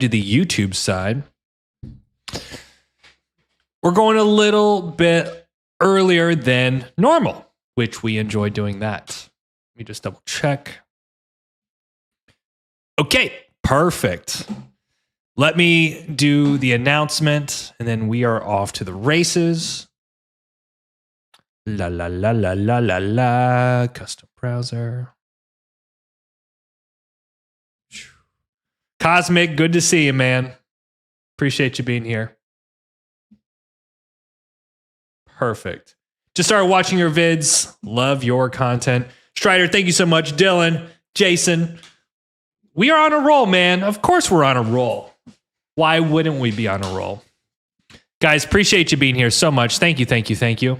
to the YouTube side, we're going a little bit earlier than normal, which we enjoy doing that. Let me just double check. Okay, perfect. Let me do the announcement, and then we are off to the races. La la la la la la la. Custom browser. Cosmic, good to see you, man. Appreciate you being here. Perfect. Just started watching your vids. Love your content. Strider, thank you so much. Dylan, Jason. We are on a roll, man. Of course we're on a roll. Why wouldn't we be on a roll? Guys, appreciate you being here so much. Thank you, thank you, thank you.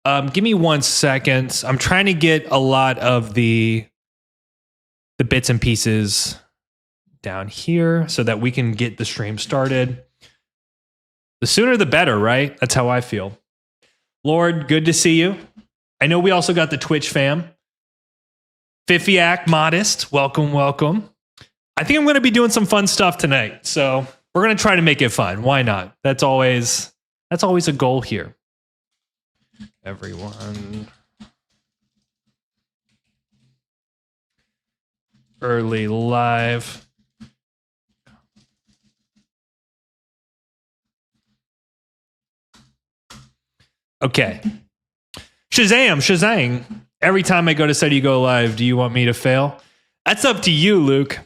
Give me 1 second. I'm trying to get a lot of the bits and pieces down here so that we can get the stream started. The sooner the better, right? That's how I feel. Lord, good to see you. I know we also got the Twitch fam. Fifiac, Modest, welcome, welcome. I think I'm going to be doing some fun stuff tonight, so we're going to try to make it fun. Why not? That's always a goal here. Everyone. Early live. Okay. Shazam. Every time I go to study, you go live. Do you want me to fail? That's up to you, Luke.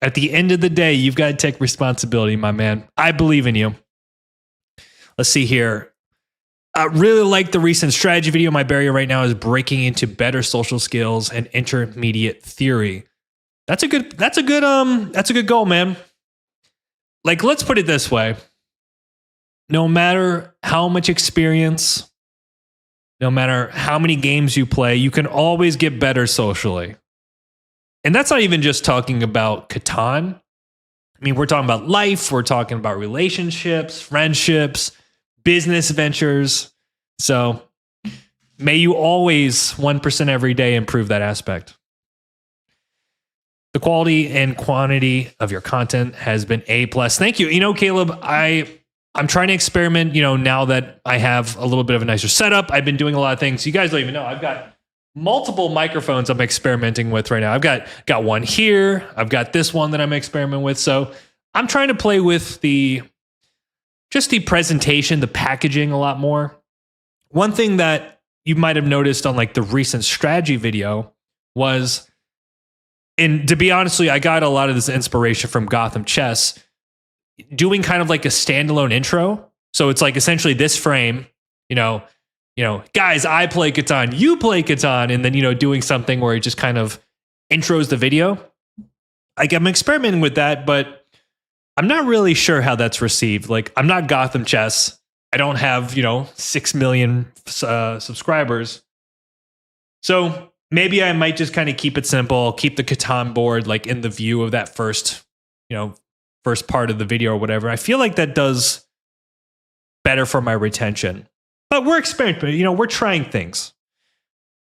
At the end of the day, you've got to take responsibility, my man. I believe in you. Let's see here. I really like the recent strategy video. My barrier right now is breaking into better social skills and intermediate theory. That's a good goal, man. Like, let's put it this way. No matter how much experience, no matter how many games you play, you can always get better socially. And that's not even just talking about Catan. I mean, we're talking about life, we're talking about relationships, friendships, business ventures. So may you always 1% every day improve that aspect. The quality and quantity of your content has been A+. Thank you. You know, Caleb, I'm trying to experiment, now that I have a little bit of a nicer setup. I've been doing a lot of things. You guys don't even know. I've got multiple microphones I'm experimenting with right now. I've got one here. I've got this one that I'm experimenting with. So I'm trying to play with the presentation, the packaging a lot more. One thing that you might have noticed on like the recent strategy video was, and to be honestly, I got a lot of this inspiration from Gotham Chess, doing kind of like a standalone intro. So it's like essentially this frame, guys, I play Catan, you play Catan, and then, doing something where it just kind of intros the video. Like, I'm experimenting with that, but I'm not really sure how that's received. Like, I'm not Gotham Chess. I don't have, 6 million subscribers. So maybe I might just kind of keep it simple, keep the Catan board like in the view of that first part of the video or whatever. I feel like that does better for my retention. But we're experimenting, we're trying things.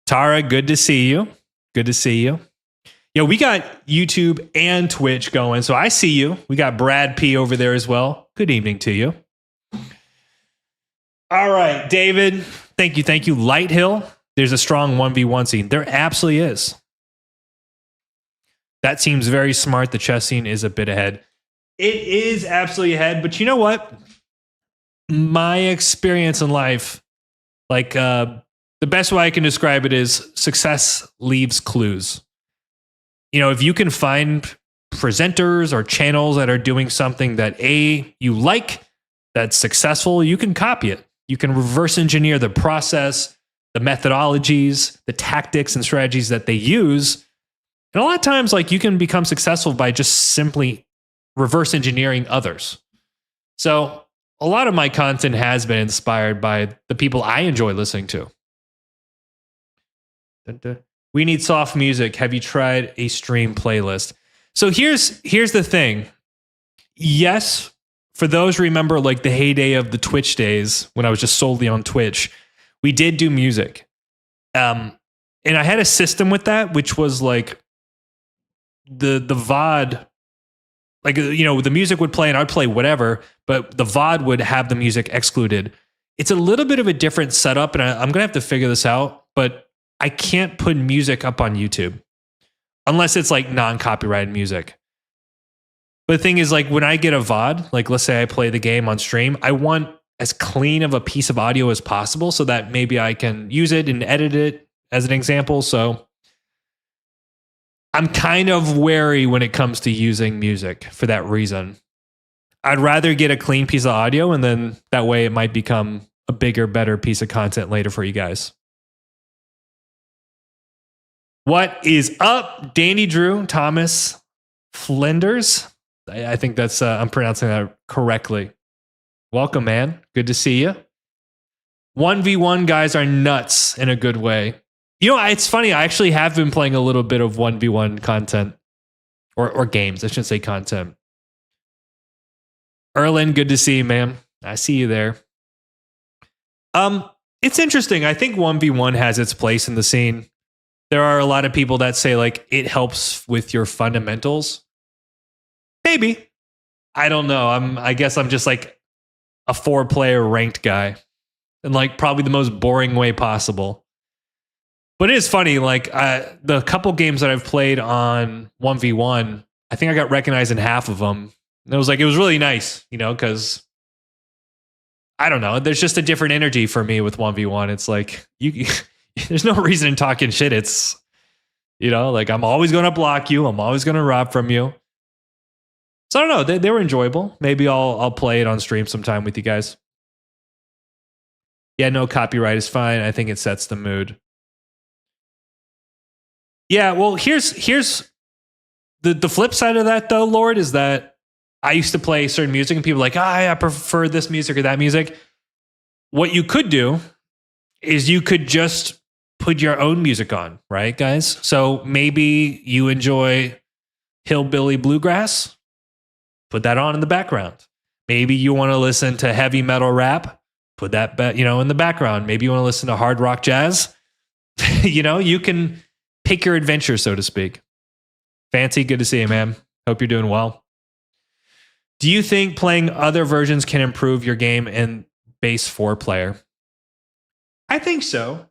Tara, good to see you. Good to see you. We got YouTube and Twitch going, so I see you. We got Brad P over there as well. Good evening to you. All right, David. Thank you. Light Hill. There's a strong 1v1 scene. There absolutely is. That seems very smart. The chess scene is a bit ahead. It is absolutely ahead, but you know what? My experience in life, like the best way I can describe it is success leaves clues. If you can find presenters or channels that are doing something that you like, that's successful, you can copy it. You can reverse engineer the process, the methodologies, the tactics and strategies that they use. And a lot of times, like, you can become successful by just simply reverse engineering others. So a lot of my content has been inspired by the people I enjoy listening to. We need soft music. Have you tried a stream playlist? So here's the thing. Yes, for those who remember like the heyday of the Twitch days when I was just solely on Twitch, we did do music. And I had a system with that, which was like the VOD like, the music would play and I'd play whatever, but the VOD would have the music excluded. It's a little bit of a different setup, and I'm going to have to figure this out, but I can't put music up on YouTube unless it's like non-copyrighted music. But the thing is, like, when I get a VOD, like let's say I play the game on stream, I want as clean of a piece of audio as possible so that maybe I can use it and edit it as an example. So I'm kind of wary when it comes to using music for that reason. I'd rather get a clean piece of audio, and then that way it might become a bigger, better piece of content later for you guys. What is up, Danny Drew Thomas Flinders? I think that's I'm pronouncing that correctly. Welcome, man. Good to see you. 1v1 guys are nuts in a good way. It's funny. I actually have been playing a little bit of 1v1 content or games. I shouldn't say content. Erlen, good to see you, man. I see you there. It's interesting. I think 1v1 has its place in the scene. There are a lot of people that say like it helps with your fundamentals. Maybe. I don't know. I guess I'm just like a 4-player ranked guy, and like probably the most boring way possible. But it is funny, like the couple games that I've played on 1v1, I think I got recognized in half of them. And it was really like because I don't know, there's just a different energy for me with 1v1. It's like there's no reason in talking shit. It's like I'm always going to block you. I'm always going to rob from you. So I don't know. They were enjoyable. Maybe I'll play it on stream sometime with you guys. Yeah, no copyright is fine. I think it sets the mood. Yeah, well, here's the flip side of that though, Lord, is that I used to play certain music and people are like, I prefer this music or that music. What you could do is you could just put your own music on, right, guys? So maybe you enjoy hillbilly bluegrass. Put that on in the background. Maybe you want to listen to heavy metal rap. Put that, in the background. Maybe you want to listen to hard rock jazz. You can pick your adventure, so to speak. Fancy, good to see you, man. Hope you're doing well. Do you think playing other versions can improve your game in base 4 player? I think so.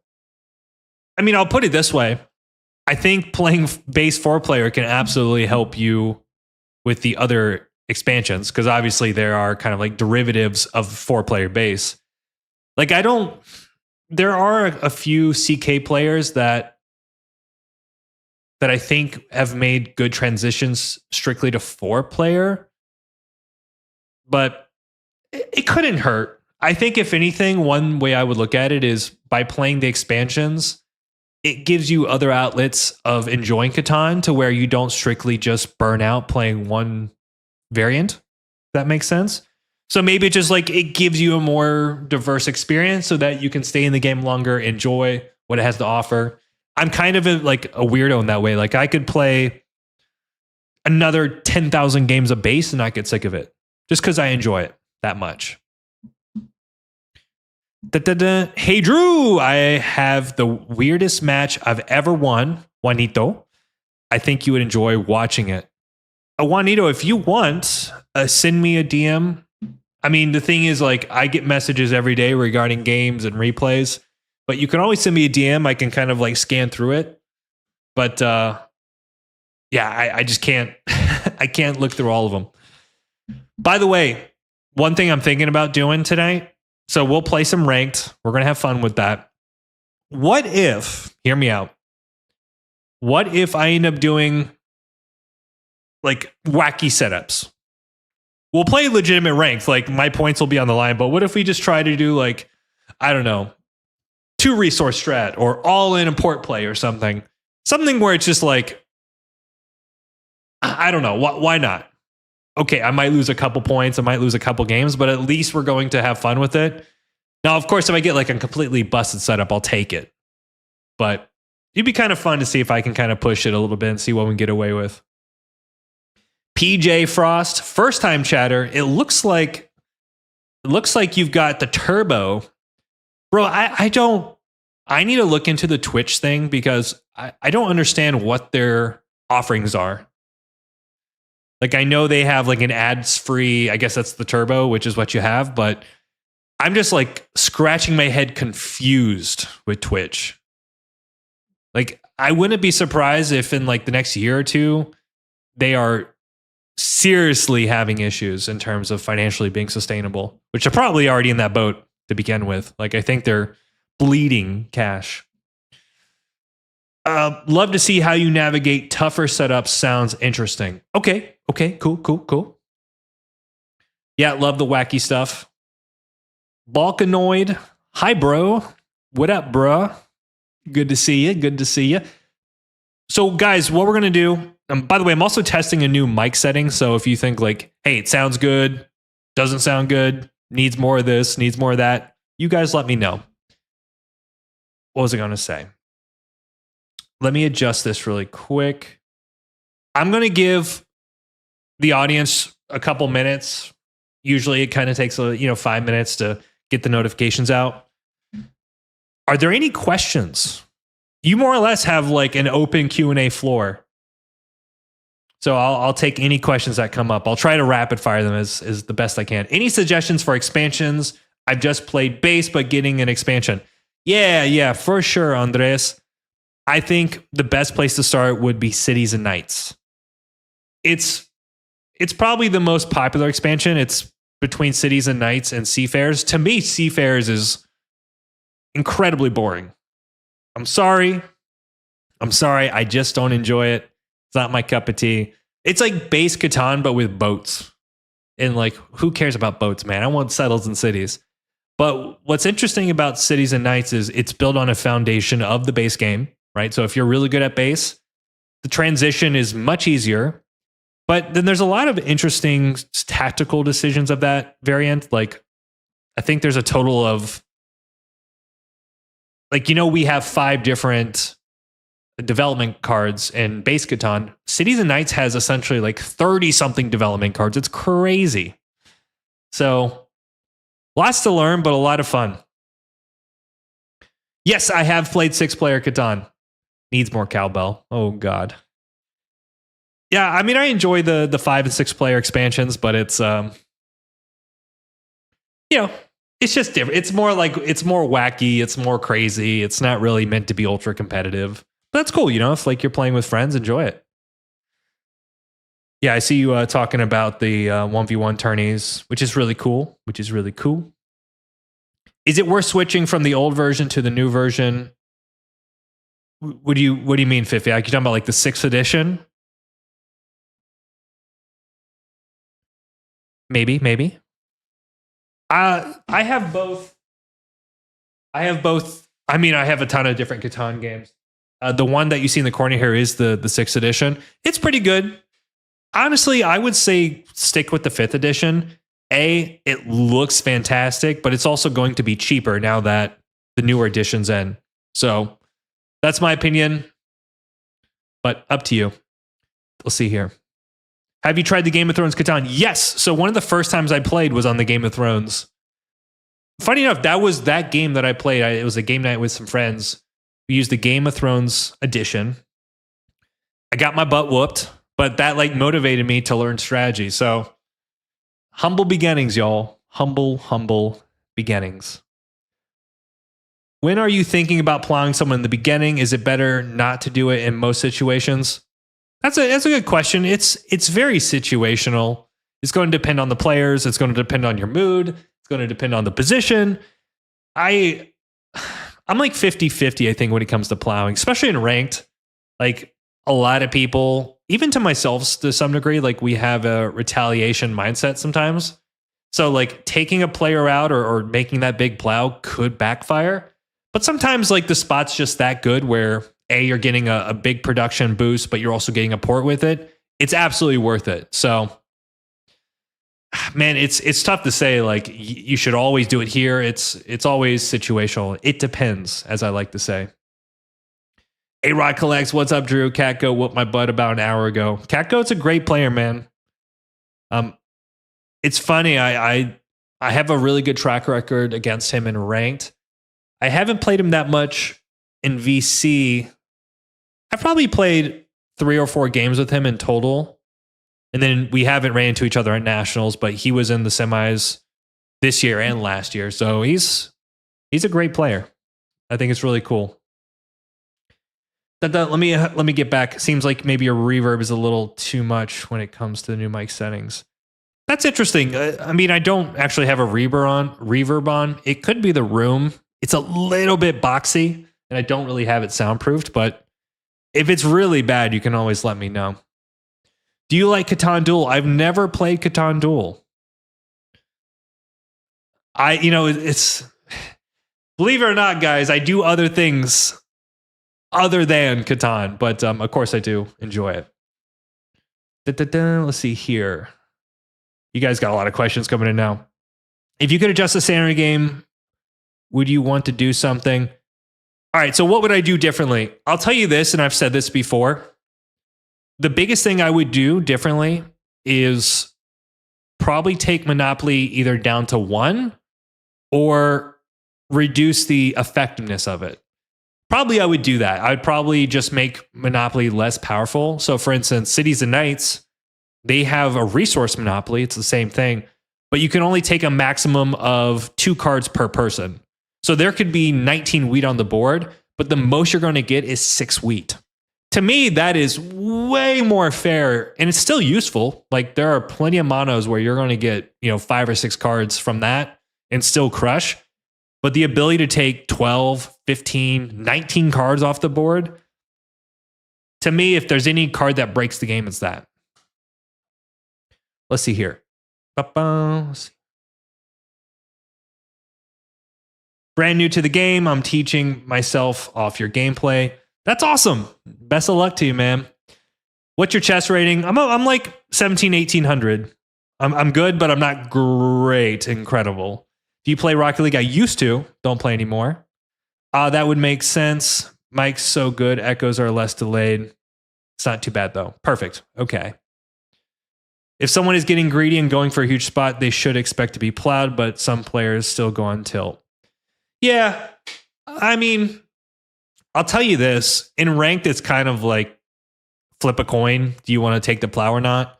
I mean, I'll put it this way. I think playing base 4 player can absolutely help you with the other expansions, because obviously there are kind of like derivatives of 4-player base. Like there are a few CK players that I think have made good transitions strictly to 4-player, but it couldn't hurt. I think if anything, one way I would look at it is by playing the expansions, it gives you other outlets of enjoying Catan to where you don't strictly just burn out playing one variant. If that makes sense. So maybe just like it gives you a more diverse experience so that you can stay in the game longer, enjoy what it has to offer. I'm kind of like a weirdo in that way. Like I could play another 10,000 games of base and not get sick of it just because I enjoy it that much. Hey, Drew, I have the weirdest match I've ever won, Juanito. I think you would enjoy watching it. Juanito, if you want, send me a DM. I mean, the thing is, like, I get messages every day regarding games and replays, but you can always send me a DM. I can kind of like scan through it. But yeah, I just can't, I can't look through all of them. By the way, one thing I'm thinking about doing today, so we'll play some ranked. We're going to have fun with that. What if, hear me out, what if I end up doing like wacky setups? We'll play legitimate ranked, like my points will be on the line, but what if we just try to do like, I don't know, 2 resource strat or all in import play or something? Something where it's just like, I don't know, why not? Okay, I might lose a couple points, I might lose a couple games, but at least we're going to have fun with it. Now, of course, if I get like a completely busted setup, I'll take it. But it'd be kind of fun to see if I can kind of push it a little bit and see what we can get away with. PJ Frost, first time chatter. It looks like you've got the turbo. Bro, I need to look into the Twitch thing because I don't understand what their offerings are. Like I know they have like an ads free, I guess that's the turbo, which is what you have, but I'm just like scratching my head confused with Twitch. Like I wouldn't be surprised if in like the next year or two, they are seriously having issues in terms of financially being sustainable, which are probably already in that boat to begin with. Like I think they're bleeding cash. Love to see how you navigate tougher setups. Sounds interesting. Okay. Cool. Yeah, love the wacky stuff. Balkanoid. Hi, bro. What up, bruh? Good to see you. So, guys, what we're going to do, by the way, I'm also testing a new mic setting. So if you think like, hey, it sounds good, doesn't sound good, needs more of this, needs more of that, you guys let me know. What was I going to say? Let me adjust this really quick. I'm going to give the audience a couple minutes. Usually it kind of takes 5 minutes to get the notifications out. Are there any questions? You more or less have like an open Q&A floor. So I'll take any questions that come up. I'll try to rapid fire them as the best I can. Any suggestions for expansions? I've just played base, but getting an expansion. Yeah, for sure, Andres. I think the best place to start would be Cities and Knights. It's probably the most popular expansion. It's between Cities and Knights and Seafarers. To me, Seafarers is incredibly boring. I'm sorry. I just don't enjoy it. It's not my cup of tea. It's like base Catan, but with boats. And like, who cares about boats, man? I want settles and cities. But what's interesting about Cities and Knights is it's built on a foundation of the base game, right? So if you're really good at base, the transition is much easier. But then there's a lot of interesting tactical decisions of that variant. Like, I think there's a total of, like, we have 5 different development cards in base Catan. Cities and Knights has essentially like 30 something development cards. It's crazy. So lots to learn, but a lot of fun. Yes, I have played 6-player Catan. Needs more cowbell. Oh God. Yeah, I mean, I enjoy the 5 and 6-player expansions, but it's it's just different. It's more wacky. It's more crazy. It's not really meant to be ultra competitive. But that's cool, if like you're playing with friends, enjoy it. Yeah, I see you talking about the 1v1 tourneys, which is really cool. Is it worth switching from the old version to the new version? What do you mean, Fifi? Like, you're talking about like the 6th edition? Maybe. I have both. I mean, I have a ton of different Catan games. The one that you see in the corner here is the 6th edition. It's pretty good. Honestly, I would say stick with the 5th edition. It looks fantastic, but it's also going to be cheaper now that the newer edition's in. So that's my opinion. But up to you. We'll see here. Have you tried the Game of Thrones Catan? Yes. So one of the first times I played was on the Game of Thrones. Funny enough, that was that game that I played. It was a game night with some friends. We used the Game of Thrones edition. I got my butt whooped, but that like motivated me to learn strategy. So humble beginnings, y'all. Humble beginnings. When are you thinking about plowing someone in the beginning? Is it better not to do it in most situations? That's a good question. It's very situational. It's going to depend on the players. It's going to depend on your mood. It's going to depend on the position. I'm like 50-50, I think, when it comes to plowing, especially in ranked. Like a lot of people, even to myself to some degree, like we have a retaliation mindset sometimes. So like taking a player out or making that big plow could backfire. But sometimes like the spot's just that good where you're getting a big production boost, but you're also getting a port with it. It's absolutely worth it. So, man, it's tough to say like you should always do it here. It's always situational. It depends, as I like to say. A-Rod collects. What's up, Drew? Catgo whooped my butt about an hour ago. Catgo's a great player, man. It's funny. I have a really good track record against him in ranked. I haven't played him that much in VC. I've probably played 3 or 4 games with him in total. And then we haven't ran into each other at nationals, but he was in the semis this year and last year. So he's a great player. I think it's really cool. Let me get back. It seems like maybe your reverb is a little too much when it comes to the new mic settings. That's interesting. I mean, I don't actually have a reverb on. It could be the room. It's a little bit boxy, and I don't really have it soundproofed. But if it's really bad, you can always let me know. Do you like Catan Duel? I've never played Catan Duel. It's believe it or not, guys, I do other things other than Catan, but of course I do enjoy it. Let's see here. You guys got a lot of questions coming in now. If you could adjust the standard game, would you want to do something? All right, so what would I do differently? I'll tell you this, and I've said this before. The biggest thing I would do differently is probably take Monopoly either down to 1 or reduce the effectiveness of it. Probably I would do that. I would probably just make Monopoly less powerful. So for instance, Cities and Knights, they have a resource monopoly. It's the same thing, but you can only take a maximum of 2 cards per person. So there could be 19 wheat on the board, but the most you're going to get is 6 wheat. To me, that is way more fair, and it's still useful. Like there are plenty of monos where you're going to get, 5 or 6 cards from that and still crush. But the ability to take 12, 15, 19 cards off the board, to me, if there's any card that breaks the game, it's that. Let's see here. Brand new to the game. I'm teaching myself off your gameplay. That's awesome. Best of luck to you, man. What's your chess rating? I'm like 17, 1800. I'm good, but I'm not great, incredible. Do you play Rocket League? I used to. Don't play anymore. That would make sense. Mic's so good. Echoes are less delayed. It's not too bad, though. Perfect. Okay. If someone is getting greedy and going for a huge spot, they should expect to be plowed, but some players still go on tilt. Yeah. I mean, I'll tell you this. In ranked, it's kind of like flip a coin. Do you want to take the plow or not?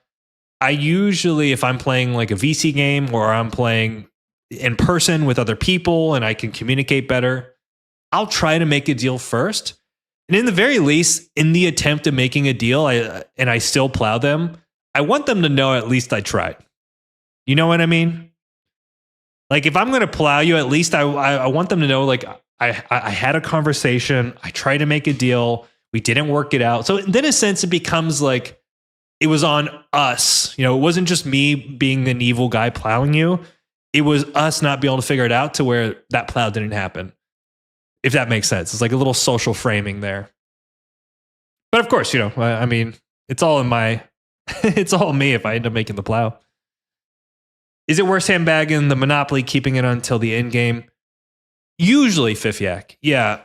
I usually, if I'm playing like a VC game or I'm playing in person with other people and I can communicate better, I'll try to make a deal first. And in the very least, in the attempt of making a deal, I still plow them, I want them to know at least I tried. You know what I mean? Like if I'm going to plow you, at least I want them to know like I had a conversation. I tried to make a deal. We didn't work it out. So then in a sense, it becomes like it was on us. It wasn't just me being an evil guy plowing you. It was us not being able to figure it out to where that plow didn't happen. If that makes sense. It's like a little social framing there. But of course, I mean, it's all in my, it's all me if I end up making the plow. Is it worse handbagging the Monopoly, keeping it until the end game? Usually, Fifyak. Yeah.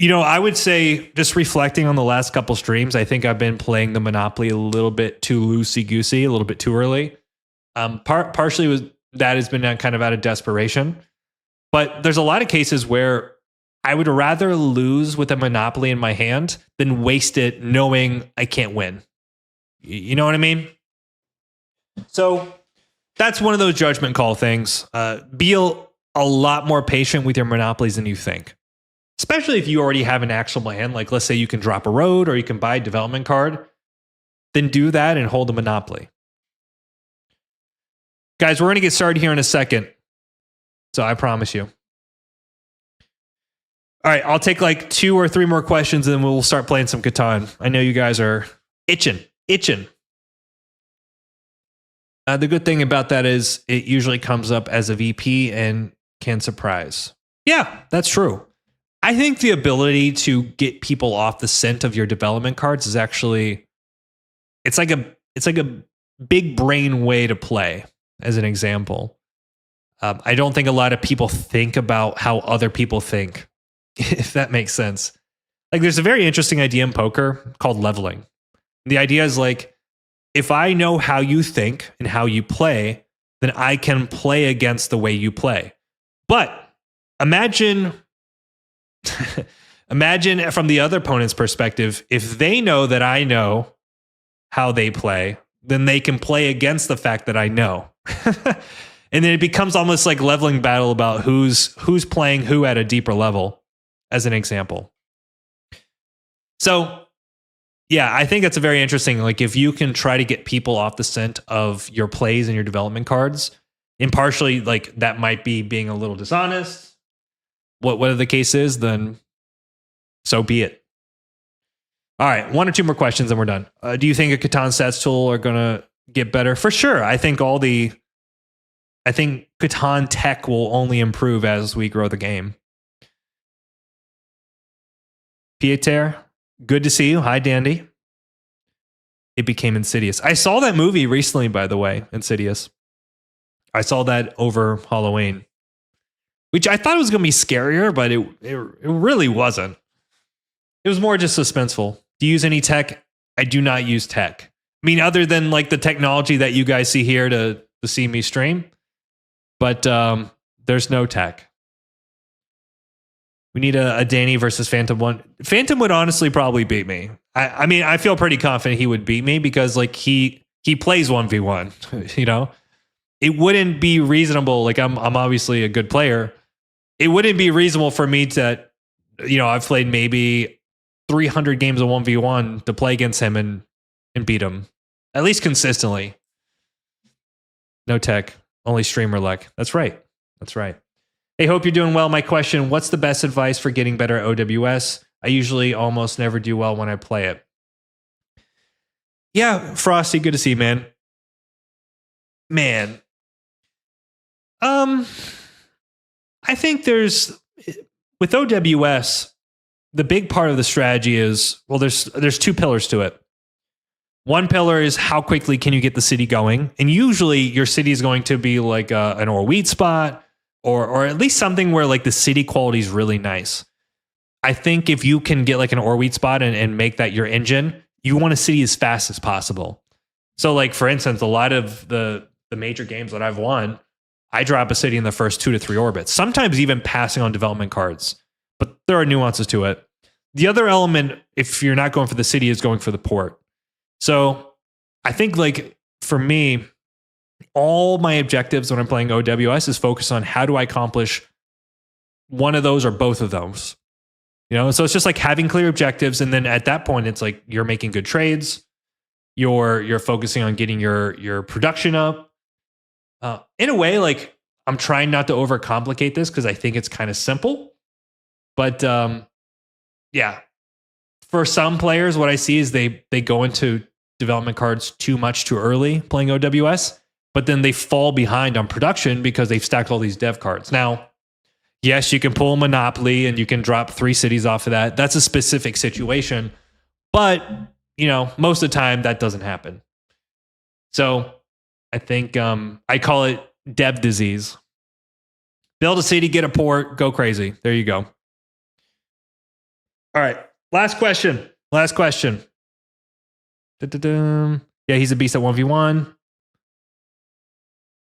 I would say just reflecting on the last couple streams, I think I've been playing the Monopoly a little bit too loosey-goosey, a little bit too early. Partially with that has been kind of out of desperation. But there's a lot of cases where I would rather lose with a Monopoly in my hand than waste it knowing I can't win. You know what I mean? So that's one of those judgment call things. Be a lot more patient with your Monopolies than you think. Especially if you already have an actionable hand. Like let's say you can drop a road or you can buy a development card. Then do that and hold a Monopoly. Guys, we're going to get started here in a second. So I promise you. All right, I'll take like 2 or 3 more questions and then we'll start playing some Catan. I know you guys are itching. The good thing about that is it usually comes up as a VP and can surprise. Yeah, that's true. I think the ability to get people off the scent of your development cards is actually, it's like a big brain way to play, as an example. I don't think a lot of people think about how other people think, if that makes sense. Like there's a very interesting idea in poker called leveling. The idea is like, if I know how you think and how you play, then I can play against the way you play. But imagine from the other opponent's perspective, if they know that I know how they play, then they can play against the fact that I know. And then it becomes almost like leveling battle about who's playing who at a deeper level, as an example. So, yeah, I think that's a very interesting. Like, if you can try to get people off the scent of your plays and your development cards, and partially, like, that might be being a little dishonest, whatever the case is, then so be it. All right, 1 or 2 more questions and we're done. Do you think a Catan stats tool are going to get better? For sure. I think Catan tech will only improve as we grow the game. Pieter, good to see you. Hi, Dandy. It became Insidious. I saw that movie recently, by the way, Insidious. I saw that over Halloween, which I thought was going to be scarier, but it really wasn't. It was more just suspenseful. Do you use any tech? I do not use tech. I mean, other than like the technology that you guys see here to see me stream. But there's no tech. We need a Danny versus Phantom one. Phantom would honestly probably beat me. I mean, I feel pretty confident he would beat me because like he plays 1v1, you know? It wouldn't be reasonable. Like I'm obviously a good player. It wouldn't be reasonable for me to, you know, I've played maybe 300 games of 1v1 to play against him and beat him. At least consistently. No tech. Only streamer luck. That's right. That's right. Hey, hope you're doing well. My question, what's the best advice for getting better at OWS? I usually almost never do well when I play it. Yeah, Frosty, good to see you, man. Man. I think with OWS, the big part of the strategy is, well, there's 2 pillars to it. One pillar is how quickly can you get the city going? And usually your city is going to be like an ore wheat spot or at least something where like the city quality is really nice. I think if you can get like an ore wheat spot and make that your engine, you want a city as fast as possible. So like, for instance, a lot of the major games that I've won, I drop a city in the first 2 to 3 orbits, sometimes even passing on development cards. But there are nuances to it. The other element, if you're not going for the city, is going for the port. So I think like for me, all my objectives when I'm playing OWS is focused on how do I accomplish one of those or both of those. You know, so it's just like having clear objectives. And then at that point, it's like you're making good trades. You're focusing on getting your production up. In a way, like I'm trying not to overcomplicate this because I think it's kind of simple. But yeah, for some players, what I see is they go into development cards too much too early playing OWS, but then they fall behind on production because they've stacked all these dev cards. Now, yes, you can pull a Monopoly and you can drop 3 cities off of that. That's a specific situation, but you know, most of the time that doesn't happen. So I think I call it dev disease. Build a city, get a port, go crazy. There you go. All right. Last question. Da-da-dum. Yeah, he's a beast at 1v1.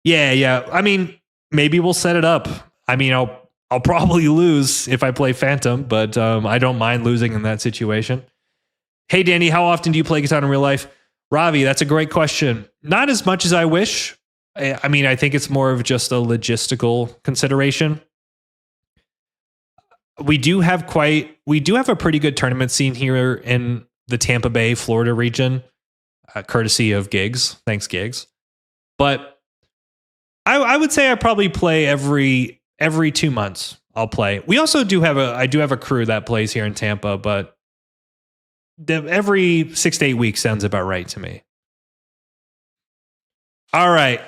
Yeah. I mean, maybe we'll set it up. I mean, I'll probably lose if I play Phantom, but I don't mind losing in that situation. Hey, Danny, how often do you play Catan in real life? Ravi, that's a great question. Not as much as I wish. I mean, I think it's more of just a logistical consideration. We do have a pretty good tournament scene here in the Tampa Bay, Florida region, courtesy of Gigs. Thanks, Gigs. But I would say I probably play every 2 months. I'll play. We also I do have a crew that plays here in Tampa, but every 6 to 8 weeks sounds about right to me. All right.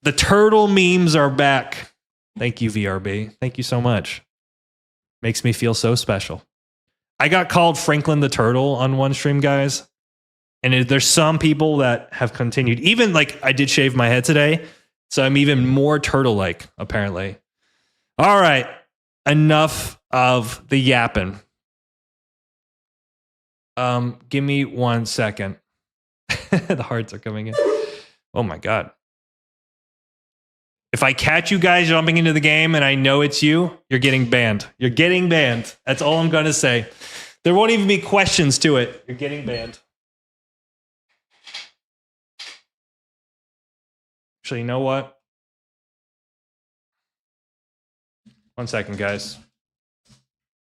The turtle memes are back. Thank you, VRB. Thank you so much. Makes me feel so special. I got called Franklin the Turtle on one stream, guys. And there's some people that have continued. Even like I did shave my head today. So I'm even more turtle-like, apparently. All right. Enough of the yapping. Give me 1 second. The hearts are coming in. Oh my God. If I catch you guys jumping into the game and I know it's you, you're getting banned. You're getting banned. That's all I'm going to say. There won't even be questions to it. You're getting banned. Actually, you know what? 1 second, guys.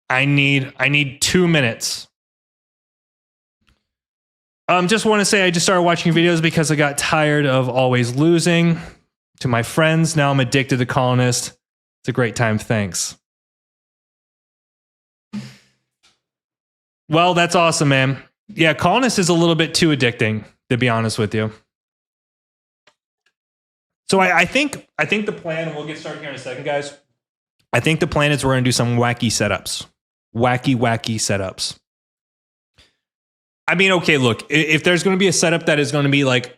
I need 2 minutes. Just want to say I just started watching videos because I got tired of always losing to my friends. Now I'm addicted to Colonist. It's a great time. Thanks. Well, that's awesome, man. Yeah, Colonist is a little bit too addicting, to be honest with you. So I think the plan, and we'll get started here in a second, guys. I think the plan is we're going to do some wacky setups. Wacky setups. I mean, okay, look, if there's going to be a setup that is going to be like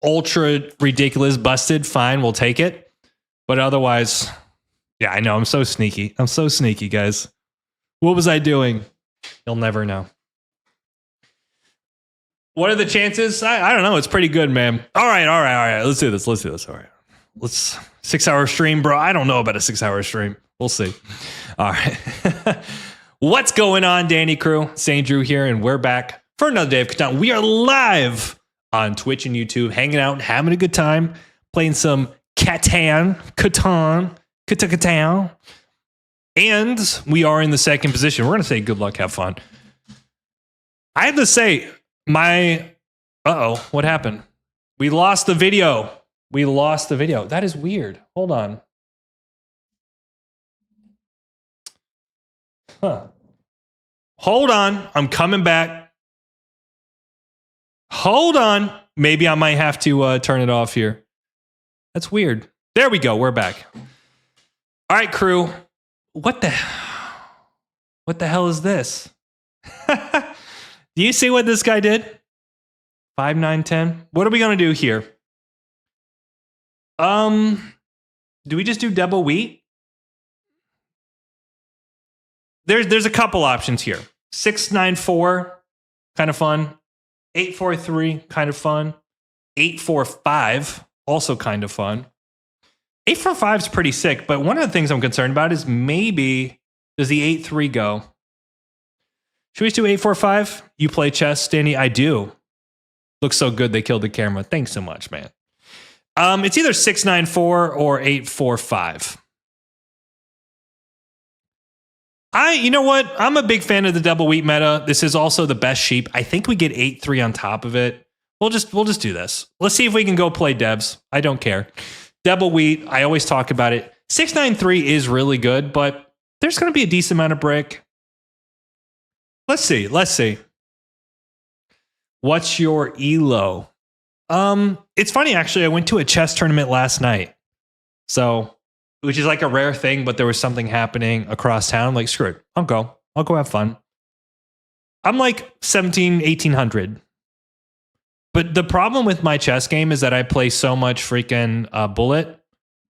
ultra ridiculous, busted, fine, we'll take it. But otherwise, yeah, I know, I'm so sneaky. I'm so sneaky, guys. What was I doing? You'll never know. What are the chances? I don't know. It's pretty good, man. All right. Let's do this. All right. 6-hour stream, bro. I don't know about a 6-hour stream. We'll see. All right. What's going on, Danny Crew? St. Drew here, and we're back for another day of Catan. We are live on Twitch and YouTube, hanging out and having a good time, playing some Catan. And we are in the second position. We're going to say good luck, have fun. I have to say, what happened? We lost the video. That is weird. Hold on. Hold on. I'm coming back. Hold on. Maybe I might have to turn it off here. That's weird. There we go. We're back. All right, crew. What the hell is this? Do you see what this guy did? 5, 9, 10. What are we going to do here? Do we just do double wheat? There's a couple options here. 6, 9, 4, kind of fun. 8, 4, 3, kind of fun. 8, 4, 5, also kind of fun. 8, 4, 5 is pretty sick, but one of the things I'm concerned about is maybe does the 8, 3 go? Should we just do 8, 4, 5? You play chess, Danny? I do. Looks so good they killed the camera. Thanks so much, man. It's either 6, 9, 4 or 8, 4, 5. You know what? I'm a big fan of the double wheat meta. This is also the best sheep. I think we get 8, 3 on top of it. We'll just do this. Let's see if we can go play devs. I don't care. Double wheat. I always talk about it. 6, 9, 3 is really good, but there's going to be a decent amount of brick. Let's see. What's your elo? It's funny actually. I went to a chess tournament last night. So, which is like a rare thing, but there was something happening across town. I'm like, screw it. I'll go have fun. I'm like 1800. But the problem with my chess game is that I play so much freaking bullet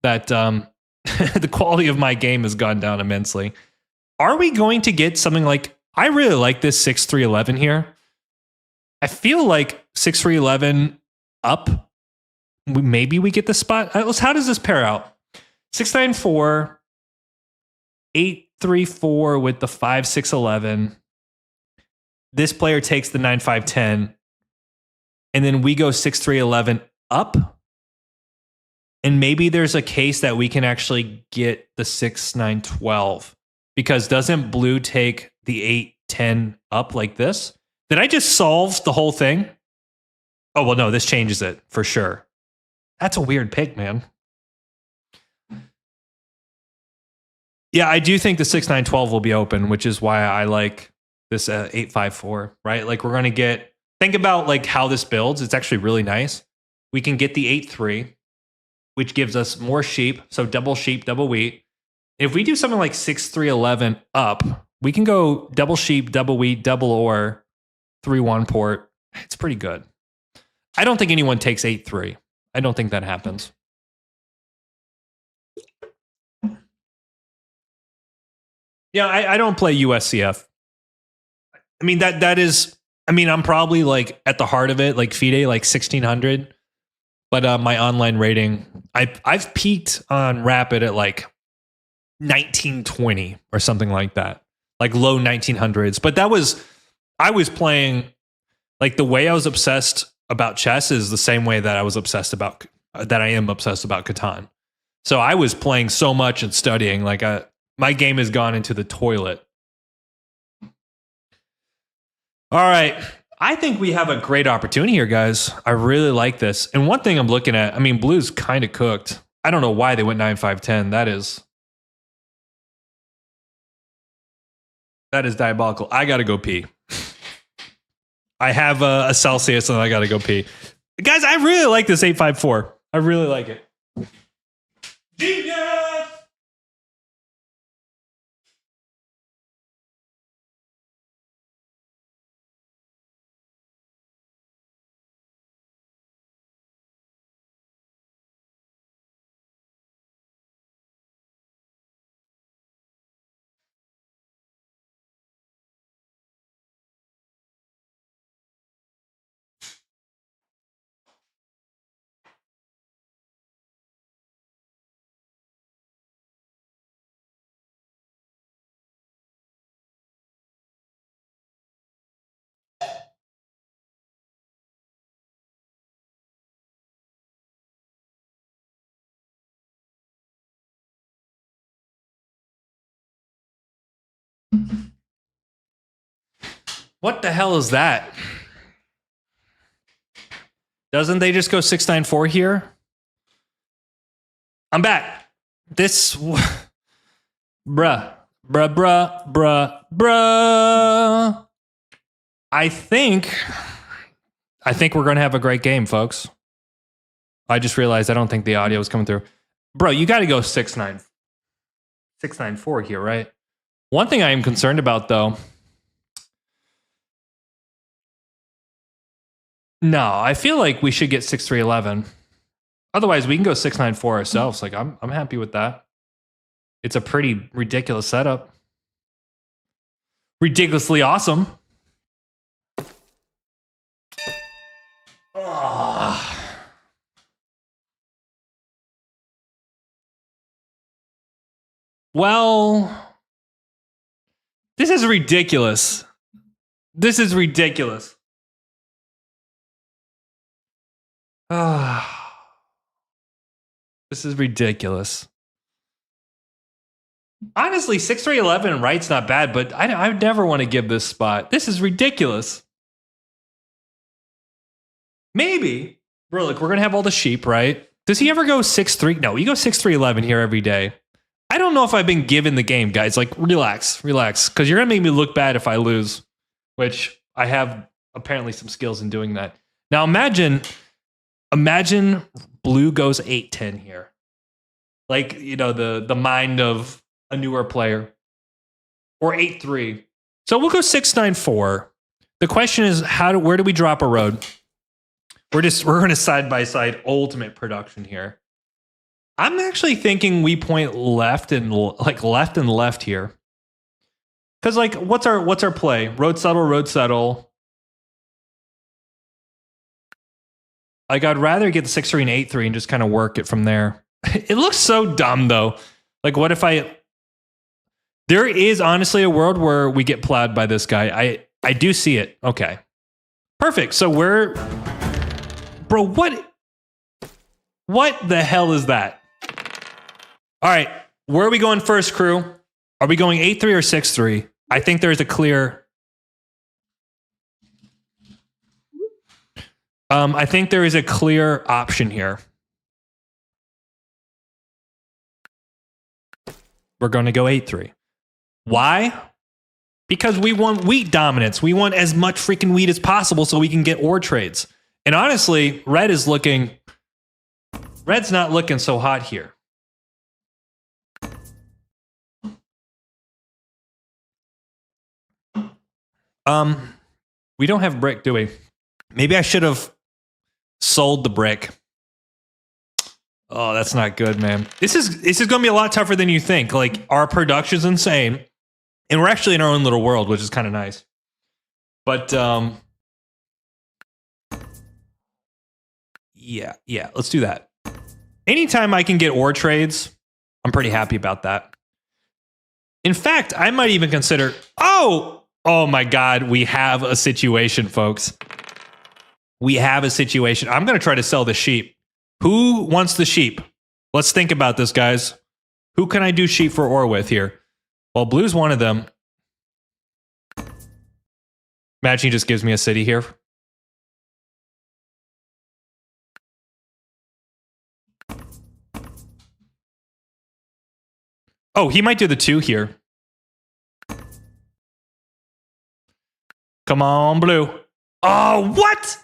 that the quality of my game has gone down immensely. Are we going to get something like, I really like this 6, 3, 11 here. I feel like 6, 3, 11 up. Maybe we get the spot. How does this pair out? 6, 9, 4, 8, 3, 4 with the 5, 6, 11. This player takes the 9, 5, 10. And then we go 6, 3, 11 up. And maybe there's a case that we can actually get the 6, 9, 12. Because doesn't blue take the 8, 10 up like this? Did I just solve the whole thing? Oh, well, no, this changes it for sure. That's a weird pick, man. Yeah, I do think the 6, 9, 12 will be open, which is why I like this 8, 5, 4, right? Like we're going to get, think about like how this builds. It's actually really nice. We can get the 8, 3, which gives us more sheep. So double sheep, double wheat. If we do something like 6, 3, 11 up, we can go double sheep, double wheat, double ore, 3, 1 port. It's pretty good. I don't think anyone takes 8, 3. I don't think that happens. Yeah, I don't play USCF. I mean, that is, I mean, I'm probably like at the heart of it, like FIDE, like 1600. But my online rating, I've peaked on Rapid at like 1920 or something like that. Like low 1900s. But I was playing, like the way I was obsessed about chess is the same way that I was obsessed about that I am obsessed about Catan. So I was playing so much and studying. Like my game has gone into the toilet. All right. I think we have a great opportunity here, guys. I really like this. And one thing I'm looking at, I mean, blue's kind of cooked. I don't know why they went 9-5-10. That is diabolical. I got to go pee. I have a Celsius and I got to go pee. Guys, I really like this 8-5-4. I really like it. Genius! What the hell is that? Doesn't they just go 6-9-4 here? I'm back. This bruh. I think we're gonna have a great game, folks. I just realized I don't think the audio is coming through. Bro, you gotta go 6-9-4 here, right? One thing I am concerned about though. No, I feel like we should get 6-3-11. Otherwise, we can go 6-9-4 ourselves. Like I'm happy with that. It's a pretty ridiculous setup. Ridiculously awesome. Oh. Well, this is ridiculous. This is ridiculous. This is ridiculous. Honestly, 6-3-11 right's not bad, but I never want to give this spot. This is ridiculous. Maybe. Bro, look, we're going to have all the sheep, right? Does he ever go 6-3? No, he goes 6-3-11 here every day. I don't know if I've been given the game, guys. Like, relax. Because you're going to make me look bad if I lose, which I have apparently some skills in doing that. Now, imagine blue goes 8-10 here. Like, you know, the mind of a newer player. Or 8-3. So we'll go 6-9-4. The question is, where do we drop a road? We're going to side by side ultimate production here. I'm actually thinking we point left and left here. Because like, what's our play? Road settle. Like, I'd rather get the 6-3 and 8-3 and just kind of work it from there. It looks so dumb though. Like, what if there is honestly a world where we get plowed by this guy. I do see it. Okay. Perfect. So bro, what the hell is that? All right. Where are we going first, crew? Are we going 8-3 or 6-3? I think there's a clear. I think there is a clear option here. We're going to go 8-3. Why? Because we want wheat dominance. We want as much freaking wheat as possible so we can get ore trades. And honestly, red's not looking so hot here. We don't have brick, do we? Maybe I should have sold the brick. Oh, that's not good, man. This is going to be a lot tougher than you think. Like, our production's insane, and we're actually in our own little world, which is kind of nice. But yeah, let's do that. Anytime I can get ore trades, I'm pretty happy about that. In fact, I might even consider. Oh my God, we have a situation, folks. We have a situation. I'm going to try to sell the sheep. Who wants the sheep? Let's think about this, guys. Who can I do sheep for ore with here? Well, blue's one of them. Imagine he just gives me a city here. Oh, he might do the 2 here. Come on, blue. Oh, what?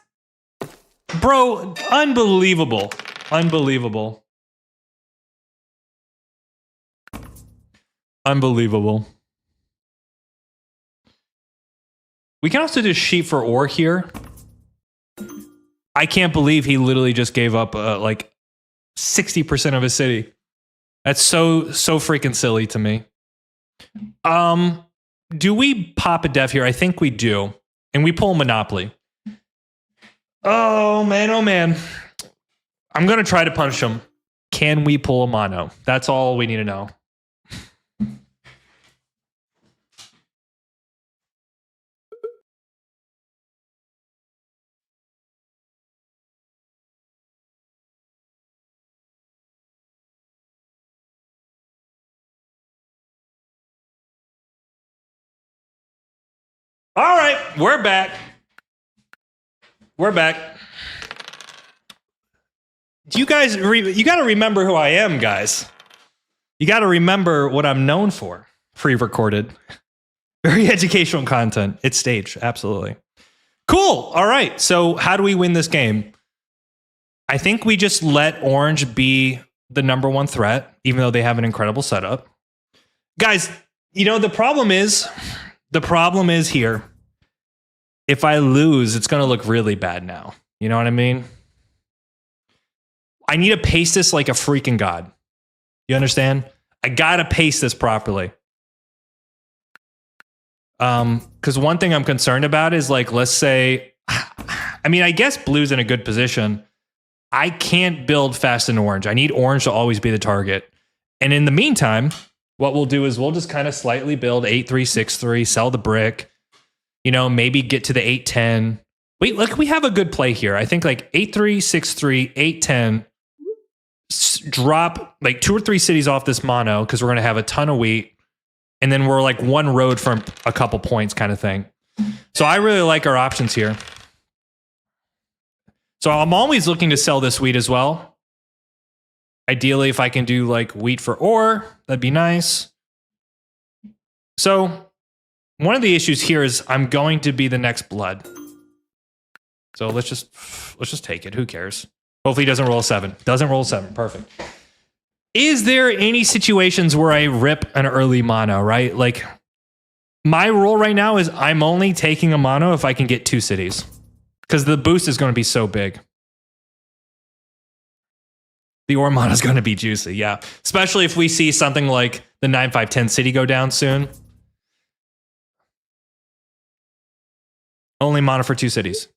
Bro, unbelievable. Unbelievable. Unbelievable. We can also do sheep for ore here. I can't believe he literally just gave up like 60% of his city. That's so freaking silly to me. Do we pop a dev here? I think we do. And we pull Monopoly. Oh, man. Oh, man. I'm going to try to punch him. Can we pull a mono? That's all we need to know. All right, we're back. We're back. You guys, you got to remember who I am, guys. You got to remember what I'm known for. Pre-recorded. Very educational content. It's staged, absolutely. Cool. All right, so how do we win this game? I think we just let orange be the number 1 threat, even though they have an incredible setup. Guys, you know, the problem is here, if I lose, it's going to look really bad now. You know what I mean? I need to pace this like a freaking god. You understand? I got to pace this properly. Because one thing I'm concerned about is, like, let's say, I mean, I guess blue's in a good position. I can't build fast in orange. I need orange to always be the target. And in the meantime, what we'll do is we'll just kind of slightly build 8-3-6-3, sell the brick, you know, maybe get to the 8-10. Wait, look, we have a good play here. I think like 8-3-6-3, 8-10, drop like 2 or 3 cities off this mono because we're going to have a ton of wheat. And then we're like 1 road from a couple points kind of thing. So I really like our options here. So I'm always looking to sell this wheat as well. Ideally, if I can do like wheat for ore, that'd be nice. So one of the issues here is I'm going to be the next blood. So let's just take it. Who cares? Hopefully he doesn't roll a 7. Doesn't roll a 7. Perfect. Is there any situations where I rip an early mono, right? Like, my rule right now is I'm only taking a mono if I can get 2 cities. Because the boost is going to be so big. The ore mono is going to be juicy, yeah. Especially if we see something like the 9-5-10 city go down soon. Only mono for 2 cities.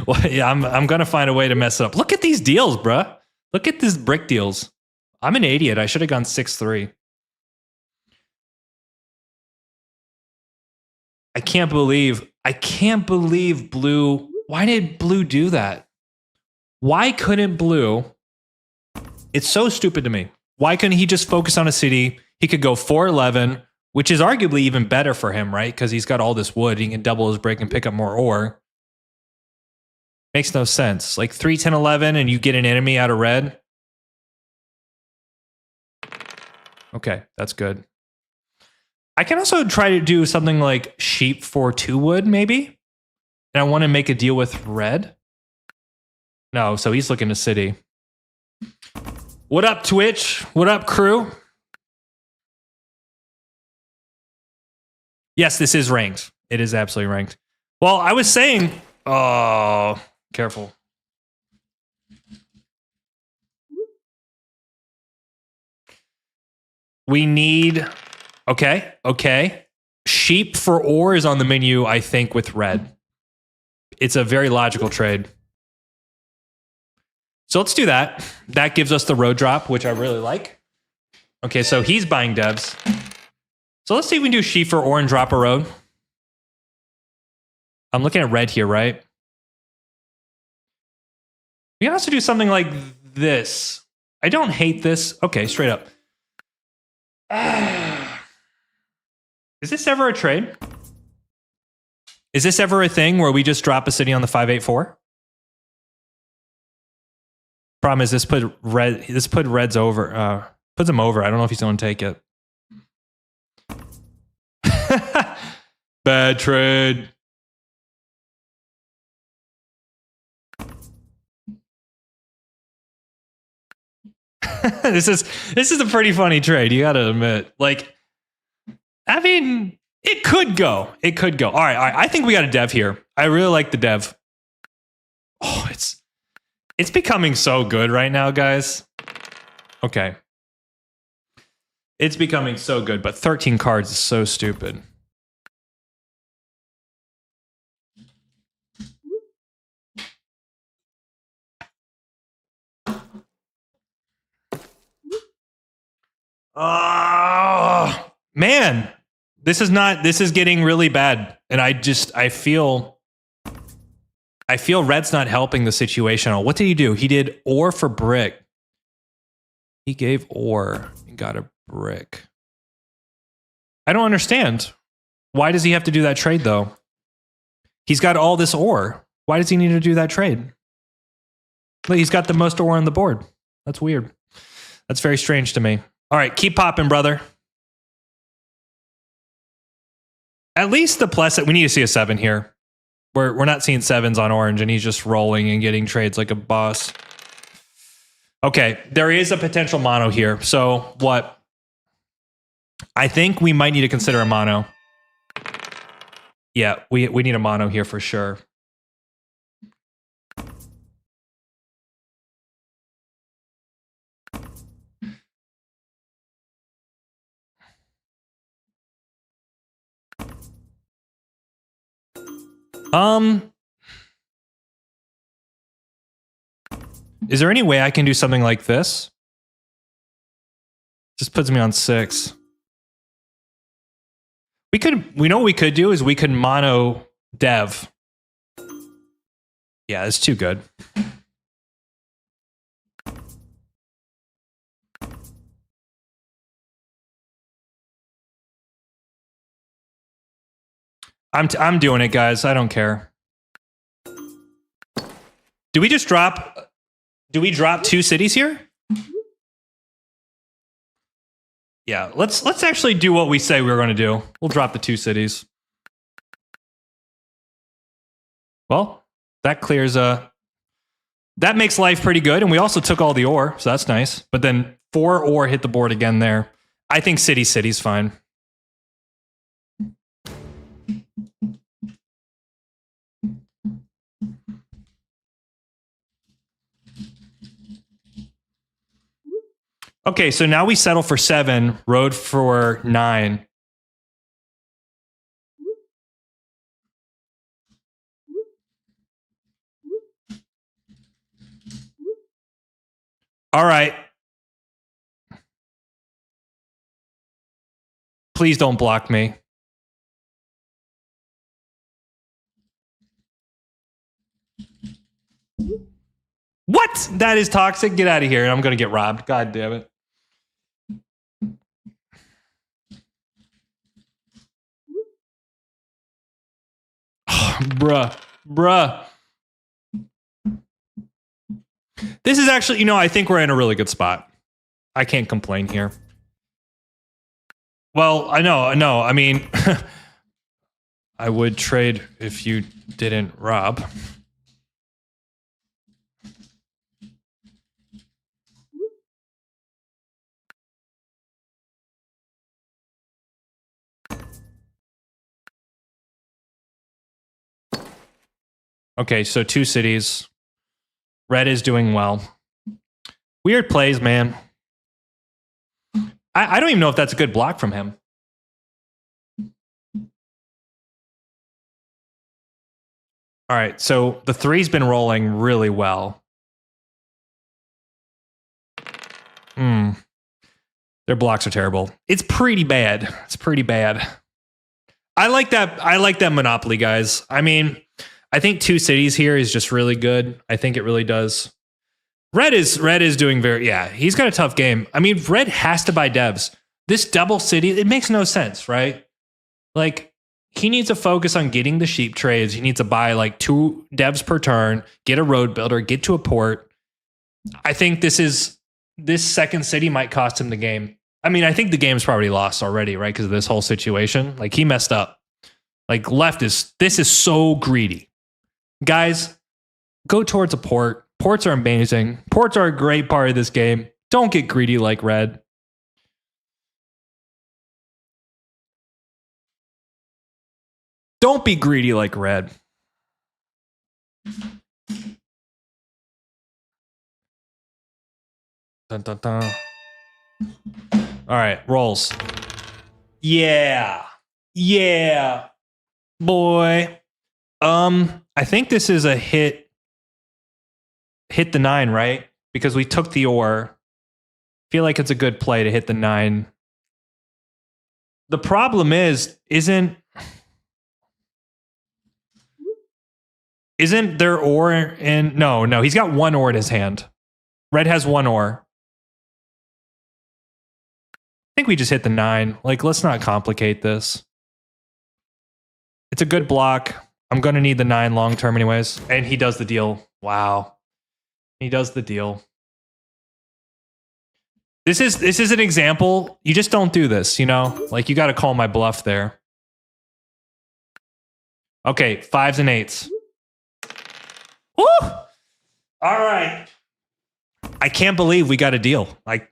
Well, yeah, I'm going to find a way to mess it up. Look at these deals, bruh. Look at these brick deals. I'm an idiot. I should have gone 6-3. I can't believe blue. Why did blue do that? Why couldn't blue? It's so stupid to me. Why couldn't he just focus on a city? He could go 4-11, which is arguably even better for him, right? Because he's got all this wood. He can double his break and pick up more ore. Makes no sense. Like 3-10-11 and you get an enemy out of red. Okay, that's good. I can also try to do something like sheep for 2 wood, maybe. And I want to make a deal with red. No, so he's looking to city. What up, Twitch? What up, crew? Yes, this is ranked. It is absolutely ranked. Well, I was saying... Oh, careful. We need... Okay. Sheep for ore is on the menu, I think, with red. It's a very logical trade. So let's do that. That gives us the road drop, which I really like. Okay, so he's buying devs. So let's see if we can do sheep for ore and drop a road. I'm looking at red here, right? We can also do something like this. I don't hate this. Okay, straight up. Is this ever a trade? Is this ever a thing where we just drop a city on the 584? Problem is this put Reds over. Puts him over. I don't know if he's going to take it. Bad trade. This is a pretty funny trade, you gotta admit. Like, I mean, it could go. It could go. All right. I think we got a dev here. I really like the dev. Oh, it's becoming so good right now, guys. Okay. It's becoming so good, but 13 cards is so stupid. Oh, man. This is getting really bad. And I feel Red's not helping the situation. What did he do? He did ore for brick. He gave ore and got a brick. I don't understand. Why does he have to do that trade, though? He's got all this ore. Why does he need to do that trade? Look, he's got the most ore on the board. That's weird. That's very strange to me. All right, keep popping, brother. At least the plus, we need to see a 7 here. We're not seeing 7s on orange, and he's just rolling and getting trades like a boss. Okay, there is a potential mono here. So what? I think we might need to consider a mono. Yeah, we need a mono here for sure. Is there any way I can do something like this? Just puts me on 6. We know what we could do is we could mono dev. Yeah, it's too good. I'm doing it, guys. I don't care. Do we just drop? Do we drop 2 cities here? Yeah, let's actually do what we say we're going to do. We'll drop the 2 cities. Well, that clears that makes life pretty good, and we also took all the ore, so that's nice. But then 4 ore hit the board again there. I think city's fine. Okay, so now we settle for 7, road for 9. All right. Please don't block me. What? That is toxic. Get out of here. I'm going to get robbed. God damn it. Bruh. This is actually, I think we're in a really good spot. I can't complain here. Well, I know. I mean, I would trade if you didn't rob. Okay, so 2 cities. Red is doing well. Weird plays, man. I don't even know if that's a good block from him. All right, so the 3's been rolling really well. Their blocks are terrible. It's pretty bad. I like that Monopoly, guys. I mean, I think 2 cities here is just really good. I think it really does. Red is doing very, yeah, he's got a tough game. I mean, Red has to buy devs. This double city, it makes no sense, right? Like, he needs to focus on getting the sheep trades. He needs to buy like 2 devs per turn, get a road builder, get to a port. I think this second city might cost him the game. I mean, I think the game's probably lost already, right? Because of this whole situation. Like, he messed up. Like, this is so greedy. Guys, go towards a port. Ports are amazing. Ports are a great part of this game. Don't get greedy like Red. Don't be greedy like Red. Dun, dun, dun. All right, rolls. Yeah. Yeah. Boy. I think this is a hit the 9, right? Because we took the ore. Feel like it's a good play to hit the 9. The problem isn't there ore in? No, he's got 1 ore in his hand. Red has 1 ore. I think we just hit the 9. Like, let's not complicate this. It's a good block. I'm going to need the 9 long term anyways. And he does the deal. Wow. He does the deal. This is an example. You just don't do this, you know? Like, you got to call my bluff there. Okay, 5s and 8s. Woo! All right. I can't believe we got a deal. Like,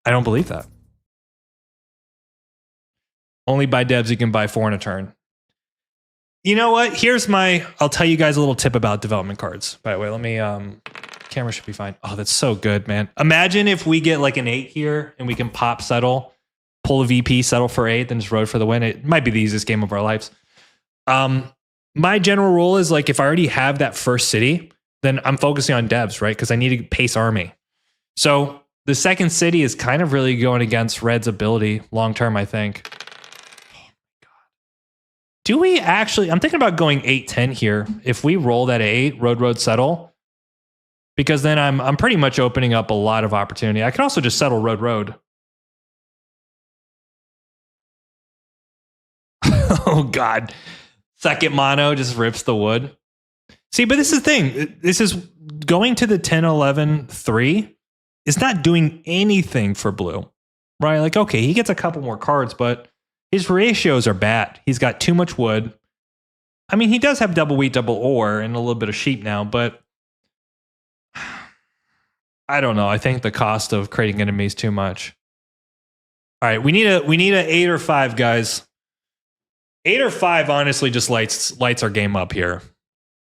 I don't believe that. Only buy devs you can buy 4 in a turn. You know what? I'll tell you guys a little tip about development cards. By the way, let me, camera should be fine. Oh, that's so good, man. Imagine if we get like an 8 here and we can pop settle, pull a VP, settle for 8, then just road for the win. It might be the easiest game of our lives. My general rule is like, if I already have that first city, then I'm focusing on devs, right? Because I need to pace army. So the second city is kind of really going against Red's ability long term, I think. Do we actually? I'm thinking about going 8-10 here. If we roll that 8, road, settle, because then I'm pretty much opening up a lot of opportunity. I can also just settle road. Oh God, second mono just rips the wood. See, but this is the thing. This is going to the 10-11-3 is not doing anything for blue, right? Like, okay, he gets a couple more cards, but his ratios are bad. He's got too much wood. I mean, he does have double wheat, double ore, and a little bit of sheep now, but I don't know. I think the cost of creating enemies too much. All right, we need a 8 or 5, guys. 8 or 5 honestly just lights our game up here.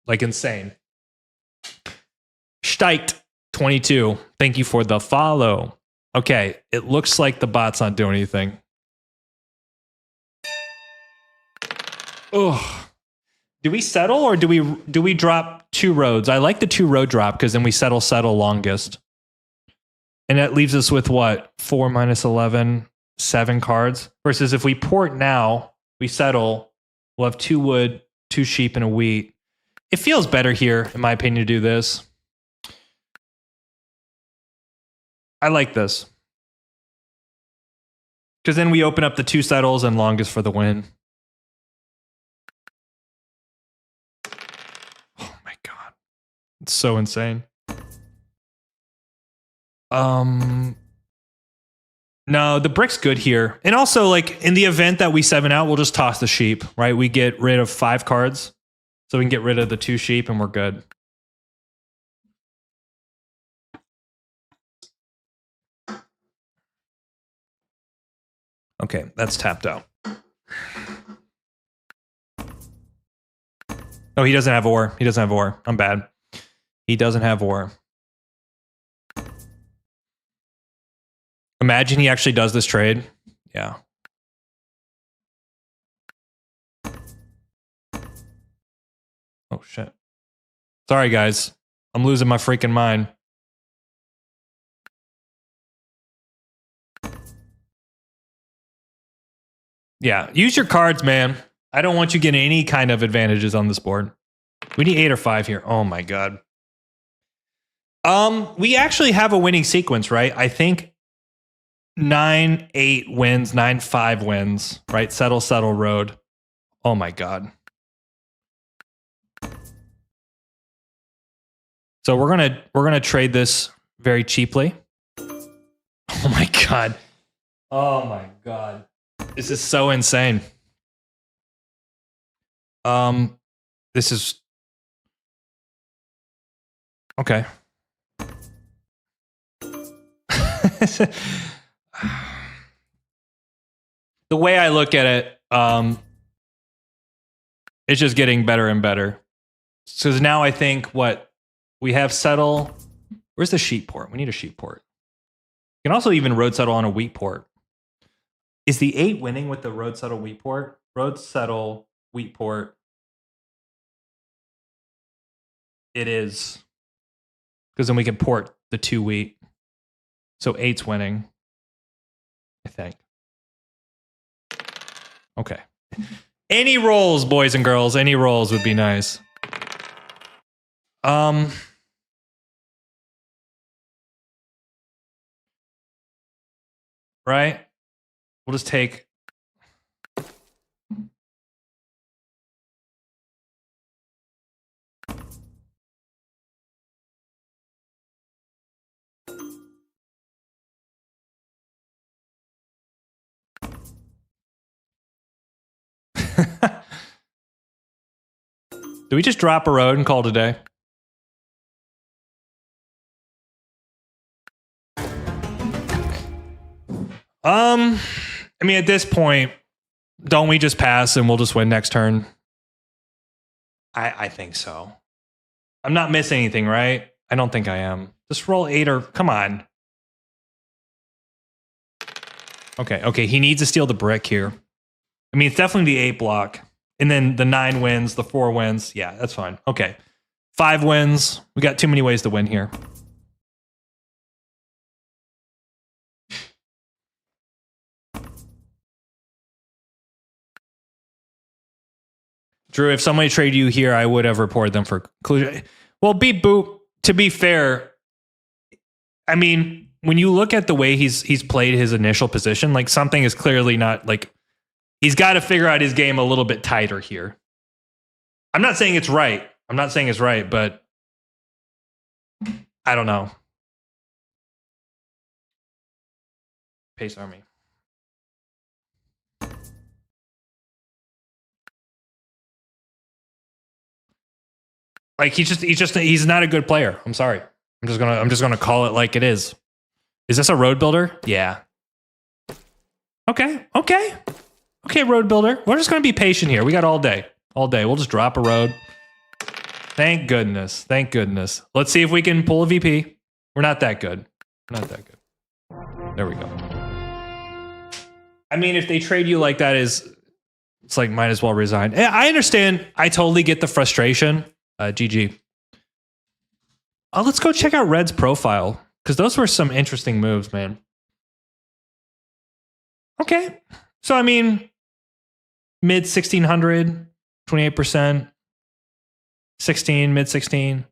Like insane. Steicht 22. Thank you for the follow. Okay, it looks like the bot's not doing anything. Oh, do we settle or do we drop 2 roads? I like the 2 road drop because then we settle longest, and that leaves us with what, 4 minus 11, 7 cards. Versus if we port now, we settle, we'll have 2 wood, 2 sheep, and a wheat. It feels better here, in my opinion, to do this. I like this because then we open up the 2 settles and longest for the win. It's so insane. No, the brick's good here. And also, like, in the event that we 7 out, we'll just toss the sheep, right? We get rid of 5 cards. So we can get rid of the 2 sheep and we're good. Okay, that's tapped out. Oh, he doesn't have ore. He doesn't have ore. I'm bad. He doesn't have ore. Imagine he actually does this trade. Yeah. Oh, shit. Sorry, guys. I'm losing my freaking mind. Yeah, use your cards, man. I don't want you getting any kind of advantages on this board. We need 8 or 5 here. Oh, my God. We actually have a winning sequence, right? I think 9-8 wins, 9-5 wins, right? Settle, settle, road. Oh my God. So we're gonna trade this very cheaply. Oh my God. Oh my God. This is so insane. This is okay. The way I look at it, it's just getting better and better. So now I think what we have settle. Where's the sheep port? We need a sheep port. You can also even road settle on a wheat port. Is the 8 winning with the road settle wheat port? Road settle wheat port. It is. Because then we can port the 2 wheat. So 8's winning. I think. Okay. Any rolls, boys and girls. Any rolls would be nice. Right? We'll just take. Do we just drop a road and call it a day? I mean, at this point, don't we just pass and we'll just win next turn? I think so. I'm not missing anything, right? I don't think I am. Just roll 8 or come on. Okay. He needs to steal the brick here. I mean, it's definitely the 8 block. And then the 9 wins, the 4 wins. Yeah, that's fine. Okay. 5 wins. We got too many ways to win here. Drew, if somebody traded you here, I would have reported them for inclusion. Well, beat boot. To be fair, I mean, when you look at the way he's played his initial position, like something is clearly not like he's got to figure out his game a little bit tighter here. I'm not saying it's right. I'm not saying it's right, but I don't know. Pace Army. Like he's not a good player. I'm sorry. I'm just gonna call it like it is. Is this a road builder? Yeah. Okay. Road builder. We're just gonna be patient here. We got all day. We'll just drop a road. Thank goodness. Let's see if we can pull a VP. We're not that good. There we go. I mean, if they trade you like that, it's like might as well resign. I understand. I totally get the frustration. GG. Let's go check out Red's profile because those were some interesting moves, man. Okay. So, I mean, mid 1600, 28%, 16, mid 16.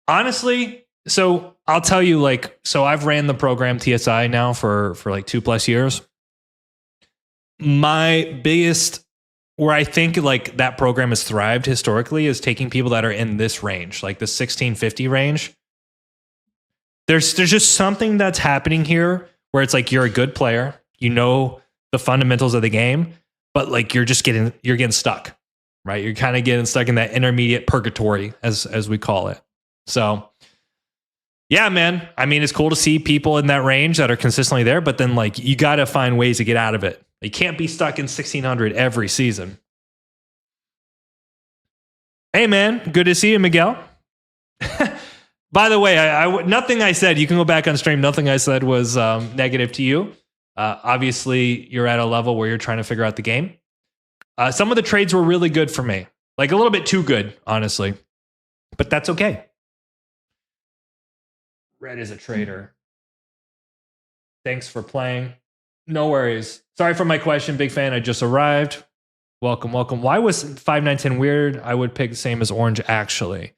Honestly, so I'll tell you, like, so I've ran the program TSI now for like 2+ years. My biggest, where I think like that program has thrived historically is taking people that are in this range, like the 1650 range. There's just something that's happening here where it's like you're a good player, you know the fundamentals of the game, but like you're getting stuck, right? You're kind of getting stuck in that intermediate purgatory, as we call it. So yeah, man. I mean, it's cool to see people in that range that are consistently there, but then like you got to find ways to get out of it. You can't be stuck in 1600 every season. Hey, man. Good to see you, Miguel. By the way, nothing I said, you can go back on stream. Nothing I said was negative to you. Obviously, you're at a level where you're trying to figure out the game. Some of the trades were really good for me. Like a little bit too good, honestly. But that's okay. Red is a traitor. Thanks for playing. No worries. Sorry for my question. Big fan. I just arrived. Welcome. Why was 5910 weird? I would pick the same as orange, actually.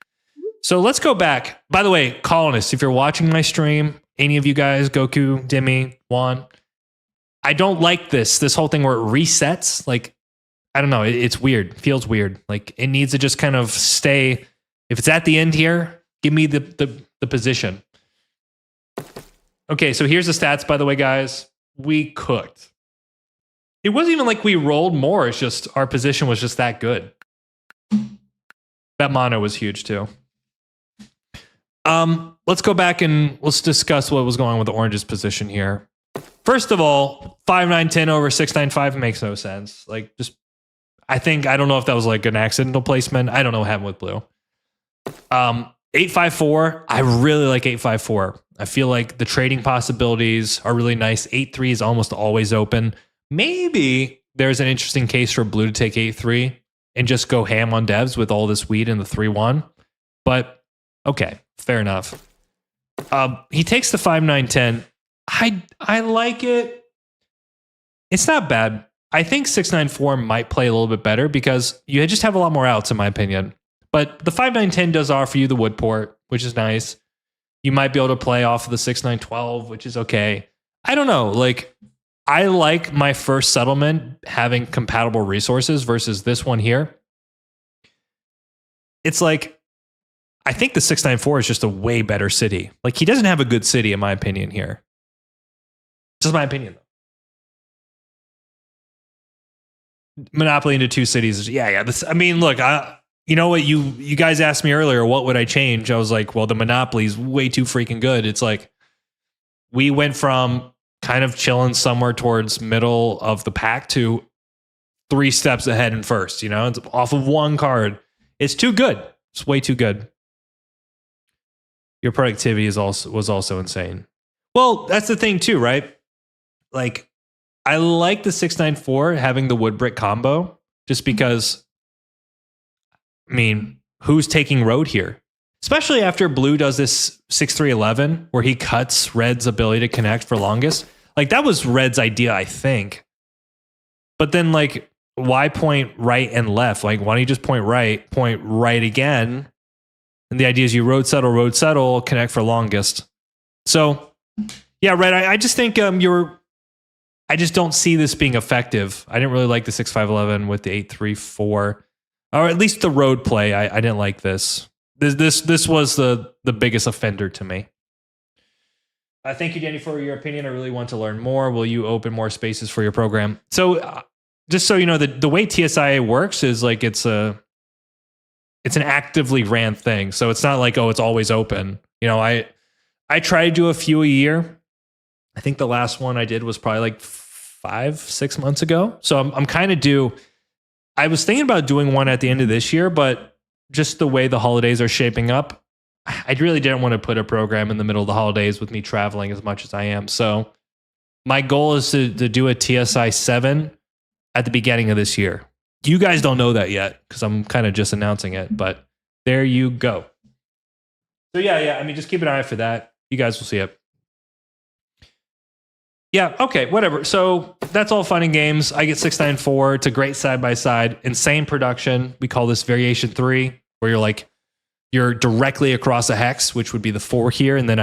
So let's go back. By the way, colonists, if you're watching my stream, any of you guys, Goku, Demi, Juan, I don't like this whole thing where it resets. Like, I don't know. It's weird. It feels weird. Like it needs to just kind of stay. If it's at the end here, give me the position. Okay, so here's the stats, by the way, guys. We cooked. It wasn't even like we rolled more. It's just our position was just that good. That mono was huge too. Let's go back and let's discuss what was going on with the Orange's position here. First of all, 5-9-10 over 6-9-5 makes no sense. Like, just I don't know if that was like an accidental placement. I don't know what happened with blue. 8-5-4. I really like 8-5-4. I feel like the trading possibilities are really nice. 8-3 is almost always open. Maybe there's an interesting case for blue to take 8-3 and just go ham on devs with all this weed in the 3-1. But okay, fair enough. He takes the 5-9-10. I like it. It's not bad. I think 6-9-4 might play a little bit better because you just have a lot more outs, in my opinion. But the 5-9-10 does offer you the wood port, which is nice. You might be able to play off of the 6-9-12, which is okay. I don't know. Like, I like my first settlement having compatible resources versus this one here. It's like, I think the 6-9-4 is just a way better city. Like, he doesn't have a good city, in my opinion, here. Just my opinion, though. Monopoly into two cities. Yeah. I mean, look, you know what? You guys asked me earlier, what would I change? I was like, well, the Monopoly is way too freaking good. It's like, we went from kind of chilling somewhere towards middle of the pack to 3 steps ahead and first, you know, it's off of one card. It's too good. It's way too good. Your productivity was also insane. Well, that's the thing too, right? Like, I like the 6-9-4 having the wood brick combo just because, I mean, who's taking road here? Especially after blue does this 6-3-11 where he cuts red's ability to connect for longest. Like, that was red's idea, I think. But then, like, why point right and left? Like, why don't you just point right again? And the idea is you road settle, connect for longest. So, yeah, Red, I just think I just don't see this being effective. I didn't really like the 6-5-11 with the 8-3-4. Or at least the road play. I didn't like this. This was the biggest offender to me. Thank you, Danny, for your opinion. I really want to learn more. Will you open more spaces for your program? So, just so you know, the way TSIA works is like it's an actively ran thing. So it's not like, oh, it's always open. You know, I try to do a few a year. I think the last one I did was probably like 5-6 months ago. So I'm kind of due. I was thinking about doing one at the end of this year, but just the way the holidays are shaping up, I really didn't want to put a program in the middle of the holidays with me traveling as much as I am. So my goal is to do a TSI 7 at the beginning of this year. You guys don't know that yet because I'm kind of just announcing it, but there you go. So yeah. I mean, just keep an eye out for that. You guys will see it. Yeah, okay, whatever. So that's all fun and games. I get 6-9-4. It's a great side-by-side. Insane production. We call this variation 3, where you're directly across a hex, which would be the 4 here. And then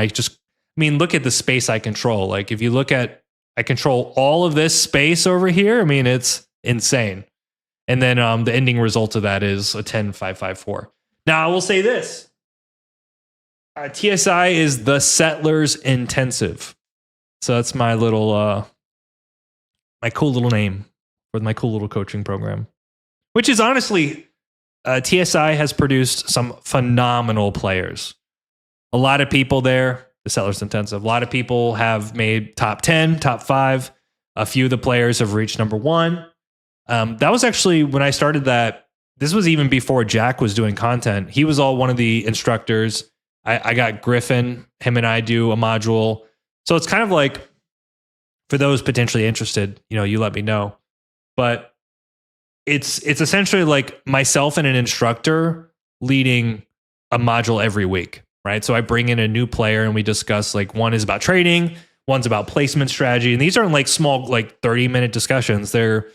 look at the space I control. Like, if you look at, I control all of this space over here. I mean, it's insane. And then the ending result of that is a 10-5-5-4. Now, I will say this. TSI is the Settlers Intensive. So that's my little, my cool little name for my cool little coaching program, which is honestly, TSI has produced some phenomenal players. A lot of people there, the Settlers Intensive, a lot of people have made top 10, top 5. A few of the players have reached number 1. That was actually when I started that. This was even before Jack was doing content. He was all one of the instructors. I got Griffin, him and I do a module. So it's kind of like, for those potentially interested, you know, you let me know. But it's essentially like myself and an instructor leading a module every week, right? So I bring in a new player and we discuss, like, one is about trading, one's about placement strategy. And these aren't like small, like 30-minute discussions. They're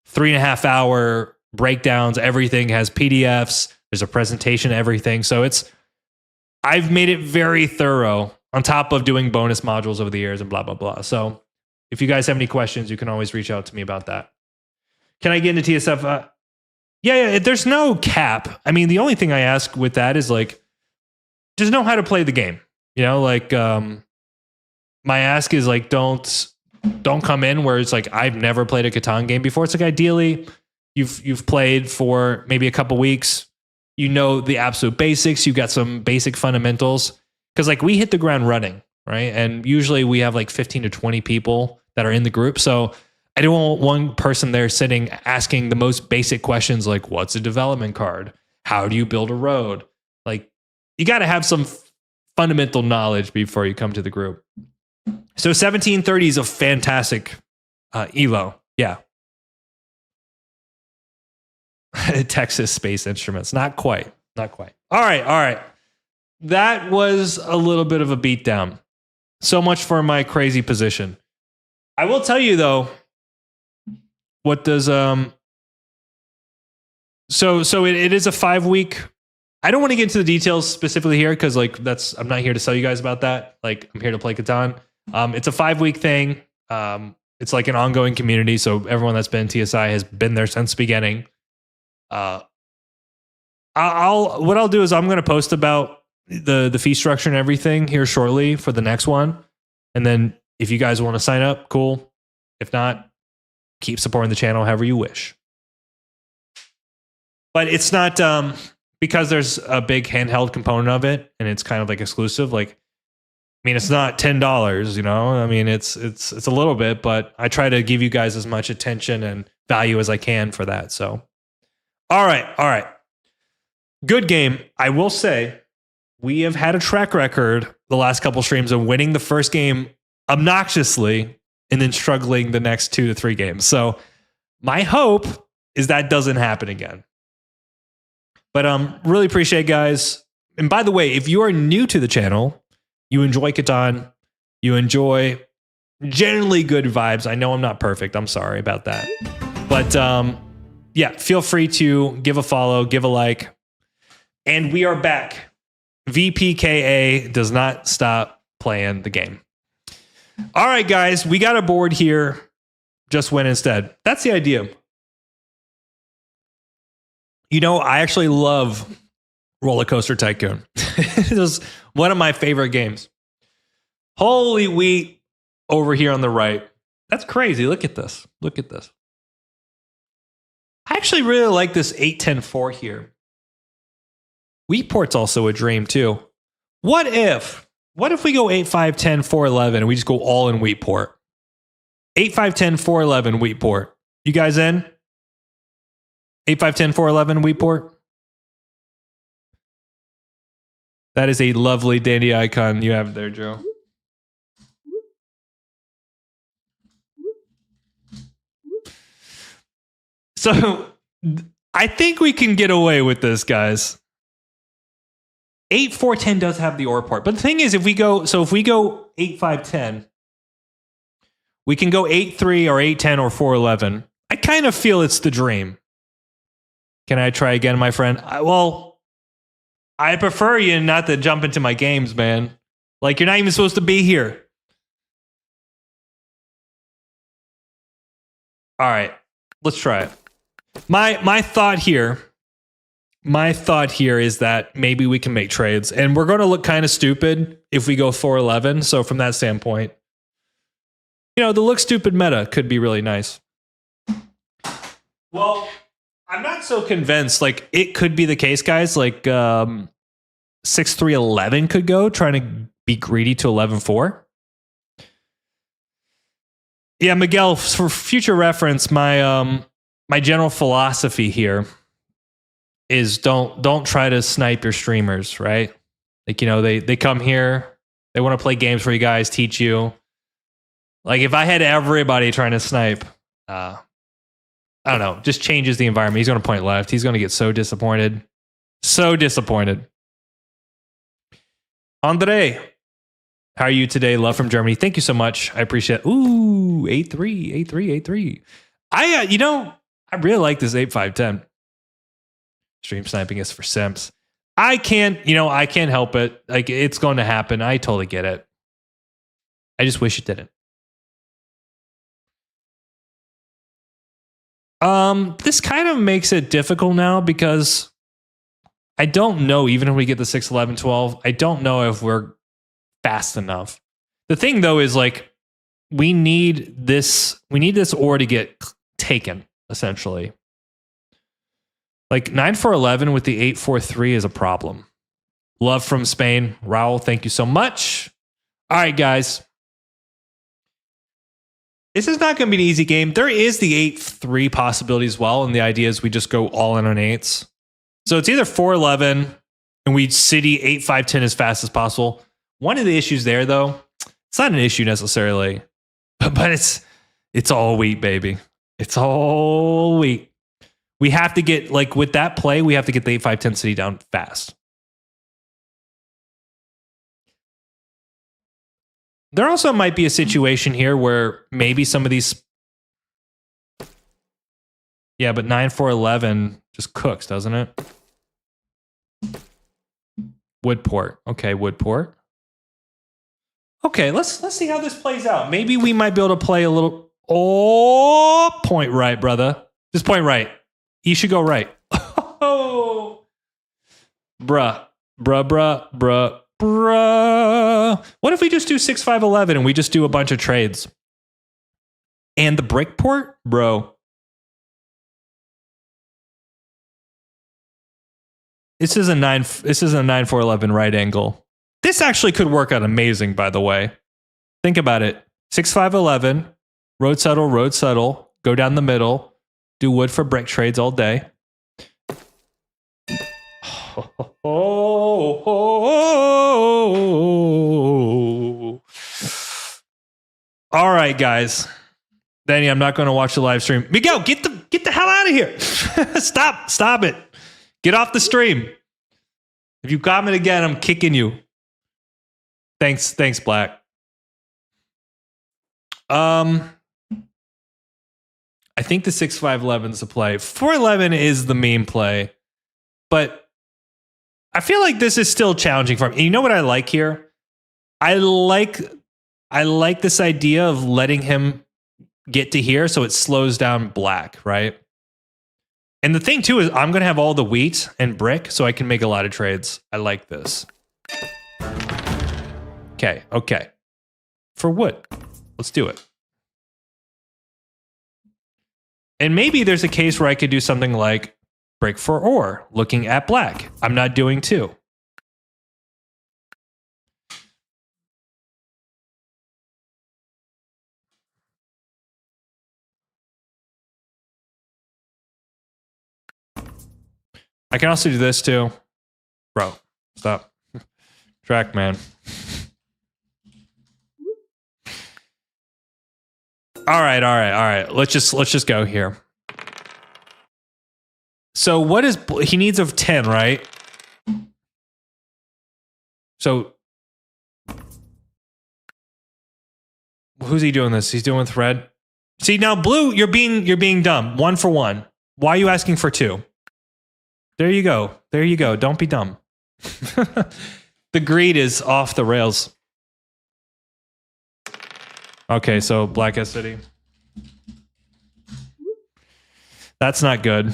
3.5-hour breakdowns. Everything has PDFs. There's a presentation, everything. So it's I've made it very thorough on top of doing bonus modules over the years and blah, blah, blah. So if you guys have any questions, you can always reach out to me about that. Can I get into TSF? Yeah, there's no cap. I mean, the only thing I ask with that is like, just know how to play the game. You know, like my ask is like, don't come in where it's like, I've never played a Catan game before. It's like, ideally, you've played for maybe a couple weeks. You know the absolute basics. You've got some basic fundamentals. Because like we hit the ground running, right? And usually we have like 15 to 20 people that are in the group. So I don't want one person there sitting asking the most basic questions like, what's a development card? How do you build a road? Like, you got to have some fundamental knowledge before you come to the group. So 1730 is a fantastic ELO. Yeah. Texas Space Instruments. Not quite. All right. That was a little bit of a beatdown. So much for my crazy position. I will tell you though, what does so it is a 5-week. I don't want to get into the details specifically here because like I'm not here to tell you guys about that. Like I'm here to play Catan. It's a 5-week thing. It's like an ongoing community. So everyone that's been in TSI has been there since the beginning. What I'll do is I'm going to post about the fee structure and everything here shortly for the next one. And then if you guys want to sign up, cool. If not, keep supporting the channel however you wish. But it's not because there's a big handheld component of it and it's kind of like exclusive. Like, I mean, it's not $10, you know. I mean, it's a little bit, but I try to give you guys as much attention and value as I can for that. So, all right. Good game. I will say we have had a track record the last couple streams of winning the first game obnoxiously and then struggling the next 2 to 3 games. So my hope is that doesn't happen again. But really appreciate it, guys. And by the way, if you are new to the channel, you enjoy Catan, you enjoy generally good vibes. I know I'm not perfect. I'm sorry about that. But yeah, feel free to give a follow, give a like. And we are back. VPKA does not stop playing the game. All right, guys, we got a board here. Just win instead. That's the idea. You know, I actually love Roller Coaster Tycoon. It was one of my favorite games. Holy wheat over here on the right. That's crazy. Look at this. I actually really like this 8-10-4 here. Wheatport's also a dream too. What if we go 8-5-10-4-11 and we just go all in Wheatport? 8-5-10-4-11 Wheatport. You guys in? 8-5-10-4-11 Wheatport. That is a lovely dandy icon you have there, Joe. So I think we can get away with this, guys. 8-4-10 does have the OR part. But the thing is, if we go 8-5-10, we can go 8-3 or 8-10 or 4-11. I kind of feel it's the dream. Can I try again, my friend? I prefer you not to jump into my games, man. Like, you're not even supposed to be here. All right, let's try it. My thought here is that maybe we can make trades, and we're going to look kind of stupid if we go 4-11. So from that standpoint, you know, the look stupid meta could be really nice. Well, I'm not so convinced. Like, it could be the case, guys. Like 6-3-11 could go, trying to be greedy to 11-4. Yeah, Miguel, for future reference, my general philosophy here is don't try to snipe your streamers, right? Like, you know, they come here, they want to play games for you guys, teach you. Like, if I had everybody trying to snipe, I don't know, just changes the environment. He's going to point left. He's going to get so disappointed. So disappointed. Andre, how are you today? Love from Germany. Thank you so much. I appreciate it. Ooh, 8-3. I really like this 8-5-10. Stream sniping is for simps. I can't, I can't help it. Like, it's going to happen. I totally get it. I just wish it didn't. This kind of makes it difficult now because I don't know, even if we get the 6, 11, 12, I don't know if we're fast enough. The thing though is like, we need this ore to get taken, essentially. Like 9, 4, 11 with the 8, 4, 3 is a problem. Love from Spain. Raul, thank you so much. All right, guys. This is not going to be an easy game. There is the 8, 3 possibility as well. And the idea is we just go all in on 8s. So it's either 4, 11 and we city 8, 5, 10 as fast as possible. One of the issues there, though, it's not an issue necessarily, but it's all wheat, baby. It's all wheat. We have to get, like, with that play, we have to get the 8, 5, 10 city down fast. There also might be a situation here where maybe some of these... Yeah, but 9, 4, 11 just cooks, doesn't it? Woodport. Okay, Woodport. Okay, let's see how this plays out. Maybe we might be able to play a little... Oh, point right, brother. Just point right. You should go right. Oh, bruh. What if we just do 6, 5, 11 and we just do a bunch of trades? And the brick port? Bro. This is a 9, 4, 11 right angle. This actually could work out amazing, by the way. Think about it. 6, 5, 11. Road settle. Go down the middle. Do wood for brick trades all day. All right, guys. Danny, I'm not going to watch the live stream. Miguel, get the hell out of here. Stop it. Get off the stream. If you comment again, I'm kicking you. Thanks, Black. I think the 6, 5, 11 is the play. 4, 11 is the meme play. But I feel like this is still challenging for him. And you know what I like here? I like this idea of letting him get to here so it slows down Black, right? And the thing too is I'm going to have all the wheat and brick so I can make a lot of trades. I like this. Okay. For wood. Let's do it. And maybe there's a case where I could do something like brick for ore, looking at Black. I'm not doing 2. I can also do this too. Bro, stop. Track, man. All right. Let's just go here. So what is he needs of 10, right? So who's he doing this? He's doing with red. See, now blue, you're being dumb. 1 for 1. Why are you asking for 2? There you go. Don't be dumb. The greed is off the rails. Okay, so Black S City. That's not good.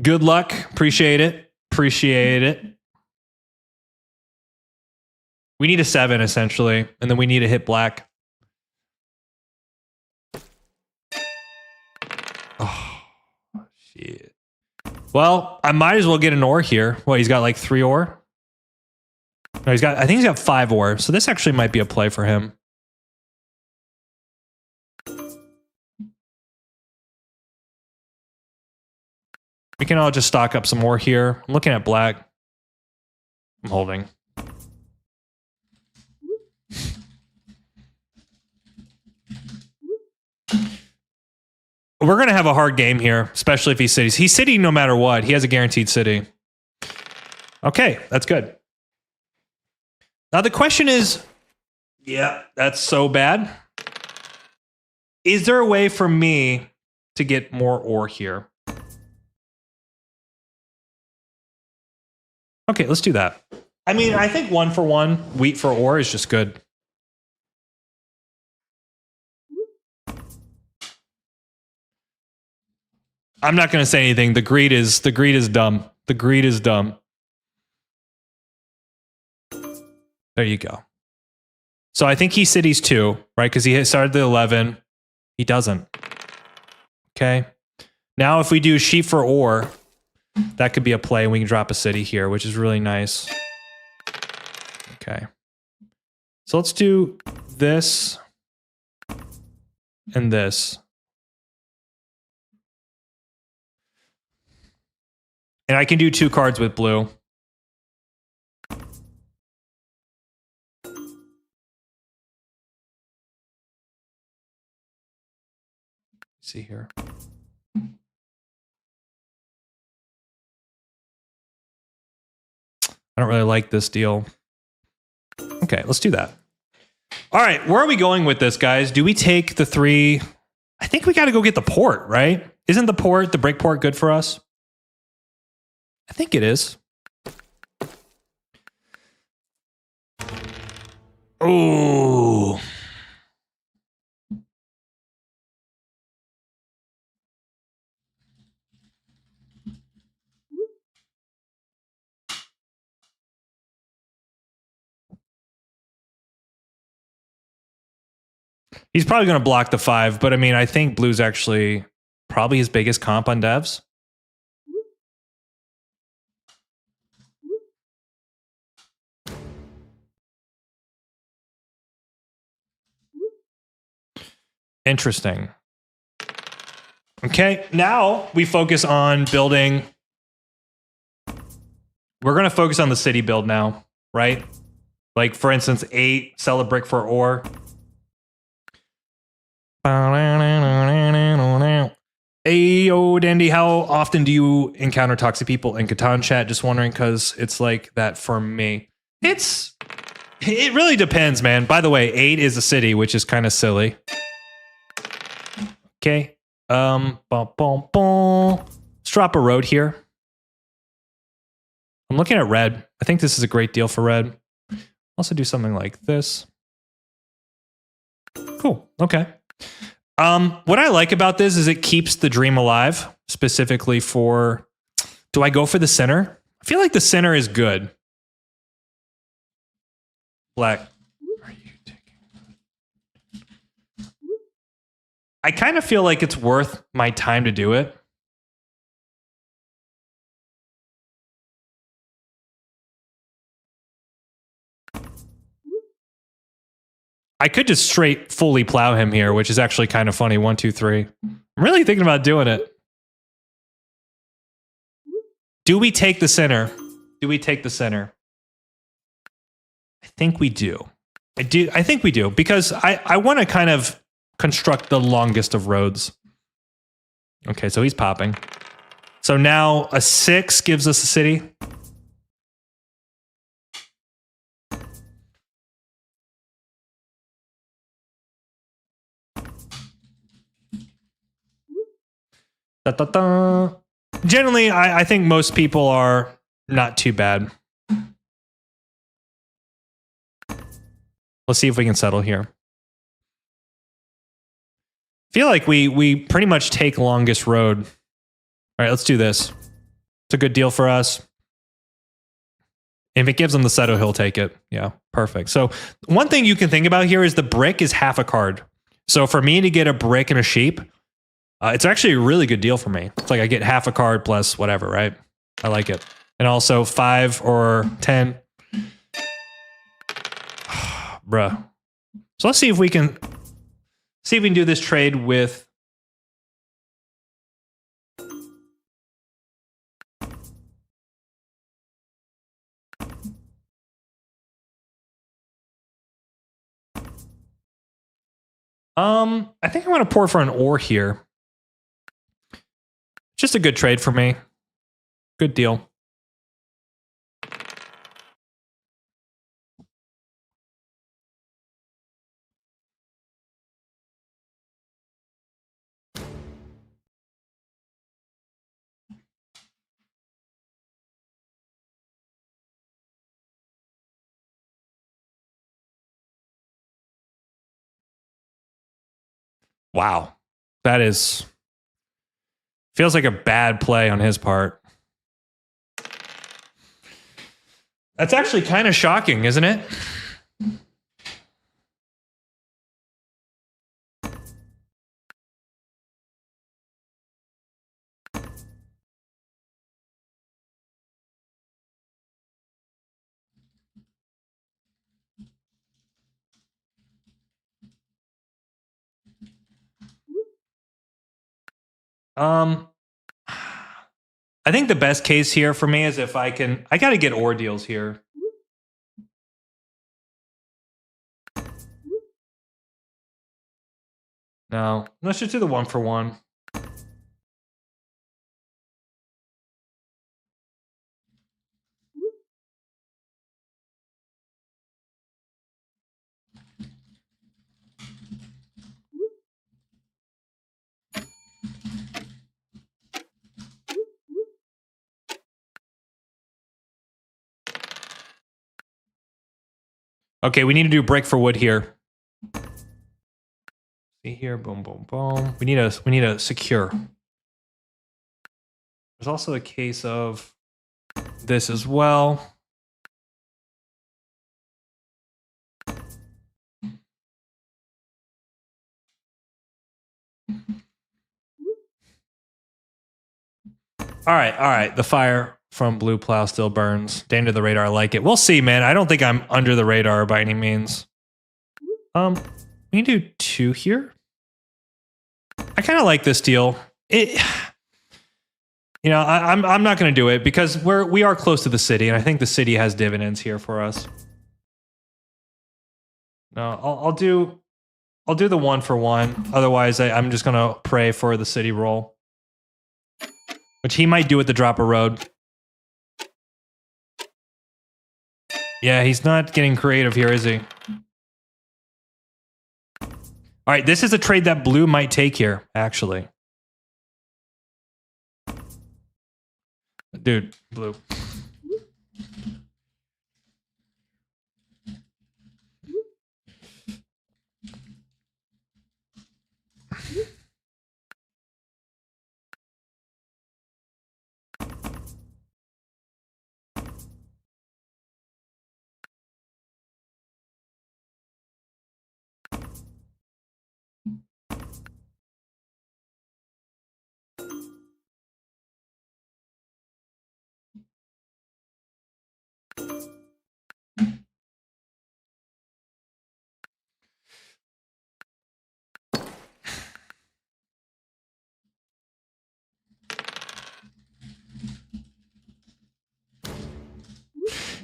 Good luck. Appreciate it. We need a 7, essentially, and then we need to hit Black. Oh, shit. Well, I might as well get an ore here. Well, he's got like 3 ore. No, I think he's got 5 ore, so this actually might be a play for him. We can all just stock up some more here. I'm looking at Black. I'm holding. We're going to have a hard game here, especially if he cities. He's city no matter what. He has a guaranteed city. Okay, that's good. Now the question is, yeah, that's so bad. Is there a way for me to get more ore here? Okay, let's do that. I mean, I think 1 for 1, wheat for ore is just good. I'm not going to say anything. The greed is dumb. The greed is dumb. There you go. So I think he cities 2, right? Because he started the 11. He doesn't. Okay. Now if we do sheep for ore, that could be a play, and we can drop a city here, which is really nice. Okay. So let's do this and this. And I can do 2 cards with blue. See here. I don't really like this deal. Okay, let's do that. All right, where are we going with this, guys? Do we take the 3? I think we got to go get the port, right? Isn't the port, the brick port, good for us? I think it is. Oh. He's probably going to block the 5, but I mean, I think blue's actually probably his biggest comp on devs. Interesting. Okay, now we focus on building. We're going to focus on the city build now, right? Like, for instance, 8, sell a brick for ore. Hey, yo, Dandy, how often do you encounter toxic people in Catan chat? Just wondering, because it's like that for me. It really depends, man. By the way, 8 is a city, which is kind of silly. Okay. Let's drop a road here. I'm looking at red. I think this is a great deal for red. Also do something like this. Cool. Okay. What I like about this is it keeps the dream alive, specifically for... Do I go for the center? I feel like the center is good. Black. Are you taking... I kind of feel like it's worth my time to do it. I could just straight fully plow him here, which is actually kind of funny. 1, 2, 3. I'm really thinking about doing it. Do we take the center? Do we take the center? I think we do. I think we do, because I want to kind of construct the longest of roads. Okay, so he's popping. So now a 6 gives us a city. Da, da, da. Generally, I think most people are not too bad. Let's see if we can settle here. Feel like we pretty much take longest road. All right, let's do this. It's a good deal for us. If it gives him the settle, he'll take it. Yeah, perfect. So one thing you can think about here is the brick is half a card. So for me to get a brick and a sheep, it's actually a really good deal for me. It's like I get half a card plus whatever, right? I like it. And also 5 or 10. Bruh. So let's see if we can do this trade with... I think I want to pour for an ore here. Just a good trade for me. Good deal. Wow. That is feels like a bad play on his part. That's actually kind of shocking, isn't it? I think the best case here for me is if I got to get ore deals here. No, let's just do the 1 for 1. Okay, we need to do brick for wood here. See here, boom, boom, boom. We need a secure. There's also a case of this as well. All right. The fire from blue plow still burns. Danger the radar, I like it. We'll see, man. I don't think I'm under the radar by any means. We can do 2 here. I kind of like this deal. I'm not going to do it because we are close to the city, and I think the city has dividends here for us. No, I'll do the 1 for 1. Otherwise, I'm just going to pray for the city roll, which he might do at the drop of road. Yeah, he's not getting creative here, is he? All right, this is a trade that blue might take here, actually. Dude, blue.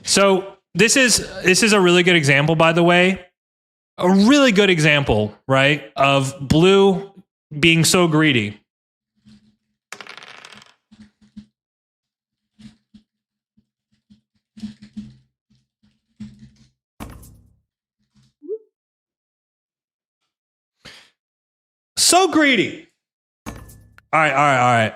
So this is a really good example, by the way. A really good example, right, of blue being so greedy. So greedy. All right.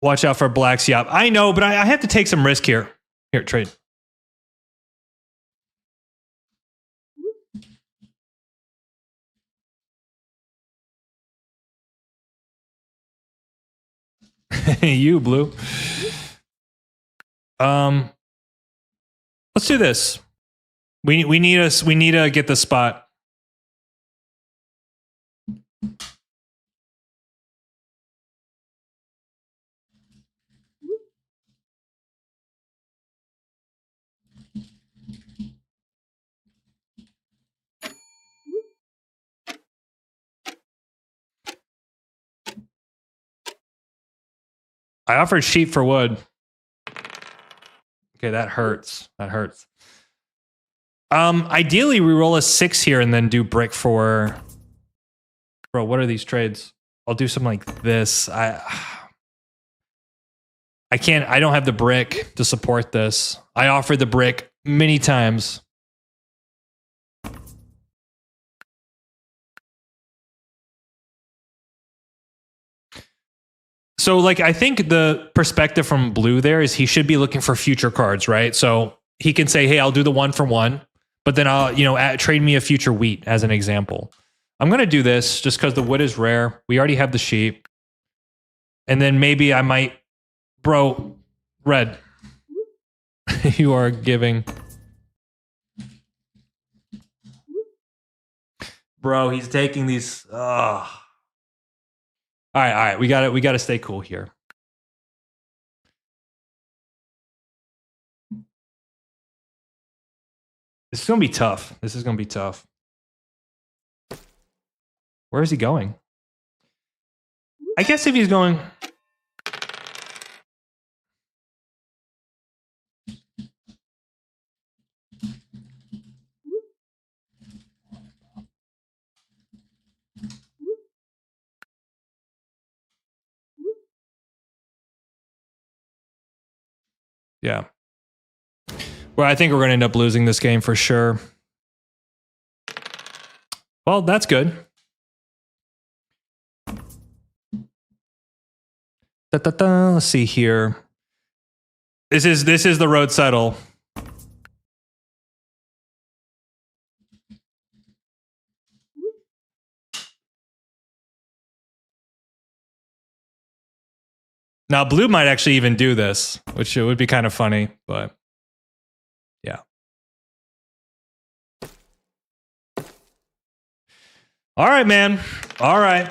Watch out for blacks. Yeah, I know, but I have to take some risk here. Here, trade. You, blue. Let's do this. We need to get the spot. I offered sheep for wood. Okay, that hurts. Ideally, we roll a 6 here and then do brick for... Bro, what are these trades? I'll do something like this. I can't... I don't have the brick to support this. I offered the brick many times. So, like, I think the perspective from blue there is he should be looking for future cards, right? So he can say, hey, I'll do the 1 for 1, but then I'll, trade me a future wheat as an example. I'm going to do this just because the wood is rare. We already have the sheep. And then maybe I might... Bro, red. You are giving... Bro, he's taking these... All right. We got to stay cool here. This is going to be tough. This is going to be tough. Where is he going? I guess if he's going... Yeah. Well, I think we're going to end up losing this game for sure. Well, that's good. Let's see here. This is the road settle. Now, blue might actually even do this, which it would be kind of funny, but yeah. All right, man. All right.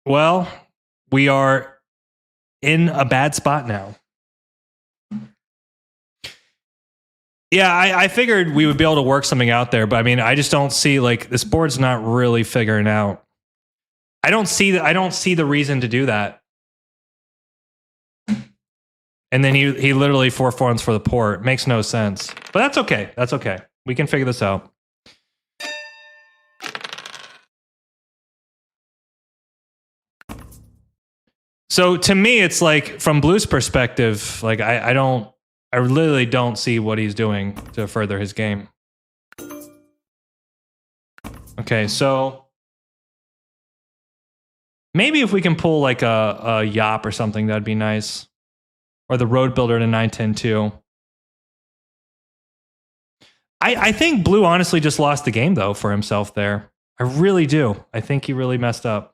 Well, we are in a bad spot now. Yeah, I figured we would be able to work something out there, but I mean, I just don't see, like, this board's not really figuring out. I don't see the reason to do that. And then he literally 4-4s for the port. Makes no sense. But that's okay. That's okay. We can figure this out. So to me, it's like, from Blue's perspective, like I literally don't see what he's doing to further his game. Okay, so maybe if we can pull like a Yop or something, that'd be nice. Or the Road Builder to 9-10-2. I think Blue honestly just lost the game, though, for himself there. I really do. I think he really messed up.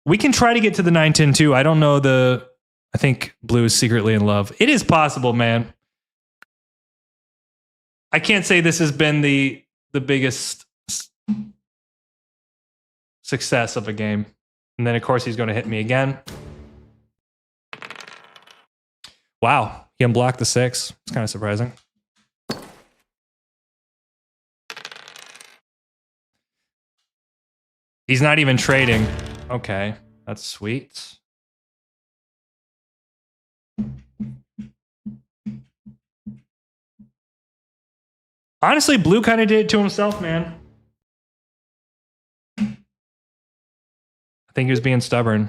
We can try to get to the 9-10-2. I don't know I think Blue is secretly in love. It is possible, man. I can't say this has been the biggest success of a game. And then, of course, he's going to hit me again. Wow. He unblocked the 6. It's kind of surprising. He's not even trading. Okay. That's sweet. Honestly, Blue kind of did it to himself, man. I think he was being stubborn.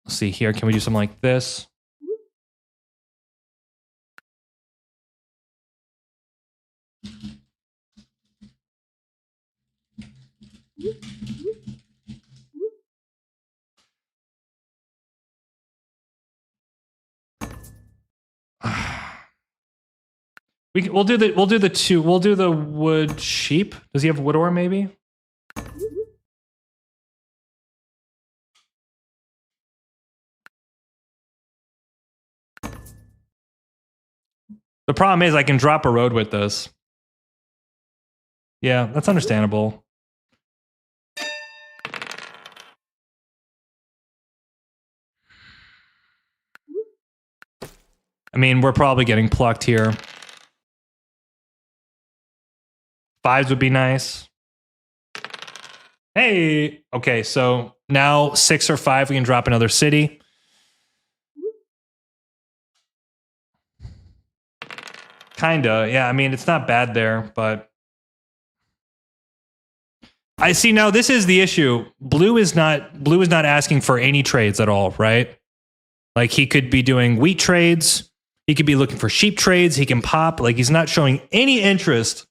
Let's see here. Can we do something like this? We'll do the wood sheep. Does he have wood ore maybe? The problem is I can drop a road with this. Yeah, that's understandable. I mean, we're probably getting plucked here. 5s would be nice. Hey! Okay, so now 6 or 5, we can drop another city. Kinda, yeah. I mean, it's not bad there, but... I see now this is the issue. Blue is not asking for any trades at all, right? Like, he could be doing wheat trades. He could be looking for sheep trades. He can pop. Like, he's not showing any interest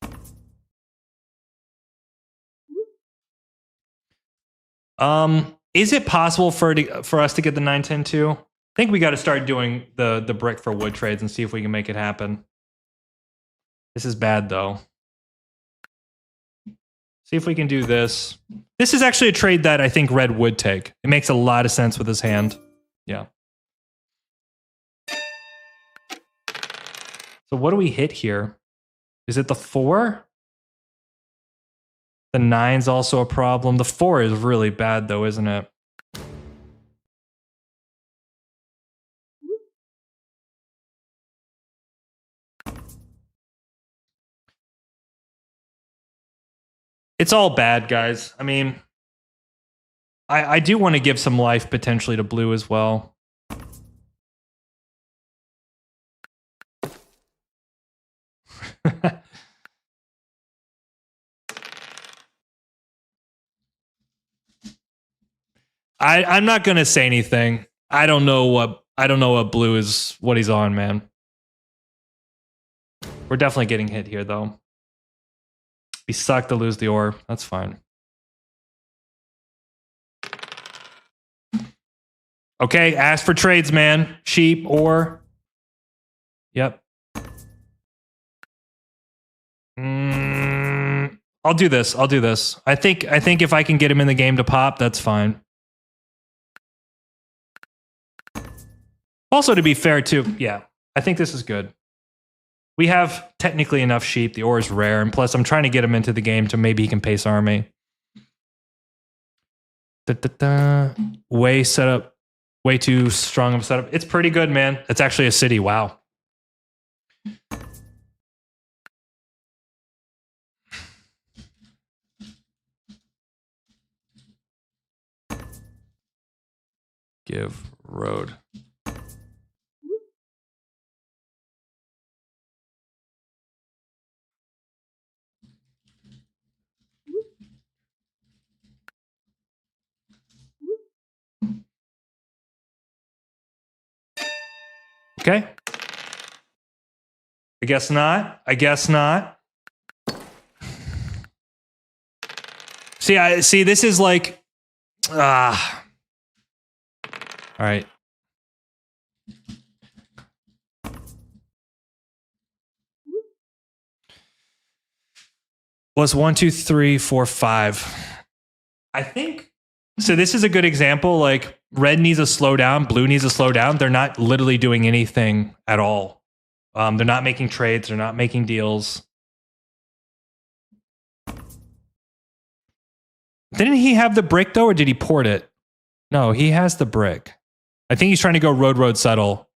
Is it possible for us to get the 9-10 too? I think we got to start doing the brick for wood trades and see if we can make it happen. This is bad though. See if we can do this. This is actually a trade that I think red would take. It makes a lot of sense with his hand. Yeah. So what do we hit here? Is it the 4? The 9's also a problem. The 4 is really bad though, isn't it? It's all bad, guys. I mean, I do want to give some life potentially to blue as well. I'm not gonna say anything. I don't know what blue is, what he's on, man. We're definitely getting hit here though. We suck to lose the ore. That's fine. Okay, ask for trades, man. Sheep, ore. Yep. I'll do this. I'll do this. I think if I can get him in the game to pop, that's fine. Also, to be fair, too, yeah, I think this is good. We have technically enough sheep. The ore is rare, and plus, I'm trying to get him into the game to maybe he can pace army. Way setup, way too strong of a setup. It's pretty good, man. It's actually a city. Wow. Give road. Okay. I guess not. I guess not. See, this is like, all right. Was 1, 2, 3, 4, 5. I think so. This is a good example. Like red needs a slow down, blue needs a slow down. They're not literally doing anything at all. They're not making trades. They're not making deals. Didn't he have the brick though, or did he port it? No, he has the brick. I think he's trying to go road settle.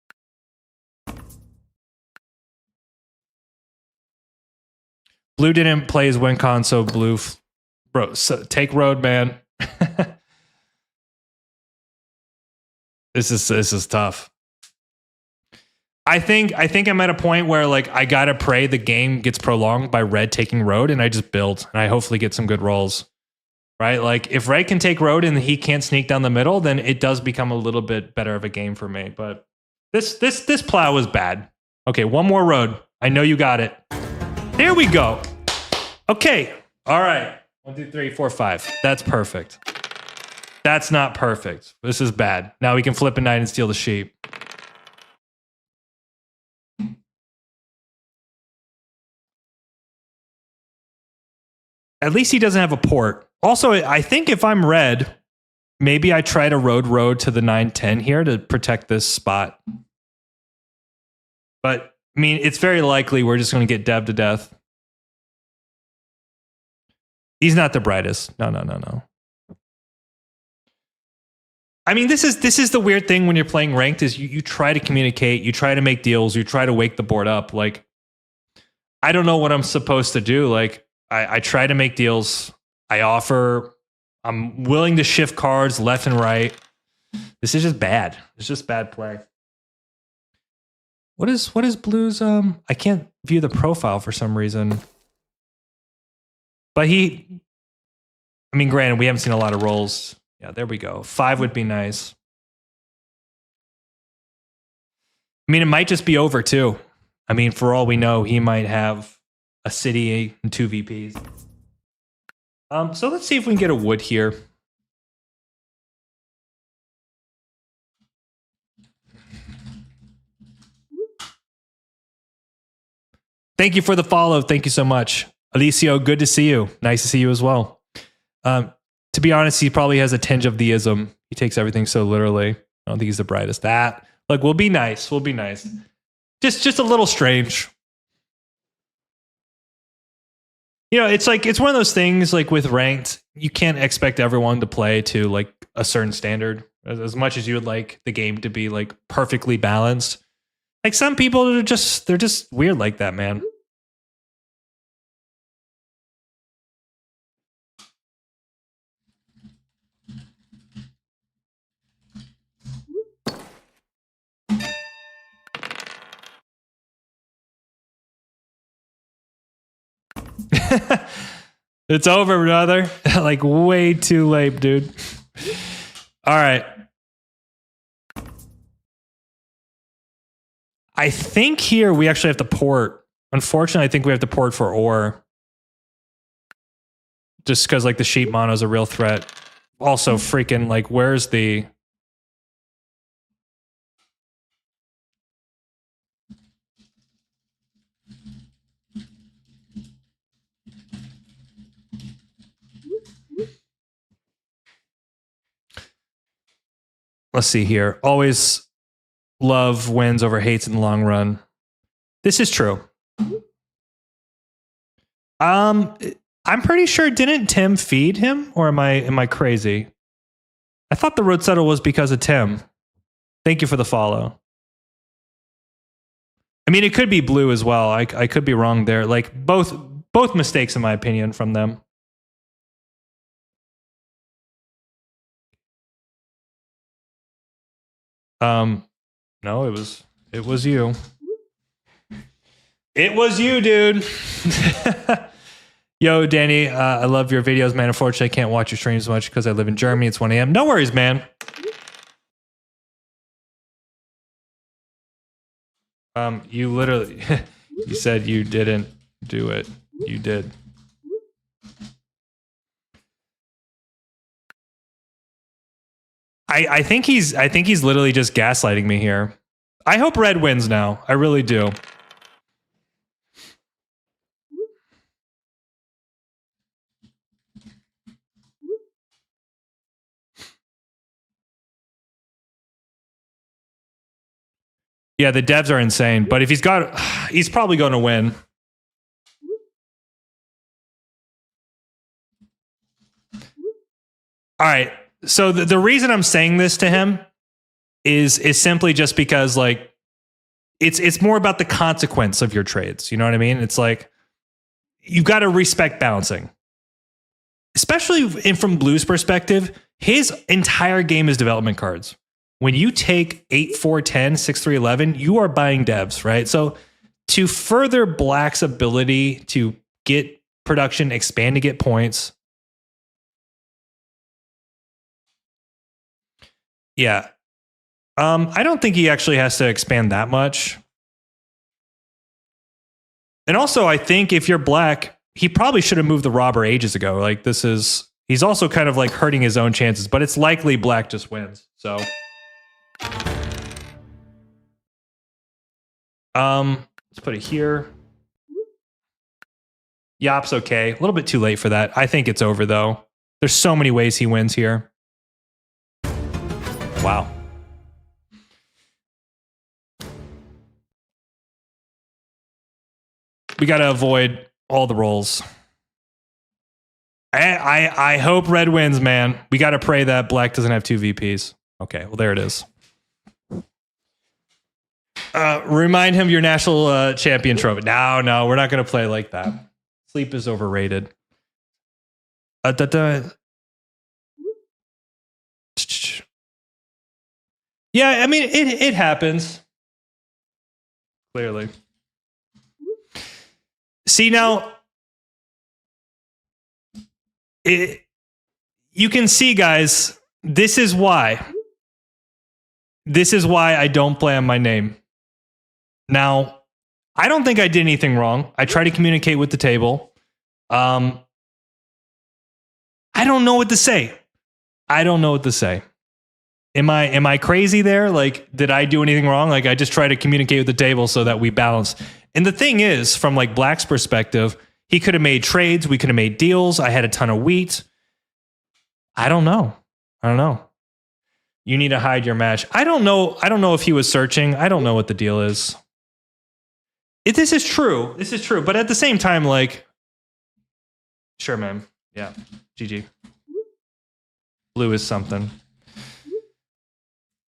Blue didn't play his win con, so blue, bro. So take road, man. This is tough. I think I'm at a point where like I gotta pray the game gets prolonged by red taking road, and I just build and I hopefully get some good rolls. Right? Like if red can take road and he can't sneak down the middle, then it does become a little bit better of a game for me. But this plow was bad. Okay, one more road. I know you got it. There we go. Okay. All right. 1, 2, 3, 4, 5. That's perfect. That's not perfect. This is bad. Now we can flip a knight and steal the sheep. At least he doesn't have a port. Also, I think if I'm red, maybe I try to road to the 9-10 here to protect this spot. But, I mean, it's very likely we're just going to get dev to death. He's not the brightest. No. I mean, this is the weird thing when you're playing ranked is you try to communicate, you try to make deals, you try to wake the board up. Like, I don't know what I'm supposed to do. Like, I try to make deals. I offer. I'm willing to shift cards left and right. This is just bad. It's just bad play. What is Blue's? I can't view the profile for some reason. But I mean, granted, we haven't seen a lot of rolls. Yeah, there we go. 5 would be nice. I mean, it might just be over too. I mean, for all we know, he might have a city and 2 VPs. So let's see if we can get a wood here. Thank you for the follow. Thank you so much. Alicio, good to see you. Nice to see you as well. To be honest, he probably has a tinge of the ism. He takes everything so literally. I don't think he's the brightest. That, look, we'll be nice. We'll be nice. Just a little strange. You know, it's like, it's one of those things like with ranked, you can't expect everyone to play to like a certain standard as much as you would like the game to be like perfectly balanced. Like some people are they're just weird like that, man. It's over, brother. Like way too late, dude. All right. I think here we actually have to port. Unfortunately, I think we have to port for ore. Just because like the sheep mono is a real threat. Also, freaking like, where's the... Let's see here. Always love wins over hates in the long run. This is true. I'm pretty sure, didn't Tim feed him, or am I crazy? I thought the road settle was because of Tim. Thank you for the follow. I mean, it could be blue as well. I could be wrong there. Like both mistakes in my opinion from them. No, it was you. It was you, dude. Yo, Danny, I love your videos, man. Unfortunately, I can't watch your streams much because I live in Germany. It's 1 a.m. No worries, man. You literally, you said you didn't do it. You did. I think he's literally just gaslighting me here. I hope red wins now. I really do. Yeah, the devs are insane, but if he's probably going to win. All right. So the reason I'm saying this to him is simply just because like it's more about the consequence of your trades. You know what I mean? It's like you've got to respect balancing. Especially from Blue's perspective, his entire game is development cards. When you take 8, 4, 10, 6, 3, 11, you are buying devs, right? So to further Black's ability to get production, expand to get points. Yeah. I don't think he actually has to expand that much. And also, I think if you're Black, he probably should have moved the robber ages ago. Like he's also kind of like hurting his own chances, but it's likely Black just wins. So, let's put it here. Yop's okay. A little bit too late for that. I think it's over though. There's so many ways he wins here. Wow. We got to avoid all the rolls. I hope red wins, man. We got to pray that Black doesn't have 2 VPs. Okay, well, there it is. Remind him your national champion trophy. No, we're not going to play like that. Sleep is overrated. Yeah, I mean, it happens. Clearly. See, now, you can see, guys, this is why. This is why I don't play on my name. Now, I don't think I did anything wrong. I try to communicate with the table. I don't know what to say. Am I crazy there? Like, did I do anything wrong? Like, I just try to communicate with the table so that we balance. And the thing is, from like Black's perspective, he could have made trades. We could have made deals. I had a ton of wheat. I don't know. You need to hide your match. I don't know if he was searching. I don't know what the deal is. This is true. But at the same time, like, sure, man. Yeah. GG. Blue is something.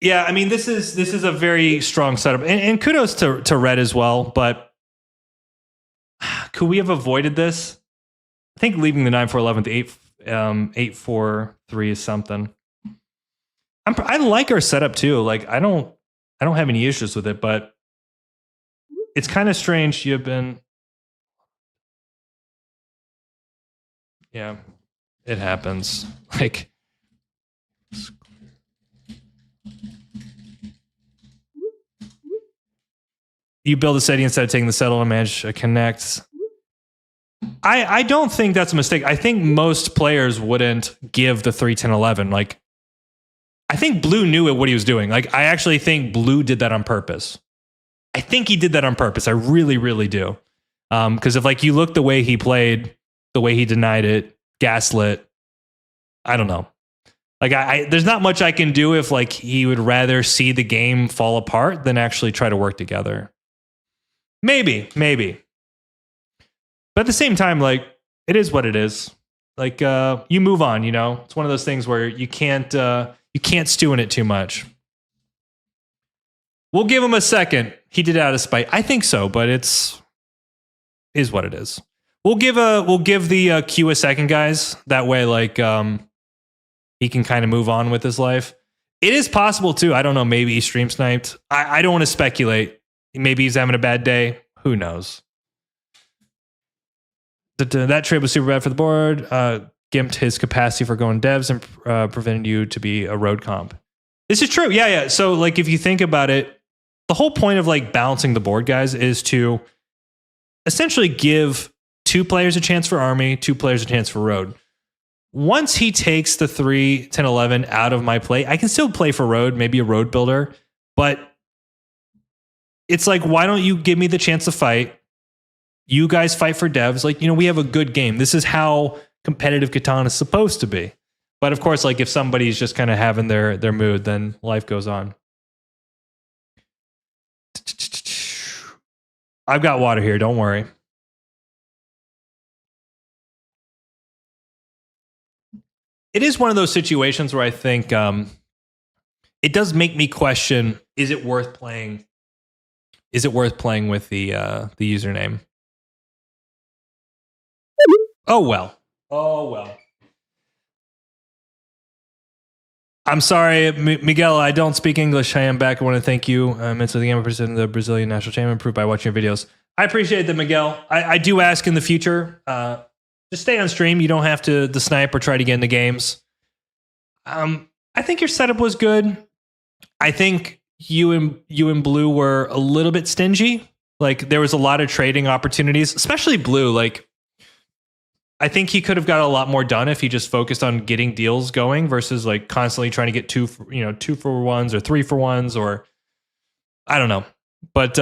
Yeah, I mean, this is a very strong setup. And kudos to red as well, but could we have avoided this? I think leaving the 9-4-11 to 8-4-3 is something. I like our setup too. Like I don't have any issues with it, but it's kind of strange. You've been, yeah, it happens. Like you build a city instead of taking the settle and manage a connect. I don't think that's a mistake. I think most players wouldn't give the 3-10-11. Like, I think Blue knew what he was doing. Like, I actually think Blue did that on purpose. I think he did that on purpose. I really, really do. Because if like you look the way he played, the way he denied it, gaslit, I don't know. Like, there's not much I can do if like he would rather see the game fall apart than actually try to work together. Maybe. But at the same time, like, it is what it is. Like, you move on, you know? It's one of those things where you can't stew in it too much. We'll give him a second. He did it out of spite. I think so, but is what it is. We'll give the Q a second, guys. That way, like, he can kind of move on with his life. It is possible, too. I don't know. Maybe he stream sniped. I don't want to speculate. Maybe he's having a bad day. Who knows? That trade was super bad for the board. Gimped his capacity for going devs and prevented you to be a road comp. This is true. Yeah. So, like, if you think about it, the whole point of like balancing the board, guys, is to essentially give 2 players a chance for army, 2 players a chance for road. Once he takes the 3-10-11 out of my play, I can still play for road, maybe a road builder, but it's like, why don't you give me the chance to fight? You guys fight for devs. Like, you know, we have a good game. This is how competitive Catan is supposed to be. But of course, like if somebody's just kind of having their mood, then life goes on. I've got water here. Don't worry. It is one of those situations where I think it does make me question, is it worth playing? Is it worth playing with the username? Oh, well. I'm sorry, Miguel, I don't speak English. I am back. I want to thank you. I'm into the game of the Brazilian national champion, improved by watching your videos. I appreciate that, Miguel. I do ask in the future, just stay on stream. You don't have to snipe or try to get into games. I think your setup was good. I think you and Blue were a little bit stingy. Like, there was a lot of trading opportunities, especially Blue. Like, I think he could have got a lot more done if he just focused on getting deals going versus like constantly trying to get 2 for 1s or 3 for 1s, or I don't know. But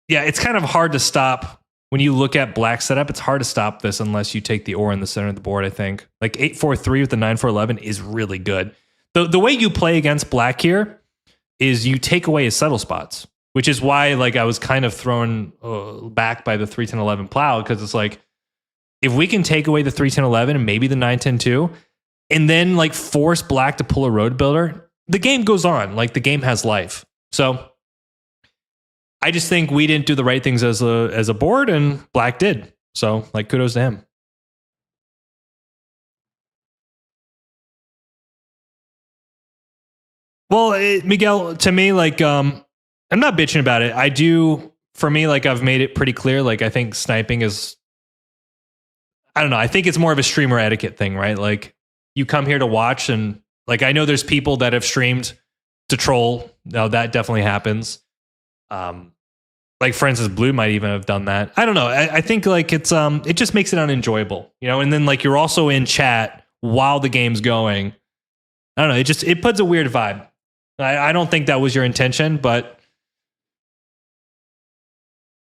yeah, it's kind of hard to stop when you look at Black setup. It's hard to stop this unless you take the ore in the center of the board. I think like 8-4-3 with the 9-4-11 is really good. The way you play against Black here is you take away his settle spots, which is why like I was kind of thrown back by the 3-10-11 plow, because it's like, if we can take away the 3-10-11 and maybe the 9-10-2 and then like force Black to pull a road builder, the game goes on. Like, the game has life. So I just think we didn't do the right things as a board, and Black did. So like, kudos to him. Well, Miguel, to me, like, I'm not bitching about it. I do, for me, like, I've made it pretty clear. Like, I think sniping is, I don't know. I think it's more of a streamer etiquette thing, right? Like, you come here to watch, and like, I know there's people that have streamed to troll. Now that definitely happens. Like, for instance, Blue might even have done that. I don't know. I think like it just makes it unenjoyable, you know? And then like, you're also in chat while the game's going. I don't know. It puts a weird vibe. I don't think that was your intention, but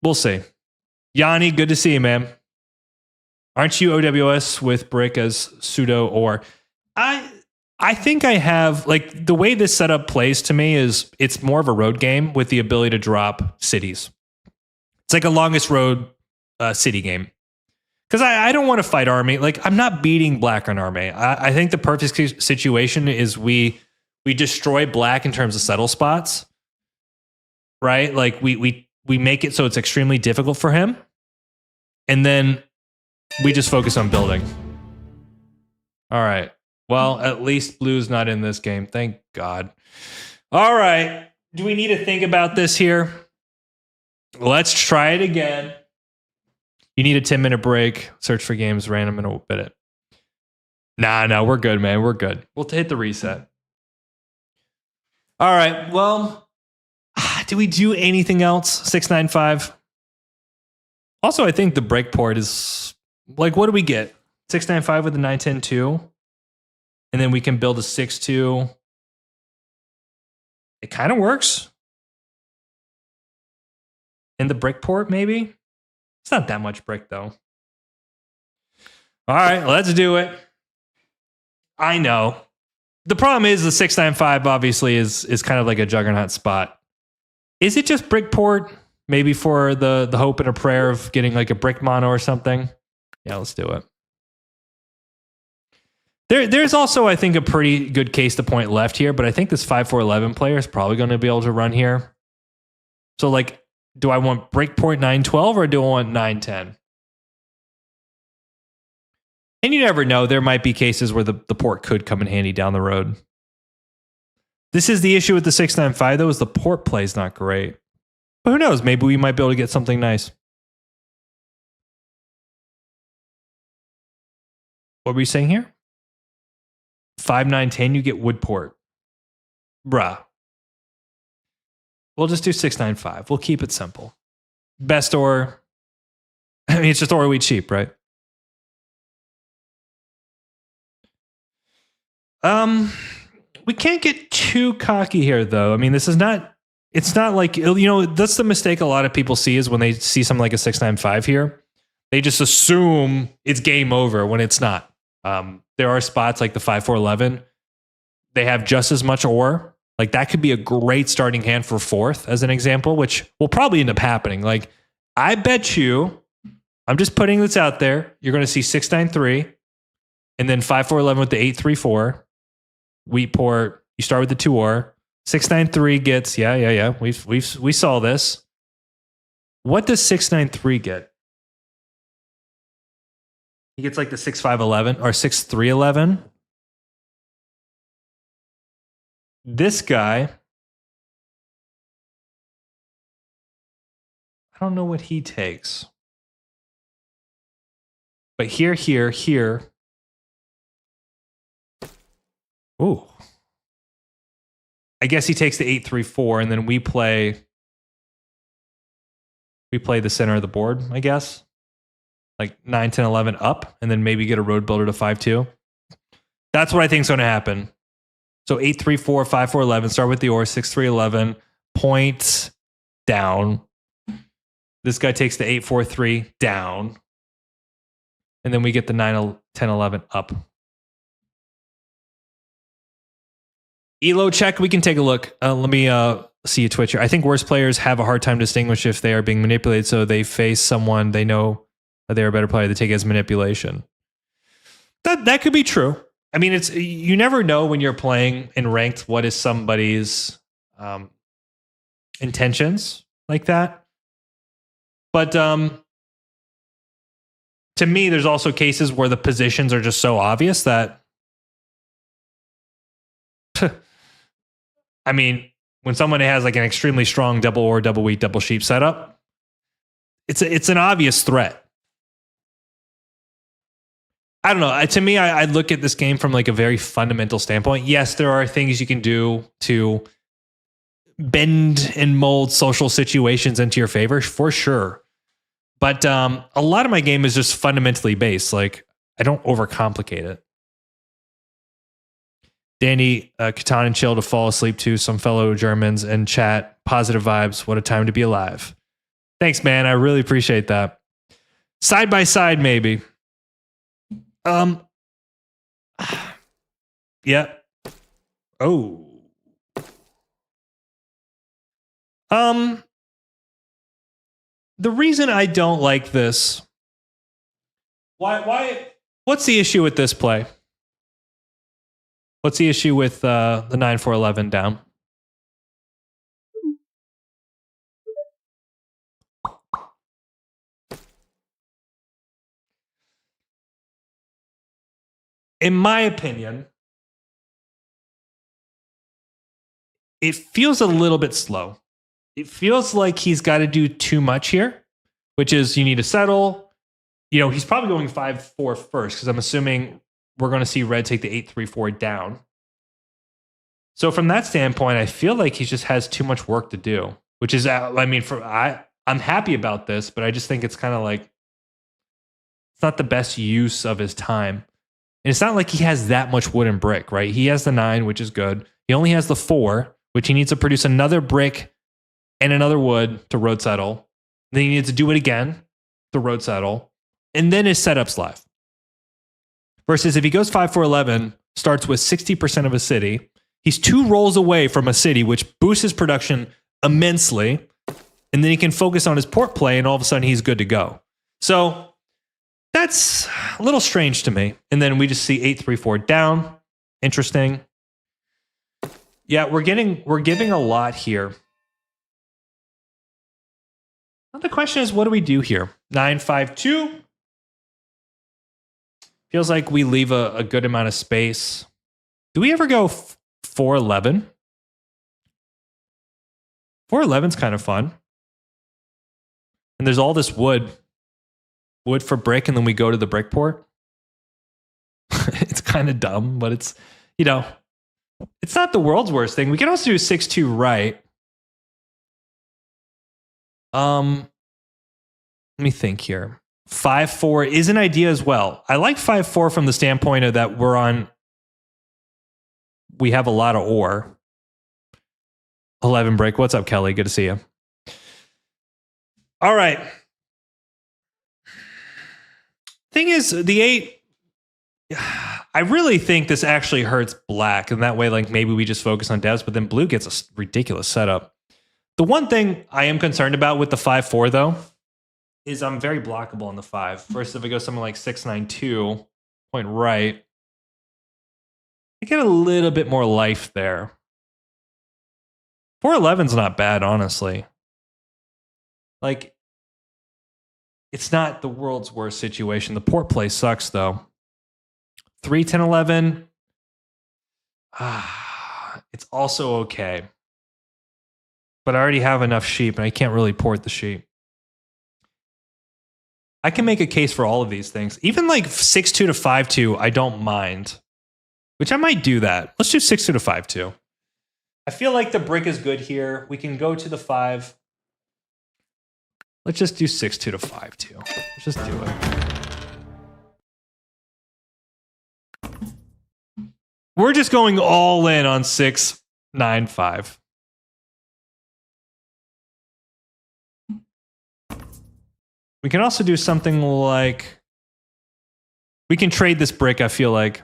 We'll see. Yanni, good to see you, man. Aren't you OWS with brick as pseudo or I think I have like the way this setup plays to me is it's more of a road game with the ability to drop cities. It's like a longest road city game. Because I don't want to fight army. Like I'm not beating black on army. I think the perfect situation is we destroy black in terms of settle spots. Right? Like we make it so it's extremely difficult for him. And then we just focus on building. All right. Well, at least blue's not in this game. Thank God. All right. Do we need to think about this here? Let's try it again. You need a 10-minute break. Search for games random and we'll bid it. No, we're good, man. We're good. We'll hit the reset. All right. Well, do we do anything else? 695. Also, I think the break port is like, what do we get? 695 with a 910-2. And then we can build a 6-2. It kind of works. In the brick port, maybe? It's not that much brick, though. All right, let's do it. I know. The problem is the 695 obviously is kind of like a juggernaut spot. Is it just brick port? Maybe for the hope and a prayer of getting like a brick mono or something? Yeah, let's do it. There's also, I think, a pretty good case to point left here, but I think this 5-4-11 player is probably going to be able to run here. So, like, do I want breakpoint 9-12 or do I want 9-10? And you never know. There might be cases where the port could come in handy down the road. This is the issue with the 695, though, is the port play is not great. But who knows? Maybe we might be able to get something nice. What were you saying here? 5-9-10, you get wood port. Bruh. We'll just do 6-9-5. We'll keep it simple. Best or... I mean, it's just or we cheap, right? We can't get too cocky here, though. I mean, this is not... It's not like... You know, that's the mistake a lot of people see is when they see something like a 6-9-5 here. They just assume it's game over when it's not. There are spots like the 5-4-11. They have just as much ore. Like that could be a great starting hand for fourth, as an example, which will probably end up happening. Like I bet you, I'm just putting this out there. You're going to see 6-9-3, and then 5-4-11 with the 8-3-4. Wheat port. You start with the 2 ore. 6-9-3 gets yeah. We saw this. What does 6-9-3 get? He gets like the 6-5-11 or 6-3-11. This guy, I don't know what he takes. But here. Ooh. I guess he takes the 8-3-4, and then we play the center of the board, I guess. Like 9, 10, 11 up, and then maybe get a road builder to 5-2. That's what I think is going to happen. So 8-3-4, 5-4-11, start with the ore, 6-3-11, point down. This guy takes the 8-4-3 down. And then we get the 9, 10, 11 up. Elo check, we can take a look. Let me see a Twitch here. I think worse players have a hard time to distinguish if they are being manipulated, so they face someone they know they're a better player, they take it as manipulation. That could be true. I mean, it's you never know when you're playing in ranked what is somebody's intentions like that. But to me, there's also cases where the positions are just so obvious that I mean, when someone has like an extremely strong double ore, double wheat, double sheep setup, it's an obvious threat. I don't know. To me, I look at this game from like a very fundamental standpoint. Yes, there are things you can do to bend and mold social situations into your favor, for sure. But a lot of my game is just fundamentally based. Like, I don't overcomplicate it. Danny, Catan and chill to fall asleep to some fellow Germans and chat. Positive vibes. What a time to be alive. Thanks, man. I really appreciate that. Side by side, maybe. Yeah. Oh. The reason I don't like this. Why what's the issue with this play? What's the issue with the 9-4-11 down? In my opinion, it feels a little bit slow. It feels like he's got to do too much here, which is you need to settle. You know, he's probably going 5-4 first because I'm assuming we're going to see red take the 8-3-4 down. So from that standpoint, I feel like he just has too much work to do, which is, I mean, I'm happy about this, but I just think it's kind of like it's not the best use of his time. And it's not like he has that much wood and brick, right? He has the 9, which is good. He only has the 4, which he needs to produce another brick and another wood to road settle. Then he needs to do it again to road settle. And then his setup's live. Versus if he goes 5-4-11, starts with 60% of a city, he's 2 rolls away from a city, which boosts his production immensely. And then he can focus on his port play, and all of a sudden he's good to go. So that's a little strange to me. And then we just see 8-3-4 down. Interesting. Yeah, we're giving a lot here. Now the question is, what do we do here? 9-5-2. Feels like we leave a good amount of space. Do we ever go 4-11? 4-11's kind of fun. And there's all this wood for brick, and then we go to the brick port. It's kind of dumb, but it's, you know, it's not the world's worst thing. We can also do 6-2 right. Let me think here. 5-4 is an idea as well. I like 5-4 from the standpoint of that we have a lot of ore. 11 brick. What's up, Kelly? Good to see you. All right. Thing is, the 8, I really think this actually hurts black. And that way, like, maybe we just focus on devs, but then blue gets a ridiculous setup. The one thing I am concerned about with the 5-4, though, is I'm very blockable on the 5. First, if I go something like 6-9-2, point right, I get a little bit more life there. 4-11's not bad, honestly. Like, it's not the world's worst situation. The port play sucks, though. 3-10-11. It's also okay. But I already have enough sheep, and I can't really port the sheep. I can make a case for all of these things. Even like 6-2 to 5-2, I don't mind. Which I might do that. Let's do 6-2 to 5-2. I feel like the brick is good here. We can go to the 5. Let's just do 6-2 to 5-2. Let's just do it. We're just going all in on 6-9-5. We can also do something like, we can trade this brick, I feel like.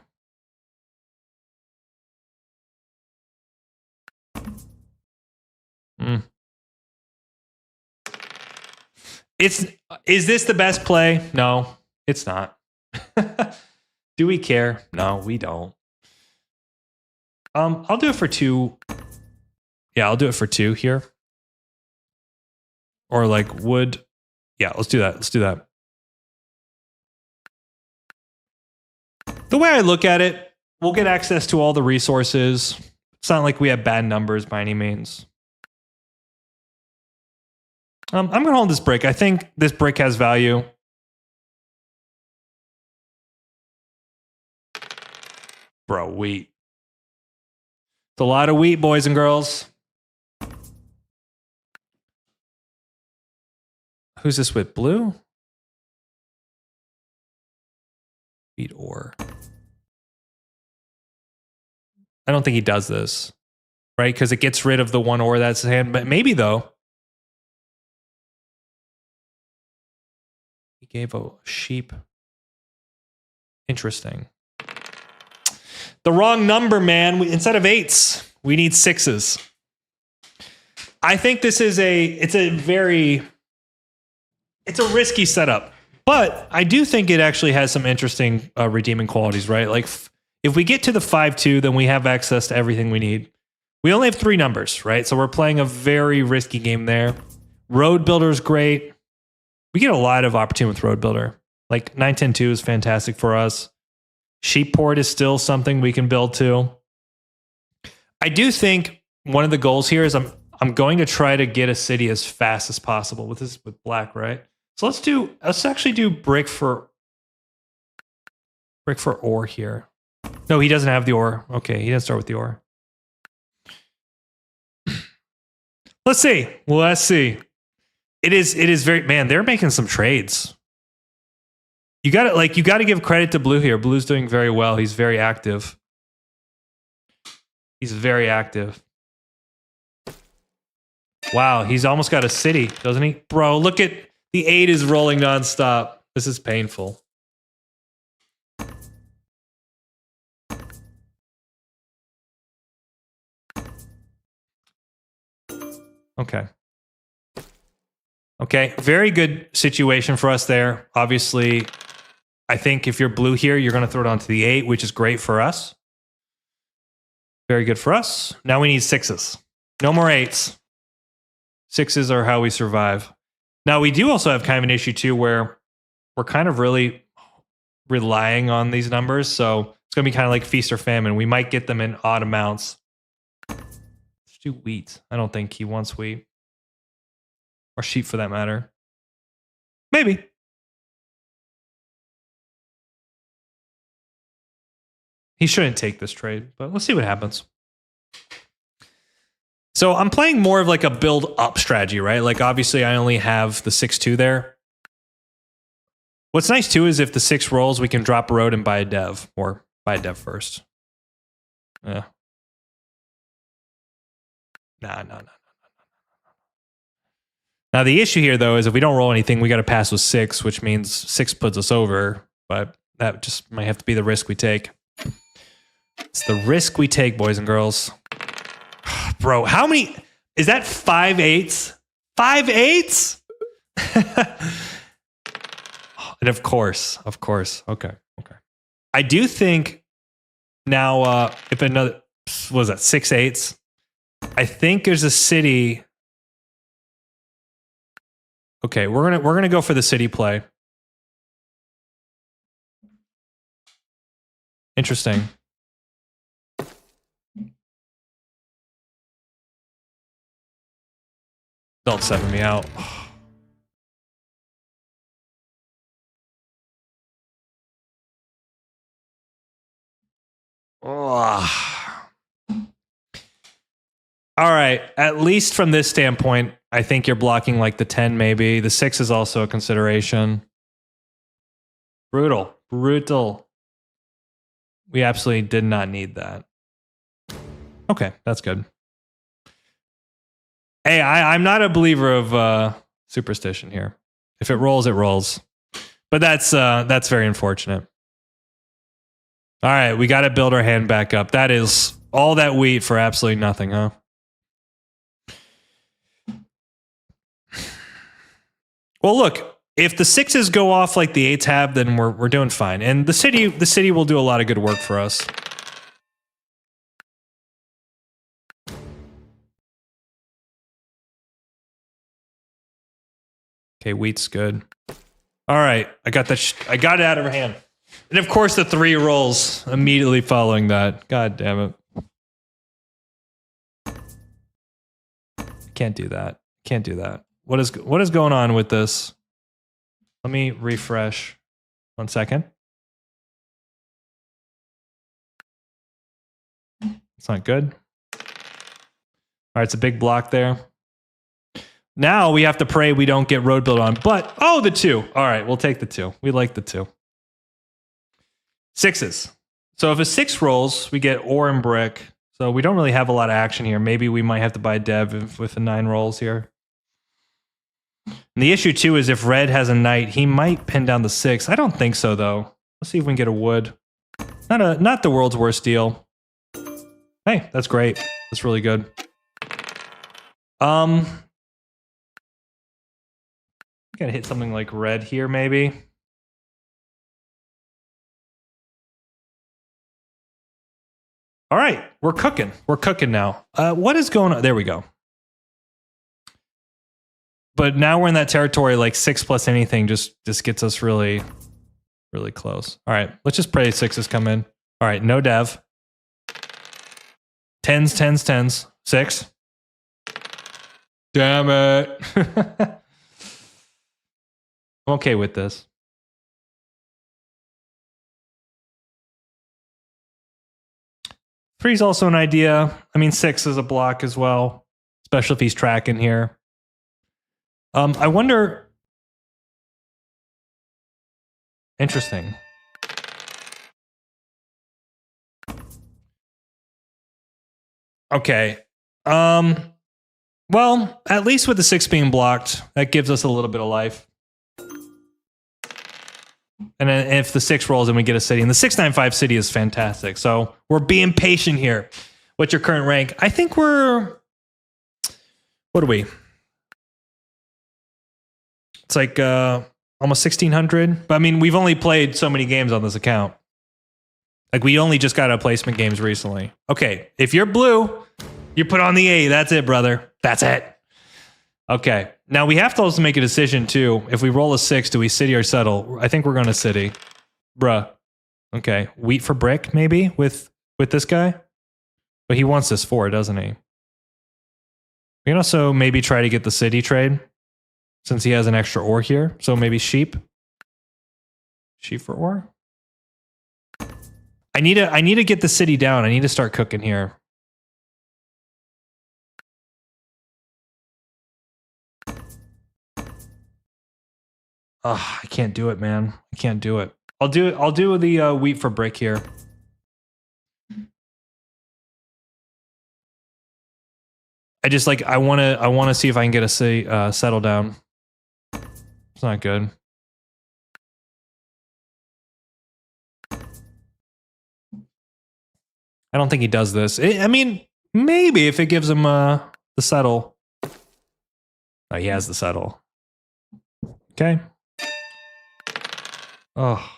Is this the best play? No, it's not. Do we care? No, we don't. I'll do it for 2. Yeah, I'll do it for 2 here. Or like wood. Yeah, let's do that. Let's do that. The way I look at it, we'll get access to all the resources. It's not like we have bad numbers by any means. I'm going to hold this brick. I think this brick has value. Bro, wheat. It's a lot of wheat, boys and girls. Who's this with? Blue? Wheat ore. I don't think he does this, right? Because it gets rid of the one ore that's in hand. But maybe, though. He gave a sheep. Interesting. The wrong number, man. Instead of 8s, we need 6s. I think this is it's a risky setup, but I do think it actually has some interesting redeeming qualities, right? Like if we get to the 5-2, then we have access to everything we need. We only have 3 numbers, right? So we're playing a very risky game there. Road Builder is great. We get a lot of opportunity with Road Builder. Like 9-10-2 is fantastic for us. Sheep Port is still something we can build to. I do think one of the goals here is I'm going to try to get a city as fast as possible with black, right? So let's actually do brick for ore here. No, he doesn't have the ore. Okay, he doesn't start with the ore. Let's see. It is very, man, they're making some trades. You got to give credit to Blue here. Blue's doing very well. He's very active. Wow, he's almost got a city, doesn't he? Bro, look at the 8 is rolling nonstop. This is painful. Okay, very good situation for us there. Obviously, I think if you're blue here, you're going to throw it onto the 8, which is great for us. Very good for us. Now we need 6s. No more 8s. 6s are how we survive. Now, we do also have kind of an issue, too, where we're kind of really relying on these numbers. So it's going to be kind of like feast or famine. We might get them in odd amounts. Let's do wheat. I don't think he wants wheat. Or sheep, for that matter. Maybe. He shouldn't take this trade, but let's see what happens. So I'm playing more of like a build-up strategy, right? Like, obviously, I only have the 6-2 there. What's nice, too, is if the 6 rolls, we can drop a road and buy a dev. Or buy a dev first. Yeah. No. Now, the issue here, though, is if we don't roll anything, we got to pass with 6, which means 6 puts us over. But that just might have to be the risk we take. It's the risk we take, boys and girls. Bro, how many? Is that 5 8s? 5 8s? And of course. Okay. I do think now, if another, what was that, 6 8s? I think there's a city. Okay, we're gonna go for the city play. Interesting. Don't 7 me out. Oh. All right. At least from this standpoint, I think you're blocking like the 10 maybe. The 6 is also a consideration. Brutal. We absolutely did not need that. Okay, that's good. Hey, I'm not a believer of superstition here. If it rolls, it rolls. But that's very unfortunate. All right, we got to build our hand back up. That is all that wheat for absolutely nothing, huh? Well, look, if the 6s go off like the 8s have, then we're doing fine. And the city will do a lot of good work for us. Okay, wheat's good. All right, I got that. I got it out of her hand. And of course, the 3 rolls immediately following that. God damn it! Can't do that. What is going on with this? Let me refresh. 1 second. It's not good. All right, it's a big block there. Now we have to pray we don't get road built on. But, oh, the 2. All right, we'll take the 2. We like the 2. 6s. So if a 6 rolls, we get ore and brick. So we don't really have a lot of action here. Maybe we might have to buy dev with the 9 rolls here. And the issue too is if red has a knight, he might pin down the 6. I don't think so though. Let's see if we can get a wood. Not the world's worst deal. Hey, that's great. That's really good. Gotta hit something like red here, maybe. All right, we're cooking. We're cooking now. What is going on? There we go. But now we're in that territory, like 6 plus anything just gets us really, really close. All right, let's just pray 6s come in. All right, no dev. 10s, 10s, 10s. 6. Damn it. I'm okay with this. Three's also an idea. I mean, 6 is a block as well, especially if he's tracking here. I wonder. Interesting. Okay. Well, at least with the 6 being blocked, that gives us a little bit of life. And then if the 6 rolls, then we get a city. And the 695 city is fantastic. So we're being patient here. What's your current rank? I think we're. What are we? It's like almost 1,600. But I mean, we've only played so many games on this account. Like, we only just got out placement games recently. Okay, if you're blue, you put on the A. That's it, brother. That's it. Okay. Now, we have to also make a decision, too. If we roll a 6, do we city or settle? I think we're going to city. Bruh. Okay. Wheat for brick, maybe, with this guy? But he wants this 4, doesn't he? We can also maybe try to get the city trade, since he has an extra ore here. So maybe sheep. Sheep for ore? I need to get the city down. I need to start cooking here. I can't do it, man. I can't do it. I'll do the wheat for brick here. I just like I want to see if I can get a city settle down. It's not good. I don't think he does this. I mean, maybe if it gives him the settle. Oh, he has the settle. Okay. Oh.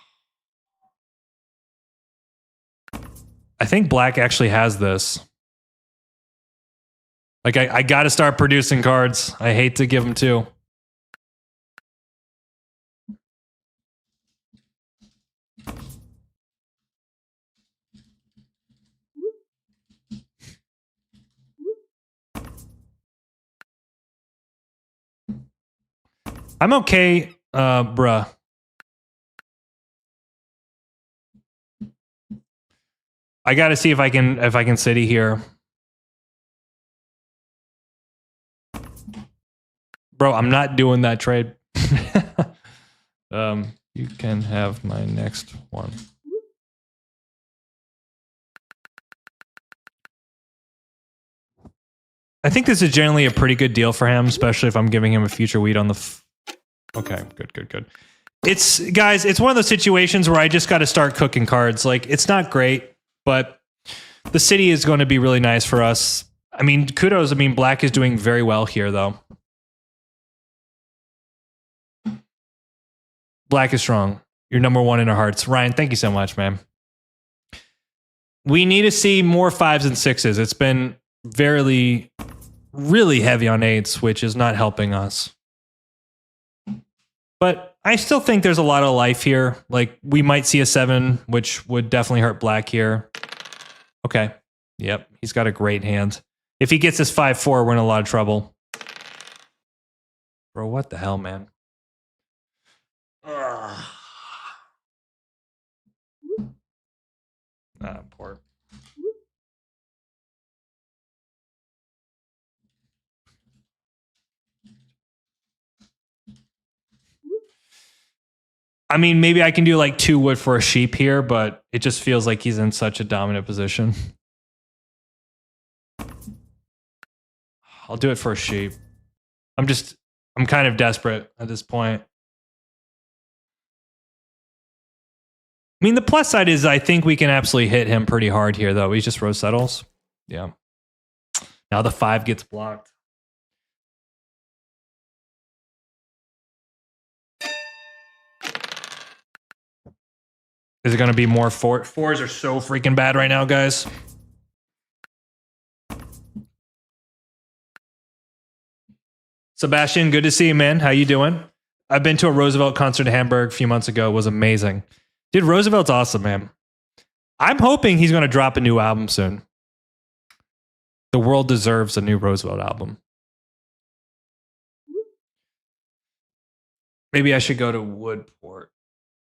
I think black actually has this. Like, I got to start producing cards. I hate to give him 2. I'm okay, bruh. I got to see if I can city here. Bro, I'm not doing that trade. You can have my next one. I think this is generally a pretty good deal for him, especially if I'm giving him a future wheat on the. Okay, good. It's guys, it's one of those situations where I just got to start cooking cards. Like, it's not great, but the city is going to be really nice for us. I mean, kudos. I mean, black is doing very well here, though. Black is strong. You're number 1 in our hearts. Ryan, thank you so much, man. We need to see more 5s and 6s. It's been really heavy on 8s, which is not helping us. But I still think there's a lot of life here. Like, we might see a 7, which would definitely hurt black here. Okay. Yep. He's got a great hand. If he gets this 5-4, we're in a lot of trouble. Bro, what the hell, man? Poor. I mean, maybe I can do like 2 wood for a sheep here, but it just feels like he's in such a dominant position. I'll do it for a sheep. I'm I'm kind of desperate at this point. I mean, the plus side is I think we can absolutely hit him pretty hard here, though. He just rose settles. Yeah. Now the 5 gets blocked. Is it going to be more 4? 4s are so freaking bad right now, guys. Sebastian, good to see you, man. How you doing? I've been to a Roosevelt concert in Hamburg a few months ago. It was amazing. Dude, Roosevelt's awesome, man. I'm hoping he's going to drop a new album soon. The world deserves a new Roosevelt album. Maybe I should go to Woodport.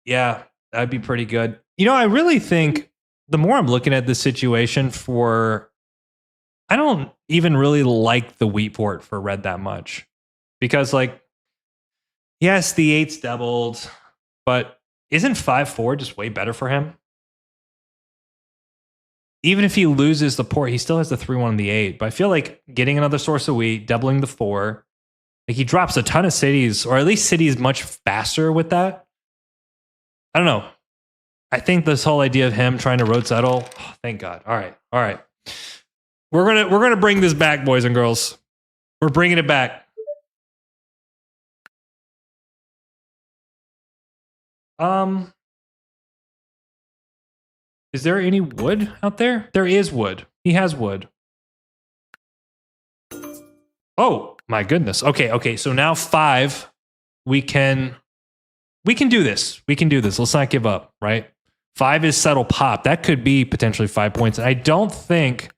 Yeah, that'd be pretty good. You know, I really think the more I'm looking at this situation I don't even really like the Wheatport for red that much. Because, like, yes, the 8's doubled, but isn't 5-4 just way better for him? Even if he loses the port, he still has the 3-1 and the 8. But I feel like getting another source of wheat, doubling the 4, like he drops a ton of cities, or at least cities much faster with that. I don't know. I think this whole idea of him trying to road settle, oh, thank God. All right. We're gonna bring this back, boys and girls. We're bringing it back. Is there any wood out there? There is wood. He has wood. Oh my goodness. Okay. So now 5, we can do this. Let's not give up, right? 5 is settle pop. That could be potentially 5 points. And I don't think,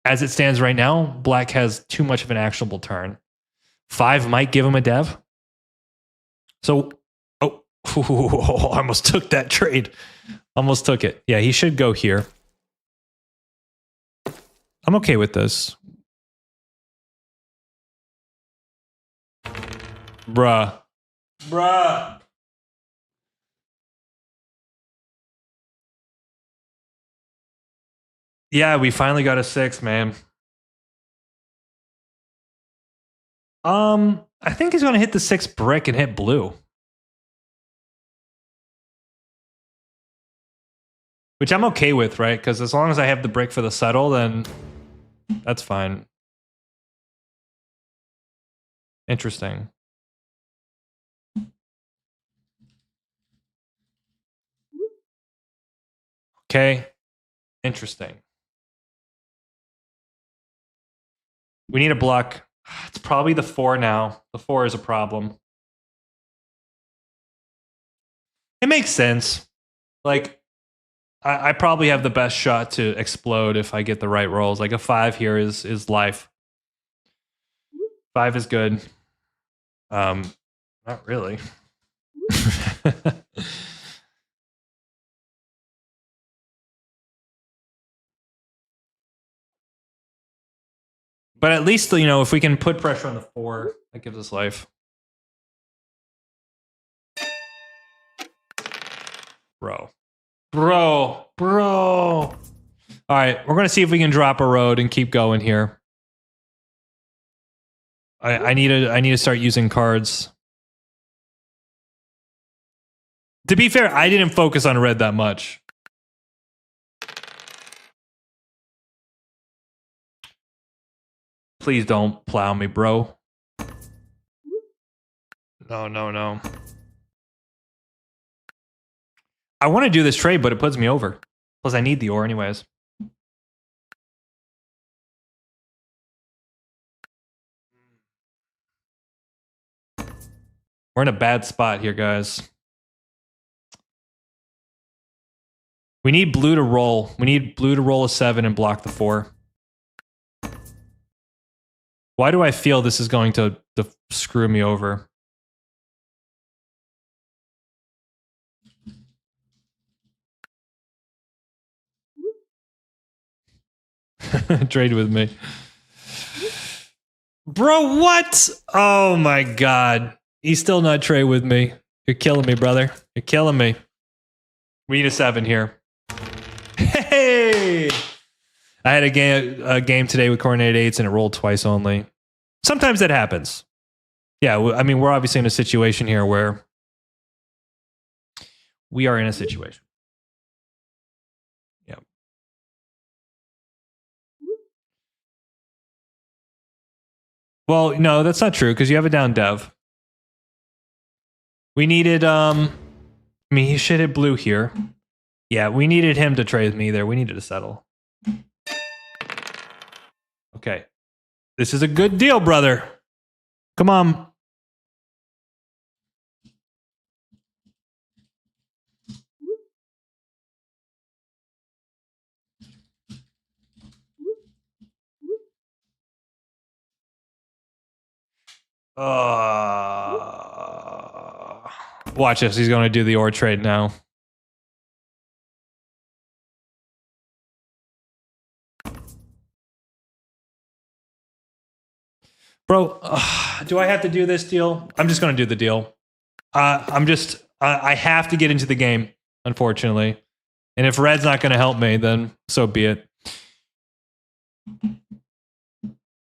as it stands right now, black has too much of an actionable turn. 5 might give him a dev. So, I almost took that trade. Almost took it. Yeah, he should go here. I'm okay with this. Bruh. Yeah, we finally got a 6, man. I think he's going to hit the 6 brick and hit blue. Which I'm okay with, right? Because as long as I have the brick for the settle, then that's fine. Interesting. Okay. Interesting. We need a block. It's probably the 4 now. The 4 is a problem. It makes sense. Like, I probably have the best shot to explode if I get the right rolls. Like a 5 here is life. 5 is good. Not really. But at least, you know, if we can put pressure on the 4, that gives us life. Bro. All right, we're going to see if we can drop a road and keep going here. I need to start using cards. To be fair, I didn't focus on red that much. Please don't plow me, bro. No. I want to do this trade, but it puts me over. Plus, I need the ore anyways. We're in a bad spot here, guys. We need blue to roll. We need blue to roll a 7 and block the 4. Why do I feel this is going to screw me over? Trade with me. Bro, what? Oh my God. He's still not trade with me. You're killing me, brother. You're killing me. We need a 7 here. Hey! I had a game today with coordinated 8s and it rolled twice only. Sometimes that happens. Yeah, I mean, we're obviously in a situation here where we are in a situation. Yeah. Well, no, that's not true because you have a down dev. We needed, I mean, he should hit blue here. Yeah, we needed him to trade me there. We needed to settle. Okay. This is a good deal, brother. Come on. Watch this. He's going to do the ore trade now. Bro, do I have to do this deal? I'm just going to do the deal. I have to get into the game, unfortunately. And if red's not going to help me, then so be it.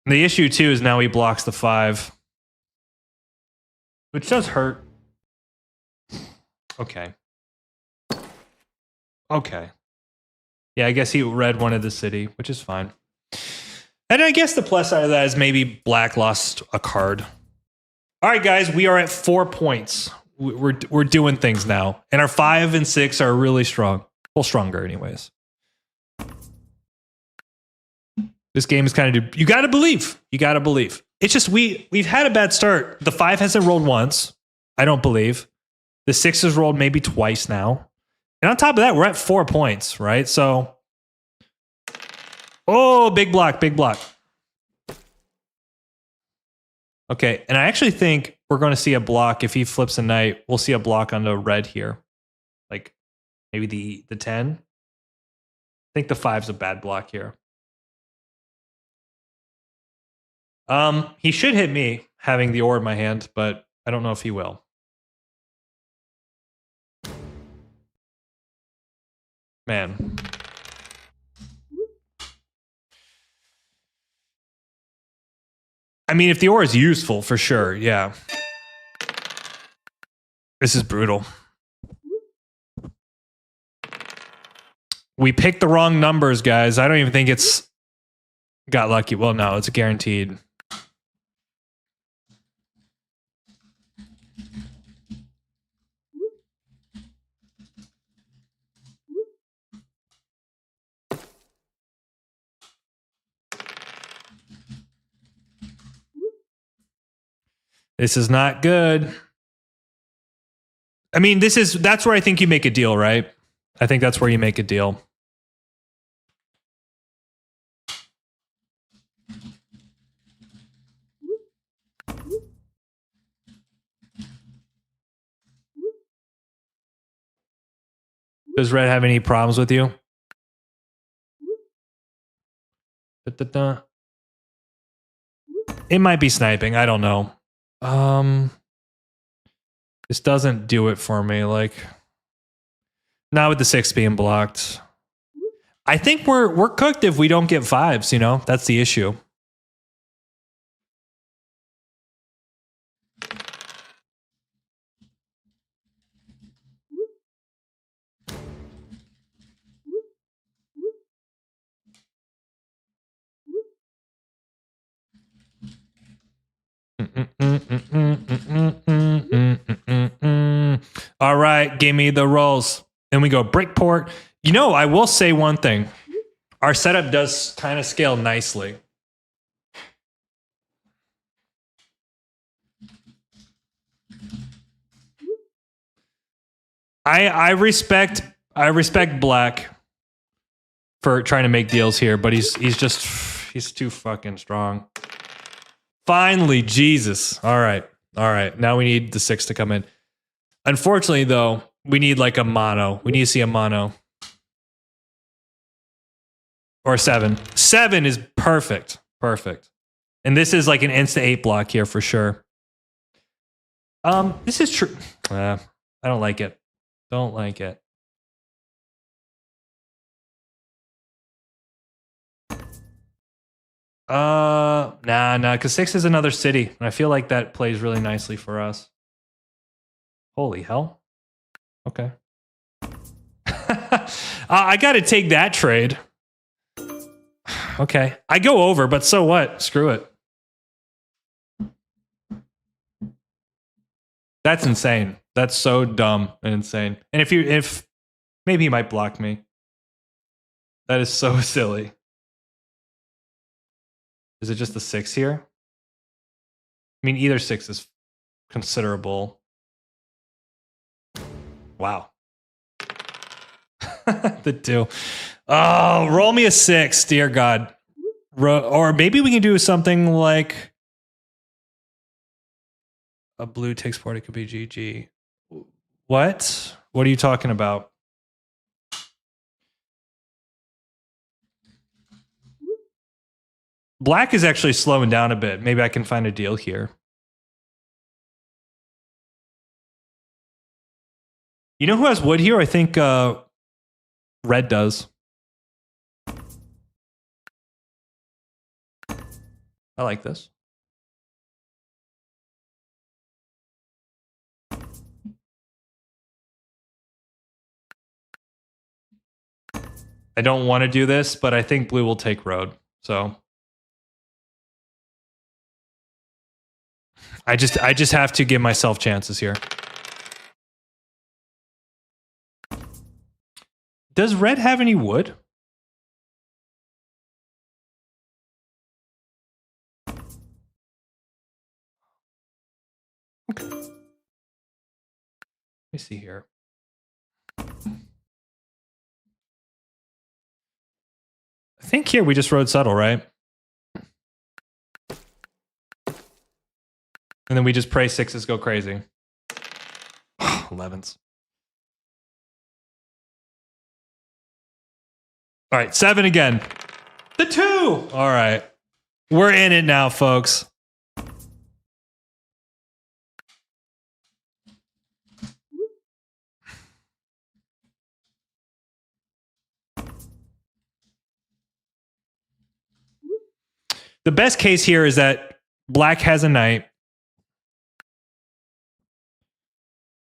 The issue, too, is now he blocks the 5. Which does hurt. Okay. Okay. Yeah, I guess red wanted the city, which is fine. And I guess the plus side of that is maybe black lost a card. All right, guys, we are at 4 points. We're doing things now. And our 5 and 6 are really strong. Well, stronger anyways. This game is kind of... You got to believe. You got to believe. It's just we've had a bad start. The 5 hasn't rolled once. I don't believe. The 6 has rolled maybe twice now. And on top of that, we're at 4 points, right? So... Oh, big block, big block. Okay, and I actually think we're going to see a block. If he flips a knight, we'll see a block on the red here. Like, maybe the 10. I think the 5's a bad block here. He should hit me, having the ore in my hand, but I don't know if he will. Man. I mean, if the ore is useful, for sure, yeah. This is brutal. We picked the wrong numbers, guys. I don't even think it's got lucky. Well, no, it's guaranteed. This is not good. I mean, that's where I think you make a deal, right? I think that's where you make a deal. Does red have any problems with you? It might be sniping. I don't know. This doesn't do it for me. Like, not with the 6 being blocked. I think we're cooked if we don't get 5s. You know, that's the issue. All right, give me the rolls. Then we go brickport. You know, I will say one thing. Our setup does kind of scale nicely. I respect Black for trying to make deals here, but he's too fucking strong. Finally, Jesus. All right. Now we need the 6 to come in. Unfortunately, though, we need like a mono. We need to see a mono. Or 7. 7 is perfect. Perfect. And this is like an insta-8 block here for sure. This is true. I don't like it. Don't like it. Nah, because 6 is another city. And I feel like that plays really nicely for us. Holy hell. Okay. I got to take that trade. Okay. I go over, but so what? Screw it. That's insane. That's so dumb and insane. And if maybe he might block me. That is so silly. Is it just the 6 here? I mean, either 6 is considerable. Wow. The 2. Oh, roll me a 6, dear God. Or maybe we can do something like a blue takes part. It could be GG. What? What are you talking about? Black is actually slowing down a bit. Maybe I can find a deal here. You know who has wood here? I think red does. I like this. I don't want to do this, but I think blue will take road. So I just have to give myself chances here. Does red have any wood? Okay. Let me see here. I think here we just rode subtle, right? And then we just pray 6s go crazy. 11s. All right, 7 again. The 2. All right. We're in it now, folks. The best case here is that black has a knight.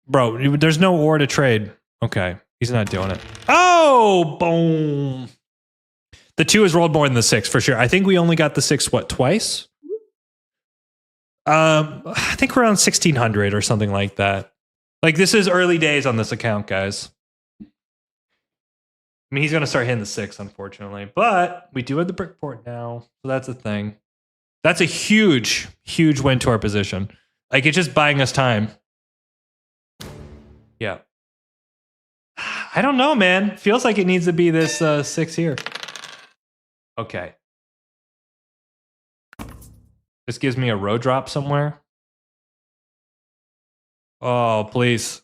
Bro, there's no ore to trade. Okay, he's not doing it. Oh, boom. The 2 has rolled more than the 6 for sure. I think we only got the 6, what, twice? I think we're around 1600 or something like that. Like, this is early days on this account, guys. I mean, he's going to start hitting the 6, unfortunately. But we do have the brick port now, so that's a thing. That's a huge, huge win to our position. Like, it's just buying us time. Yeah. I don't know, man. Feels like it needs to be this 6 here. Okay. This gives me a road drop somewhere. Oh, please.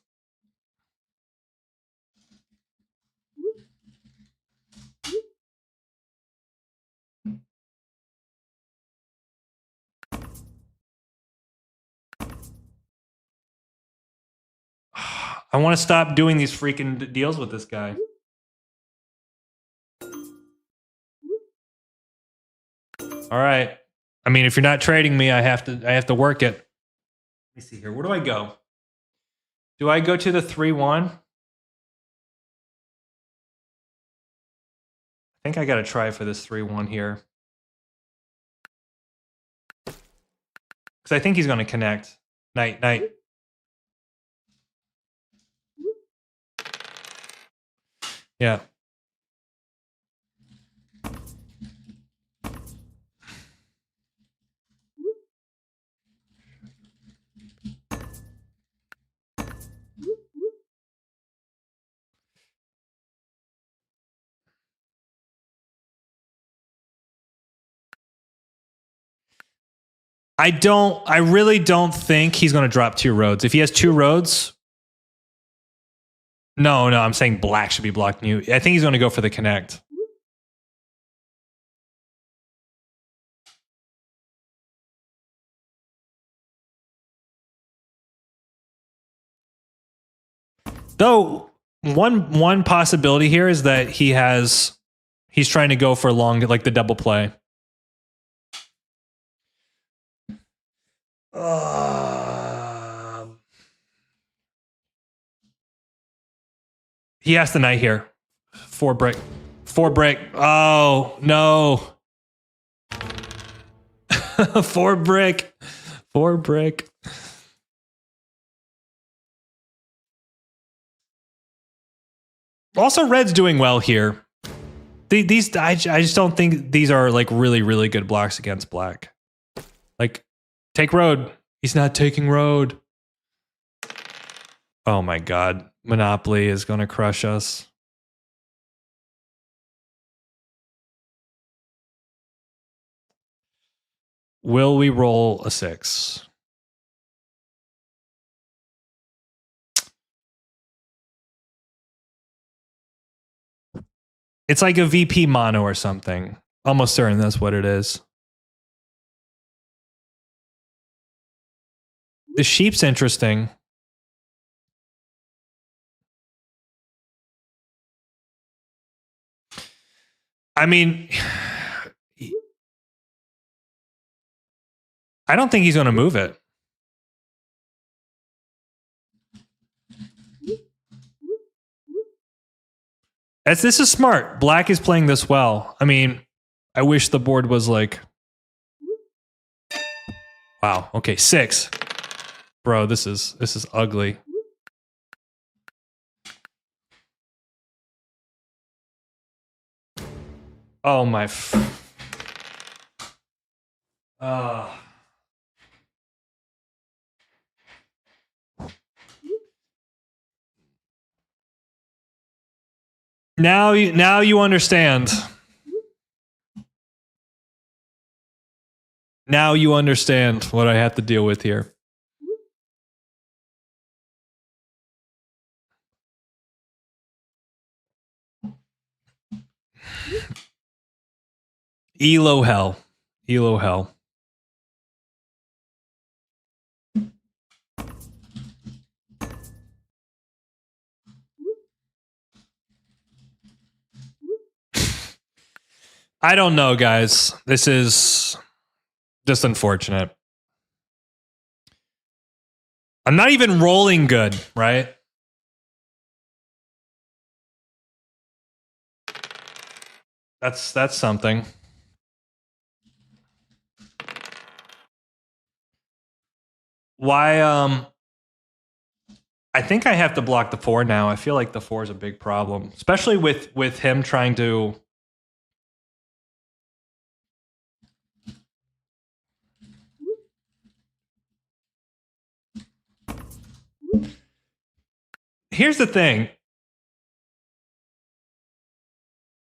I want to stop doing these freaking deals with this guy. All right. I mean, if you're not trading me, I have to work it. Let me see here. Where do I go? Do I go to the 3-1? I think I got to try for this 3-1 here. Because I think he's going to connect. Knight. Yeah. I really don't think he's going to drop 2 roads. If he has 2 roads, no, I'm saying black should be blocking you. I think he's going to go for the connect. Though one possibility here is that he's trying to go for long, like the double play. He has the knight here. 4 brick. 4 brick. Oh, no. 4 brick. 4 brick. Also, red's doing well here. These I just don't think these are like really, really good blocks against black. Like, take road. He's not taking road. Oh my god. Monopoly is going to crush us. Will we roll a 6? It's like a VP mono or something. Almost certain that's what it is. The sheep's interesting. I mean, I don't think he's going to move it. This is smart. Black is playing this well. I mean, I wish the board was like... Wow. Okay, 6. Bro, this is ugly. Oh my... Now you understand. Now you understand what I have to deal with here. Elo hell. Elo hell. I don't know, guys. This is just unfortunate. I'm not even rolling good, right? That's something. Why I think I have to block the 4 now. I feel like the 4 is a big problem, especially with him trying to... Here's the thing.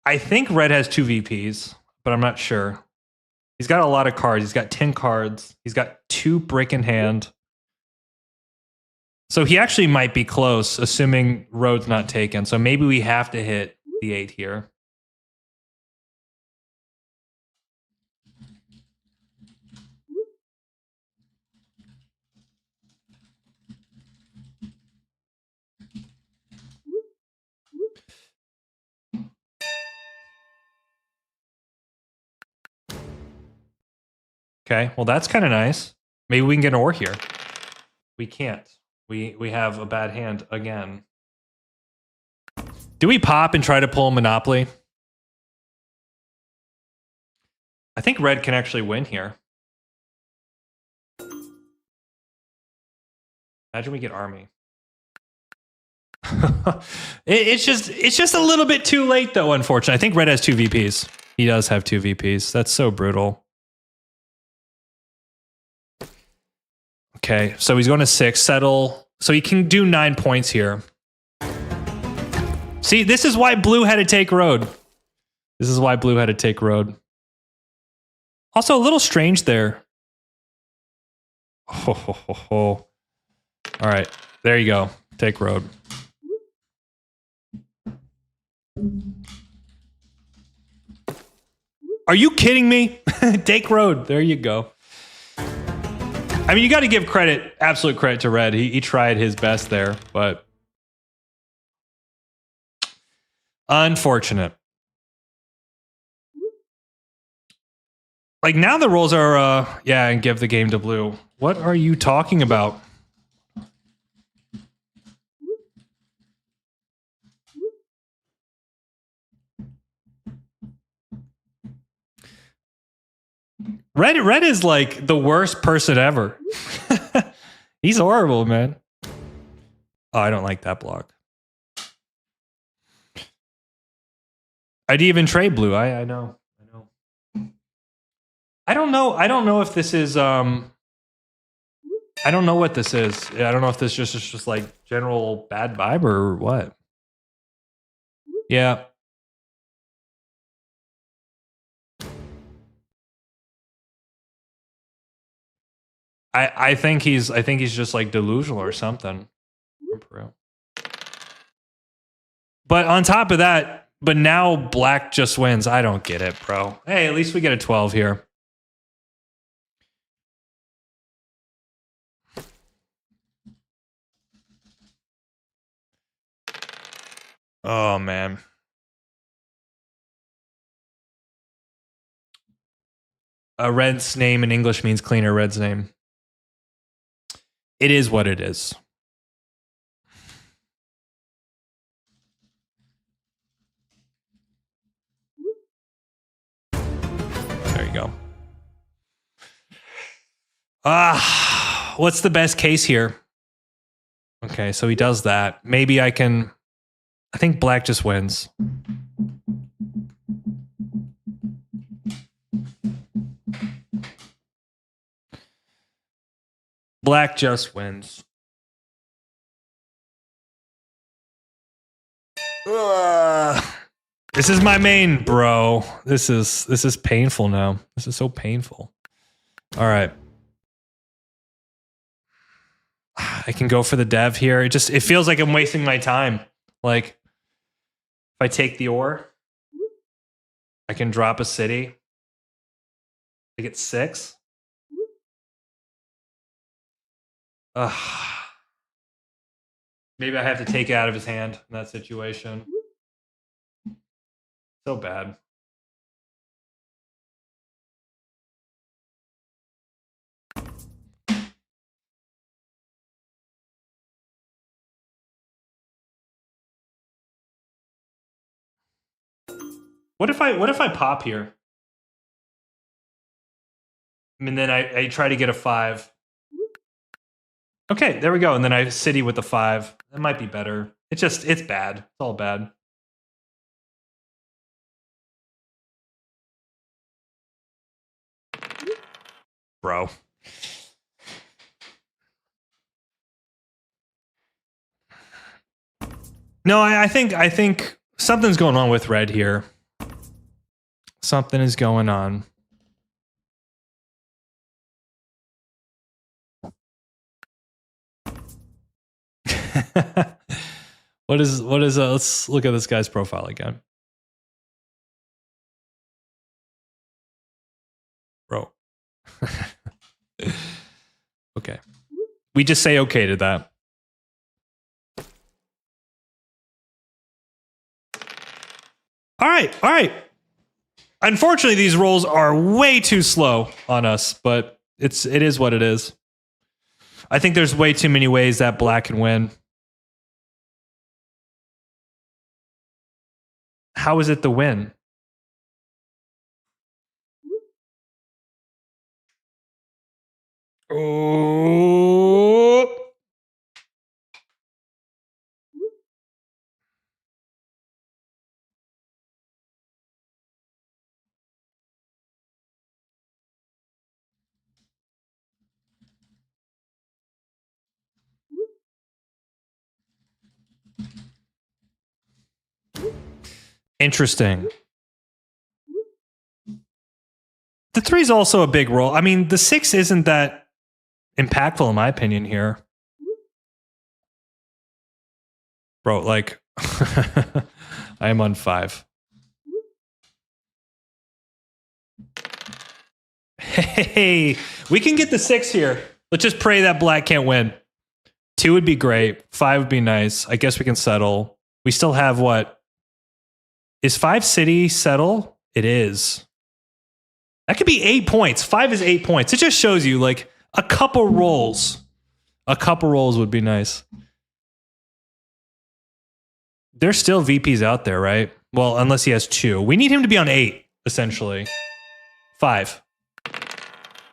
I think red has 2 VPs, but I'm not sure. He's got a lot of cards. He's got 10 cards. He's got 2 brick in hand. So he actually might be close, assuming road's not taken. So maybe we have to hit the 8 here. Okay, well that's kind of nice. Maybe we can get an ore here. We can't. We have a bad hand again. Do we pop and try to pull Monopoly? I think red can actually win here. Imagine we get army. it's just a little bit too late though, unfortunately. I think red has 2 VPs. He does have 2 VPs. That's so brutal. Okay, so he's going to 6, settle. So he can do 9 points here. See, this is why blue had to take road. This is why blue had to take road. Also, a little strange there. All right, there you go. Take road. Are you kidding me? Take road. There you go. I mean, you got to give credit, absolute credit to red. He tried his best there, but unfortunate. Like now the rolls are, yeah, and give the game to blue. What are you talking about? Red is like the worst person ever. He's horrible, man. Oh, I don't like that block. I'd even trade blue. I know. I don't know if this is I don't know what this is. I don't know if this is just like general bad vibe or what. Yeah. I think he's just like delusional or something. But on top of that, but now black just wins. I don't get it, bro. Hey, at least we get a 12 here. Oh man. A red's name in English means cleaner. Red's name. It is what it is. There you go. What's the best case here? Okay, so he does that. Maybe I can... I think black just wins. Black just wins. This is my main, bro. This is painful now. This is so painful. All right. I can go for the dev here. It feels like I'm wasting my time. Like, if I take the ore, I can drop a city. I get 6. Maybe I have to take it out of his hand in that situation. So bad. What if I pop here? And then I try to get a 5. Okay, there we go. And then I city with the 5. That might be better. It's bad. It's all bad. Bro. No, I think something's going on with red here. Something is going on. What is let's look at this guy's profile again. Bro. Okay. We just say okay to that. All right. Unfortunately, these rolls are way too slow on us, but it is what it is. I think there's way too many ways that black can win. How is it the win? Oh. Interesting. The 3 is also a big roll. I mean, the 6 isn't that impactful in my opinion here. Bro, like, I am on 5. Hey, we can get the 6 here. Let's just pray that black can't win. 2 would be great. 5 would be nice. I guess we can settle. We still have what? Is 5 city settle? It is. That could be 8 points. 5 is 8 points. It just shows you, like, A couple rolls. A couple rolls would be nice. There's still VPs out there, right? Well, unless he has 2. We need him to be on 8, essentially. 5.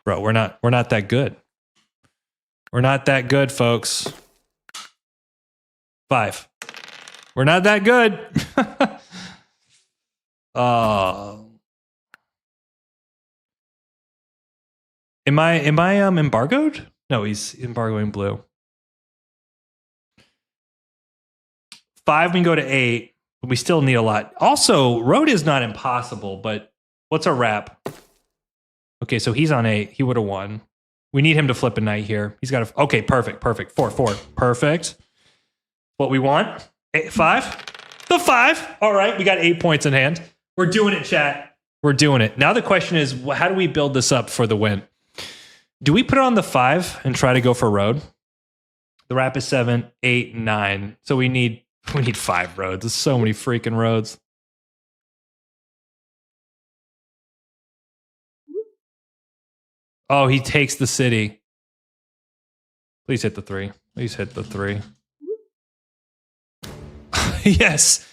Bro, we're not that good. We're not that good, folks. 5. We're not that good. Am I embargoed? No, he's embargoing blue. 5, we can go to 8, but we still need a lot. Also, road is not impossible, but what's our wrap? Okay, so he's on 8. He would have won. We need him to flip a knight here. He's got to. Okay, perfect. 4. Perfect. What we want? 5. The 5. All right, we got 8 points in hand. We're doing it, chat. We're doing it. Now the question is, how do we build this up for the win? Do we put it on the 5 and try to go for road? The wrap is 7, 8, 9. So we need 5 roads. There's so many freaking roads. Oh, he takes the city. Please hit the 3. Please hit the 3. Yes.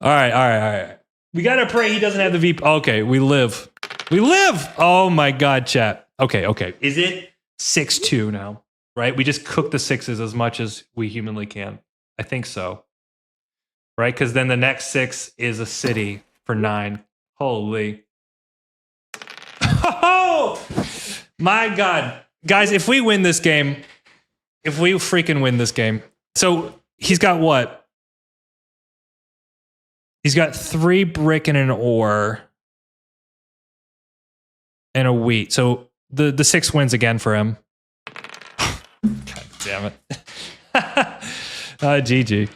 All right. We gotta pray he doesn't have the VP. Okay, we live. Oh my God, chat. Okay. Is it 6-2 now? Right? We just cook the 6s as much as we humanly can. I think so. Right? Because then the next 6 is a city for 9. Holy. Oh my God. Guys, if we win this game, if we freaking win this game. So he's got what? He's got 3 brick and an ore. And a wheat. So the 6 wins again for him. God damn it. GG.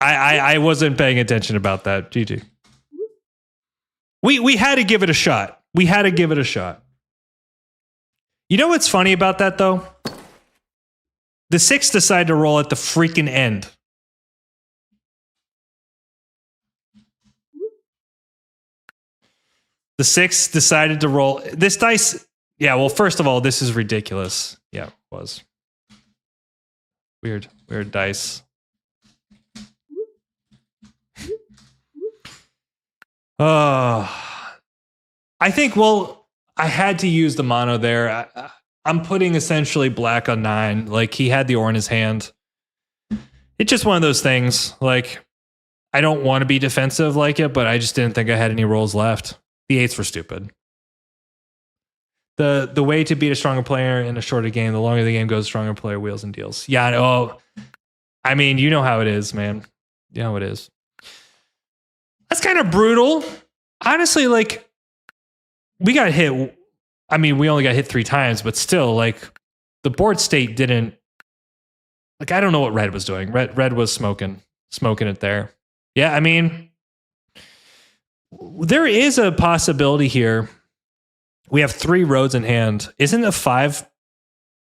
I wasn't paying attention about that. GG. We had to give it a shot. You know what's funny about that, though? The 6 decided to roll at the freaking end. The 6 decided to roll. This dice... Yeah, well, first of all, this is ridiculous. Yeah, it was. Weird dice. I think, well, I had to use the mono there. I'm putting essentially black on 9. Like, he had the ore in his hand. It's just one of those things. Like, I don't want to be defensive like it, but I just didn't think I had any rolls left. The 8s were stupid. The way to beat a stronger player in a shorter game, the longer the game goes, stronger player wheels and deals. Yeah, no. I mean, you know how it is, man. You know how it is. That's kind of brutal. Honestly, like, we got hit. I mean, we only got hit 3 times, but still, like, the board state didn't. Like, I don't know what red was doing. Red was smoking it there. Yeah, I mean, there is a possibility here. We have 3 roads in hand. Isn't a 5?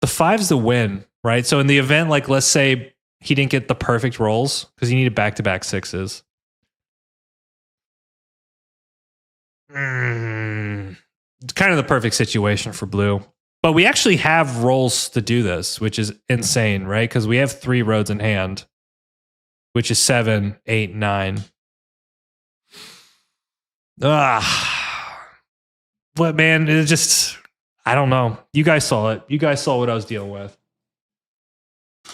The 5's the win, right? So in the event, like, let's say he didn't get the perfect rolls because he needed back-to-back 6s. It's kind of the perfect situation for blue. But we actually have rolls to do this, which is insane, right? Because we have 3 roads in hand, which is 7, 8, 9. But man, it just, I don't know. You guys saw it. You guys saw what I was dealing with.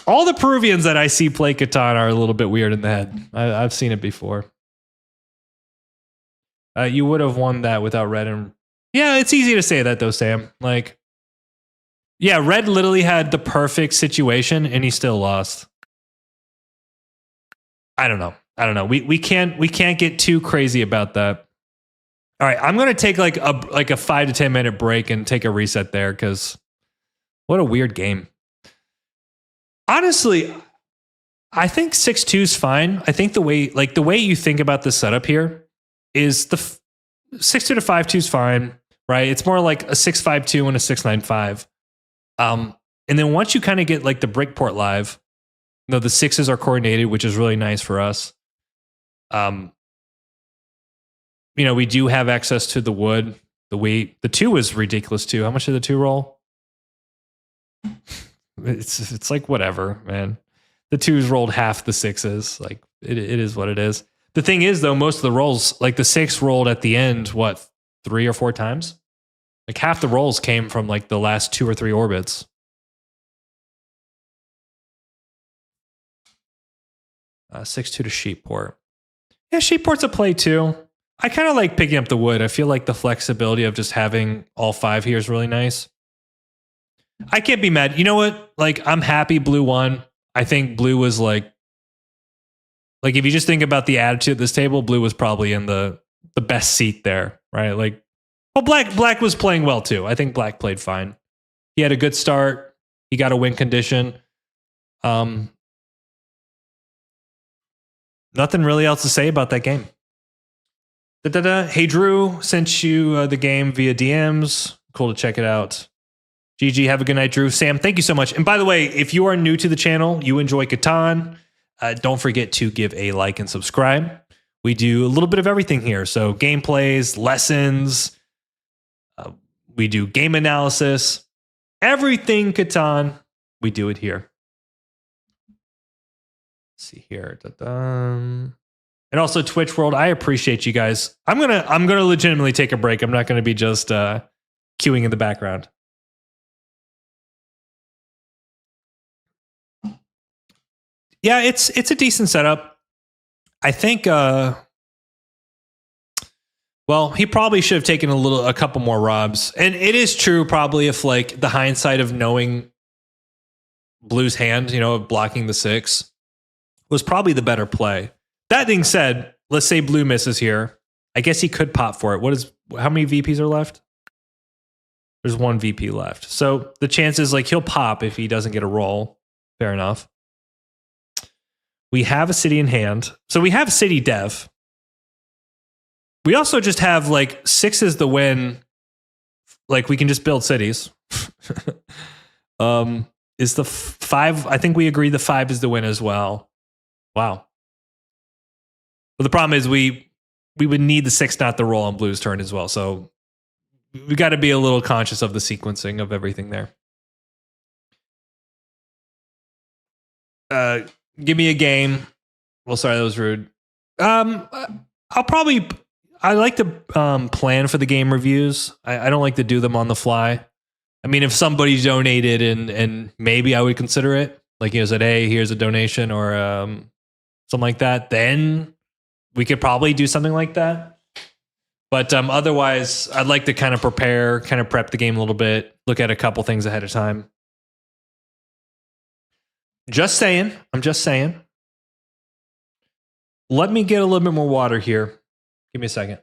All the Peruvians that I see play Catan are a little bit weird in the head. I've seen it before. You would have won that without red and... Yeah, it's easy to say that though, Sam. Like, yeah, red literally had the perfect situation and he still lost. I don't know. We can't get too crazy about that. All right, I'm gonna take like a 5 to 10 minute break and take a reset there because what a weird game. Honestly, I think 6-2 is fine. I think the way you think about the setup here is the 6-2 to 5-2 is fine, right? It's more like a 6-5-2 and a 6-9-5. And then once you kind of get like the Brickport live, the 6s are coordinated, which is really nice for us. we do have access to the wood, the wheat. The 2 is ridiculous too. How much did the 2 roll? It's like whatever, man. The 2s rolled half the 6s. Like it is what it is. The thing is, though, most of the rolls, like the 6 rolled at the end, what, 3 or 4 times? Like half the rolls came from like the last 2 or 3 orbits. 6-2 to Sheepport. Yeah, Sheepport's a play too. I kind of like picking up the wood. I feel like the flexibility of just having all 5 here is really nice. I can't be mad. You know what? Like, I'm happy blue won. I think blue was like if you just think about the attitude at this table, blue was probably in the best seat there, right? Like, well, black was playing well too. I think black played fine. He had a good start. He got a win condition. Nothing really else to say about that game. Hey, Drew, sent you the game via DMs. Cool to check it out. GG, have a good night, Drew. Sam, thank you so much. And by the way, if you are new to the channel, you enjoy Catan, don't forget to give a like and subscribe. We do a little bit of everything here. So gameplays, lessons, we do game analysis, everything Catan, we do it here. Let's see here. And also Twitch World, I appreciate you guys. I'm gonna legitimately take a break. I'm not gonna be just queuing in the background. Yeah, it's a decent setup. I think well, he probably should have taken a couple more robs. And it is true, probably, if like the hindsight of knowing blue's hand, of blocking the 6 was probably the better play. That being said, let's say blue misses here. I guess he could pop for it. How many VPs are left? There's 1 VP left. So the chances like he'll pop if he doesn't get a roll. Fair enough. We have a city in hand. So we have city dev. We also just have like 6 is the win. Like we can just build cities. Is the 5, I think we agree the 5 is the win as well. Wow. But the problem is we would need the 6 not to roll on blue's turn as well. So we got to be a little conscious of the sequencing of everything there. Give me a game. Well, sorry, that was rude. I like to plan for the game reviews. I don't like to do them on the fly. I mean, if somebody donated and maybe I would consider it, like said, hey, here's a donation or something like that, then we could probably do something like that. But otherwise, I'd like to kind of prep the game a little bit, look at a couple things ahead of time. Just saying. I'm just saying. Let me get a little bit more water here. Give me a second.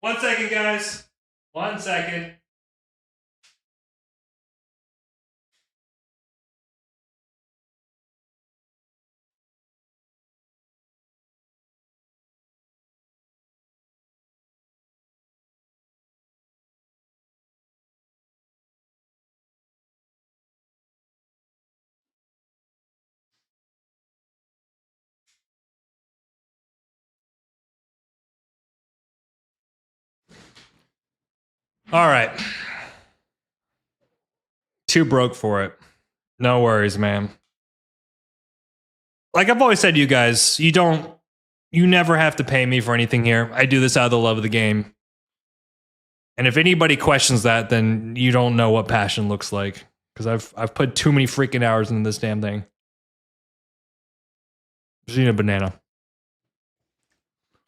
One second, guys. 1 second. All right. Too broke for it. No worries, man. Like I've always said to you guys, you never have to pay me for anything here. I do this out of the love of the game. And if anybody questions that, then you don't know what passion looks like. because I've put too many freaking hours into this damn thing. Just need a banana.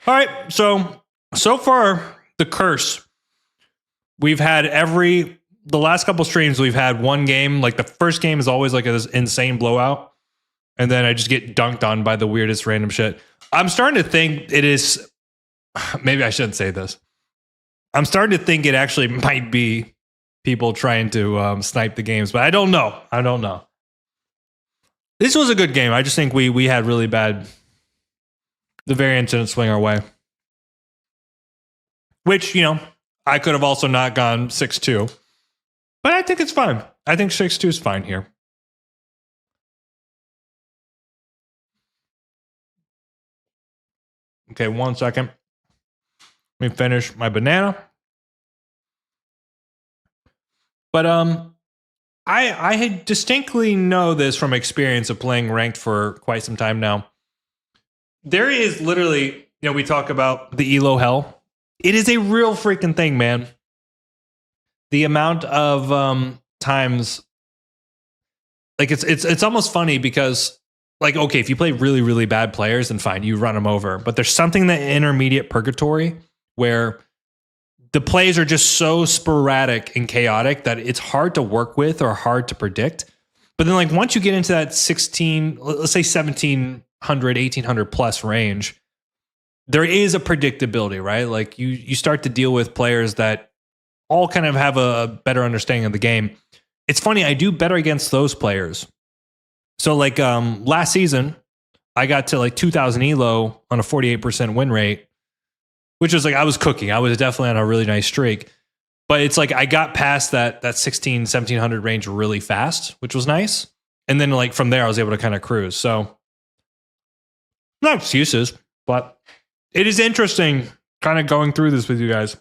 All right, so far the curse. We've had the last couple streams we've had one game. Like the first game is always like this insane blowout, and then I just get dunked on by the weirdest random shit. I'm starting to think it is. Maybe I shouldn't say this. I'm starting to think it actually might be people trying to snipe the games, but I don't know. This was a good game. I just think we had really bad. The variance didn't swing our way. Which, I could have also not gone 6-2. But I think it's fine. I think 6-2 is fine here. Okay, 1 second. Let me finish my banana. But I distinctly know this from experience of playing ranked for quite some time now. There is literally, we talk about the elo hell. It is a real freaking thing, man. The amount of times, like it's almost funny because, like, okay, if you play really, really bad players, then fine, you run them over. But there's something in the intermediate purgatory where the plays are just so sporadic and chaotic that it's hard to work with or hard to predict. But then, like, once you get into that 16, let's say 1700, 1800 plus range, there is a predictability, right? Like you start to deal with players that all kind of have a better understanding of the game. It's funny, I do better against those players. So like last season, I got to like 2000 elo on a 48% win rate, which was like, I was cooking. I was definitely on a really nice streak. But it's like I got past that 1700 range really fast, which was nice. And then like from there, I was able to kind of cruise. So not excuses, but it is interesting kind of going through this with you guys.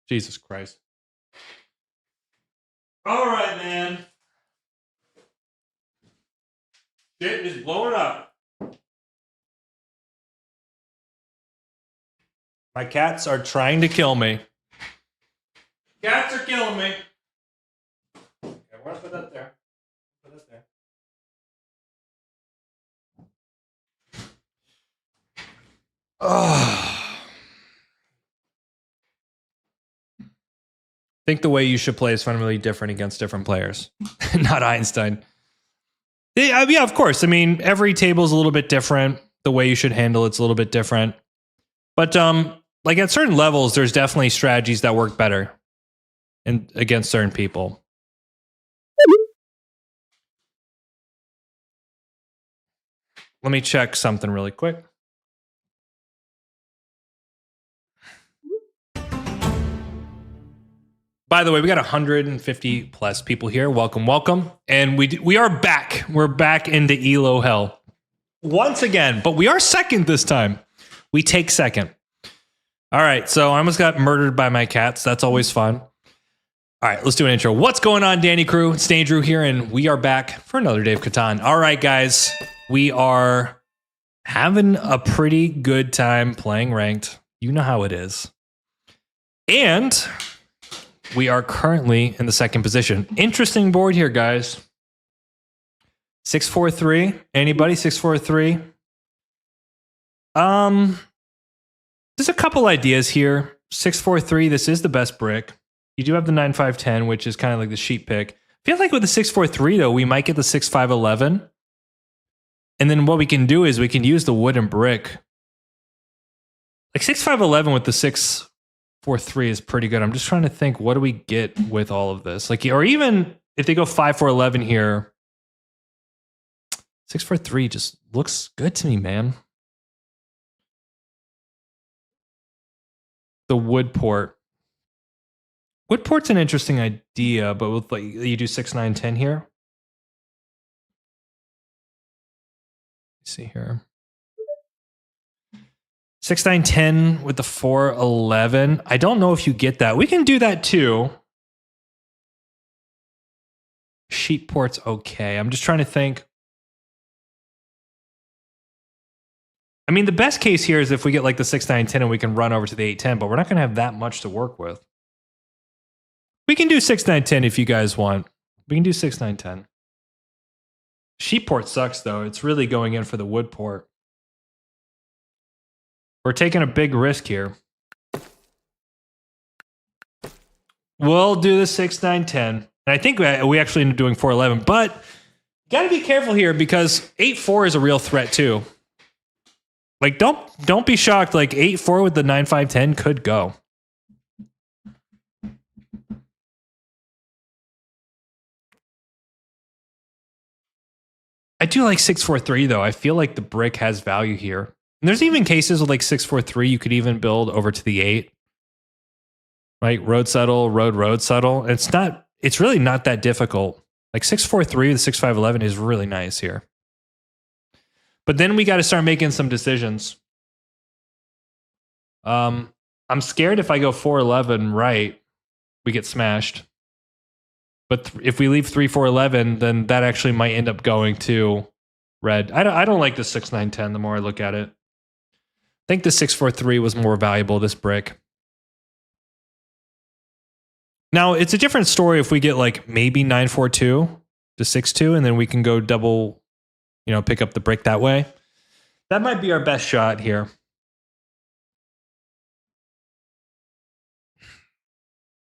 Jesus Christ. All right, man. Shit is blowing up. My cats are trying to kill me. Cats are killing me. Okay, we're gonna put that there. Put that there. Oh. I think the way you should play is fundamentally different against different players. Not Einstein. Yeah, of course. I mean, every table is a little bit different. The way you should handle it's a little bit different. But like at certain levels, there's definitely strategies that work better and against certain people. Let me check something really quick. By the way, we got 150 plus people here. Welcome, welcome. And we are back. We're back into Elo hell once again, but we are second this time. We take second. All right, so I almost got murdered by my cats. That's always fun. All right, let's do an intro. What's going on, Danny Crew? It's Stain Drew here, and we are back for another day of Catan. All right, guys, we are having a pretty good time playing ranked. You know how it is. And we are currently in the second position. Interesting board here, guys. 643. Anybody? 643. There's a couple ideas here. 643. This is the best brick. You do have the 9510, which is kind of like the sheet pick. I feel like with the 643 though, we might get the 6511. And then what we can do is we can use the wooden brick. Like 6511 with the 643 is pretty good. I'm just trying to think, what do we get with all of this? Like, or even if they go 5411 here, 643 just looks good to me, man. The wood port. Wood port's an interesting idea, but with like you do 6910 here. Let's see here. 6910 with the 411. I don't know if you get that. We can do that too. Sheet port's okay. I'm just trying to think. I mean, the best case here is if we get like the 6910 and we can run over to the 810, but we're not going to have that much to work with. We can do 6, 9, 10 if you guys want. We can do 6, 9, 10. Sheep port sucks, though. It's really going in for the wood port. We're taking a big risk here. We'll do the 6, 9, 10. And I think we actually end up doing 4, 11. But you got to be careful here because 8, 4 is a real threat, too. Like, don't be shocked. Like, 8, 4 with the 9, 5, 10 could go. I do like 6, 4, 3, though. I feel like the brick has value here. And there's even cases with like 6, 4, 3 you could even build over to the 8. Right? Road settle, road settle. It's really not that difficult. Like 6, 4, 3 with 6, 5, 11 is really nice here. But then we got to start making some decisions. I'm scared if I go 4, 11 right, we get smashed. But if we leave 3, 4, 11, then that actually might end up going to red. I don't like the 6, 9, 10 the more I look at it. I think the 6, 4, 3 was more valuable, this brick. Now, it's a different story if we get like maybe 9, 4, 2 to 6, 2, and then we can go double, pick up the brick that way. That might be our best shot here.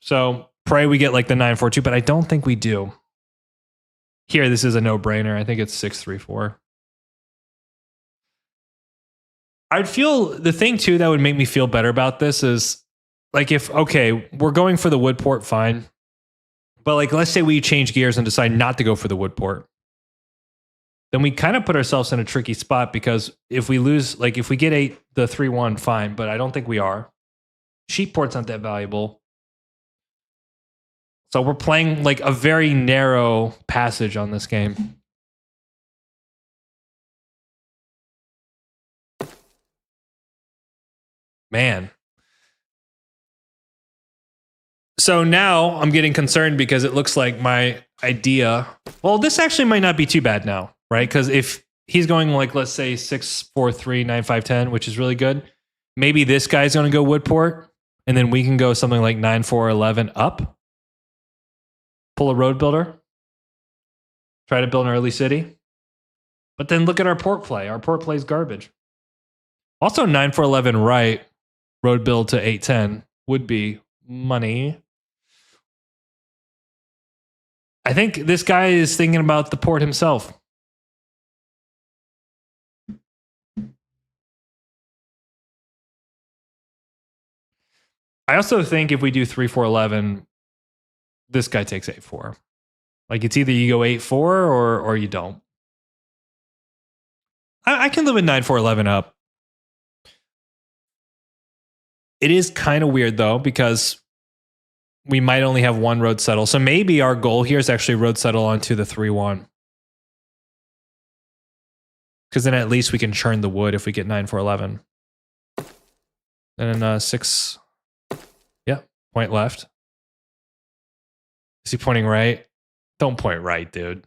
So pray we get like the 9, 4, 2, but I don't think we do. Here, this is a no-brainer. I think it's 6, 3, 4. I'd feel the thing too that would make me feel better about this is like we're going for the wood port, fine. But like, let's say we change gears and decide not to go for the wood port. Then we kind of put ourselves in a tricky spot because if we lose, like if we get the 3, 1, fine, but I don't think we are. Sheep port's not that valuable. So we're playing like a very narrow passage on this game. Man. So now I'm getting concerned because it looks like my idea. Well, this actually might not be too bad now, right? Because if he's going like, let's say 6, 4, 3, 9, 5, 10, which is really good. Maybe this guy's going to go wood port, and then we can go something like 9, 4, 11 up. Pull a road builder. Try to build an early city. But then look at our port play. Our port play is garbage. Also, 9, 4, 11 right. Road build to 8, 10 would be money. I think this guy is thinking about the port himself. I also think if we do 3, 4, 11, this guy takes 8, 4. Like it's either you go 8, 4 or you don't. I can live with 9, 4, 11 up. It is kind of weird though, because we might only have one road settle. So maybe our goal here is actually road settle onto the 3, 1. Because then at least we can churn the wood if we get 9, 4, 11. And then 6. Yeah, point left. Is he pointing right? Don't point right, dude.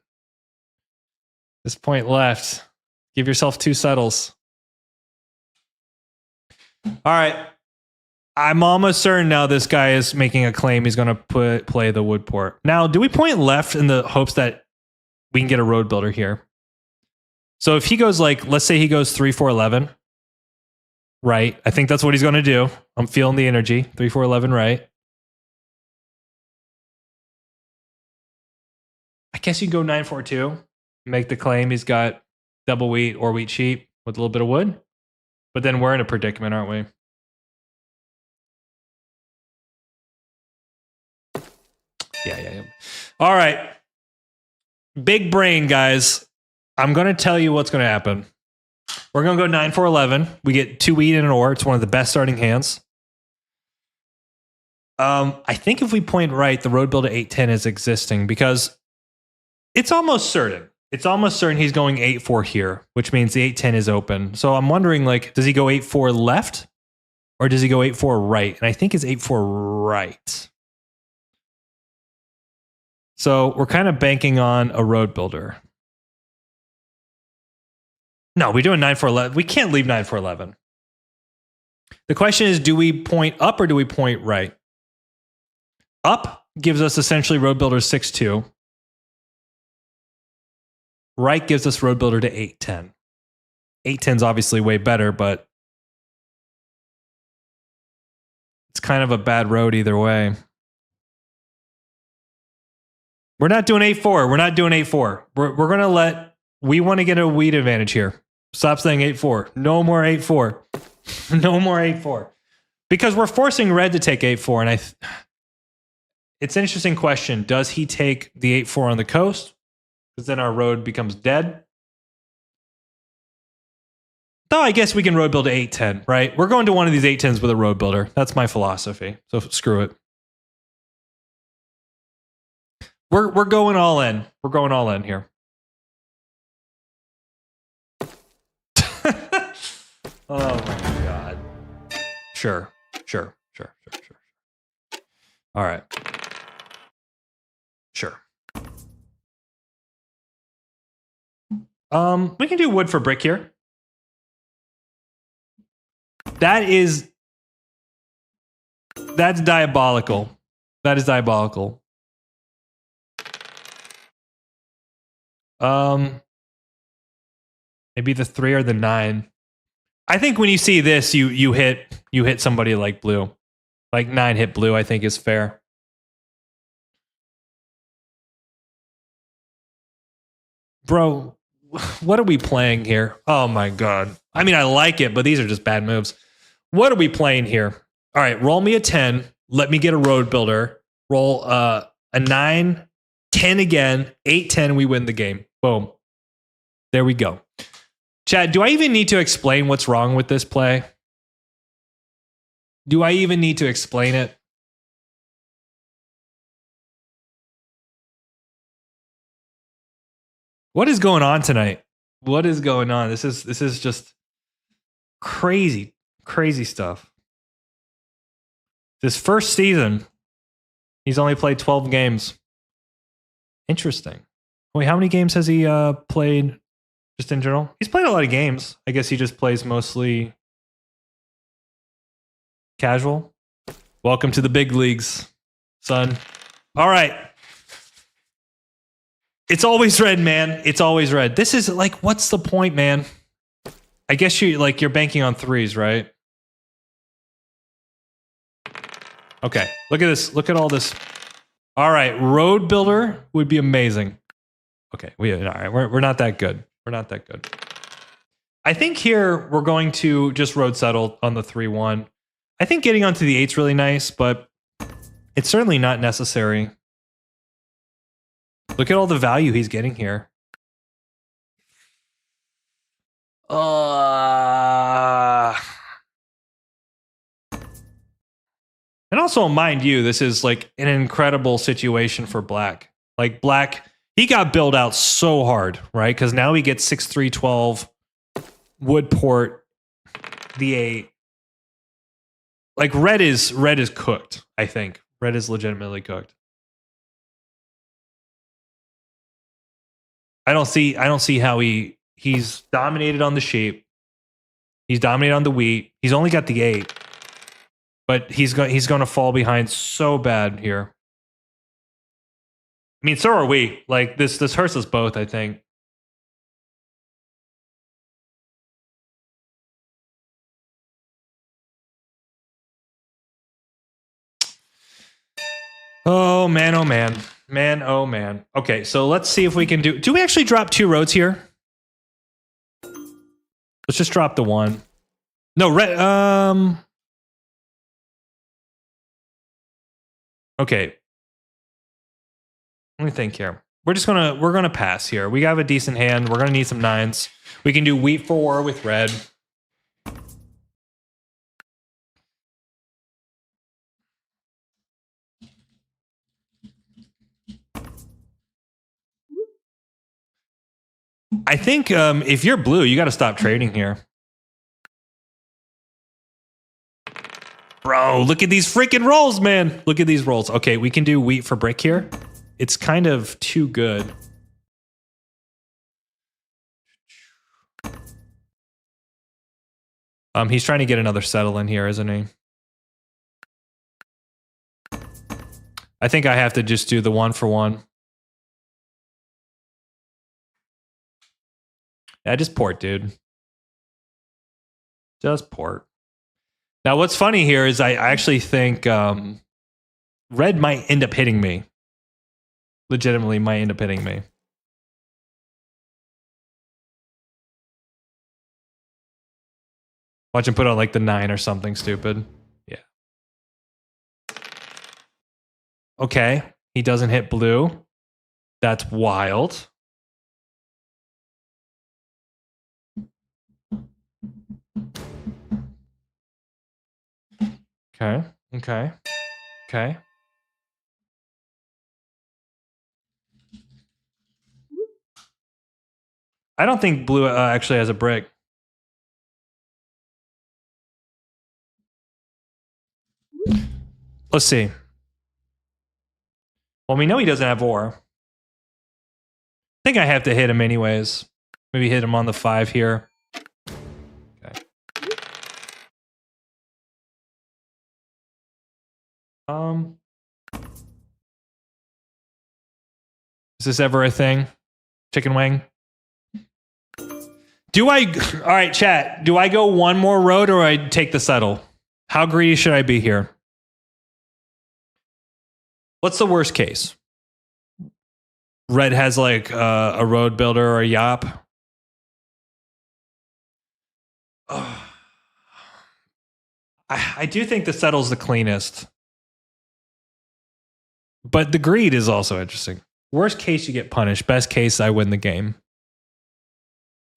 Just point left. Give yourself 2 settles. All right. I'm almost certain now this guy is making a claim he's going to play the wood port. Now, do we point left in the hopes that we can get a road builder here? So if he goes like, let's say he goes 3, 4, 11. Right. I think that's what he's going to do. I'm feeling the energy. 3, 4, 11 right. I guess you can go 9, 4, 2. Make the claim he's got double wheat or wheat sheep with a little bit of wood. But then we're in a predicament, aren't we? Yeah. All right. Big brain, guys. I'm going to tell you what's going to happen. We're going to go 9, 4, 11. We get 2 wheat and an ore. It's one of the best starting hands. I think if we point right, the road build at 8, 10 is existing because it's almost certain. It's almost certain he's going 8, 4 here, which means the 8, 10 is open. So I'm wondering, like, does he go 8, 4 left or does he go 8, 4 right? And I think it's 8, 4 right. So we're kind of banking on a road builder. No, we're doing 9, 4, 11. We can't leave 9, 4, 11. The question is, do we point up or do we point right? Up gives us essentially Road Builder 6-2. Right gives us Road Builder to 8-10. 8-10 is obviously way better, but it's kind of a bad road either way. We're not doing 8-4. We're not doing 8-4. We're going to we want to get a wheat advantage here. Stop saying 8-4. No more 8-4. No more 8-4. Because we're forcing red to take 8-4. And it's an interesting question. Does he take the 8-4 on the coast? Because then our road becomes dead. Though I guess we can road build to 8-10, right? We're going to one of these 8-10s with a road builder. That's my philosophy. So screw it. We're going all in. We're going all in here. Oh my god. Sure. All right. Sure. We can do wood for brick here. That's diabolical. That is diabolical. Maybe the 3 or the 9. I think when you see this, you hit somebody like blue. Like 9 hit blue, I think is fair. Bro, what are we playing here? Oh my god. I mean, I like it, but these are just bad moves. What are we playing here? All right, roll me a 10. Let me get a road builder. Roll a 9, 10 again, 8-10, we win the game. Boom. There we go. Chad, do I even need to explain what's wrong with this play? Do I even need to explain it? What is going on tonight? What is going on? This is just crazy stuff. This first season, he's only played 12 games. Interesting. Wait, how many games has he played just in general? He's played a lot of games. I guess he just plays mostly casual. Welcome to the big leagues, son. All right. It's always red, man. It's always red. This is like, what's the point, man? I guess you're banking on 3s, right? Okay, look at this. Look at all this. All right, road builder would be amazing. Okay, all right. We're not that good. We're not that good. I think here we're going to just road settle on the 3-1. I think getting onto the 8's really nice, but it's certainly not necessary. Look at all the value he's getting here. And also, mind you, this is like an incredible situation for Black. Like Black, he got built out so hard, right? Because now he gets 6-3, 12, Woodport, the 8. Like red is cooked, I think. Red is legitimately cooked. I don't see how he's dominated on the sheep. He's dominated on the wheat. He's only got the 8. But he's going to fall behind so bad here. I mean, so are we. Like this hurts us both, I think. Oh man, oh man. Man, oh man. Okay, so let's see if we can do we actually drop 2 roads here? Let's just drop the 1. No, red okay. Let me think here. We're gonna pass here. We have a decent hand. We're gonna need some 9s. We can do wheat 4 with red. I think if you're blue, you got to stop trading here. Bro, look at these freaking rolls, man. Look at these rolls. Okay, we can do wheat for brick here. It's kind of too good. He's trying to get another settle in here, isn't he? I think I have to just do the 1 for 1. Yeah, just port, dude. Just port. Now, what's funny here is I actually think red might end up hitting me. Legitimately might end up hitting me. Watch him put out like the 9 or something stupid. Yeah. Okay. He doesn't hit blue. That's wild. Okay. Okay. Okay. I don't think blue actually has a brick. Let's see. Well, we know he doesn't have ore. I think I have to hit him anyways. Maybe hit him on the 5 here. Okay. Is this ever a thing? Chicken wing? Do I... All right, chat. Do I go one more road or I take the settle? How greedy should I be here? What's the worst case? Red has like a road builder or a yop. I do think the settle's the cleanest. But the greed is also interesting. Worst case, you get punished. Best case, I win the game.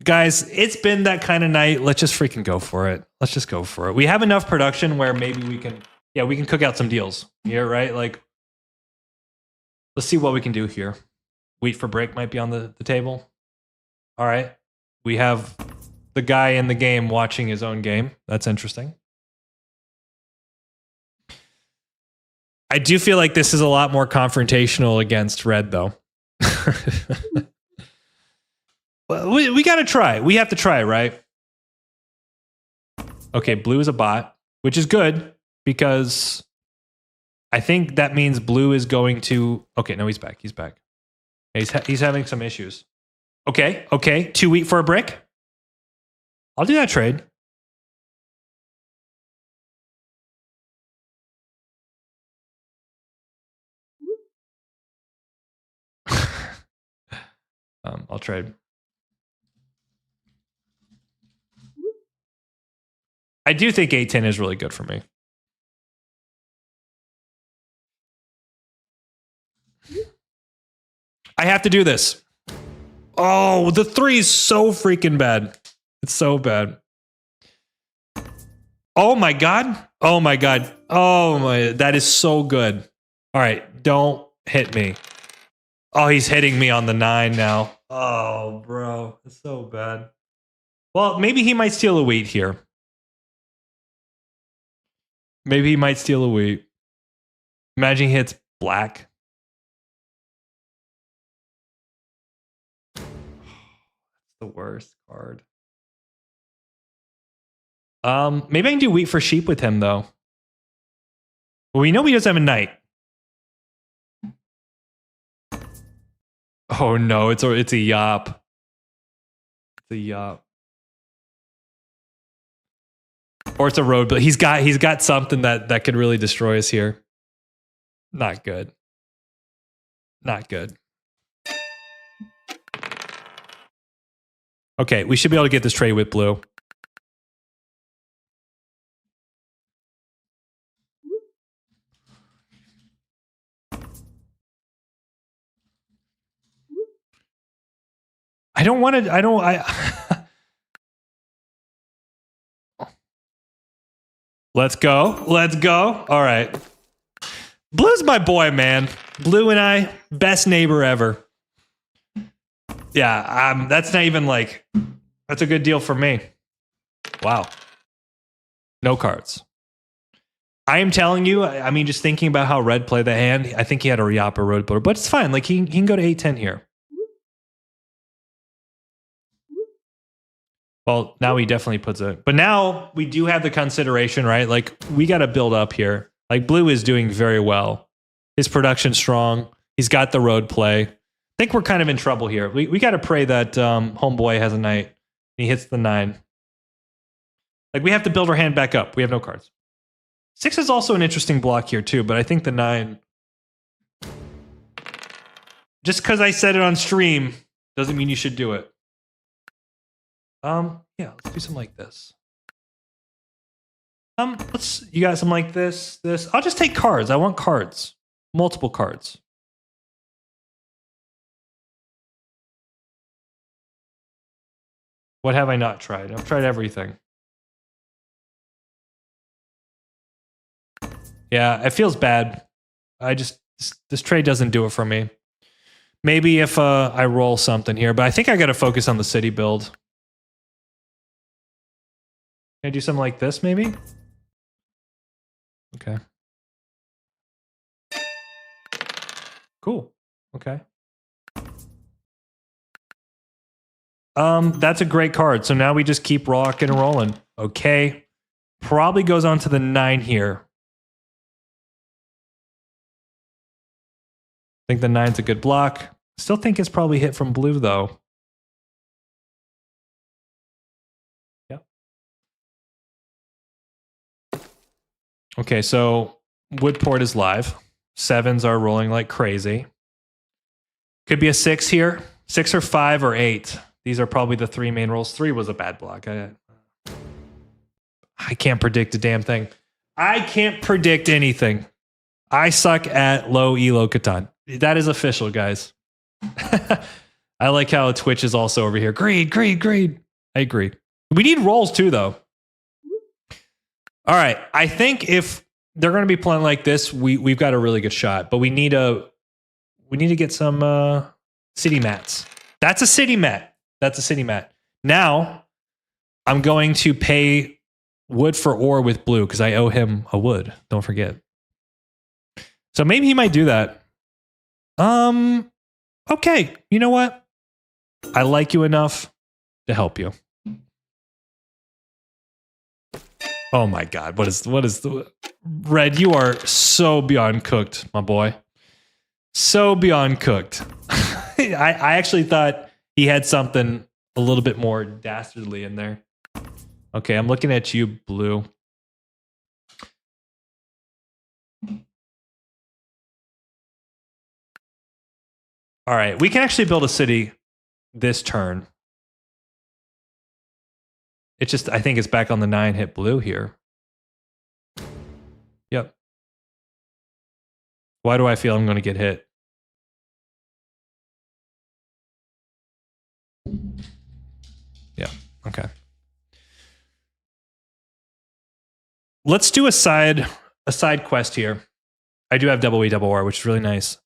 Guys, it's been that kind of night. Let's just freaking go for it. Let's just go for it. We have enough production where maybe we can... Yeah, we can cook out some deals. Yeah, right? Like, let's see what we can do here. Wheat for brick might be on the table. All right. We have the guy in the game watching his own game. That's interesting. I do feel like this is a lot more confrontational against red, though. Well, we got to try. We have to try, right? Okay, blue is a bot, which is good because I think that means blue is going to... Okay, no, he's back. He's back. He's having some issues. Okay, okay. 2 wheat for a brick. I'll do that trade. I'll trade. I do think 8-10 is really good for me. I have to do this. Oh, the 3 is so freaking bad. It's so bad. Oh my God. Oh my God. Oh my, that is so good. All right, don't hit me. Oh, he's hitting me on the 9 now. Oh, bro, it's so bad. Well, maybe he might steal a wheat here. Maybe he might steal a wheat. Imagine he hits black. The worst card. Maybe I can do wheat for sheep with him though. Well, we know he doesn't have a knight. Oh no, it's a yop. It's a yop. Or it's a road, but he's got something that could really destroy us here. Not good. Not good. Okay, we should be able to get this trade with blue. I don't want to, Let's go. Let's go. All right. Blue's my boy, man. Blue and I, best neighbor ever. Yeah, that's not even like, that's a good deal for me. Wow. No cards. I am telling you, I mean, just thinking about how red played the hand, I think he had a Riapa road builder, but it's fine. Like, he can go to 8-10 here. Well, now he definitely puts it. But now we do have the consideration, right? Like, we got to build up here. Like, blue is doing very well. His production's strong. He's got the road play. I think we're kind of in trouble here. We got to pray that homeboy has a night. He hits the 9. Like, we have to build our hand back up. We have no cards. 6 is also an interesting block here too, but I think the 9, just because I said it on stream doesn't mean you should do it. Yeah, let's do something like this. You got something like this. I'll just take cards. I want cards. Multiple cards. What have I not tried? I've tried everything. Yeah, it feels bad. This trade doesn't do it for me. Maybe if I roll something here, but I think I got to focus on the city build. Can I do something like this, maybe? Okay. Cool. Okay. That's a great card. So now we just keep rocking and rolling. Okay. Probably goes on to the 9 here. I think the 9's a good block. Still think it's probably hit from blue, though. Yep. Okay, so Woodport is live. 7s are rolling like crazy. Could be a 6 here. 6 or 5 or 8. These are probably the 3 main rolls. 3 was a bad block. I can't predict a damn thing. I can't predict anything. I suck at low elo Catan. That is official, guys. I like how Twitch is also over here. Greed. I agree. We need rolls too, though. All right. I think if they're going to be playing like this, we've got a really good shot. But we need to get some city mats. That's a city mat. Now I'm going to pay wood for ore with blue because I owe him a wood. Don't forget. So maybe he might do that. Okay. You know what? I like you enough to help you. Oh my God. What is the Red? You are so beyond cooked, my boy. So beyond cooked. I actually thought he had something a little bit more dastardly in there. Okay, I'm looking at you, blue. All right, we can actually build a city this turn. It's just, I think it's back on the 9 hit blue here. Yep. Why do I feel I'm going to get hit? Yeah, okay. Let's do a side quest here. I do have double E double R, which is really nice.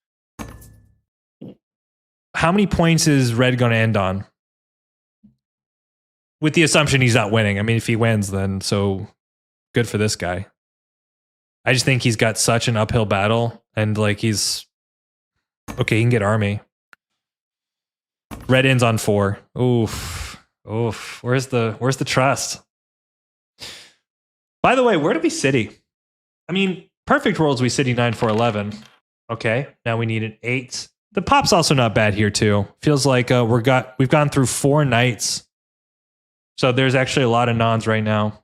How many points is Red going to end on? With the assumption he's not winning. I mean, if he wins, then so good for this guy. I just think he's got such an uphill battle, and like he's okay. He can get army. Red ends on 4. Oof. Where's the trust? By the way, where do we city? I mean, perfect rolls we city 9 4 11. Okay, now we need an 8. The pop's also not bad here too. Feels like we've gone through 4 nights, so there's actually a lot of nons right now.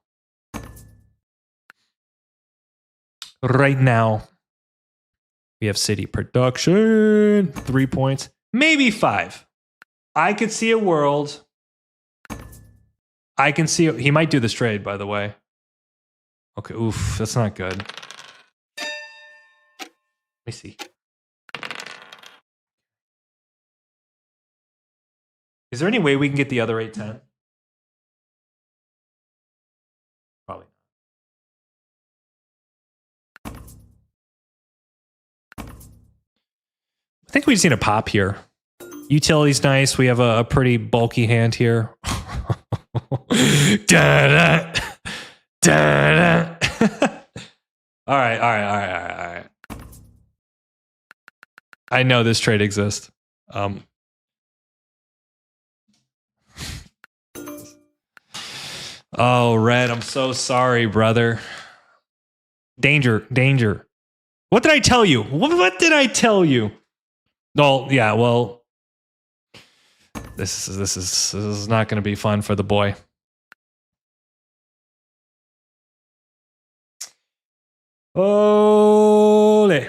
We have city production 3 points, maybe 5. I could see a world. I can see he might do this trade. By the way. Okay, oof, that's not good. Let me see. Is there any way we can get the other 8-10? Probably not. I think we just need a pop here. Utility's nice. We have a pretty bulky hand here. Da-da. Da-da. All right. I know this trade exists. Oh, Red, I'm so sorry, brother. Danger. What did I tell you? What did I tell you? No, yeah, well, this is not going to be fun for the boy. Ole.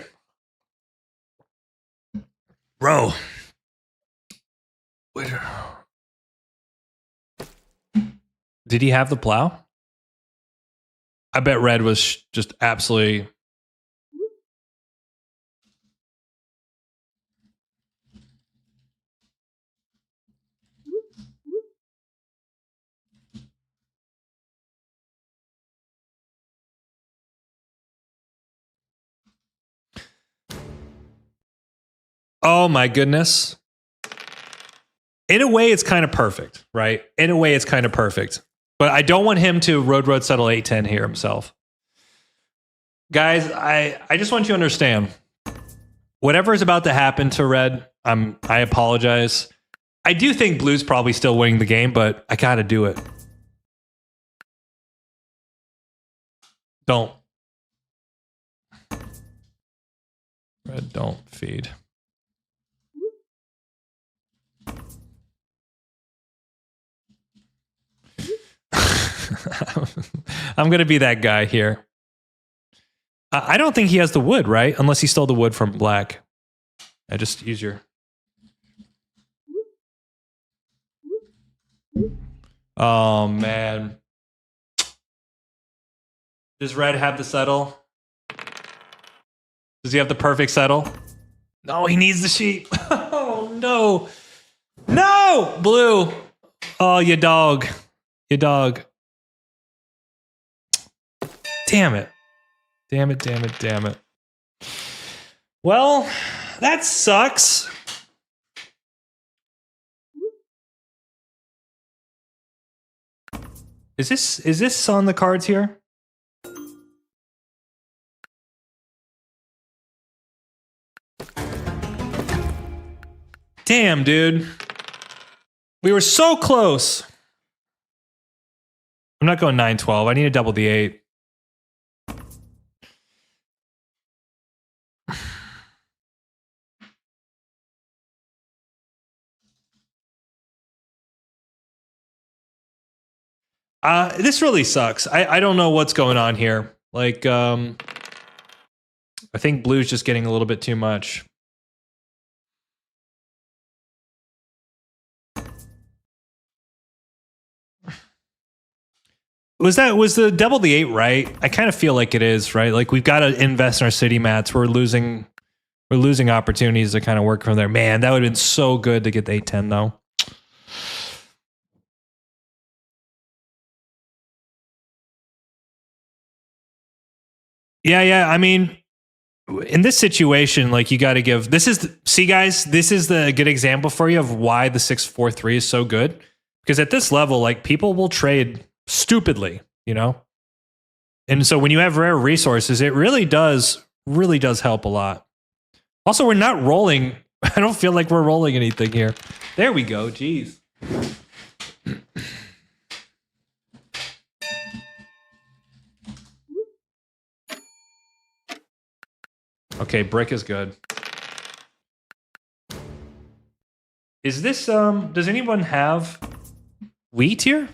Bro. Did he have the plow? I bet red was just absolutely... Oh my goodness. In a way, it's kind of perfect, right? In a way, it's kind of perfect. But I don't want him to road settle 8-10 here himself. Guys, I just want you to understand. Whatever is about to happen to red, I apologize. I do think blue's probably still winning the game, but I gotta do it. Don't. Red, don't feed. I'm going to be that guy here. I don't think he has the wood, right? Unless he stole the wood from black. I just use your... Oh, man. Does red have the settle? Does he have the perfect settle? No, he needs the sheep. Oh, no. No! Blue. Oh, you dog. You dog. Damn it. Damn it, damn it, damn it. Well, that sucks. Is this on the cards here? Damn, dude. We were so close. I'm not going 9-12. I need to double the 8. This really sucks. I don't know what's going on here. Like, I think blue's just getting a little bit too much. Was the double the 8 right? I kind of feel like it is, right? Like we've got to invest in our city mats. We're losing opportunities to kind of work from there. Man, that would have been so good to get the 8-10 though. Yeah. I mean, in this situation, like you got to give. See, guys, this is the good example for you of why the 6-4-3 is so good. Because at this level, like people will trade stupidly, you know. And so when you have rare resources, it really does help a lot. Also, we're not rolling. I don't feel like we're rolling anything here. There we go. Jeez. Okay, brick is good. Is this does anyone have wheat here?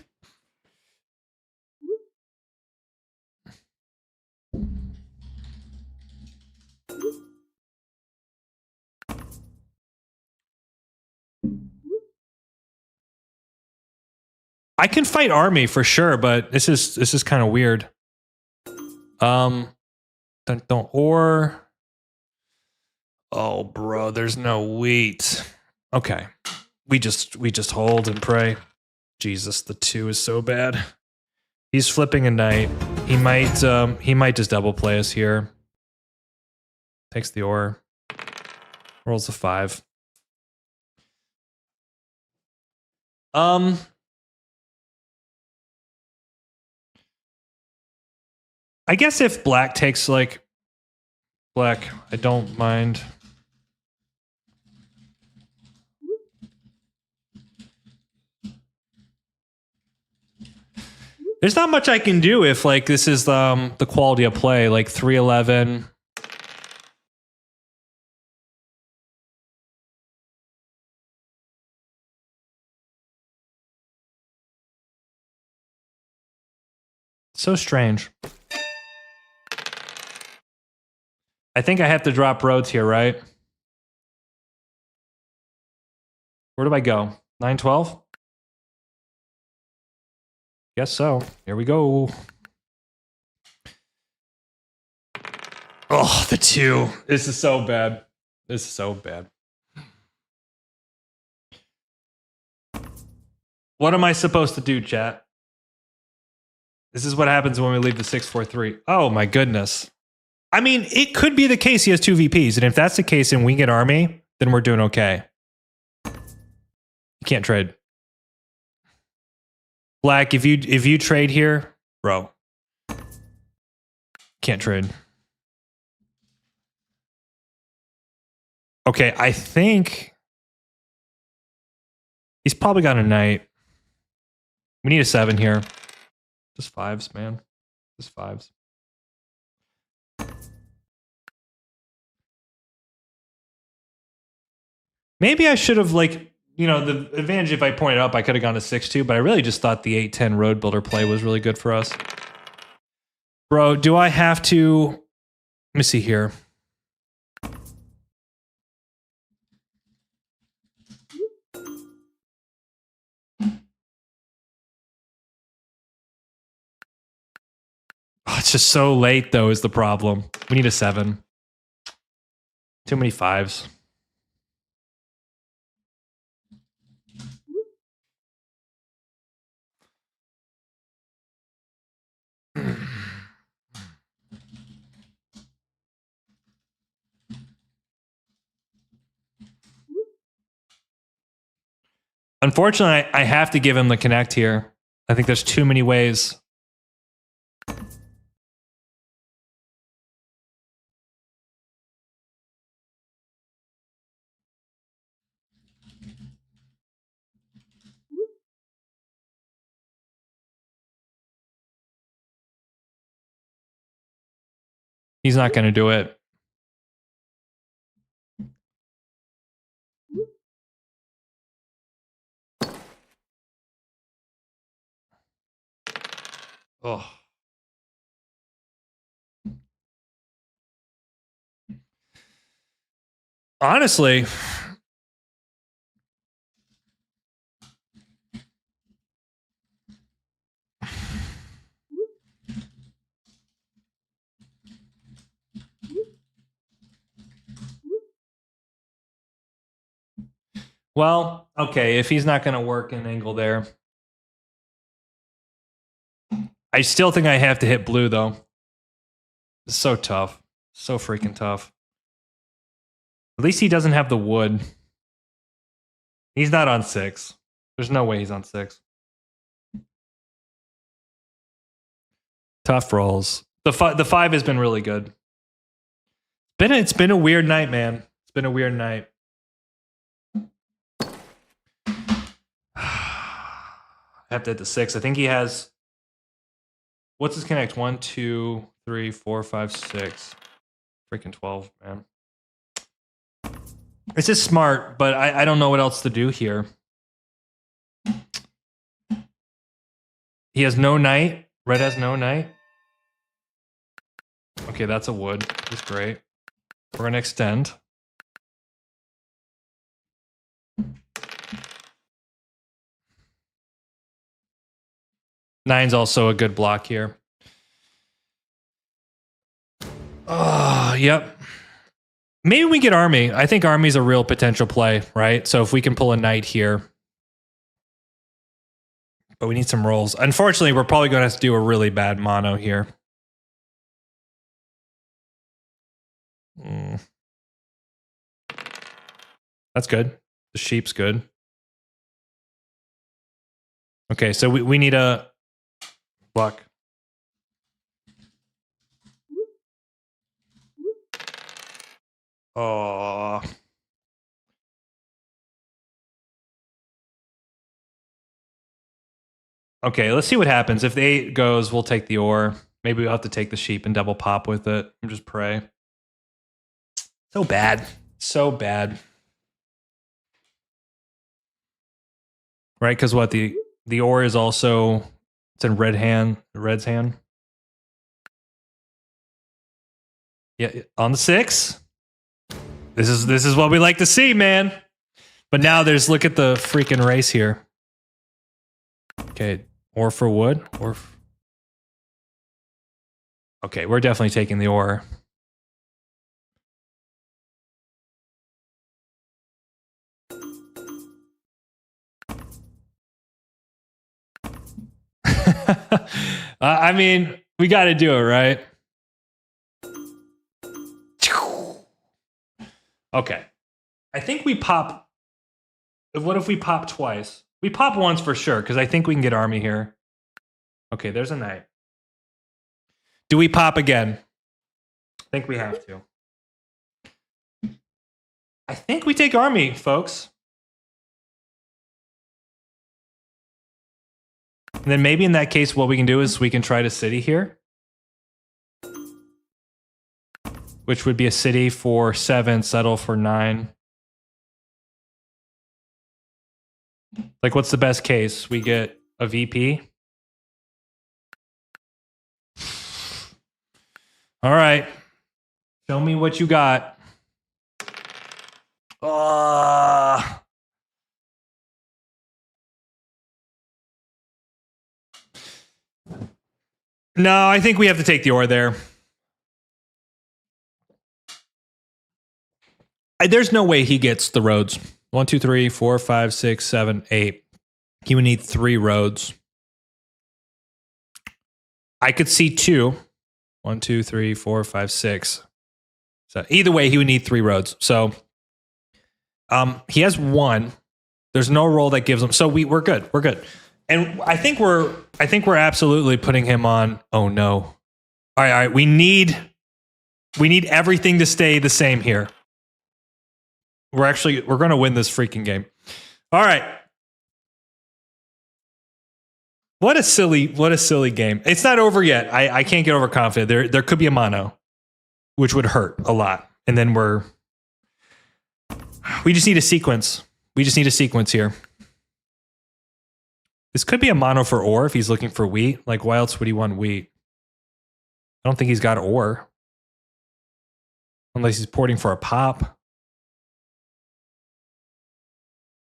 I can fight army for sure, but this is kind of weird. Don't or. Oh, bro, there's no wheat. Okay, we just hold and pray. Jesus, the 2 is so bad. He's flipping a knight. He might just double play us here. Takes the ore. Rolls a 5. I guess if black takes like black, I don't mind. There's not much I can do if like this is the quality of play, like 3-11. So strange. I think I have to drop roads here, right? Where do I go? 912? Guess so. Here we go. Oh, the 2. This is so bad. This is so bad. What am I supposed to do, chat? This is what happens when we leave the 643. Oh my goodness. I mean, it could be the case he has 2 VPs, and if that's the case and we get army, then we're doing okay. You can't trade. Black, if you trade here, bro. Can't trade. Okay, I think he's probably got a knight. We need a 7 here. Just 5s, man. Just 5s. Maybe I should have, like, you know, the advantage if I pointed up, I could have gone to 6-2, but I really just thought the 8-10 road builder play was really good for us. Bro, do I have to... Let me see here. Oh, it's just so late, though, is the problem. We need a 7. Too many 5s. Unfortunately, I have to give him the connect here. I think there's too many ways. He's not going to do it. Oh. Honestly, well, okay, if he's not going to work an angle there. I still think I have to hit blue, though. It's so tough. So freaking tough. At least he doesn't have the wood. He's not on 6. There's no way he's on 6. Tough rolls. The 5 has been really good. It's been a weird night, man. It's been a weird night. I have to hit the 6. I think he has... What's his connect? 1, 2, 3, 4, 5, 6. Freaking 12, man. It's just smart, but I don't know what else to do here. He has no knight. Red has no knight. Okay, that's a wood. That's great. We're going to extend. Nine's also a good block here. Yep. Maybe we get army. I think army's a real potential play, right? So if we can pull a knight here. But we need some rolls. Unfortunately, we're probably going to have to do a really bad mono here. That's good. The sheep's good. Okay, so we need a block. Oh. Okay, let's see what happens. If the 8 goes, we'll take the ore. Maybe we'll have to take the sheep and double pop with it and just pray. So bad. So bad. Right, because what the ore is also, it's in red's hand. Yeah, on the 6. This is what we like to see, man. But now there's look at the freaking race here. Okay, ore for wood. Okay, we're definitely taking the ore. I mean, we got to do it, right? Okay. I think we pop. What if we pop twice? We pop once for sure, because I think we can get army here. Okay, there's a knight. Do we pop again? I think we have to. I think we take army, folks. And then maybe in that case, what we can do is we can try to city here. Which would be a city for 7, settle for 9. Like, what's the best case? We get a VP. All right. Show me what you got. No, I think we have to take the ore there. There's no way he gets the roads. 1, 2, 3, 4, 5, 6, 7, 8. He would need 3 roads. I could see 2. 1, 2, 3, 4, 5, 6. So either way, he would need 3 roads. So he has 1. There's no roll that gives him. So we're good. We're good. And I think we're absolutely putting him on. Oh no. All right. We need everything to stay the same here. We're going to win this freaking game. All right. What a silly game. It's not over yet. I can't get overconfident. There could be a mono, which would hurt a lot. And then we just need a sequence. We just need a sequence here. This could be a mono for ore if he's looking for wheat. Like, why else would he want wheat? I don't think he's got ore. Unless he's porting for a pop.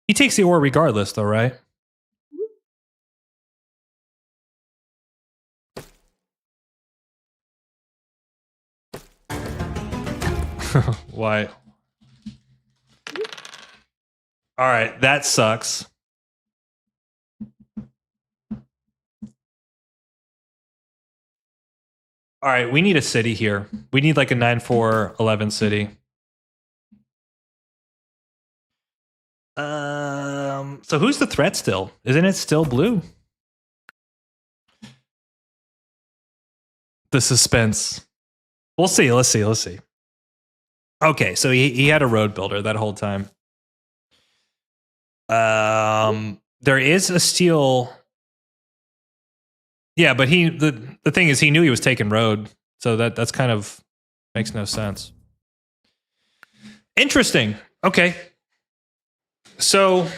He takes the ore regardless, though, right? Why? All right, that sucks. All right, we need a city here. We need like a 9-4-11 city. So who's the threat still? Isn't it still blue? The suspense. We'll see. Let's see. Okay, so he had a road builder that whole time. There is a steel. Yeah, but the thing is, he knew he was taking road, so that's kind of makes no sense. Interesting. Okay, so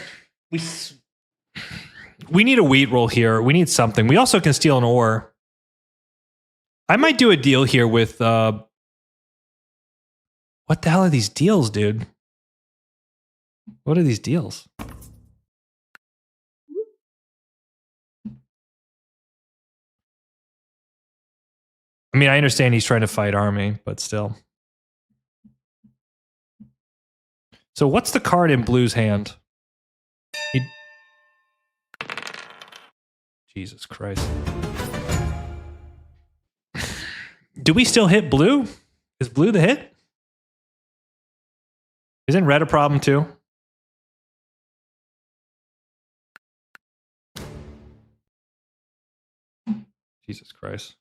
we need a wheat roll here. We need something. We also can steal an ore. I might do a deal here with. What the hell are these deals, dude? What are these deals? I mean, I understand he's trying to fight army, but still. So what's the card in blue's hand? Jesus Christ. Do we still hit blue? Is blue the hit? Isn't red a problem too? Jesus Christ.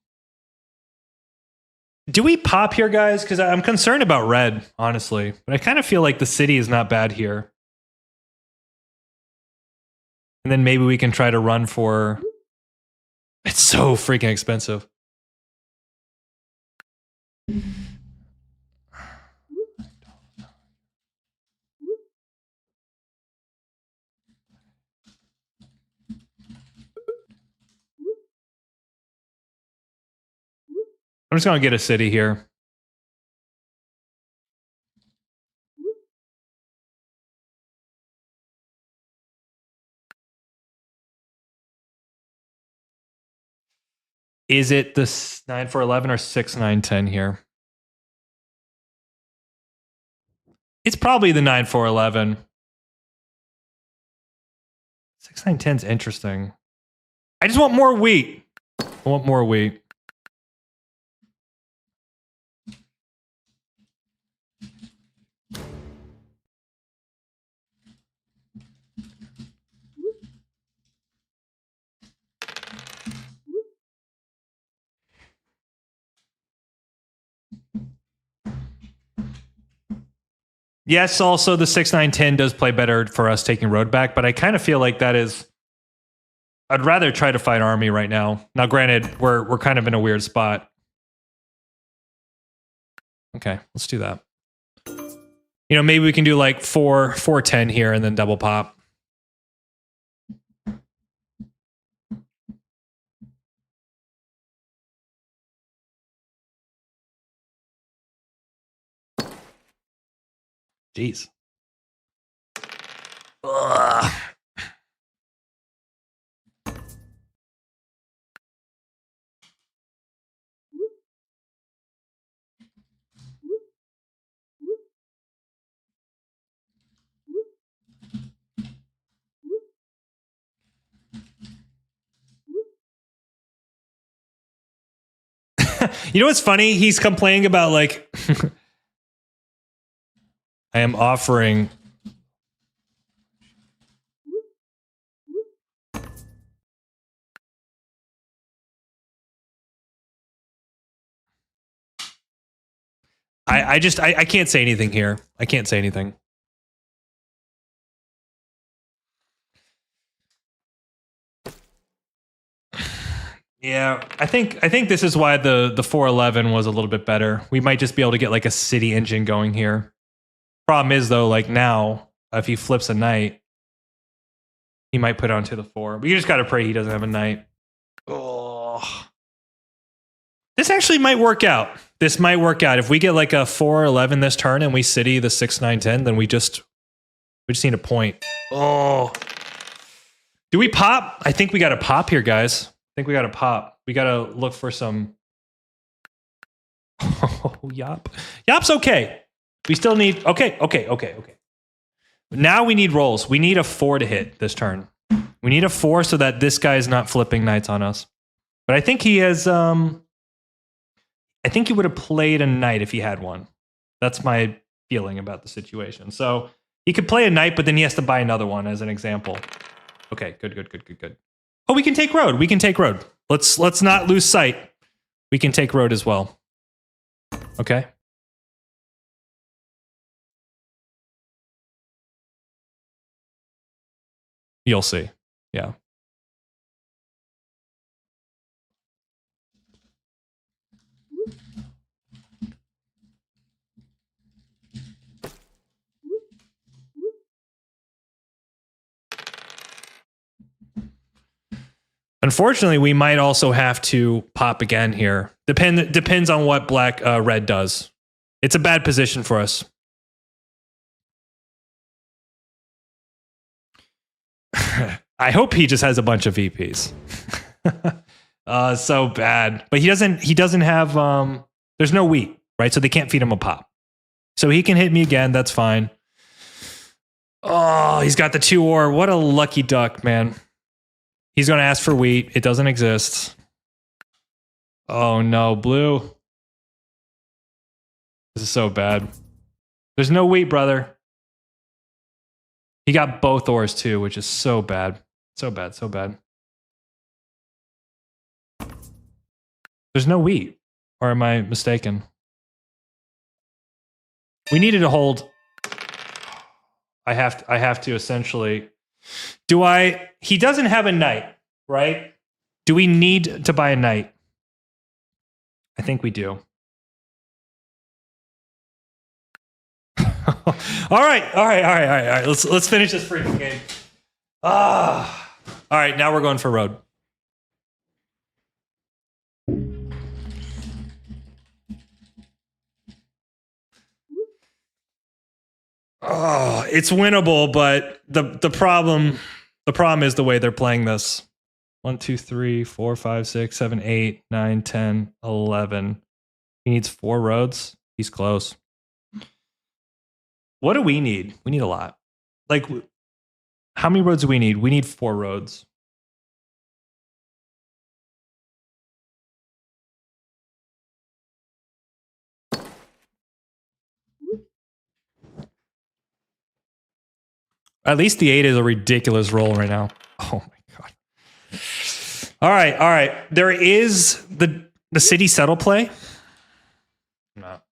Do we pop here, guys? Because I'm concerned about red, honestly. But I kind of feel like the city is not bad here. And then maybe we can try to run for... It's so freaking expensive. I'm just going to get a city here. Is it the 9-4-11 or 6-9-10 here? It's probably the 9-4-11. 6-9-10 is interesting. I just want more wheat. I want more wheat. Yes, also the 6-9-10 does play better for us taking road back, but I kind of feel like that is. I'd rather try to fight army right now. Now, granted, we're kind of in a weird spot. Okay, let's do that. You know, maybe we can do like 4-10 here and then double pop. Jeez. Ugh. You know what's funny? He's complaining about like I am offering. I can't say anything here. I can't say anything. Yeah, I think this is why the 4-11 was a little bit better. We might just be able to get like a city engine going here. Problem is though, like now, if he flips a knight, he might put it onto the 4. But you just gotta pray he doesn't have a knight. Oh. This actually might work out. This might work out. If we get like a 4-11 this turn and we city the 6-9-10, then we just need a point. Oh. Do we pop? I think we gotta pop here, guys. I think we gotta pop. We gotta look for some. Oh, Yop. Yop's okay. We still need. Okay. Now we need rolls. We need a 4 to hit this turn. We need a 4 so that this guy's not flipping knights on us. But I think he has. I think he would have played a knight if he had one. That's my feeling about the situation. So he could play a knight, but then he has to buy another one as an example. Okay, good. Oh, we can take road. We can take road. Let's not lose sight. We can take road as well. Okay. You'll see. Yeah. Unfortunately, we might also have to pop again here. Depends on what red does. It's a bad position for us. I hope he just has a bunch of VPs. So bad. But he doesn't have there's no wheat, right? So they can't feed him a pop. So he can hit me again, that's fine. Oh, he's got the 2 ore. What a lucky duck, man. He's going to ask for wheat. It doesn't exist. Oh no, blue. This is so bad. There's no wheat, brother. He got both ores too, which is so bad. So bad. There's no wheat. Or am I mistaken? We needed to hold. I have to essentially. He doesn't have a knight, right? Do we need to buy a knight? I think we do. All right. Let's finish this freaking game. All right, now we're going for road. Oh, it's winnable, but the problem is the way they're playing this. 1, 2, 3, 4, 5, 6, 7, 8, 9, 10, 11. He needs 4 roads. He's close. What do we need? We need a lot. Like, how many roads do we need? We need 4 roads. At least the 8 is a ridiculous roll right now. Oh my god. All right. There is the city settle play. No.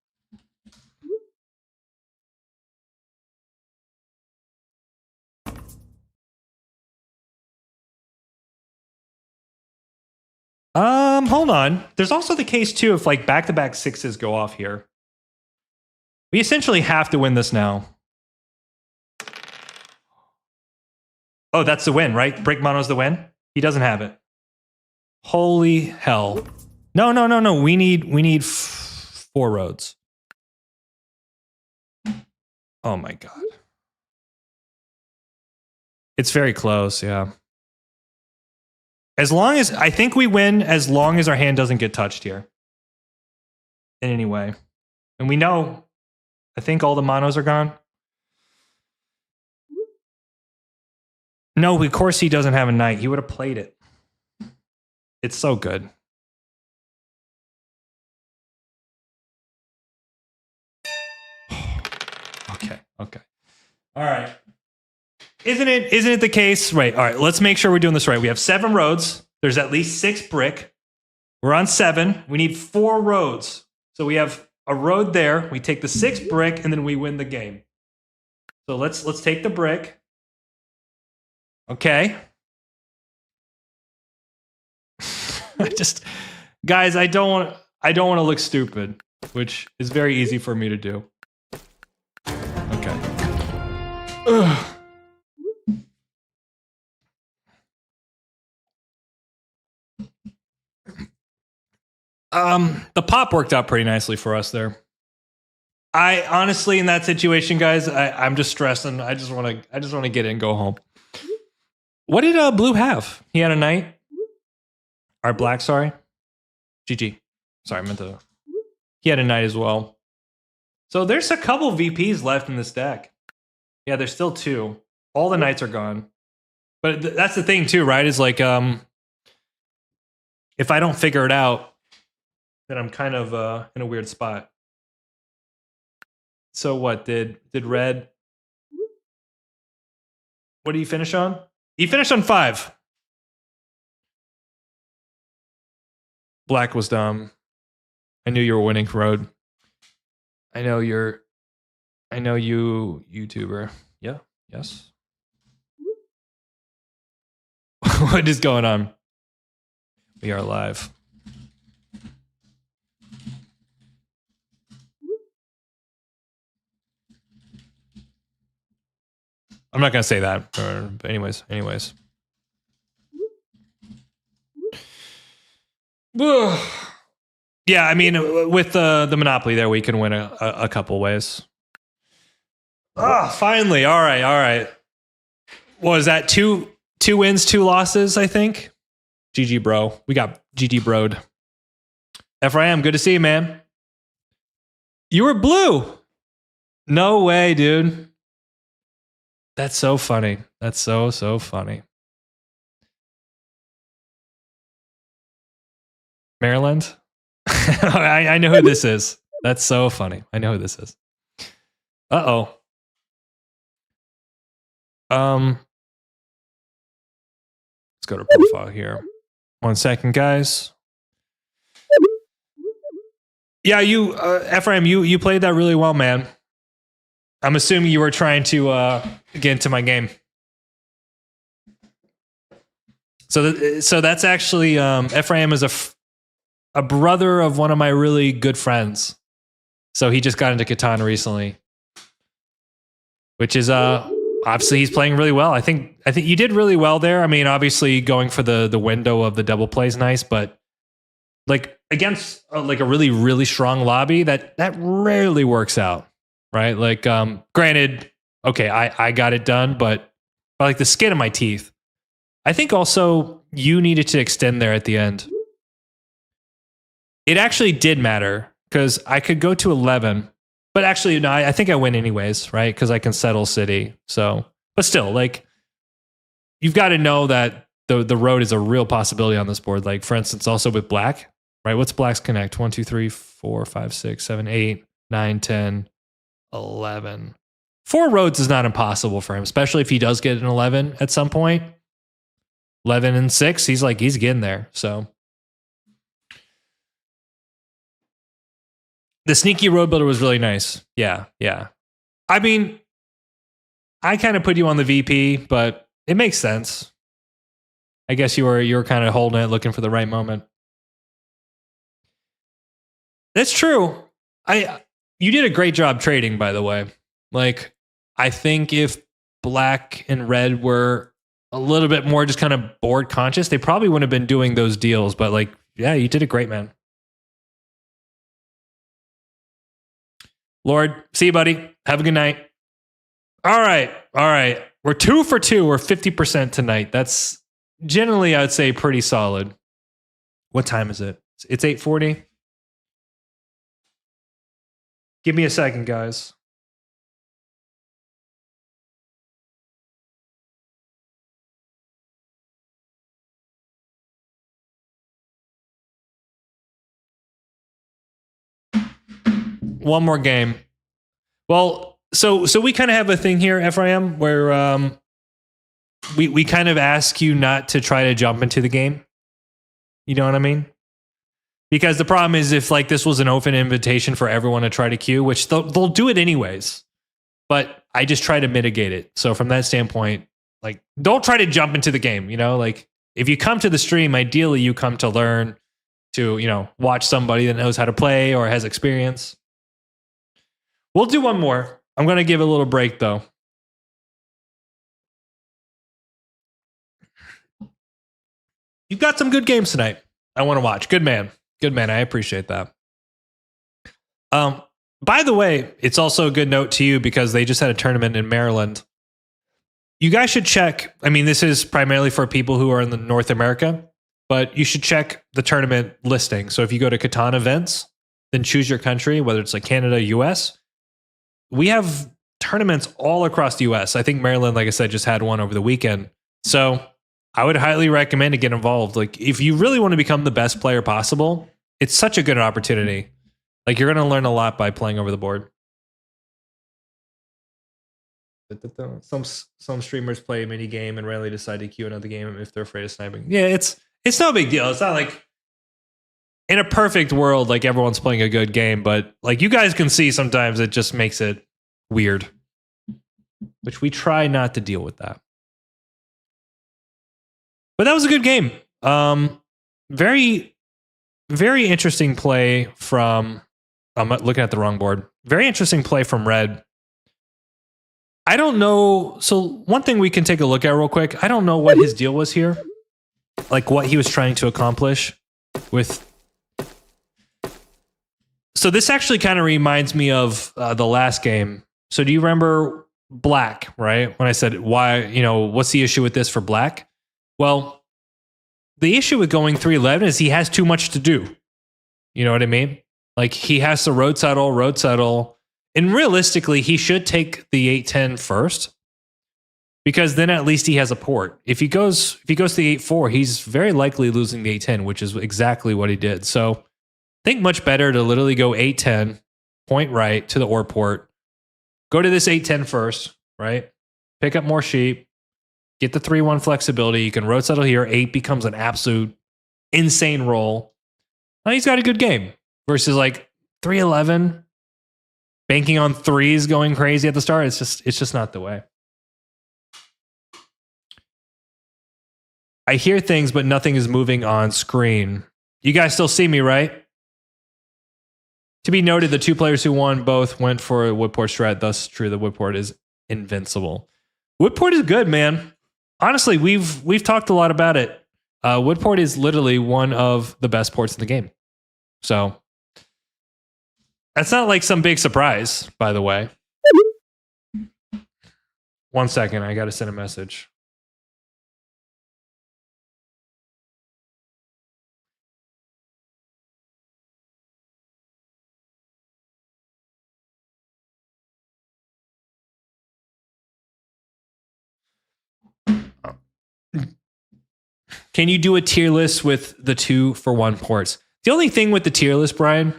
Hold on. There's also the case too if like back-to-back 6s go off here. We essentially have to win this now. Oh, that's the win, right? Break mono's the win. He doesn't have it. Holy hell! No. We need 4 roads. Oh my god. It's very close. Yeah. As long as I think we win, as long as our hand doesn't get touched here in any way, and we know. I think all the monos are gone. No, of course he doesn't have a knight. He would have played it. It's so good. Okay. All right. Isn't it the case? Right. All right. Let's make sure we're doing this right. We have 7 roads. There's at least 6 brick. We're on 7. We need 4 roads. So we have a road there. We take the 6 brick and then we win the game. So let's take the brick. Okay. Guys, I don't want to look stupid, which is very easy for me to do. Okay. Ugh. The pop worked out pretty nicely for us there. I honestly, in that situation, guys, I'm just stressing. I just want to get in and go home. What did Blue have? He had a knight. Or black, sorry. GG. Sorry, I meant to. He had a knight as well. So there's a couple VPs left in this deck. Yeah, there's still 2. All the knights are gone. But that's the thing too, right? Is like, if I don't figure it out, then I'm kind of in a weird spot. So what did red? What did he finish on? He finished on 5. Black was dumb. I knew you were winning road. I know you, YouTuber. Yeah. Yes. What is going on? We are live. I'm not gonna say that. But anyways. Yeah, I mean, with the Monopoly there, we can win a couple ways. Finally. All right. What was that? 2 wins, 2 losses, I think. GG, bro. We got GG broed. Ephraim, good to see you, man. You were blue. No way, dude. That's so funny. That's so funny. Maryland? I know who this is. That's so funny. I know who this is. Uh-oh. Let's go to profile here. 1 second, guys. Yeah, you, Ephraim, you played that really well, man. I'm assuming you were trying to get into my game. So that's actually Ephraim is a brother of one of my really good friends. So he just got into Catan recently, which is obviously he's playing really well. I think you did really well there. I mean, obviously going for the window of the double play is nice, but like against like a really, really strong lobby, that rarely works out, right? Like, granted, okay, I got it done, but like the skin of my teeth. I think also you needed to extend there at the end. It actually did matter because I could go to 11, but actually, no, I think I win anyways, right? Because I can settle city. So, but still, like, you've got to know that the road is a real possibility on this board. Like, for instance, also with black, right? What's black's connect? 1, 2, 3, 4, 5, 6, 7, 8, 9, 10, 11. 4 roads is not impossible for him, especially if he does get an 11 at some point. 11 and 6, he's getting there. So the sneaky road builder was really nice. Yeah. I mean, I kind of put you on the VP, but it makes sense. I guess you were kind of holding it, looking for the right moment. That's true. You did a great job trading, by the way. Like, I think if black and red were a little bit more just kind of board conscious, they probably wouldn't have been doing those deals. But like, yeah, you did it great, man. Lord, see you, buddy. Have a good night. All right. We're 2 for 2. We're 50% tonight. That's generally, I would say, pretty solid. What time is it? It's 8:40. Give me a second, guys. One more game. Well, so we kind of have a thing here, Ephraim, where we kind of ask you not to try to jump into the game. You know what I mean? Because the problem is if like this was an open invitation for everyone to try to queue, which they'll do it anyways. But I just try to mitigate it. So from that standpoint, like, don't try to jump into the game. You know, like if you come to the stream, ideally you come to learn, to, you know, watch somebody that knows how to play or has experience. We'll do one more. I'm going to give it a little break, though. You've got some good games tonight. I want to watch. Good man. I appreciate that. By the way, it's also a good note to you because they just had a tournament in Maryland. You guys should check. I mean, this is primarily for people who are in the North America, but you should check the tournament listing. So if you go to Catan events, then choose your country, whether it's like Canada, US. We have tournaments all across the US. I think Maryland, like I said, just had one over the weekend. So I would highly recommend to get involved. Like, if you really want to become the best player possible, it's such a good opportunity. Like, you're going to learn a lot by playing over the board. Some streamers play a mini game and rarely decide to queue another game if they're afraid of sniping. Yeah, it's no big deal. It's not like in a perfect world, like everyone's playing a good game, but like you guys can see sometimes it just makes it weird, which we try not to deal with that. But that was a good game. Very, very interesting play from, I'm looking at the wrong board. Very interesting play from red. I don't know. So one thing we can take a look at real quick. I don't know what his deal was here. Like what he was trying to accomplish with. So this actually kind of reminds me of the last game. So do you remember black, right? When I said, why, what's the issue with this for black? Well, the issue with going 311 is he has too much to do. You know what I mean? Like he has to road settle. And realistically, he should take the 810 first, because then at least he has a port. If he goes to the 8-4, he's very likely losing the 810, which is exactly what he did. So I think much better to literally go 810, point right to the OR port, go to this 810 first, right? Pick up more sheep, get the 3-1 flexibility. You can road settle here. 8 becomes an absolute insane roll. Now he's got a good game versus like 311. Banking on 3s, going crazy at the start. It's just not the way. I hear things, but nothing is moving on screen. You guys still see me, right? To be noted, the 2 players who won both went for a Woodport strat. Thus, true, the Woodport is invincible. Woodport is good, man. Honestly, we've talked a lot about it. Woodport is literally one of the best ports in the game. So that's not like some big surprise, by the way. 1 second, I got to send a message. Can you do a tier list with the 2-for-1 ports? The only thing with the tier list, Brian,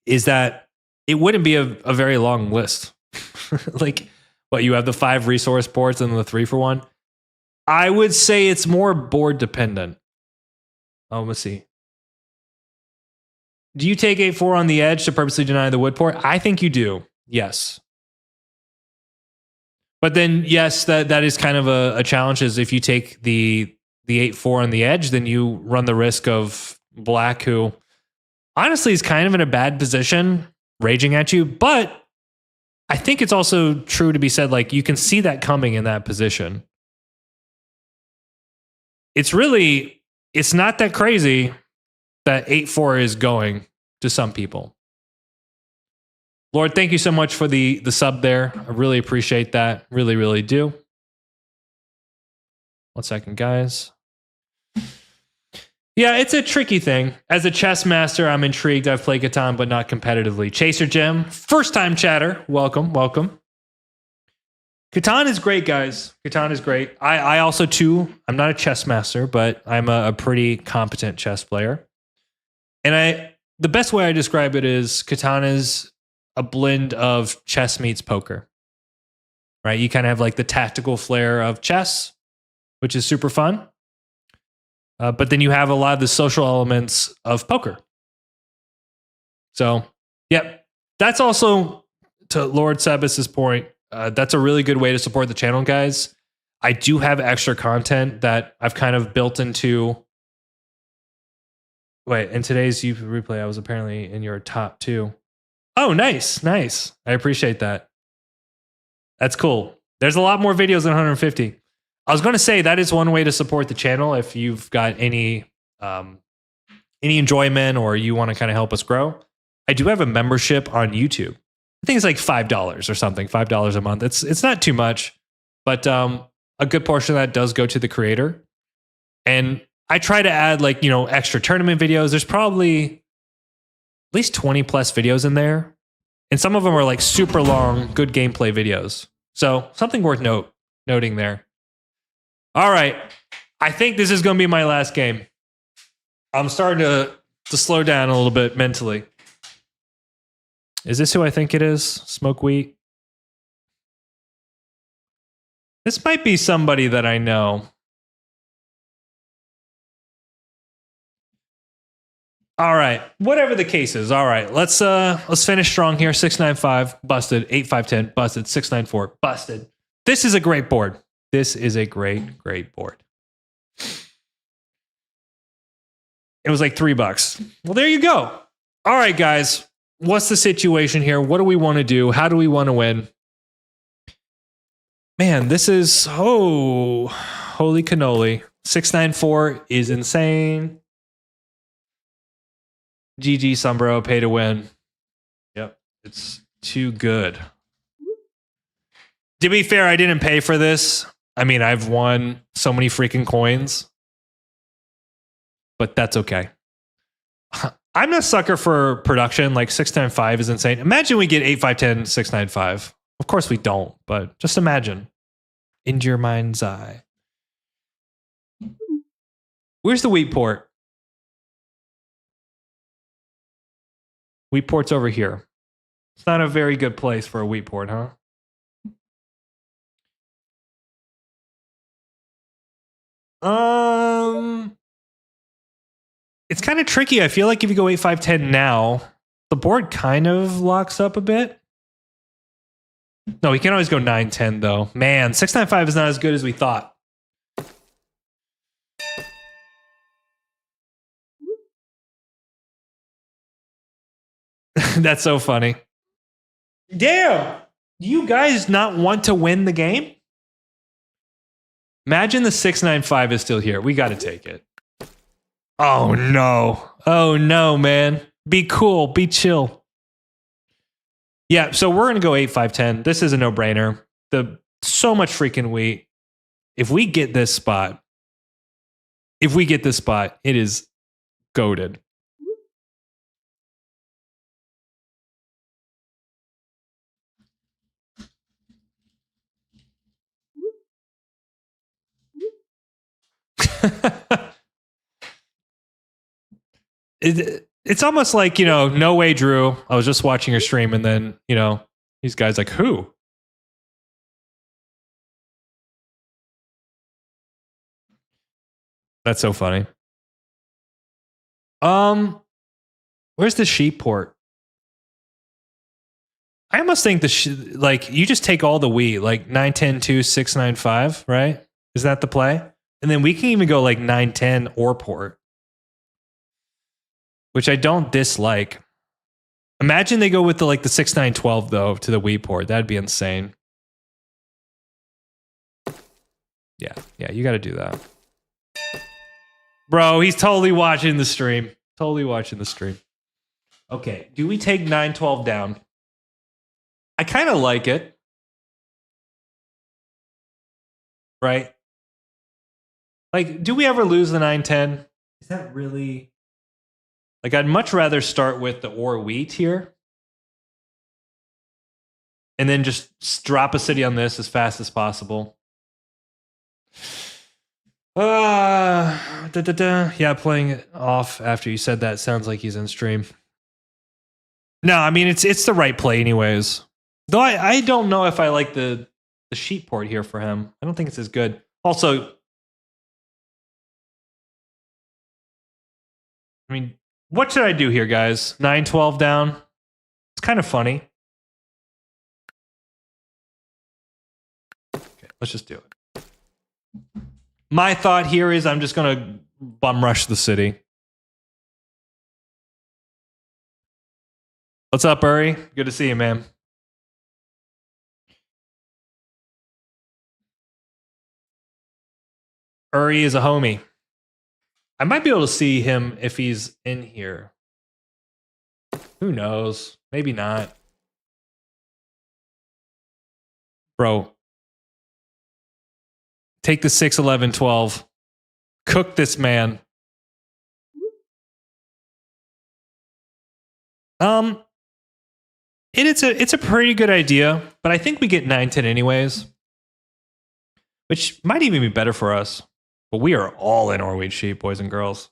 is that it wouldn't be a very long list. Like, what, you have the 5 resource ports and the 3-for-1? I would say it's more board dependent. Oh, let's see. Do you take 8-4 on the edge to purposely deny the wood port? I think you do. Yes. But then, yes, that is kind of a challenge. Is if you take the 8-4 on the edge, then you run the risk of black, who honestly is kind of in a bad position, raging at you. But I think it's also true to be said, like, you can see that coming in that position. It's not that crazy that 8-4 is going to some people. Lord, thank you so much for the sub there. I really appreciate that. Really, really do. 1 second, guys. Yeah, it's a tricky thing. As a chess master, I'm intrigued. I've played Catan, but not competitively. Chaser Jim, first time chatter. Welcome, welcome. Catan is great, guys. Catan is great. I also, too, I'm not a chess master, but I'm a pretty competent chess player. And the best way I describe it is Catan is a blend of chess meets poker. Right? You kind of have like the tactical flair of chess, which is super fun. But then you have a lot of the social elements of poker. So, yep. That's also, to Lord Sebas's point, that's a really good way to support the channel, guys. I do have extra content that I've kind of built into... Wait, in today's YouTube replay, I was apparently in your top 2. Oh, nice, nice. I appreciate that. That's cool. There's a lot more videos than 150. I was going to say that is one way to support the channel if you've got any enjoyment or you want to kind of help us grow. I do have a membership on YouTube. I think it's like $5 or something, $5 a month. It's not too much, but a good portion of that does go to the creator. And I try to add extra tournament videos. There's probably at least 20 plus videos in there. And some of them are like super long, good gameplay videos. So something worth noting there. All right. I think this is going to be my last game. I'm starting to slow down a little bit mentally. Is this who I think it is? Smoke Wheat? This might be somebody that I know. All right. Whatever the case is. All right. Let's finish strong here. 695 busted. 8510 busted. 694 busted. This is a great board. This is a great board. It was like $3. Well, there you go. All right, guys. What's the situation here? What do we want to do? How do we want to win? Man, this is holy cannoli. 694 is insane. GG Sombro, pay to win. Yep, it's too good. To be fair, I didn't pay for this. I mean, I've won so many freaking coins, but that's okay. I'm a sucker for production. Like 695 is insane. Imagine we get 8510 695. Of course we don't, but just imagine. Into your mind's eye. Where's the wheat port? Wheat port's over here. It's not a very good place for a wheat port, huh? It's kind of tricky. I feel like if you go 8-5-10 now, the board kind of locks up a bit. No, we can always go 9-10 though. Man, 6-9-5 is not as good as we thought. That's so funny. Damn! Do you guys not want to win the game? Imagine the 6-9-5 is still here. We got to take it. Oh no. Oh no, man. Be cool. Be chill. Yeah, so we're going to go 8-5-10. This is a no-brainer. So much freaking wheat. If we get this spot, it is goated. It's almost like, you know, no way, Drew. I was just watching your stream, and then, you know, these guys like, who? That's so funny. Where's the sheep port? I almost think like you just take all the wheat, like 910 695, right? Is that the play? And then we can even go like 910 or port, which I don't dislike. Imagine they go with the 6912 though to the wheat port. That'd be insane. Yeah, you got to do that. Bro, he's totally watching the stream. Totally watching the stream. Okay, do we take 912 down? I kind of like it. Right? Like, do we ever lose the 910? Is that really... Like, I'd much rather start with the ore wheat here. And then just drop a city on this as fast as possible. Yeah, playing it off after you said that sounds like he's in stream. No, I mean, it's the right play anyways. Though I don't know if I like the sheep port here for him. I don't think it's as good. Also, I mean, what should I do here, guys? 912 down. It's kind of funny. Okay, let's just do it. My thought here is I'm just going to bum rush the city. What's up, Uri? Good to see you, man. Uri is a homie. I might be able to see him if he's in here. Who knows? Maybe not. Bro. Take the 6, 11, 12. Cook this man. It's a pretty good idea, but I think we get 9-10 anyways. Which might even be better for us. But we are all in Norwegian sheep, boys and girls.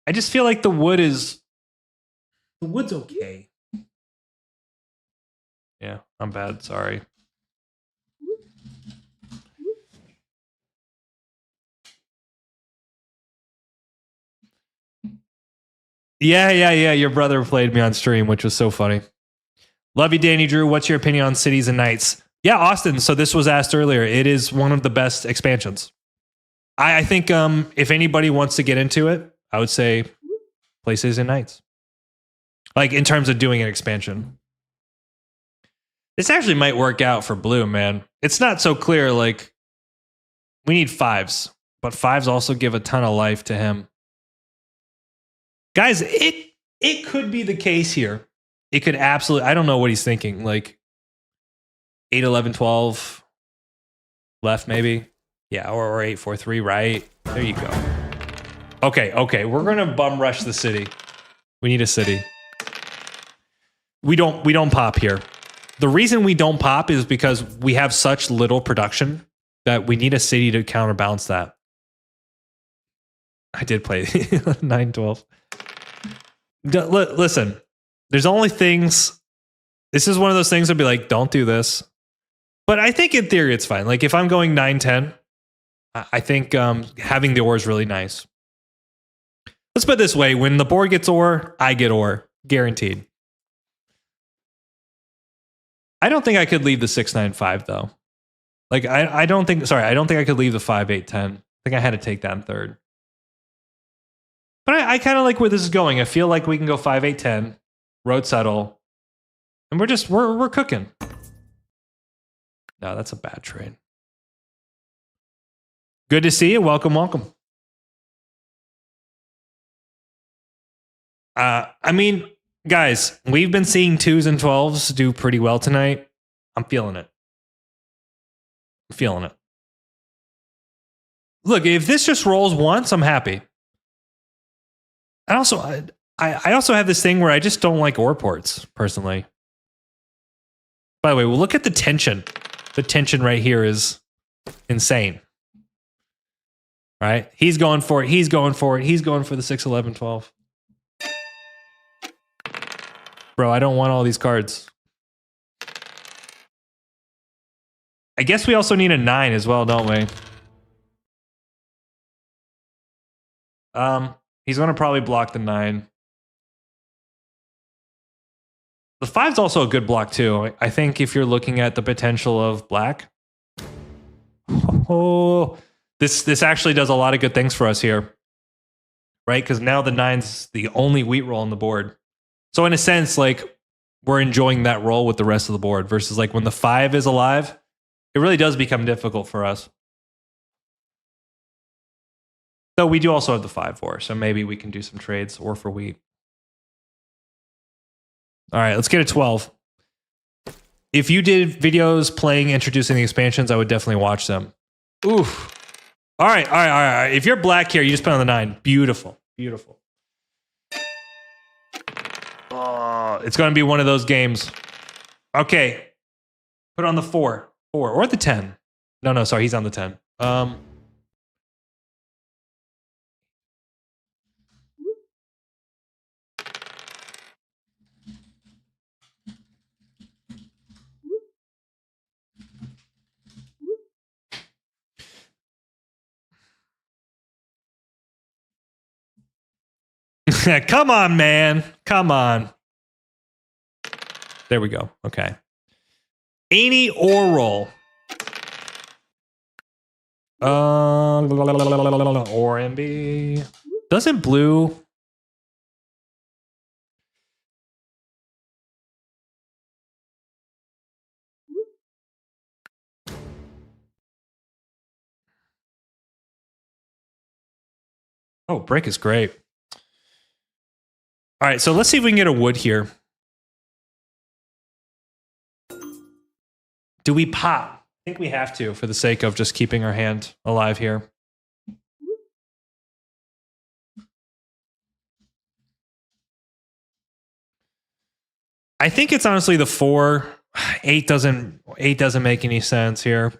I just feel like the wood's okay. Yeah, I'm bad, sorry. Yeah. Your brother played me on stream, which was so funny. Love you, Danny Drew. What's your opinion on Cities and Knights? Yeah, Austin. So this was asked earlier. It is one of the best expansions. I think if anybody wants to get into it, I would say play Cities and Knights. Like in terms of doing an expansion. This actually might work out for Blue, man. It's not so clear. Like we need 5s, but 5s also give a ton of life to him. Guys, it could be the case here. It could absolutely, I don't know what he's thinking. Like 8, 11, 12 left, maybe. Yeah, or 8, 4, 3, right? There you go. Okay. We're gonna bum rush the city. We need a city. We don't pop here. The reason we don't pop is because we have such little production that we need a city to counterbalance that. I did play 9, 12. Listen, there's only things. This is one of those things I'd be like, don't do this. But I think in theory it's fine. Like if I'm going 9, 10, I think having the ore is really nice. Let's put it this way. When the board gets ore, I get ore. Guaranteed. I don't think I could leave the 6, 9, 5 though. Like I don't think I could leave the 5, 8, 10. I think I had to take that in third. But I kind of like where this is going. I feel like we can go 5, 8, 10, road settle, and we're cooking. No, that's a bad trade. Good to see you. Welcome. I mean, guys, we've been seeing 2s and 12s do pretty well tonight. I'm feeling it. Look, if this just rolls once, I'm happy. And also, I also have this thing where I just don't like ore ports, personally. By the way, we'll look at the tension. The tension right here is insane. All right. He's going for it. He's going for it. He's going for the 6, 11, 12. Bro, I don't want all these cards. I guess we also need a 9 as well, don't we? He's going to probably block the 9. The 5's also a good block too. I think if you're looking at the potential of black. Oh, this actually does a lot of good things for us here. Right? Because now the 9's the only wheat roll on the board. So in a sense, like, we're enjoying that roll with the rest of the board versus like when the 5 is alive, it really does become difficult for us. Though we do also have the 5-4, so maybe we can do some trades or for wheat. All right, let's get a 12. If you did videos playing, introducing the expansions, I would definitely watch them. Oof. All right. If you're black here, you just put on the 9. Beautiful. Beautiful. Oh, it's going to be one of those games. Okay. Put on the 4. 4. Or the 10. No, sorry. He's on the 10. Come on, man. Come on. There we go. Okay. Any or roll. Or MB. Doesn't blue. Oh, brick is great. All right, so let's see if we can get a wood here. Do we pop? I think we have to for the sake of just keeping our hand alive here. I think it's honestly the 4. 8 doesn't make any sense here.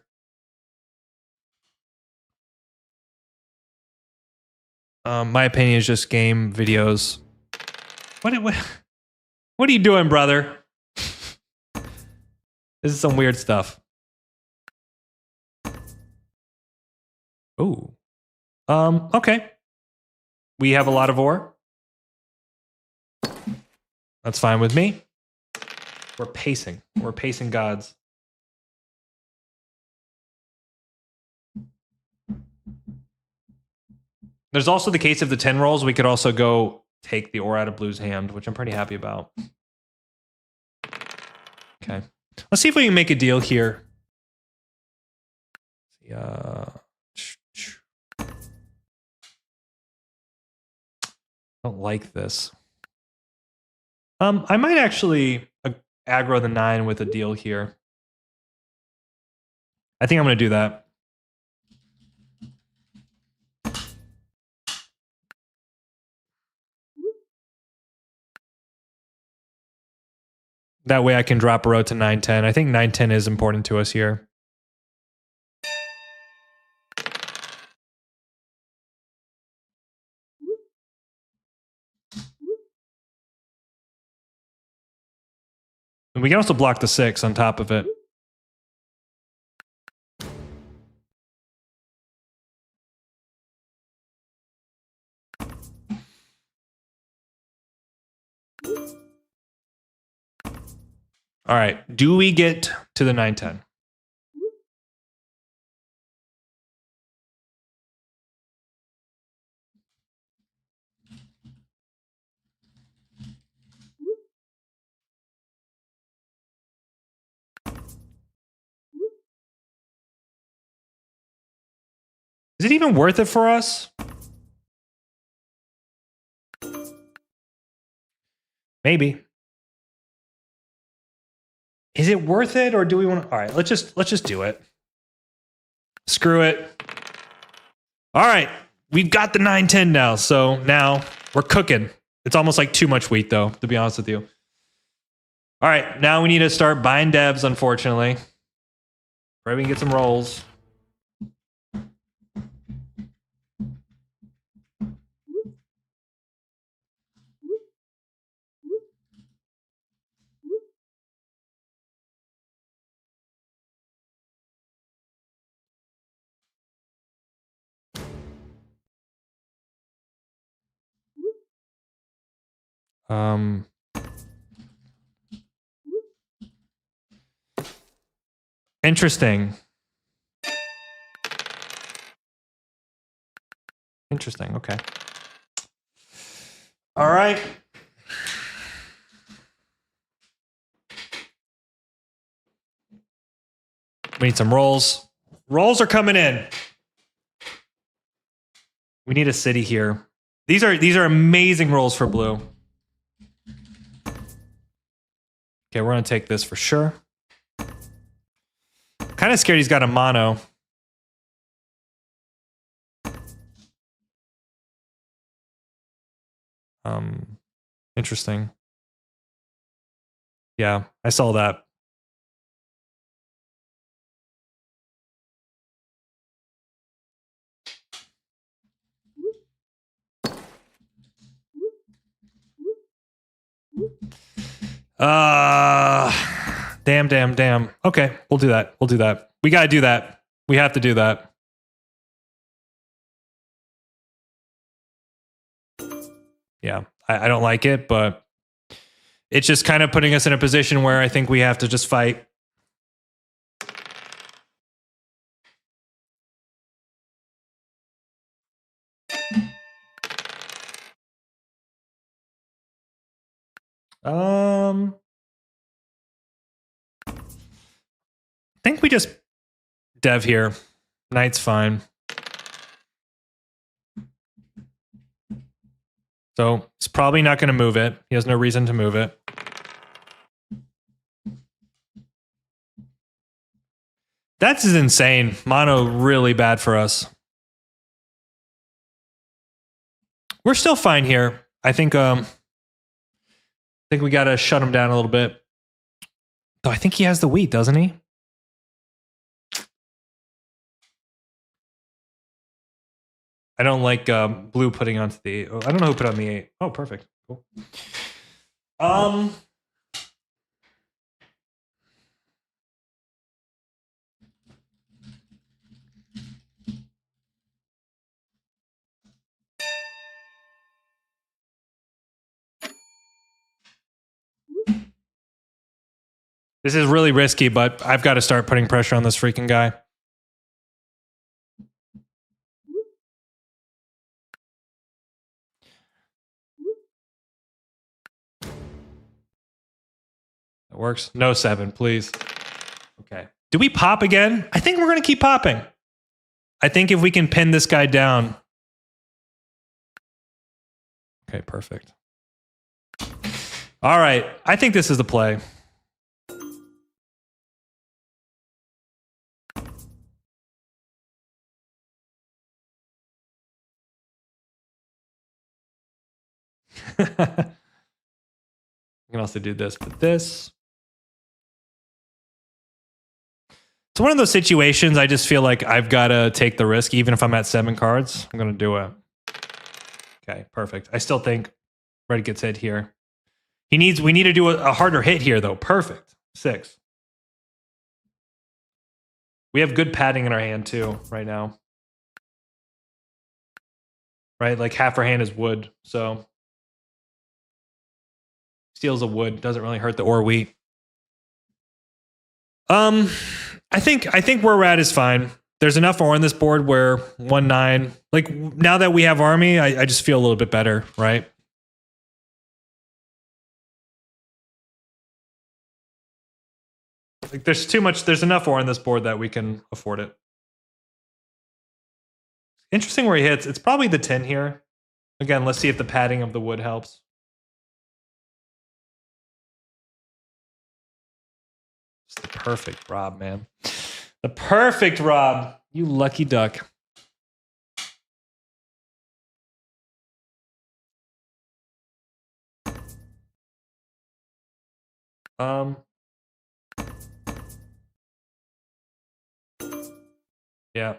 My opinion is just game videos. What are you doing, brother? This is some weird stuff. Ooh. Okay. We have a lot of ore. That's fine with me. We're pacing. We're pacing gods. There's also the case of the 10 rolls. We could also go take the ore out of blue's hand, which I'm pretty happy about. Okay. Let's see if we can make a deal here. Don't like this. I might actually aggro the 9 with a deal here. I think I'm going to do that. That way I can drop a row to 9-10. I think 9-10 is important to us here. And we can also block the 6 on top of it. All right. Do we get to the 9-10? Is it even worth it for us? Maybe. Is it worth it, or do we want to? All right, let's just do it. Screw it. All right, we've got the 9-10 now, so now we're cooking. It's almost like too much wheat, though, to be honest with you. All right, now we need to start buying devs, unfortunately. Right, we can get some rolls. Um, interesting. Interesting. Okay. All right. We need some rolls. Rolls are coming in. We need a city here. These are amazing rolls for blue. Okay, we're gonna take this for sure. Kind of scared he's got a mono. Interesting. Yeah, I saw that. Damn. Okay, we'll do that. We gotta do that. We have to do that. Yeah, I don't like it, but it's just kind of putting us in a position where I think we have to just fight. I think we just dev here. Knight's fine. So it's probably not going to move it. He has no reason to move it. That's insane. Mono really bad for us. We're still fine here. I think we got to shut him down a little bit. Though I think he has the wheat, doesn't he? I don't like blue putting onto the 8. Oh, I don't know who put on the 8. Oh, perfect. Cool. This is really risky, but I've got to start putting pressure on this freaking guy. That works. No 7, please. Okay. Do we pop again? I think we're going to keep popping. I think if we can pin this guy down. Okay, perfect. All right. I think this is the play. We can also do this with this. It's one of those situations I just feel like I've got to take the risk, even if I'm at 7 cards. I'm going to do it. Okay, perfect. I still think red gets hit here. We need to do a harder hit here, though. Perfect. 6. We have good padding in our hand, too, right now. Right? Like half our hand is wood, so steals a wood. Doesn't really hurt the ore wheat. I think where we're at is fine. There's enough ore on this board where 1-9. Like now that we have army, I just feel a little bit better, right? Like there's enough ore on this board that we can afford it. Interesting where he hits. It's probably the 10 here. Again, let's see if the padding of the wood helps. It's the perfect Rob, man. The perfect Rob. You lucky duck. Yeah.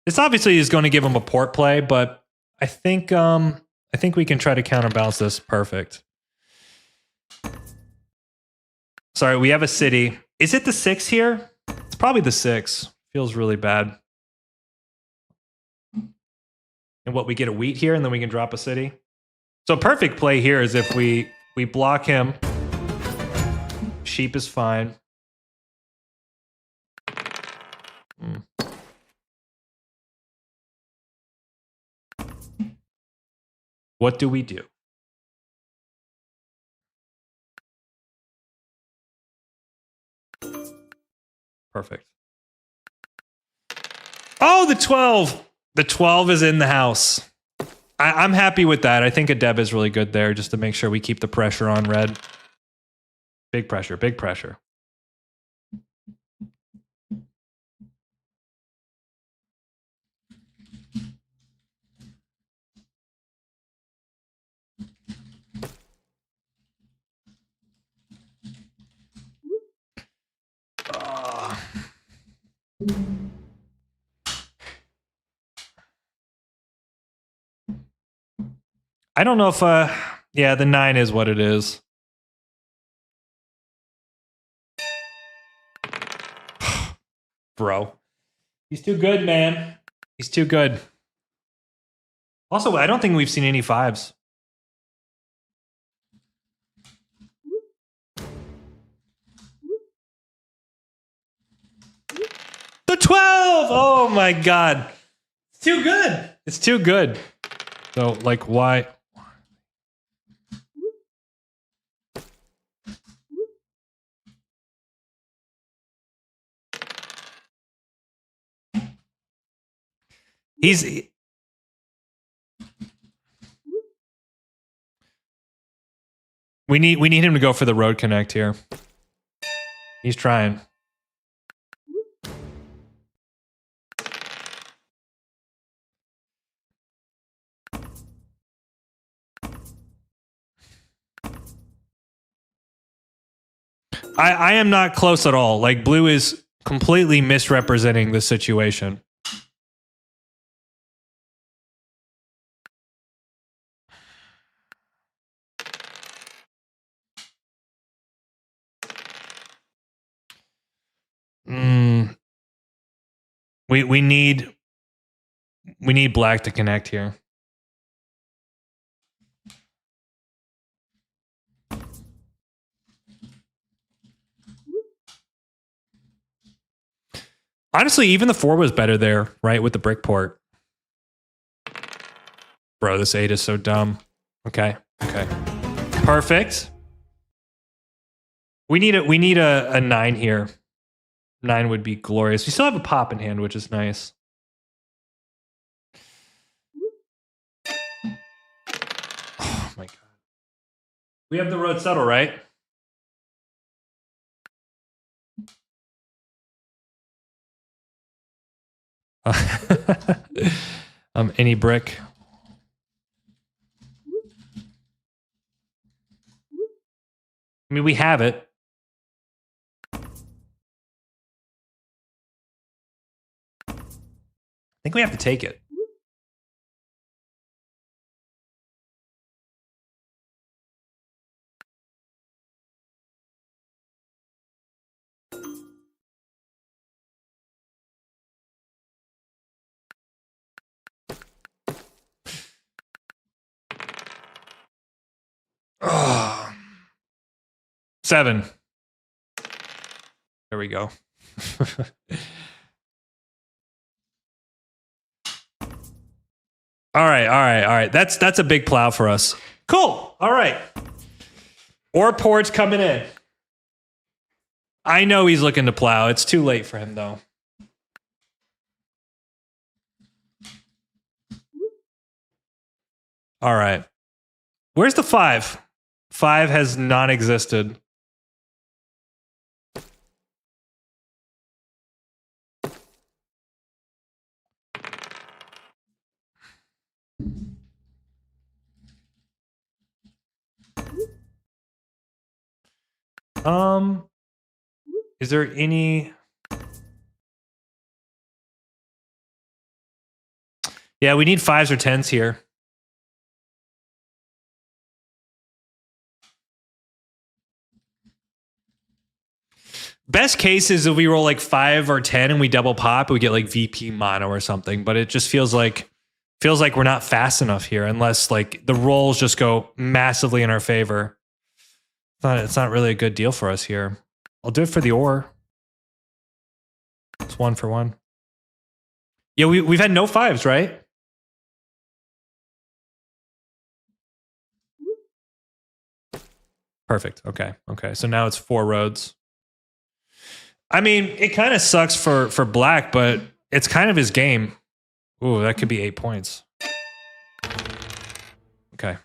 This obviously is going to give him a port play, but I think we can try to counterbalance this. Perfect. Sorry, we have a city. Is it the 6 here? It's probably the 6. Feels really bad. And what, we get a wheat here and then we can drop a city? So perfect play here is if we block him. Sheep is fine. What do we do? Perfect. Oh, the 12. The 12 is in the house. I'm happy with that. I think a Deb is really good there just to make sure we keep the pressure on red. Big pressure, big pressure. I don't know if, yeah, the 9 is what it is. Bro. He's too good, man. He's too good. Also, I don't think we've seen any 5s. The 12! Oh my god. It's too good. It's too good. So, like, why? We need him to go for the road connect here. He's trying. I am not close at all. Like, blue is completely misrepresenting the situation. We need black to connect here. Honestly, even the 4 was better there, right? With the brick port. Bro, this 8 is so dumb. Okay. Perfect. We need a 9 here. 9 would be glorious. We still have a pop in hand, which is nice. Oh my god. We have the road settle, right? Any brick. I mean, we have it. I think we have to take it. Oh. 7. There we go. All right. That's a big plow for us. Cool. All right. Or port's coming in. I know he's looking to plow. It's too late for him, though. All right. Where's the 5? 5 has non-existed. Is there any... Yeah, we need 5s or 10s here. Best case is if we roll like 5 or 10 and we double pop, we get like VP mono or something. But it just feels like Feels like we're not fast enough here unless like the rolls just go massively in our favor. It's not really a good deal for us here. I'll do it for the ore. It's 1 for 1. Yeah, we've had no 5s, right? Perfect. Okay. Okay. So now it's 4 roads. I mean, it kind of sucks for black, but it's kind of his game. Ooh, that could be 8 points. Okay.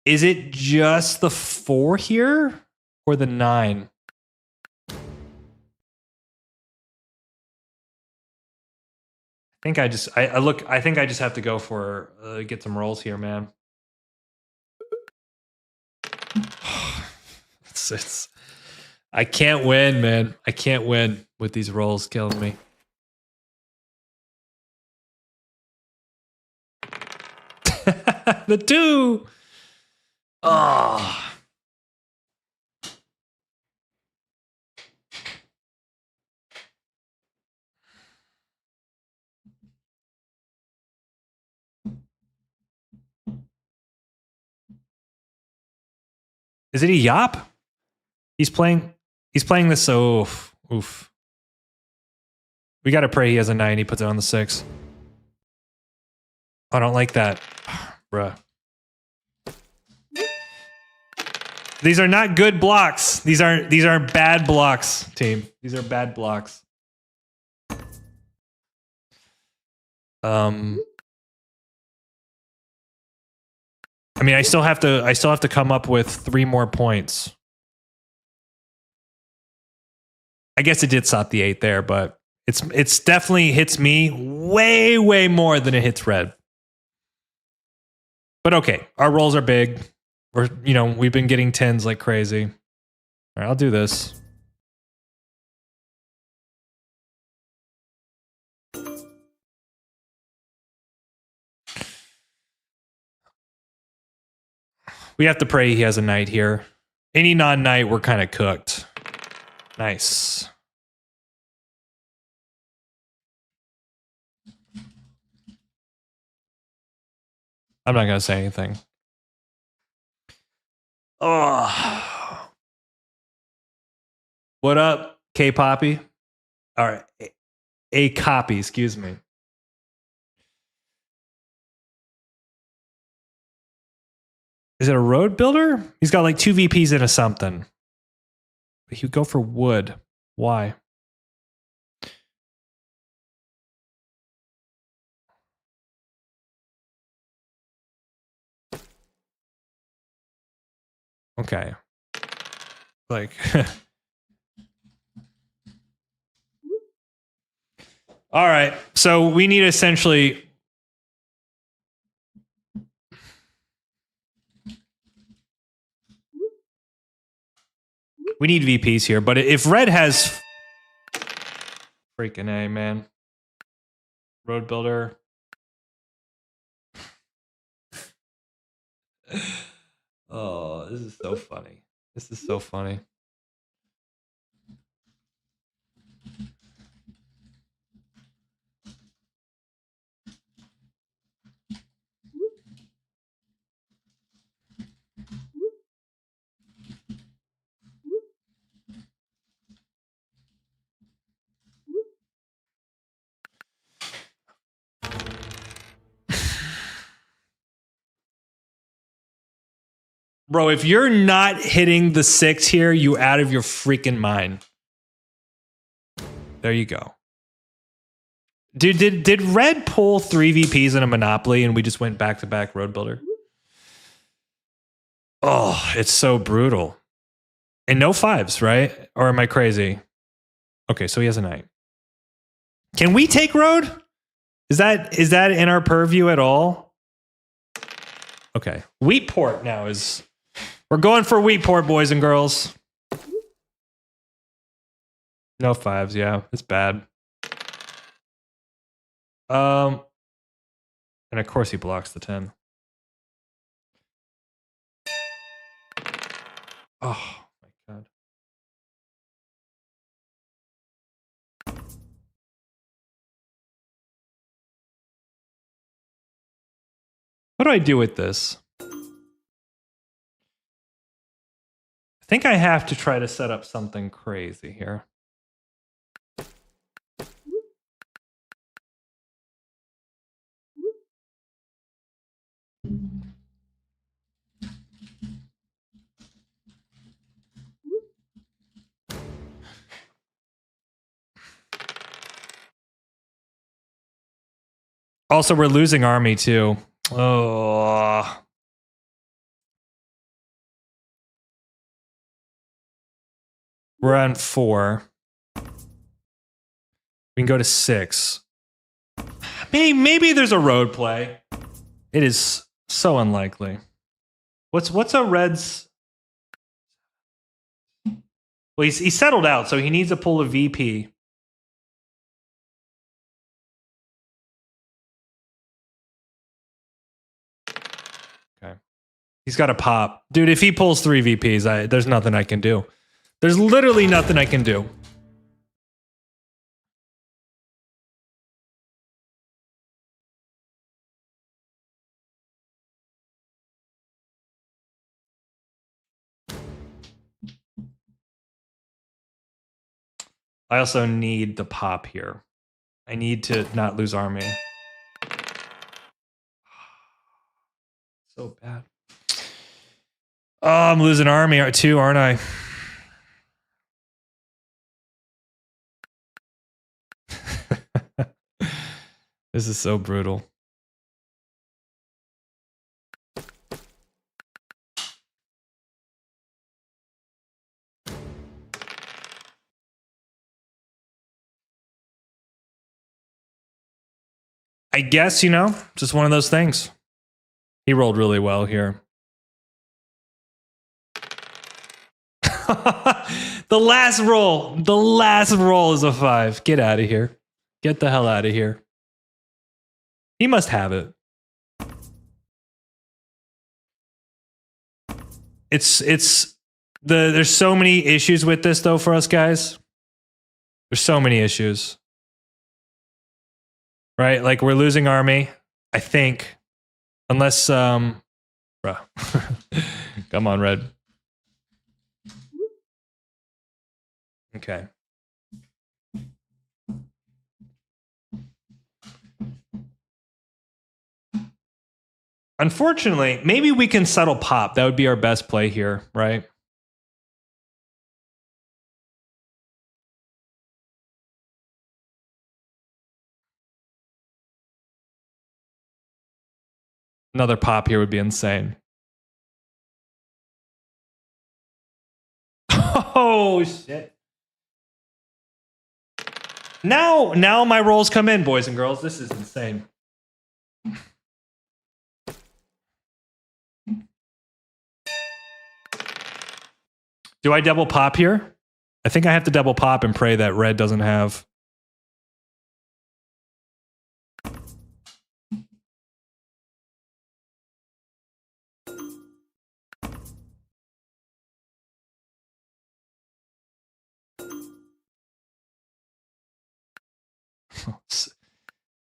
Is it just the 4 here or the 9? I think I just I think I just have to go for get some rolls here, man. it's I can't win, man. I can't win with these rolls killing me. The 2. Oh. Is it a yop? He's playing this. Oof. Oof. We got to pray he has a 9. He puts it on the 6. I don't like that. Bruh. These are not good blocks. These are bad blocks, team. These are bad blocks. I mean, I still have to come up with 3 more points. I guess it did stop the 8 there, but it's definitely hits me way more than it hits red. But okay, our rolls are big. We've been getting 10s like crazy. All right, I'll do this. We have to pray he has a knight here. Any non-knight, we're kind of cooked. Nice. I'm not going to say anything. Oh. What up, K-Poppy? All right. A copy, excuse me. Is it a road builder? He's got like 2 VPs into something. He would go for wood. Why? Okay. Like... All right. So we need essentially... We need VPs here, but if red has... Freaking A, man. Road builder. Oh, this is so funny. This is so funny. Bro, if you're not hitting the 6 here, you out of your freaking mind. There you go. Dude, did red pull 3 VPs in a Monopoly and we just went back-to-back road builder? Oh, it's so brutal. And no 5s, right? Or am I crazy? Okay, so he has a knight. Can we take road? Is that in our purview at all? Okay. Wheatport now is... We're going for Wheatport, boys and girls. No 5s, yeah. It's bad. And of course he blocks the 10. Oh my god. What do I do with this? I think I have to try to set up something crazy here. Also, we're losing army too. Oh. We're on 4. We can go to 6. Maybe there's a road play. It is so unlikely. What's a red's? Well, he's settled out, so he needs to pull a VP. Okay. He's got a pop. Dude, if he pulls 3 VPs, there's nothing I can do. There's literally nothing I can do. I also need the pop here. I need to not lose army. So bad. Oh, I'm losing army too, aren't I? This is so brutal. I guess, just one of those things. He rolled really well here. The last roll is a 5. Get out of here. Get the hell out of here. He must have it. There's so many issues with this though for us guys. There's so many issues. Right? Like we're losing army, I think. Unless bro. Come on, red. Okay. Unfortunately, maybe we can settle pop. That would be our best play here, right? Another pop here would be insane. Oh, shit. Now my rolls come in, boys and girls. This is insane. Do I double pop here? I think I have to double pop and pray that red doesn't have.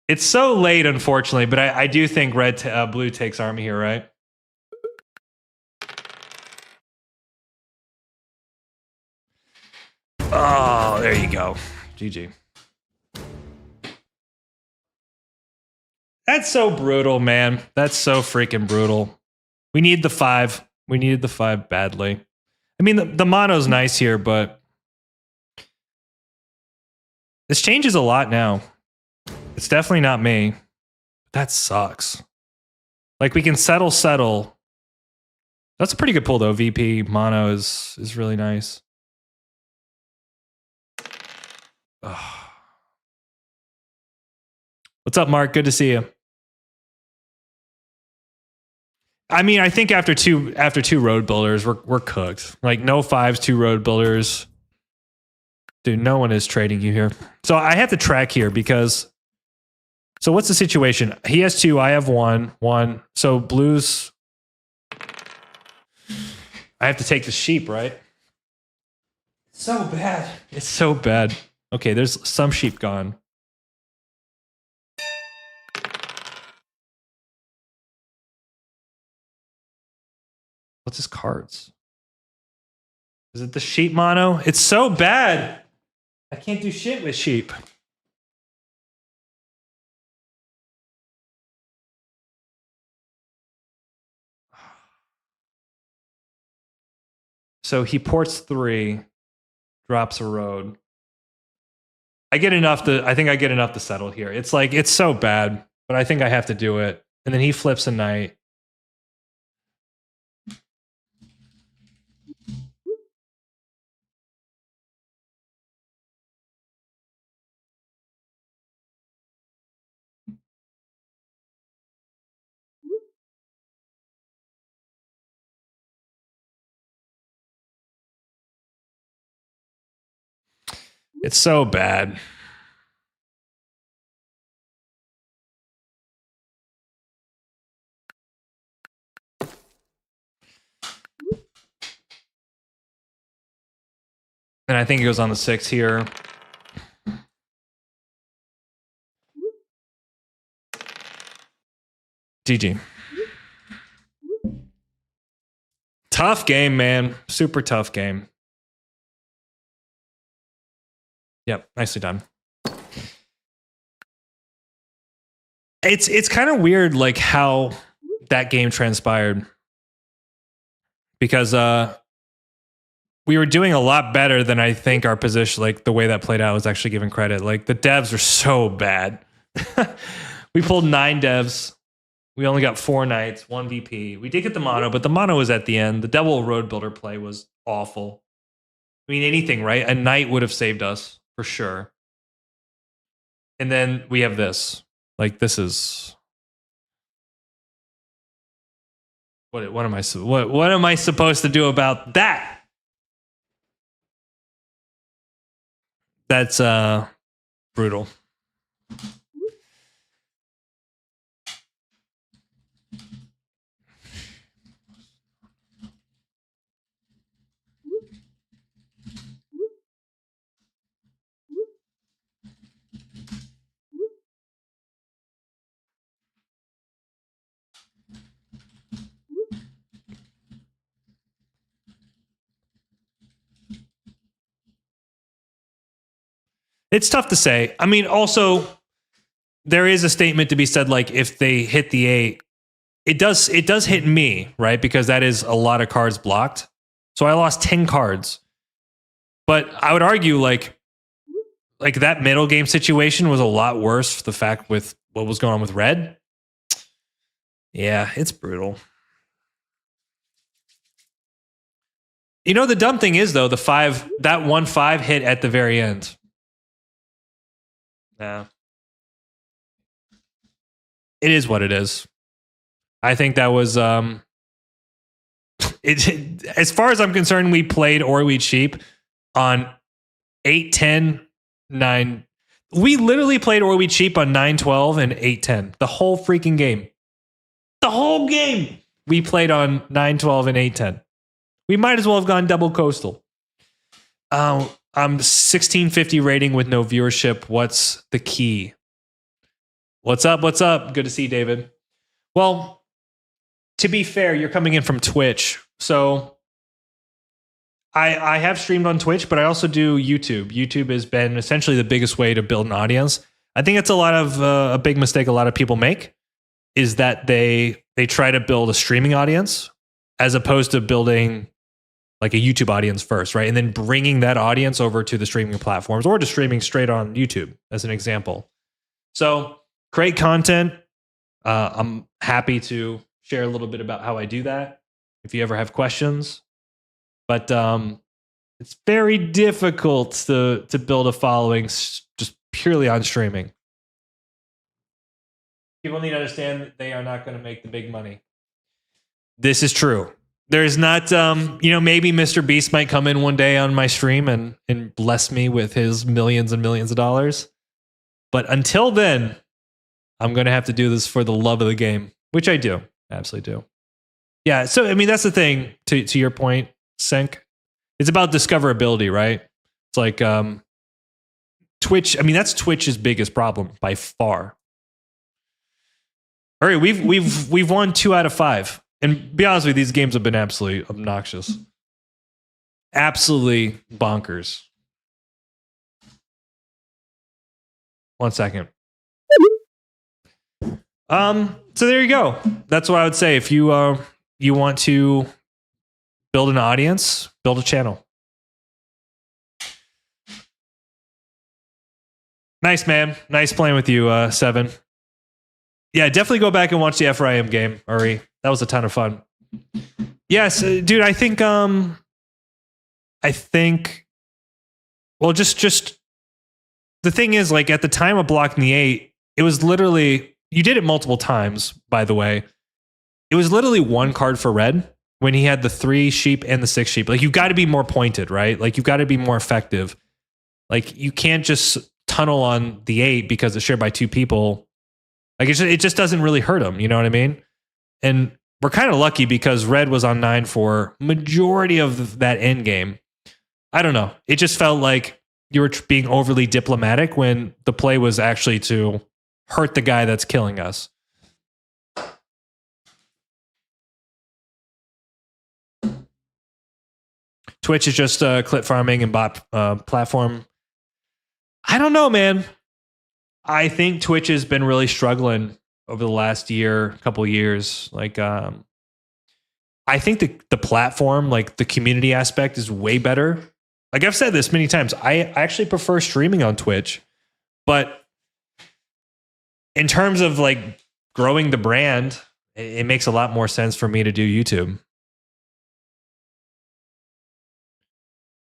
It's so late, unfortunately, but I do think blue takes army here, right? Oh, there you go. GG. That's so brutal, man. That's so freaking brutal. We need the 5. We needed the 5 badly. I mean, the mono's nice here, but this changes a lot now. It's definitely not me. That sucks. Like we can settle. That's a pretty good pull though. VP mono is really nice. Ugh. What's up, Mark? Good to see you. I mean, I think after two road builders, we're cooked. Like no 5s, 2 road builders. Dude, no one is trading you here. So I have to track here because. So what's the situation? He has 2, I have 1. So blues. I have to take the sheep, right? So bad. It's so bad. Okay, there's some sheep gone. What's his cards? Is it the sheep mono? It's so bad. I can't do shit with sheep. So he ports 3, drops a road. I think I get enough to settle here. It's like, it's so bad, but I think I have to do it. And then he flips a knight. It's so bad. And I think it goes on the 6 here. GG. Tough game, man. Super tough game. Yep, nicely done. It's kind of weird, like how that game transpired, because we were doing a lot better than I think our position, like the way that played out was actually given credit. Like the devs are so bad. We pulled 9 devs. We only got 4 knights, 1 VP. We did get the mono, but the mono was at the end. The Devil Road Builder play was awful. I mean, anything, right? A knight would have saved us for sure. And then we have this. Like, this is what am I supposed to do about that? That's brutal. It's tough to say. I mean, also, there is a statement to be said, like, if they hit the 8, it does hit me, right? Because that is a lot of cards blocked. So I lost 10 cards. But I would argue, like that middle game situation was a lot worse for the fact with what was going on with red. Yeah, it's brutal. You know, the dumb thing is, though, that 1-5 hit at the very end. Yeah. It is what it is. I think that was as far as I'm concerned, we played or we cheap on 8-10, 9. We literally played or we cheap on 9-12 and 8-10. The whole freaking game. The whole game we played on 9-12 and 8-10. We might as well have gone double coastal. I'm 1650 rating with no viewership. What's the key? What's up? What's up? Good to see you, David. Well, to be fair, you're coming in from Twitch. So I have streamed on Twitch, but I also do YouTube. YouTube has been essentially the biggest way to build an audience. I think it's a big mistake a lot of people make, is that they try to build a streaming audience as opposed to building like a YouTube audience first, right? And then bringing that audience over to the streaming platforms or to streaming straight on YouTube, as an example. So create content. I'm happy to share a little bit about how I do that if you ever have questions. But it's very difficult to build a following just purely on streaming. People need to understand that they are not going to make the big money. This is true. There's not, maybe Mr. Beast might come in one day on my stream and bless me with his millions and millions of dollars. But until then, I'm going to have to do this for the love of the game, which I do. Absolutely do. Yeah. So, I mean, that's the thing to your point, Senk. It's about discoverability, right? It's like Twitch. I mean, that's Twitch's biggest problem by far. All right. We've won 2 out of 5. And be honest with you, these games have been absolutely obnoxious. Absolutely bonkers. 1 second. So there you go. That's what I would say. If you want to build an audience, build a channel. Nice, man. Nice playing with you, Seven. Yeah, definitely go back and watch the FRIM game, Uri. That was a ton of fun. Yes, dude, I think well, just the thing is, like, at the time of blocking the 8, it was literally, you did it multiple times, by the way. It was literally one card for red when he had the 3 sheep and the 6 sheep. Like, you've got to be more pointed, right? Like, you've got to be more effective. Like, you can't just tunnel on the 8 because it's shared by 2 people. Like, it just doesn't really hurt him, you know what I mean? And we're kind of lucky because red was on 9 for majority of that end game. I don't know. It just felt like you were being overly diplomatic when the play was actually to hurt the guy that's killing us. Twitch is just a clip farming and bot platform. I don't know, man. I think Twitch has been really struggling over the last couple of years. Like, I think the platform, like the community aspect, is way better. Like I've said this many times, I actually prefer streaming on Twitch, but in terms of like growing the brand, it makes a lot more sense for me to do YouTube.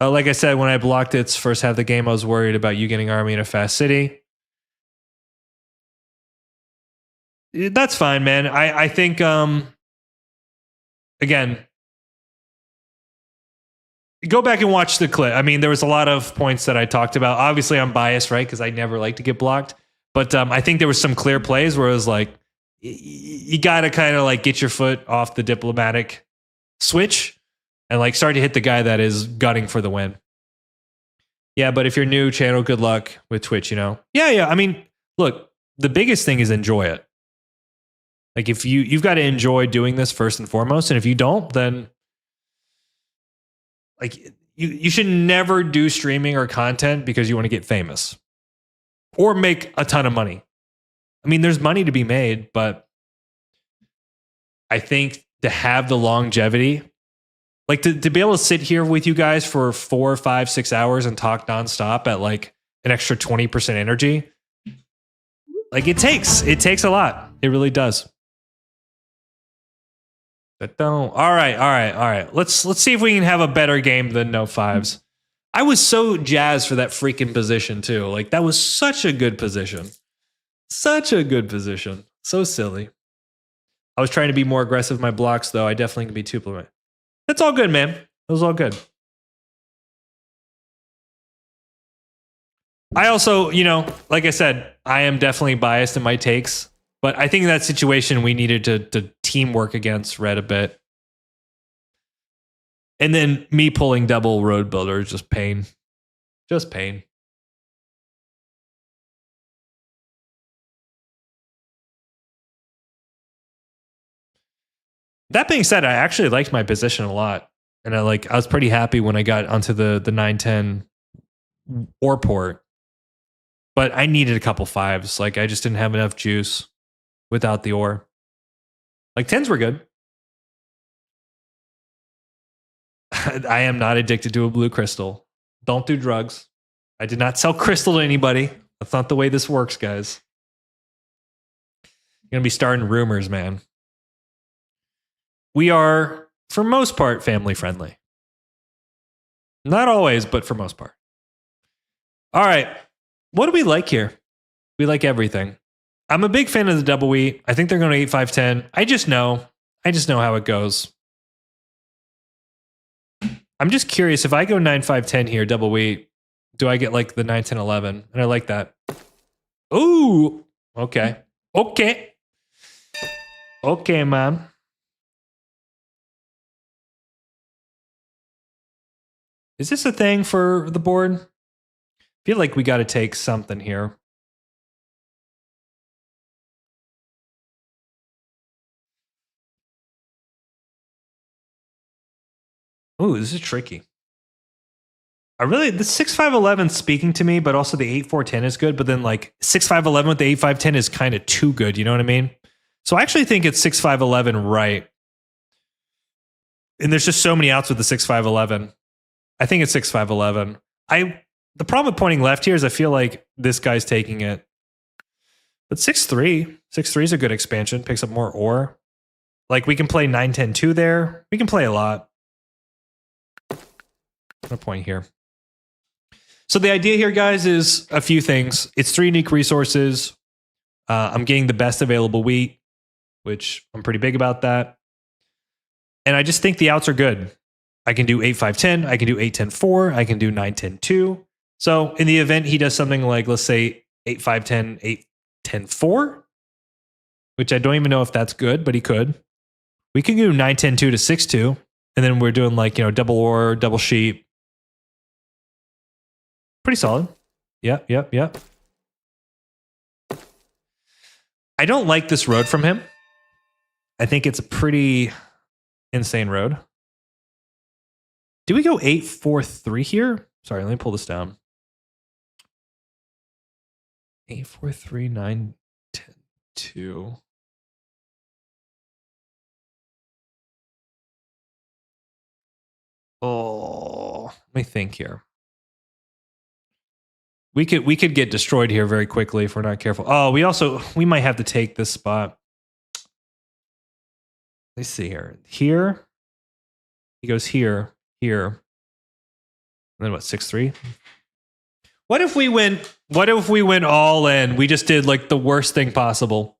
Like I said, when I blocked its first half of the game, I was worried about you getting army in a fast city. That's fine, man. I think, again, go back and watch the clip. I mean, there was a lot of points that I talked about. Obviously, I'm biased, right? Because I never like to get blocked. But I think there was some clear plays where it was like, you got to kind of like get your foot off the diplomatic switch and like start to hit the guy that is gunning for the win. Yeah, but if you're new, channel, good luck with Twitch, you know? Yeah. I mean, look, the biggest thing is enjoy it. Like if you've got to enjoy doing this first and foremost. And if you don't, then like you should never do streaming or content because you want to get famous or make a ton of money. I mean, there's money to be made, but I think to have the longevity, like to be able to sit here with you guys for 4, 5, 6 hours and talk nonstop at like an extra 20% energy, like it takes a lot. It really does. But don't. All right. Let's see if we can have a better game than no 5s. I was so jazzed for that freaking position too. Like that was such a good position. Such a good position. So silly. I was trying to be more aggressive with my blocks though. I definitely can be too polite. It's all good, man. It was all good. I also, like I said, I am definitely biased in my takes. But I think in that situation, we needed to teamwork against red a bit. And then me pulling double road builder is just pain. Just pain. That being said, I actually liked my position a lot. And I was pretty happy when I got onto the 910 ore port. But I needed a couple 5s. Like I just didn't have enough juice without the ore. Like 10s were good. I am not addicted to a blue crystal. Don't do drugs. I did not sell crystal to anybody. That's not the way this works, guys. You're going to be starting rumors, man. We are, for most part, family friendly. Not always, but for most part. All right. What do we like here? We like everything. I'm a big fan of the double wheat. I think they're going to 8-5-10. I just know how it goes. I'm just curious if I go 9-5-10 here, double wheat, do I get like the 9-10-11? And I like that. Ooh, okay. Okay, man. Is this a thing for the board? I feel like we got to take something here. Ooh, this is tricky. The 6'5" speaking to me, but also the 8'4" is good. But then like 6'5" with the 8'5" is kind of too good. You know what I mean? So I actually think it's 6'5" right. And there's just so many outs with the 6'5". I think it's 6'5". The problem with pointing left here is I feel like this guy's taking it. But 6'3", 6'3" is a good expansion. Picks up more ore. Like we can play 9-10-2 there. We can play a lot. No point here. So the idea here, guys, is a few things. It's 3 unique resources. I'm getting the best available wheat, which I'm pretty big about that. And I just think the outs are good. I can do 8-5-10. I can do 8-10-4. I can do 9-10-2. So in the event he does something like, let's say 8-5-10, 8-10-4, which I don't even know if that's good, but he could. We can do 9-10-2 to 6-2. And then we're doing like, double ore, double sheep. Pretty solid. Yep. I don't like this road from him. I think it's a pretty insane road. Do we go 8-4-3 here? Sorry, let me pull this down. 8-4-3, 9-10-2. Oh, let me think here. We could get destroyed here very quickly if we're not careful. Oh, we might have to take this spot. Let's see here. Here. He goes here. And then what, 6-3? What if we went all in? We just did like the worst thing possible.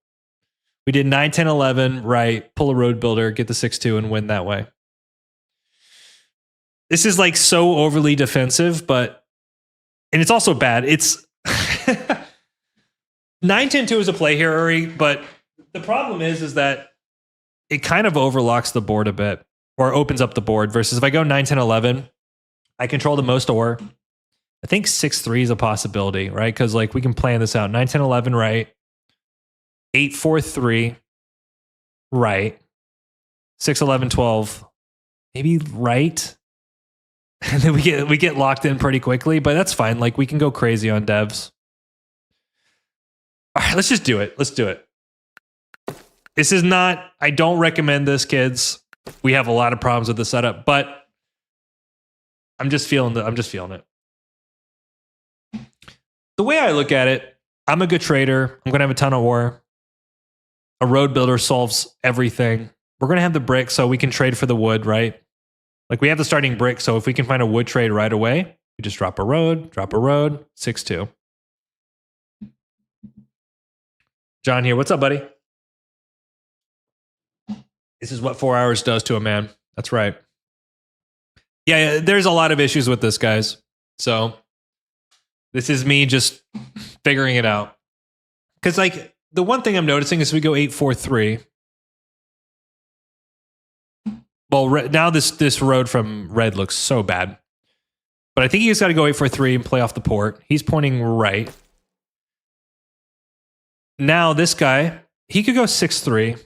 We did 9-10-11, right, pull a road builder, get the 6-2 and win that way. This is like so overly defensive, and it's also bad. It's 9-10-2 is a play here, Uri, but the problem is that it kind of overlocks the board a bit or opens up the board versus if I go 9-10-11, I control the most ore. I think 6-3 is a possibility, right? Because like we can plan this out. 9-10-11, right? 8-4-3, right? 6-11-12, maybe right? And then we get locked in pretty quickly, but that's fine. Like we can go crazy on devs. All right, let's just do it. Let's do it. This is not, I don't recommend this, kids. We have a lot of problems with the setup, but I'm just feeling it. The way I look at it, I'm a good trader. I'm going to have a ton of ore. A road builder solves everything. We're going to have the brick so we can trade for the wood, right? Like we have the starting brick, so if we can find a wood trade right away, we just drop a road, 6-2. John here, what's up, buddy? This is what 4 hours does to a man. That's right. Yeah, there's a lot of issues with this, guys. So this is me just figuring it out. Because like the one thing I'm noticing is we go 8-4-3. Well, now this road from red looks so bad. But I think he's got to go 8-4-3 and play off the port. He's pointing right. Now this guy, he could go 6-3,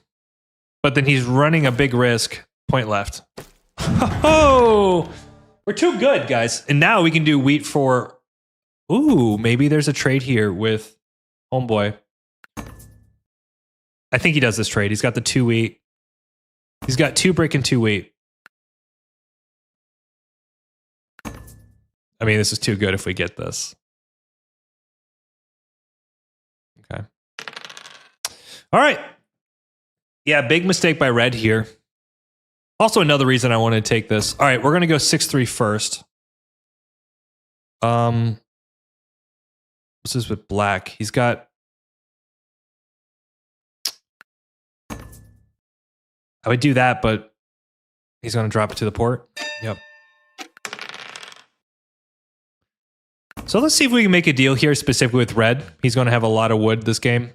but then he's running a big risk, point left. Oh, we're too good, guys. And now we can do wheat for, ooh, maybe there's a trade here with homeboy. I think he does this trade. He's got the 2 wheat. He's got 2 brick and 2 wheat. I mean, this is too good if we get this. Okay. All right. Yeah, big mistake by red here. Also another reason I want to take this. All right, we're going to go 6-3 first. This is with black. He's got... I would do that, but he's going to drop it to the port. Yep. So let's see if we can make a deal here specifically with red. He's going to have a lot of wood this game.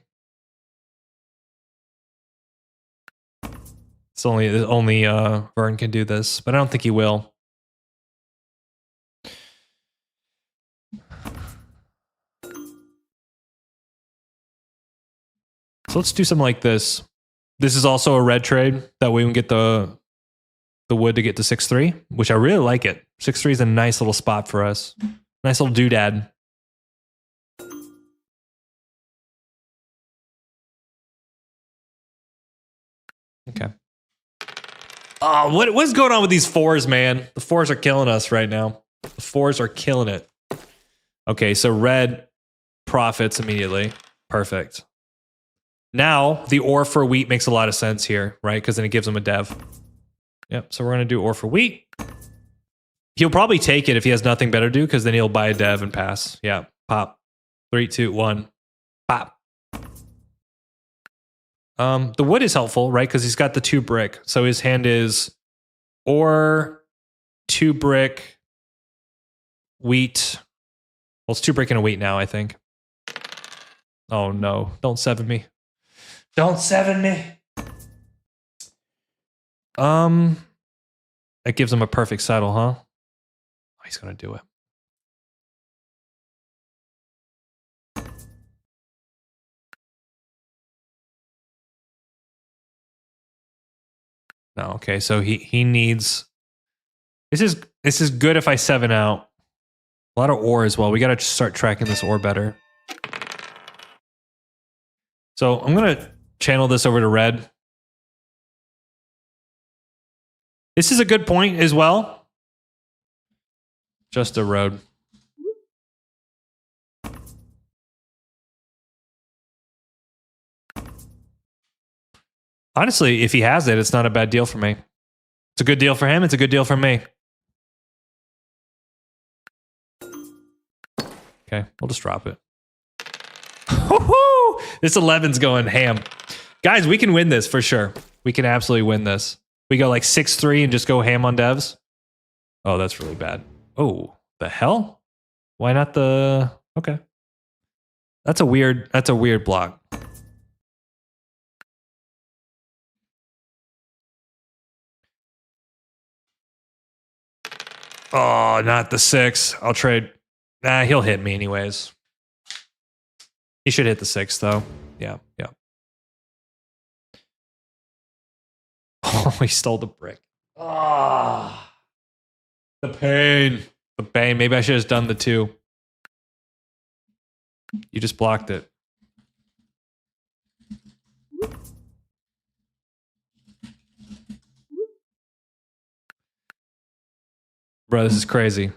It's only Vern can do this, but I don't think he will. So let's do something like this. This is also a red trade. That way we can get the the wood to get to 6-3, which I really like it. 6-3 is a nice little spot for us. Nice little doodad. Okay. Oh, what's going on with these fours, man? The fours are killing us right now. The fours are killing it. Okay, so red profits immediately. Perfect. Now, the ore for wheat makes a lot of sense here, right? Because then it gives him a dev. Yep, so we're going to do ore for wheat. He'll probably take it if he has nothing better to do, because then he'll buy a dev and pass. Yeah, pop. 3, 2, 1. Pop. The wood is helpful, right? Because he's got the 2 brick. So his hand is ore, 2 brick, wheat. Well, it's 2 brick and a wheat now, I think. Oh, no. Don't 7 me. Don't 7 me. It gives him a perfect settle, huh? Oh, he's going to do it. No, okay, so he needs... This is good if I 7 out. A lot of ore as well. We got to start tracking this ore better. So I'm going to channel this over to red. This is a good point as well. Just a road. Honestly, if he has it, it's not a bad deal for me. It's a good deal for him. It's a good deal for me. Okay, we'll just drop it. This 11's going ham. Guys, we can win this for sure. We can absolutely win this. We go like 6-3 and just go ham on devs. Oh, that's really bad. Oh, the hell? Why not the... Okay. That's a weird block. Oh, not the 6. I'll trade. Nah, he'll hit me anyways. He should hit the 6 though. Yeah, yeah. Oh, he stole the brick. Ah, the pain. The pain. Maybe I should have done the 2. You just blocked it. Bro, this is crazy.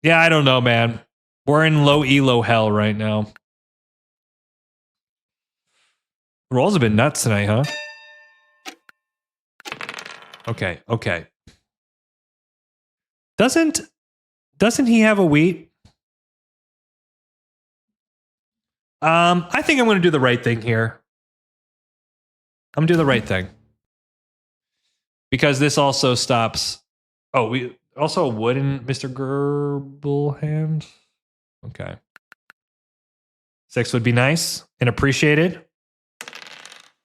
Yeah, I don't know, man. We're in low elo hell right now. Rolls have been nuts tonight, huh? Okay, okay. Doesn't he have a wheat? I think I'm going to do the right thing here. I'm going to do the right thing. Because this also stops... Oh, we also a wood in Mr. Gerbil hand. Okay. 6 would be nice and appreciated.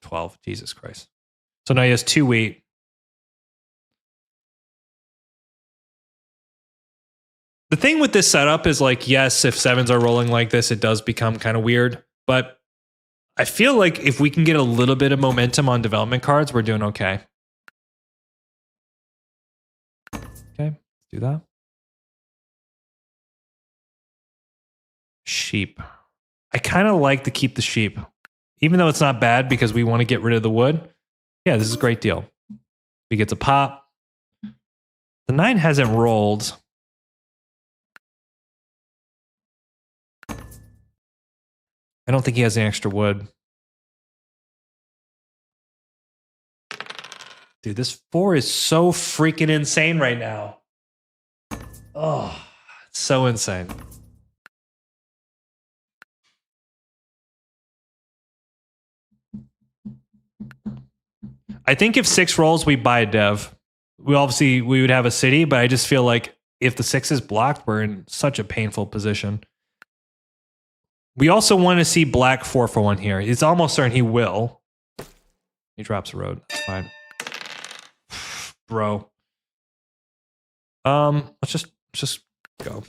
12. Jesus Christ. So now he has 2 wheat. The thing with this setup is like, yes, if 7s are rolling like this, it does become kind of weird. But I feel like if we can get a little bit of momentum on development cards, we're doing okay. Okay, let's do that. Sheep. I kind of like to keep the sheep. Even though it's not bad because we want to get rid of the wood. Yeah, this is a great deal. He gets a pop. The 9 hasn't rolled. I don't think he has any extra wood. Dude, this 4 is so freaking insane right now. Oh, it's so insane. I think if 6 rolls, we buy a dev. We would have a city, but I just feel like if the 6 is blocked, we're in such a painful position. We also want to see black 4 for 1 here. It's almost certain he will. He drops a road. That's fine. Bro. Let's just go.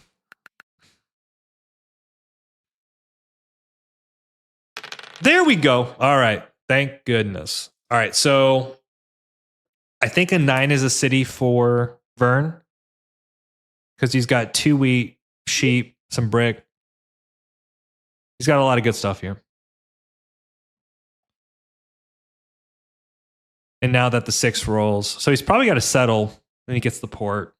There we go. All right. Thank goodness. All right. So I think a 9 is a city for Vern because he's got 2 wheat, sheep, some brick. He's got a lot of good stuff here. And now that the 6 rolls, so he's probably got to settle. Then he gets the port.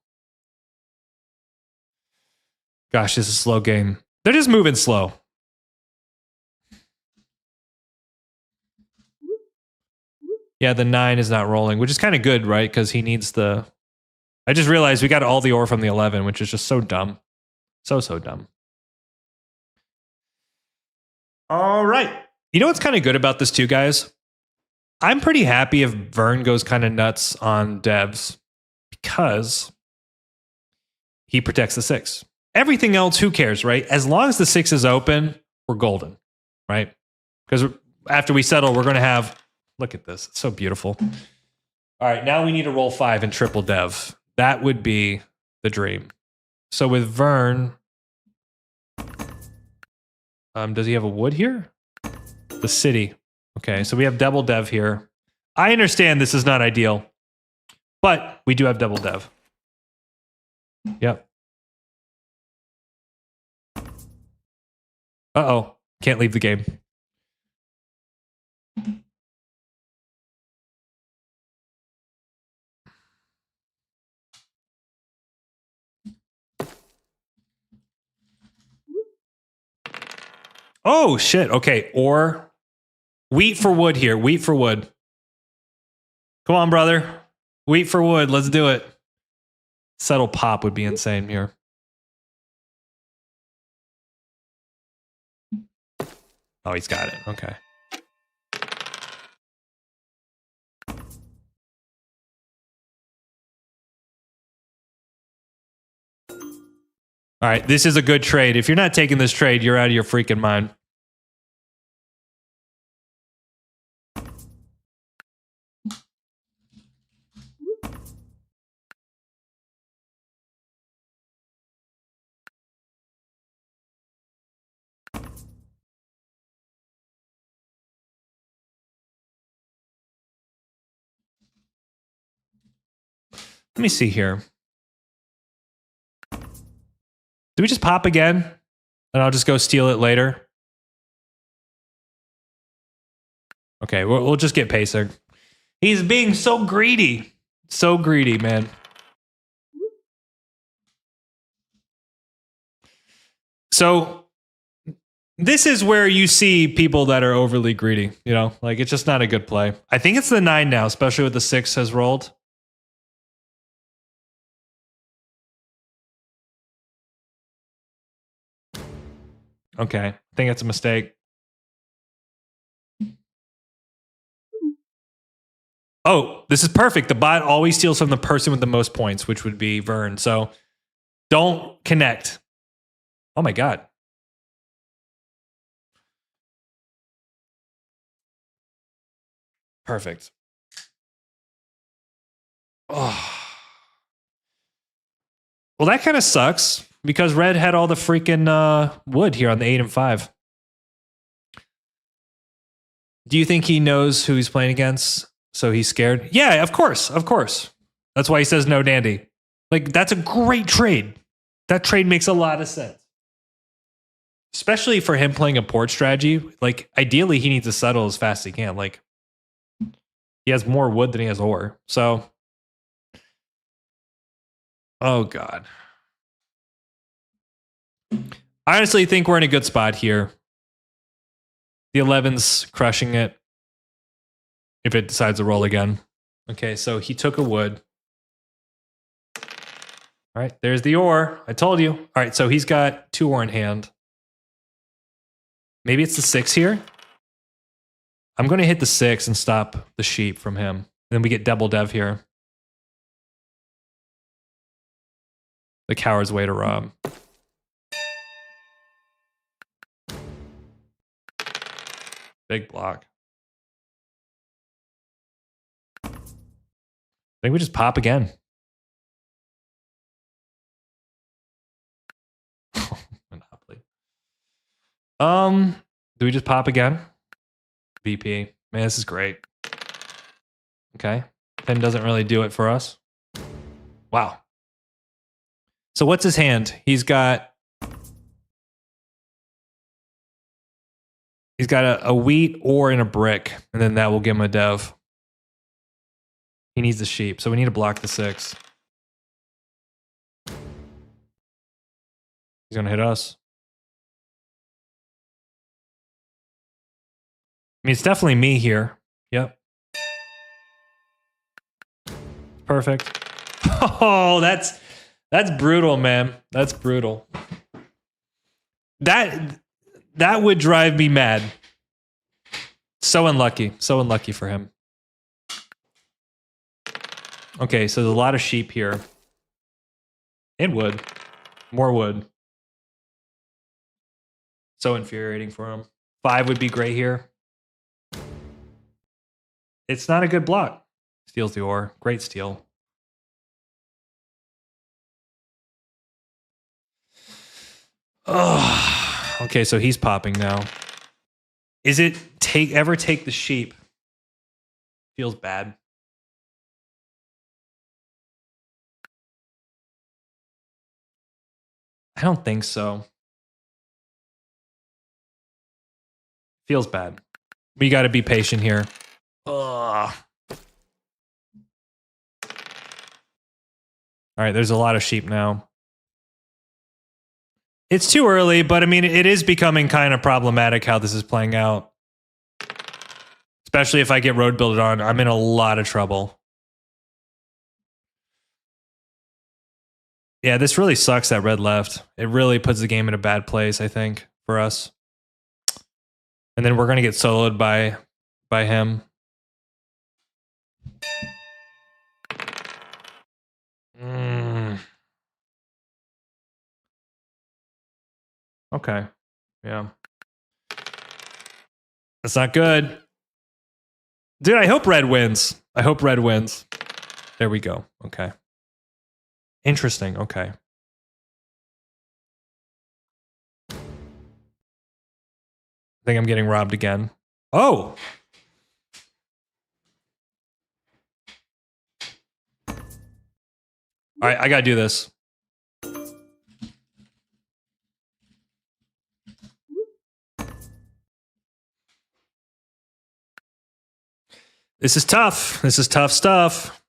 Gosh, this is a slow game. They're just moving slow. Yeah, the 9 is not rolling, which is kind of good, right? Because he needs the... I just realized we got all the ore from the 11, which is just so dumb. So dumb. All right. You know what's kind of good about this too, guys? I'm pretty happy if Vern goes kind of nuts on devs because he protects the 6. Everything else, who cares, right? As long as the 6 is open, we're golden, right? Because after we settle, we're going to have... Look at this. It's so beautiful. All right, now we need to roll 5 and triple dev. That would be the dream. So with Vern... does he have a wood here? The city. Okay, so we have double dev here. I understand this is not ideal, but we do have double dev. Yep. Uh-oh. Can't leave the game. Oh, shit. Okay, or wheat for wood here. Wheat for wood. Come on, brother. Wheat for wood. Let's do it. Settle pop would be insane here. Oh, he's got it. Okay. All right, this is a good trade. If you're not taking this trade, you're out of your freaking mind. Let me see here. Do we just pop again? And I'll just go steal it later. Okay, we'll just get pacing. He's being so greedy. So greedy, man. So this is where you see people that are overly greedy, you know? Like, it's just not a good play. I think it's the 9 now, especially with the 6 has rolled. Okay, I think it's a mistake. Oh, this is perfect. The bot always steals from the person with the most points, which would be Vern. So don't connect. Oh my God. Perfect. Oh. Well, that kind of sucks because Red had all the freaking wood here on the 8 and 5. Do you think he knows who he's playing against? So he's scared? Yeah, of course. Of course. That's why he says no dandy. Like, that's a great trade. That trade makes a lot of sense. Especially for him playing a port strategy. Like, ideally, he needs to settle as fast as he can. Like, he has more wood than he has ore. So, oh, God. I honestly think we're in a good spot here. The 11's crushing it. If it decides to roll again. Okay, so he took a wood. All right, there's the ore. I told you. All right, so he's got 2 ore in hand. Maybe it's the 6 here. I'm going to hit the 6 and stop the sheep from him. Then we get double dev here. The coward's way to rob. Big block. I think we just pop again. Monopoly. Do we just pop again? VP. Man, this is great. Okay. 10 doesn't really do it for us. Wow. So what's his hand? He's got a wheat or in a brick, and then that will give him a dev. He needs the sheep, so we need to block the 6. He's gonna hit us. I mean, it's definitely me here. Yep. Perfect. Oh, that's brutal, man. That's brutal. That would drive me mad. So unlucky. So unlucky for him. Okay, so there's a lot of sheep here. And wood. More wood. So infuriating for him. 5 would be great here. It's not a good block. Steals the ore. Great steal. Oh, okay, so he's popping now. Is it ever take the sheep? Feels bad. I don't think so. Feels bad. We got to be patient here. Ugh. All right, there's a lot of sheep now. It's too early, but I mean, it is becoming kind of problematic how this is playing out. Especially if I get road builded on, I'm in a lot of trouble. Yeah, this really sucks that red left. It really puts the game in a bad place, I think, for us. And then we're going to get soloed by him. Okay. Yeah. That's not good. Dude, I hope red wins. I hope red wins. There we go. Okay. Interesting. Okay. I think I'm getting robbed again. Oh! All right, I gotta do this. This is tough. This is tough stuff.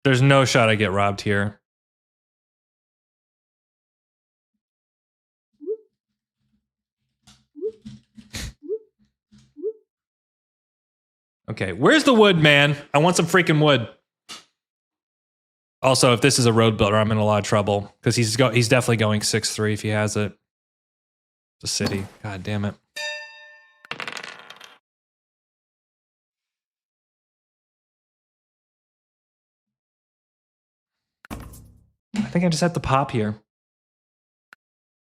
There's no shot I get robbed here. Okay, where's the wood, man? I want some freaking wood. Also, if this is a road builder, I'm in a lot of trouble because he's definitely going 6-3 if he has it. The city. God damn it. I think I just have to pop here.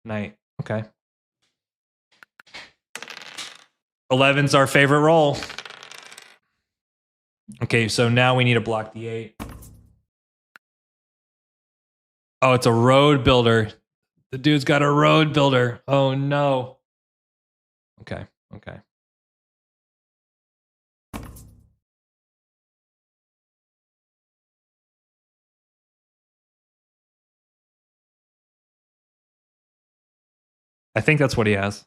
Night. Okay. 11's our favorite roll. Okay, so now we need to block the 8. Oh, it's a road builder. The dude's got a road builder. Oh, no. Okay, okay. I think that's what he has.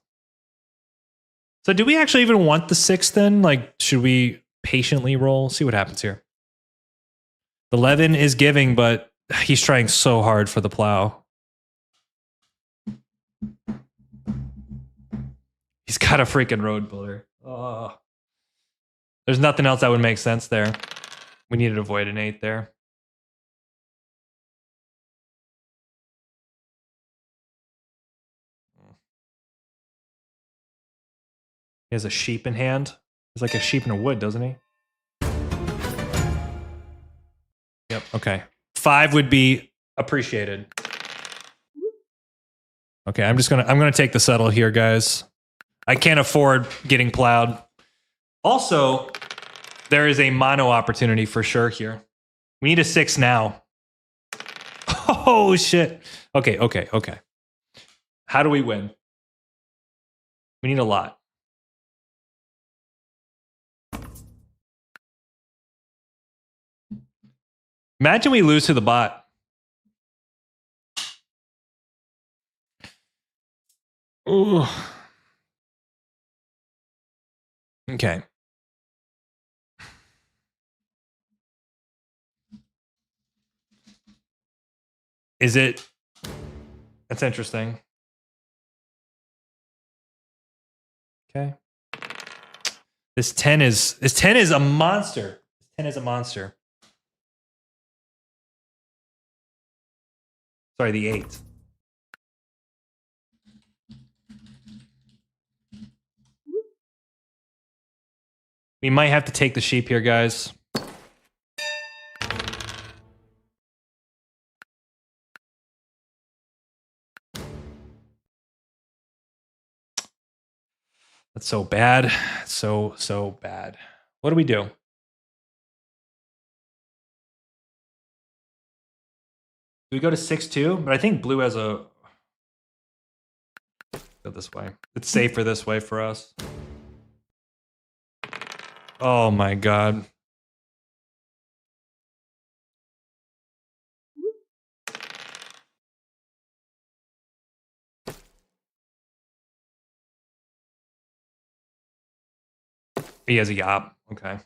So do we actually even want the 6 then? Like, should we patiently roll? See what happens here. The 11 is giving, but he's trying so hard for the plow. He's got a freaking road builder. Oh. There's nothing else that would make sense there. We needed to avoid an 8 there. He has a sheep in hand. He's like a sheep in a wood, doesn't he? Yep, okay. 5 would be appreciated. Okay, I'm gonna take the settle here, guys. I can't afford getting plowed. Also, there is a mono opportunity for sure here. We need a 6 now. Oh shit. Okay, okay, okay. How do we win? We need a lot. Imagine we lose to the bot. Ooh. Okay. Is it? That's interesting. Okay. This 10 is a monster. This 10 is a monster. Sorry, the 8. We might have to take the sheep here, guys. That's so bad. So bad. What do we do? Do we go to 6-2? But I think blue has a... Go this way. It's safer this way for us. Oh my god. He has a yop. Okay.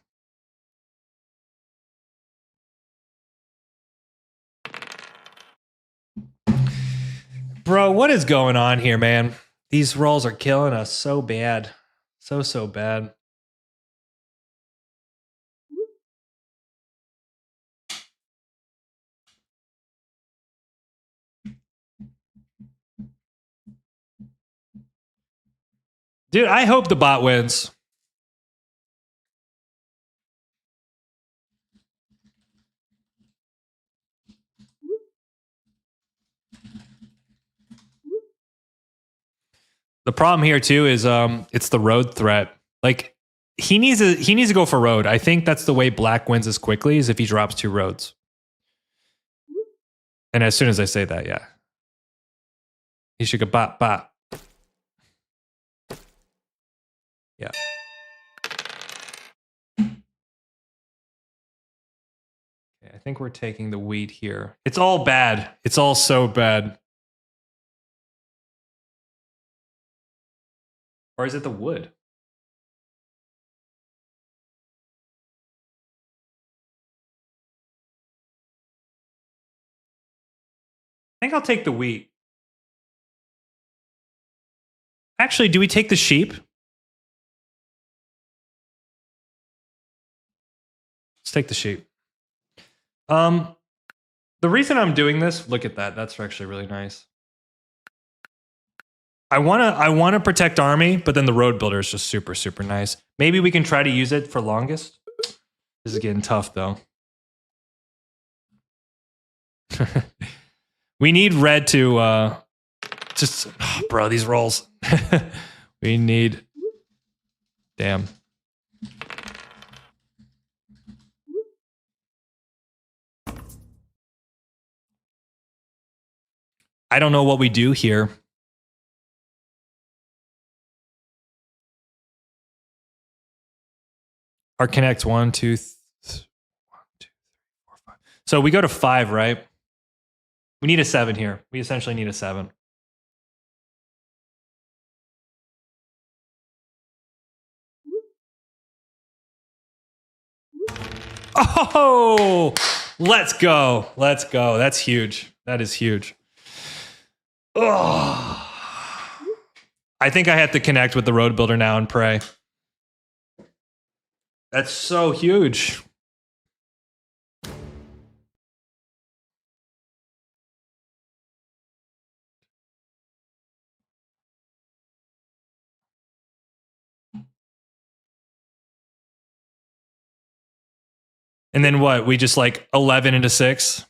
Bro, what is going on here, man? These rolls are killing us so bad. So bad. Dude, I hope the bot wins. The problem here too is it's the road threat. Like he needs to go for road. I think that's the way black wins as quickly is if he drops 2 roads. And as soon as I say that, yeah. He should go bot bot. Yeah. Okay, I think we're taking the wheat here. It's all bad. It's all so bad. Or is it the wood? I think I'll take the wheat. Actually, do we take the sheep? Let's take the sheep. The reason I'm doing this, look at that. That's actually really nice. I wanna protect army, but then the road builder is just super nice. Maybe we can try to use it for longest. This is getting tough though. We need red to just bro, these rolls. We need damn. I don't know what we do here. Our connect 1, 2, 1, 2, 3, 4, 5. So we go to 5, right? We need a 7 here. We essentially need a 7. Oh, let's go. Let's go. That's huge. That is huge. Oh. I think I have to connect with the road builder now and pray. That's so huge. And then what? We just like 11 into 6.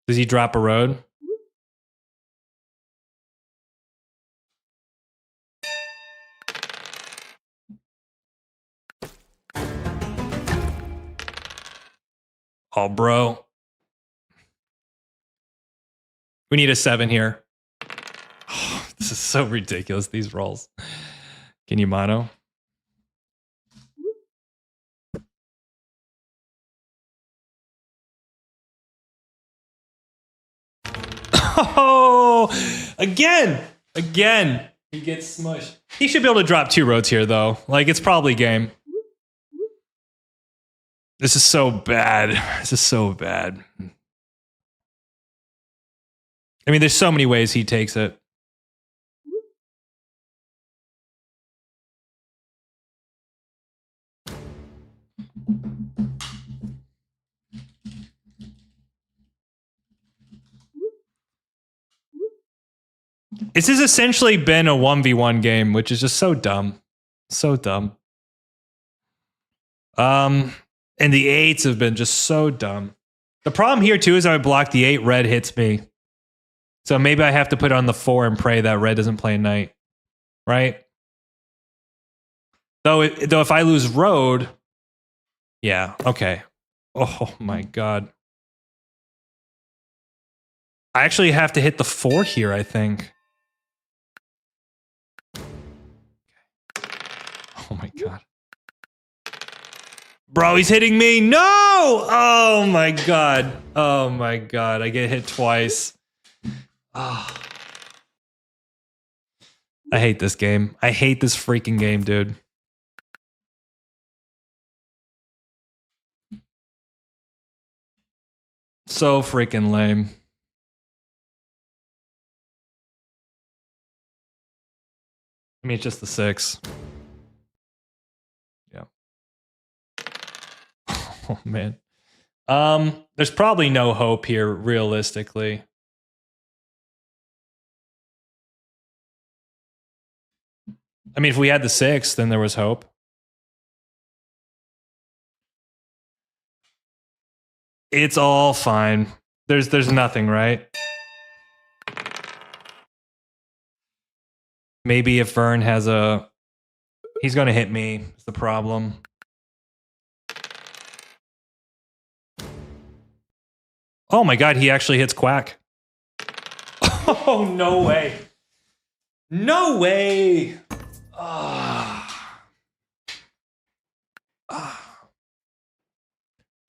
Does he drop a road? Oh, bro. We need a 7 here. Oh, this is so ridiculous, these rolls. Can you mono? Oh, again. He gets smushed. He should be able to drop 2 roads here, though. Like, it's probably game. This is so bad. I mean, there's so many ways he takes it. This has essentially been a 1v1 game, which is just so dumb. So dumb. And the 8s have been just so dumb. The problem here, too, is I block the 8, red hits me. So maybe I have to put on the 4 and pray that red doesn't play knight. Right? Though if I lose road... Yeah, okay. Oh my god. I actually have to hit the 4 here, I think. Oh my god. Bro, he's hitting me. No! Oh my god. Oh my god. I get hit twice. Oh. I hate this game. I hate this freaking game, dude. So freaking lame. I mean, it's just the 6. Yeah. Oh, man. There's probably no hope here, realistically. I mean, if we had the 6, then there was hope. It's all fine. There's nothing, right? Maybe if Vern has a... He's going to hit me. It's the problem. Oh my god, he actually hits Quack. Oh, no way. No way.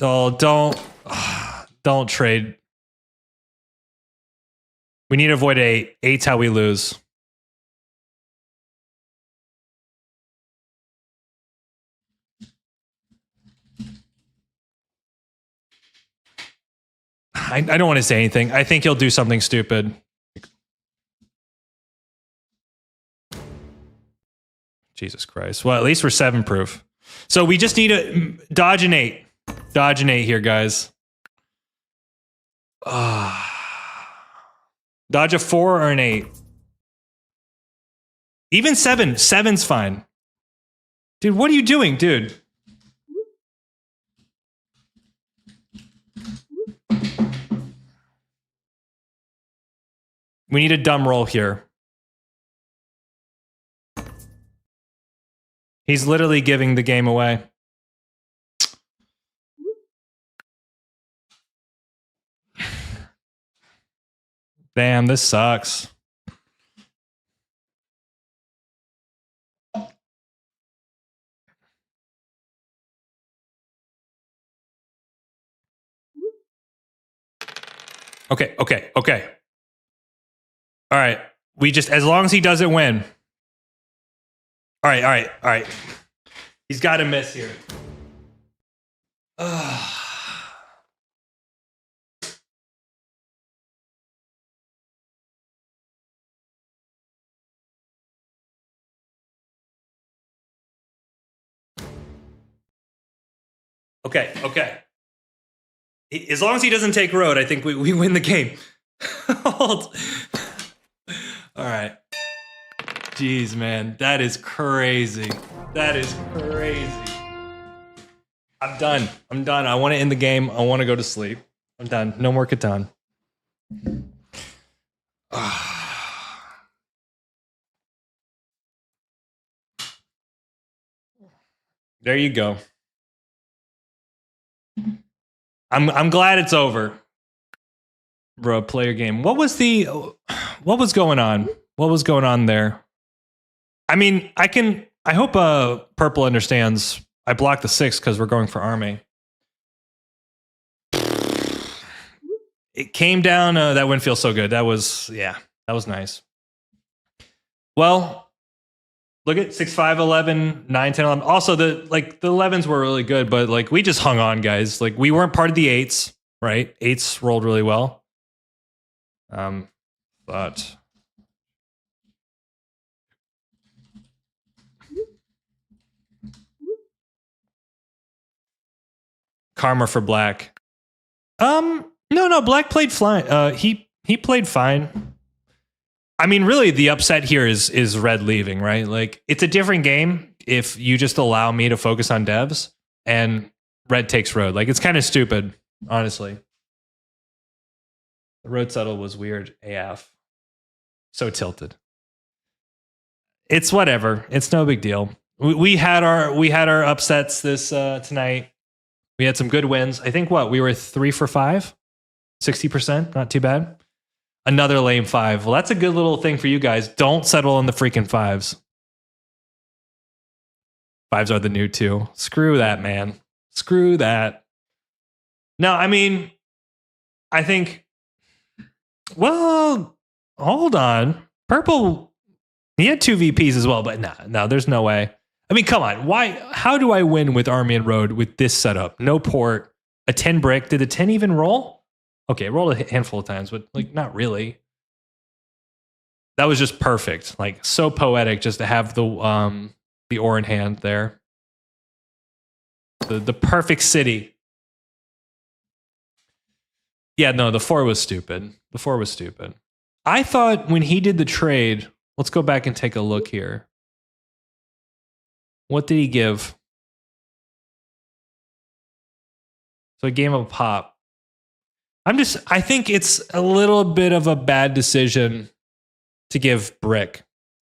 Oh, don't trade. We need to avoid 8. 8's how we lose. I don't want to say anything. I think he'll do something stupid. Jesus Christ. Well, at least we're 7 proof. So we just need to dodge an 8. Dodge an 8 here, guys. Dodge a 4 or an 8. Even 7. 7's fine. Dude, what are you doing, dude? We need a dumb roll here. He's literally giving the game away. Damn, this sucks. Okay. All right. We just, as long as he doesn't win. All right. He's got to miss here. Okay. As long as he doesn't take road, I think we win the game. Hold. All right. Jeez, man. That is crazy. I'm done. I want to end the game. I want to go to sleep. I'm done. No more Catan. There you go. I'm glad it's over. Bro, play your game. What was going on? What was going on there? I mean, I hope Purple understands I blocked the 6 because we're going for army. It came down. That win feels so good. That was nice. Well, look at 6, 5, 11, 9, 10, 11. Also, the 11s were really good, but like we just hung on, guys. Like we weren't part of the 8s, right? 8s rolled really well. But karma for black. No, black played fine. He played fine. I mean, really, the upset here is red leaving, right? Like, it's a different game if you just allow me to focus on devs and red takes road. Like, it's kind of stupid, honestly. The road settle was weird AF. So tilted. It's whatever. It's no big deal. We had our upsets this tonight. We had some good wins. I think we were 3 for 5, 60%. Not too bad. Another lame 5. Well, that's a good little thing for you guys. Don't settle on the freaking 5s. 5s are the new 2. Screw that, man. Screw that. No, I mean, I think, well, hold on. Purple, he had 2 VPs as well, but no, there's no way. I mean, come on. Why? How do I win with Army and Road with this setup? No port, a 10 brick. Did the 10 even roll? Okay, it rolled a handful of times, but like not really. That was just perfect. Like so poetic just to have the ore in hand there. The perfect city. Yeah, no, the 4 was stupid. The 4 was stupid. I thought when he did the trade, let's go back and take a look here. What did he give? So he gave him a pop. I think it's a little bit of a bad decision to give brick,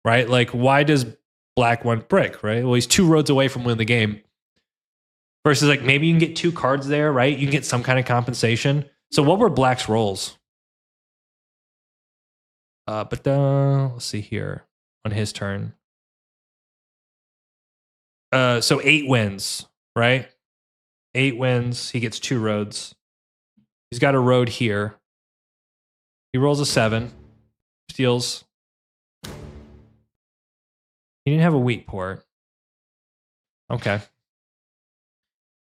right? Like, why does black want brick, right? Well, he's 2 roads away from winning the game. Versus, like, maybe you can get 2 cards there, right? You can get some kind of compensation. So what were black's rolls? But let's see here on his turn. So 8 wins, right? 8 wins. He gets 2 roads. He's got a road here. He rolls a 7. Steals. He didn't have a weak port. Okay.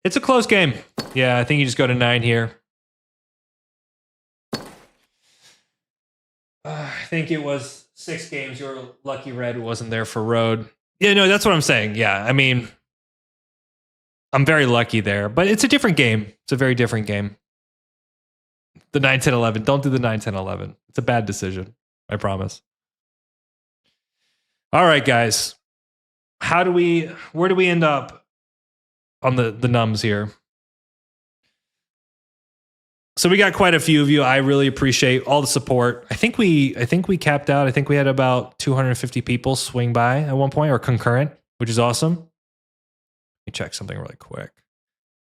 It's a close game. Yeah, I think you just go to 9 here. I think it was 6 games. You're lucky red wasn't there for road. Yeah, no, that's what I'm saying. Yeah, I mean, I'm very lucky there. But it's a different game. It's a very different game. The 9, 10, 11. Don't do the 9, 10, 11. It's a bad decision. I promise. All right, guys. Where do we end up on the nums here? So we got quite a few of you. I really appreciate all the support. I think we capped out. I think we had about 250 people swing by at one point or concurrent, which is awesome. Let me check something really quick.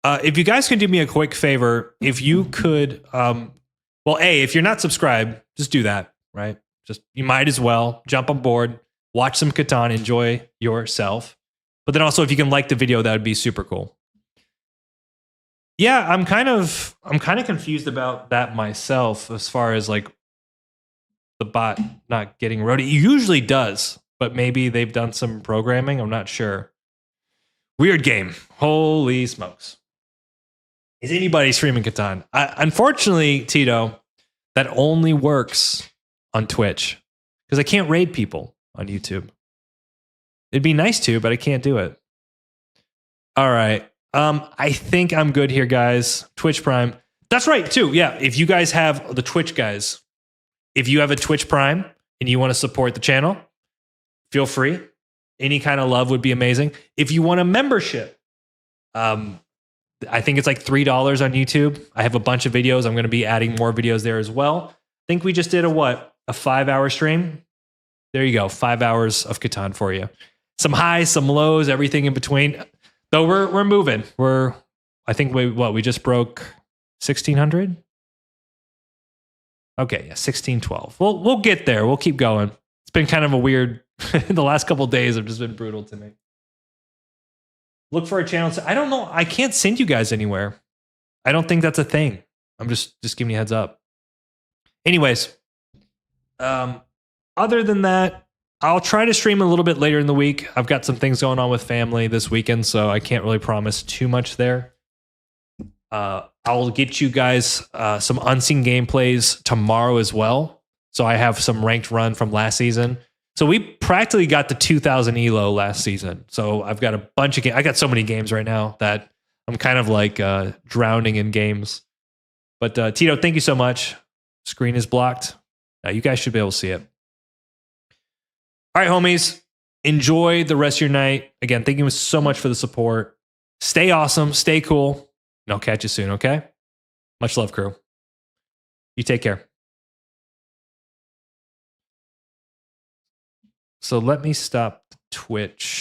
If you guys could do me a quick favor, if you could, if you're not subscribed, just do that, right? You might as well jump on board, watch some Catan, enjoy yourself. But then also, if you can like the video, that would be super cool. Yeah, I'm kind of confused about that myself as far as like the bot not getting roaded. It usually does, but maybe they've done some programming. I'm not sure. Weird game. Holy smokes. Is anybody streaming Catan? Unfortunately, Tito, that only works on Twitch because I can't raid people on YouTube. It'd be nice to, but I can't do it. All right. I think I'm good here, guys. Twitch Prime. That's right, too. Yeah, if you guys have the Twitch guys, if you have a Twitch Prime and you want to support the channel, feel free. Any kind of love would be amazing. If you want a membership, I think it's like $3 on YouTube. I have a bunch of videos. I'm going to be adding more videos there as well. I think we just did a 5-hour stream. There you go. 5 hours of Catan for you. Some highs, some lows, everything in between. Though we're moving. I think we just broke 1,600. Okay, yeah, 1612. We'll get there. We'll keep going. It's been kind of a weird. The last couple of days have just been brutal to me. Look for a channel. I don't know. I can't send you guys anywhere. I don't think that's a thing. I'm just giving you a heads up. Anyways, other than that, I'll try to stream a little bit later in the week. I've got some things going on with family this weekend, so I can't really promise too much there. I'll get you guys some unseen gameplays tomorrow as well. So I have some ranked run from last season. So we practically got the 2000 elo last season. So I've got a bunch of games. I got so many games right now that I'm kind of like drowning in games. But Tito, thank you so much. Screen is blocked. You guys should be able to see it. All right, homies. Enjoy the rest of your night. Again, thank you so much for the support. Stay awesome. Stay cool. And I'll catch you soon, okay? Much love, crew. You take care. So let me stop Twitch.